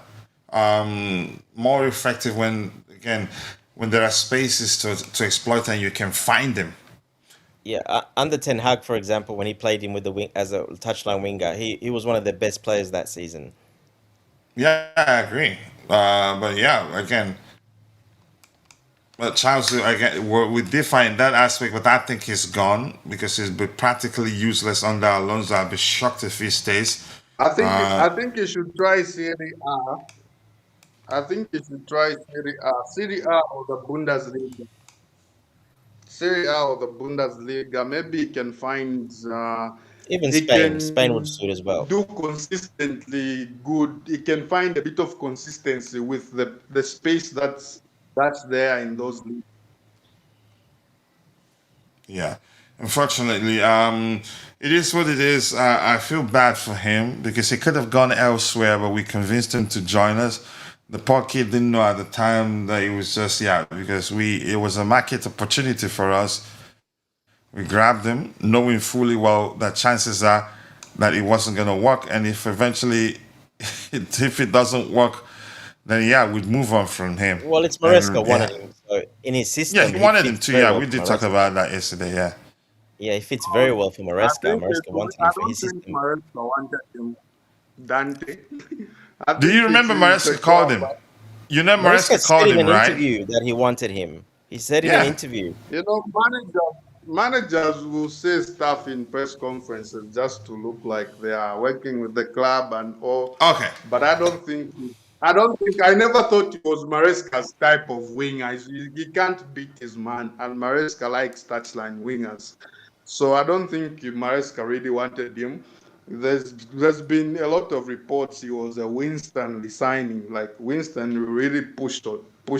more effective when there are spaces to exploit and you can find them. Yeah, under Ten Hag, for example, when he played him with the wing as a touchline winger, he was one of the best players that season. Yeah, I agree. But yeah, again, Charles, again, we differ in that aspect, but I think he's gone because he's been practically useless under Alonso. I'd be shocked if he stays. I think he should try Serie A. I think he should try Serie A or the Bundesliga. Serie A or the Bundesliga. Maybe he can find. Even He Spain would can suit as well. do consistently good. He can find a bit of consistency with the space that's there in those leagues. Yeah, unfortunately, it is what it is. I feel bad for him because he could have gone elsewhere, but we convinced him to join us. The poor kid didn't know at the time that it was just because it was a market opportunity for us. We grabbed him, knowing fully well that chances are that it wasn't going to work, and if eventually if it doesn't work, then yeah, we'd move on from him. Well, it's And Maresca wanted yeah, him, so in his yeah, system, he he wanted him fits to. very Yeah, well we for did talk Maresca. about that yesterday. Yeah. Yeah, he fits very well for I Maresca. think Maresca wanted I him for don't his think system. Maresca wanted him, Dante. I Do you think remember it's the Maresca called club. him? You know Maresca Maresca said called in him, an right? interview that he wanted him. He said in an Yeah. interview. You know, managers will say stuff in press conferences just to look like they are working with the club and all. Okay. But I never thought he was Maresca's type of winger. He can't beat his man, and Maresca likes touchline wingers. So I don't think Maresca really wanted him. There's been a lot of reports he was a Winston signing, like Winston really pushed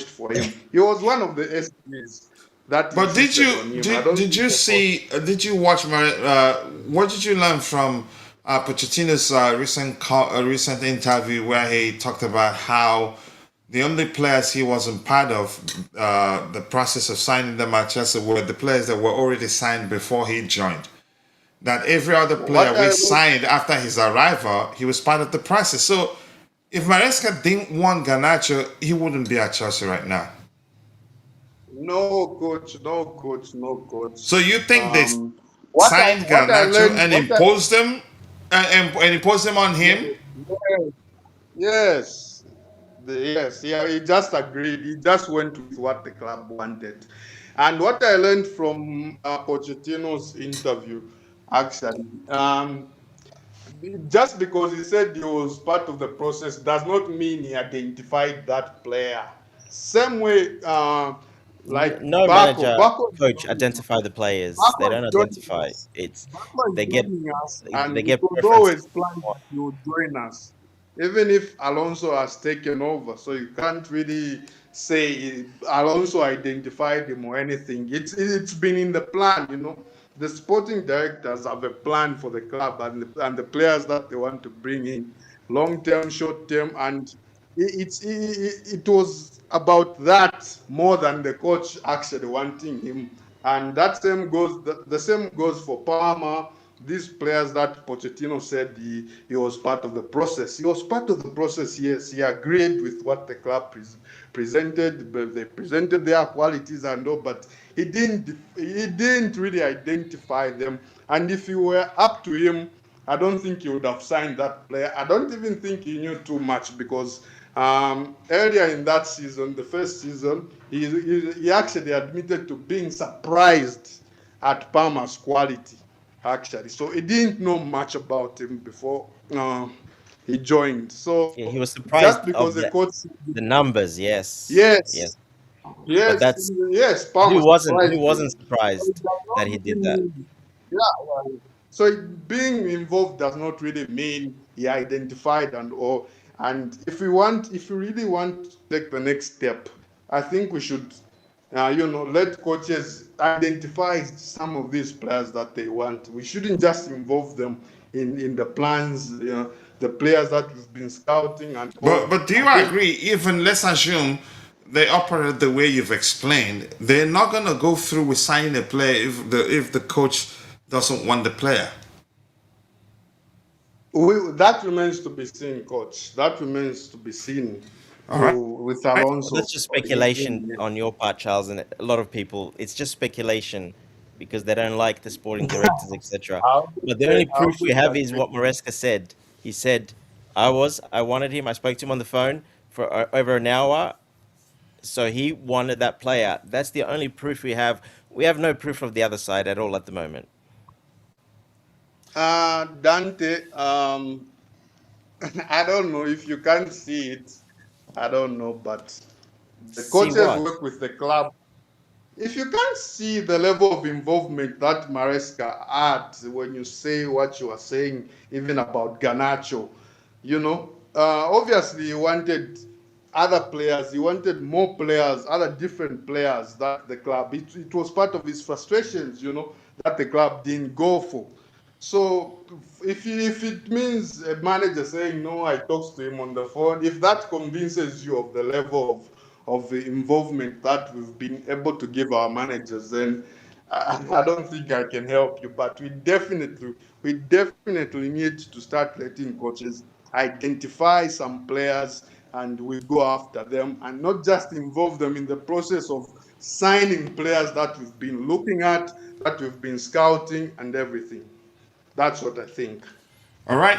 for him. He was one of the SPs that But did insisted you on him. I did don't did think you the coach. see? Did you watch what did you learn from Pochettino's recent interview where he talked about how the only players he wasn't part of the process of signing them at Chelsea were the players that were already signed before he joined. That every other player What we I signed after his arrival, he was part of the process. So if Maresca didn't want Garnacho, he wouldn't be at Chelsea right now. No coach, no coach, no coach. So you think they Um, signed what I Garnacho learned, and what I imposed them and imposed them on him? yes, yes, yes, yeah. He just agreed. He just went with what the club wanted, and what I learned from Pochettino's interview, actually, just because he said he was part of the process does not mean he identified that player. Same way, like No manager, Bako coach identify the players. They Marco is don't joining identify. us. It's Marco is they get joining us, they and it get was preferences. always planned that he would join us, even if Alonso has taken over. So you can't really say Alonso identified him or anything. It's been in the plan, you know. The sporting directors have a plan for the club and the players that they want to bring in, long term, short term, and it was about that more than the coach actually wanting him. And that same goes the same goes for Palmer. These players that Pochettino said he was part of the process. He was part of the process, yes. He agreed with what the club presented. But they presented their qualities and all, but he didn't really identify them. And if you were up to him, I don't think he would have signed that player. I don't even think he knew too much because earlier in that season, the first season, he actually admitted to being surprised at Palmer's quality, actually. So he didn't know much about him before he joined. So Yeah, he was just surprised because of the coach, the numbers. Yes, yes, yes, but yes, that's yes, Palmer who surprised him. wasn't So it surprised does not that he did really that. mean, yeah. So being involved does not really mean he identified and all. And if we really want to take the next step, I think we should, let coaches identify some of these players that they want. We shouldn't just involve them in the plans, the players that we've been scouting and But all. but do I you think agree? Even let's assume they operate the way you've explained, they're not gonna go through with signing a player if the coach doesn't want the player. that remains to be seen, coach. That remains to be seen All right. with Well, that's Alonso. just speculation on your part, Charles, and a lot of people. It's just speculation because they don't like the sporting directors, etc. But the only I'll proof we have is disagree. what Maresca said. He said, I wanted him. I spoke to him on the phone for over an hour, so he wanted that player. That's the only proof we have. We have no proof of the other side at all at the moment. Dante, I don't know if you can't see it. I don't know, but the See coaches what? work with the club. If you can't see the level of involvement that Maresca had when you say what you are saying, even about Ganacho, obviously he wanted other players, he wanted more players, other different players that the club, it was part of his frustrations, that the club didn't go for. So if it means a manager saying no, I talked to him on the phone, if that convinces you of the level of the involvement that we've been able to give our managers, then I don't think I can help you. But we definitely need to start letting coaches identify some players and we go after them and not just involve them in the process of signing players that we've been looking at, that we've been scouting and everything. That's what I think. All right.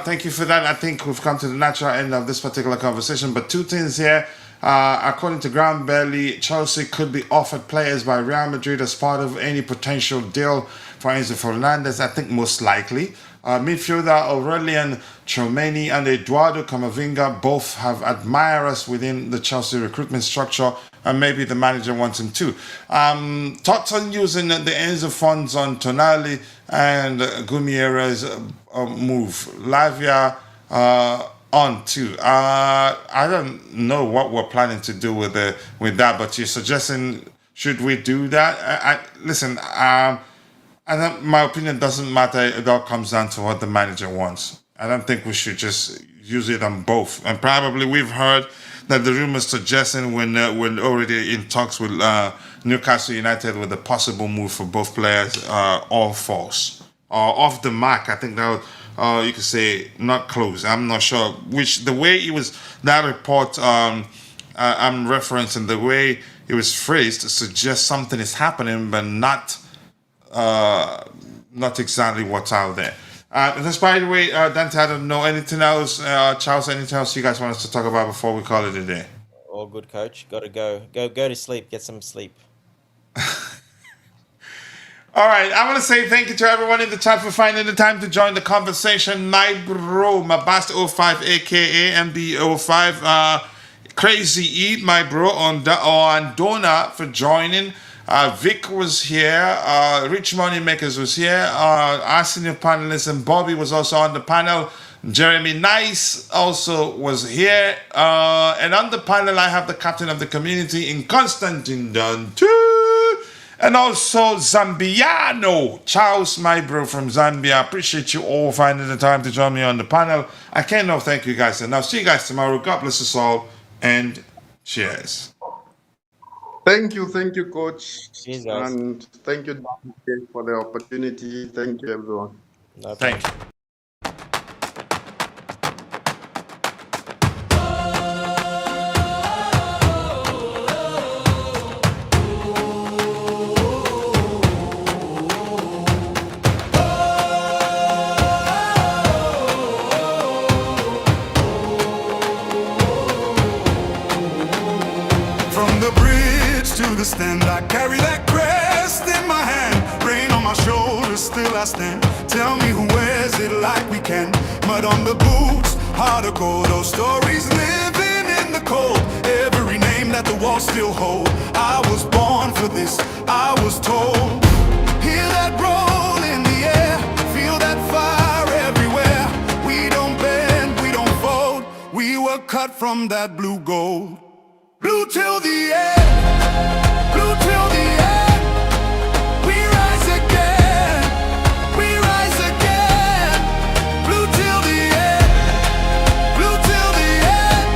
Thank you for that. I think we've come to the natural end of this particular conversation. But two things here. According to Ground Belly, Chelsea could be offered players by Real Madrid as part of any potential deal for Enzo Fernandez. I think most likely. Midfielder Aurelian Tchouameni and Eduardo Camavinga both have admirers within the Chelsea recruitment structure, and maybe the manager wants him too. Thoughts on using the Enzo funds on Tonali and Gumiera's move? Lavia on too. I don't know what we're planning to do with that, but you're suggesting should we do that? Listen. And my opinion doesn't matter. It all comes down to what the manager wants. I don't think we should just use it on both. And probably we've heard that the rumors suggesting we're already in talks with Newcastle United with a possible move for both players, all false or off the mark. I think that you could say not close. I'm not sure which the way it was that report. I'm referencing the way it was phrased to suggest something is happening, but not exactly what's out there. That's by the way, Dante, I don't know anything else. Charles, anything else you guys want us to talk about before we call it a day? All good, coach. Got to go to sleep. Get some sleep. All right, I want to say thank you to everyone in the chat for finding the time to join the conversation. My bro, Mabasta05, aka MB05, Crazy Eat, my bro, on Dona for joining. Vic was here, Rich Moneymakers was here, our senior panelist and Bobby was also on the panel. Jeremy Nice also was here. And on the panel, I have the captain of the community in Constantine Dante. And also Zambiano, Charles, my bro from Zambia. Appreciate you all finding the time to join me on the panel. I cannot thank you guys enough. See you guys tomorrow. God bless us all. And cheers. Thank you, Coach. Cheers, guys. And thank you, Dante, for the opportunity. Thank you, everyone. No Thank you. From the bridge to the stand, I carry that crest in my hand. Rain on my shoulders, still I stand. Tell me who wears it like we can. Mud on the boots, heart of gold. Those stories living in the cold. Every name that the walls still hold. I was born for this, I was told. Hear that roll in the air, feel that fire everywhere. We don't bend, we don't fold. We were cut from that blue gold. Blue till the end, blue till the end. We rise again, we rise again. Blue till the end, blue till the end.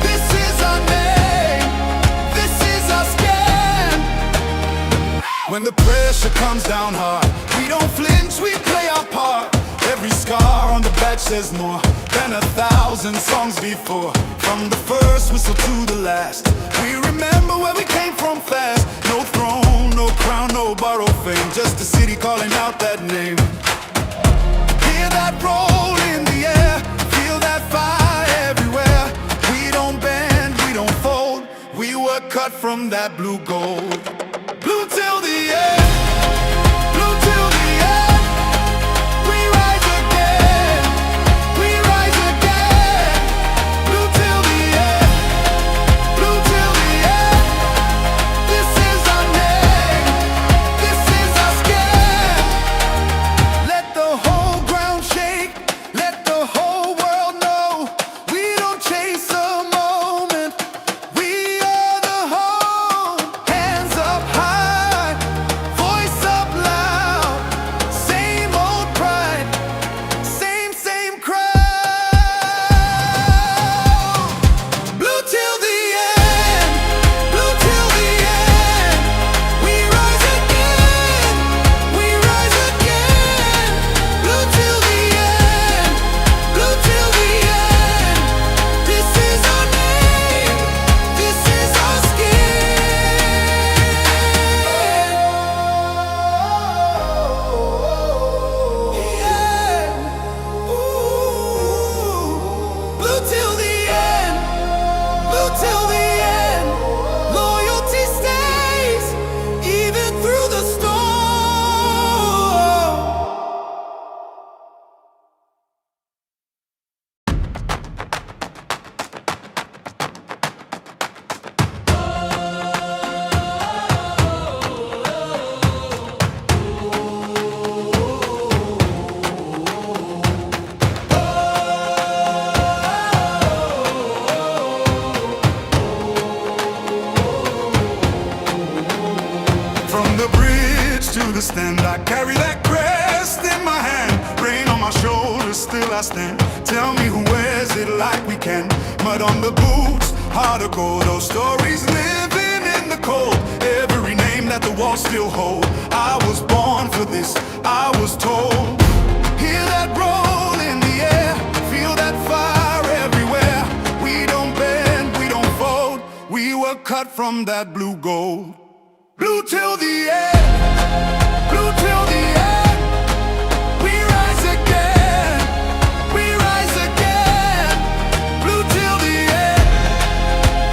This is our name, this is our skin. When the pressure comes down hard, we don't flinch, we play our part. Every scar on the back says more than 1,000 songs before. From the first whistle to the last, we remember where we came from fast. No throne, no crown, no borrowed fame, just a city calling out that name. Hear that roll in the air, feel that fire everywhere. We don't bend, we don't fold. We were cut from that blue gold. Blue till the end, blue till the end. We rise again, we rise again. Blue till the end, blue till the end. This is our name, this is our skin. Let the whole ground shake, let the whole world know. We don't chase a moment, we are the home. Hands up high for to the stand. I carry that crest in my hand, rain on my shoulders, still I stand. Tell me who wears it like we can. Mud on the boots, heart of gold. Those stories living in the cold. Every name that the walls still hold. I was born for this, I was told. Hear that roll in the air, feel that fire everywhere. We don't bend, we don't fold. We were cut from that blue gold. Blue till the end, blue till the end.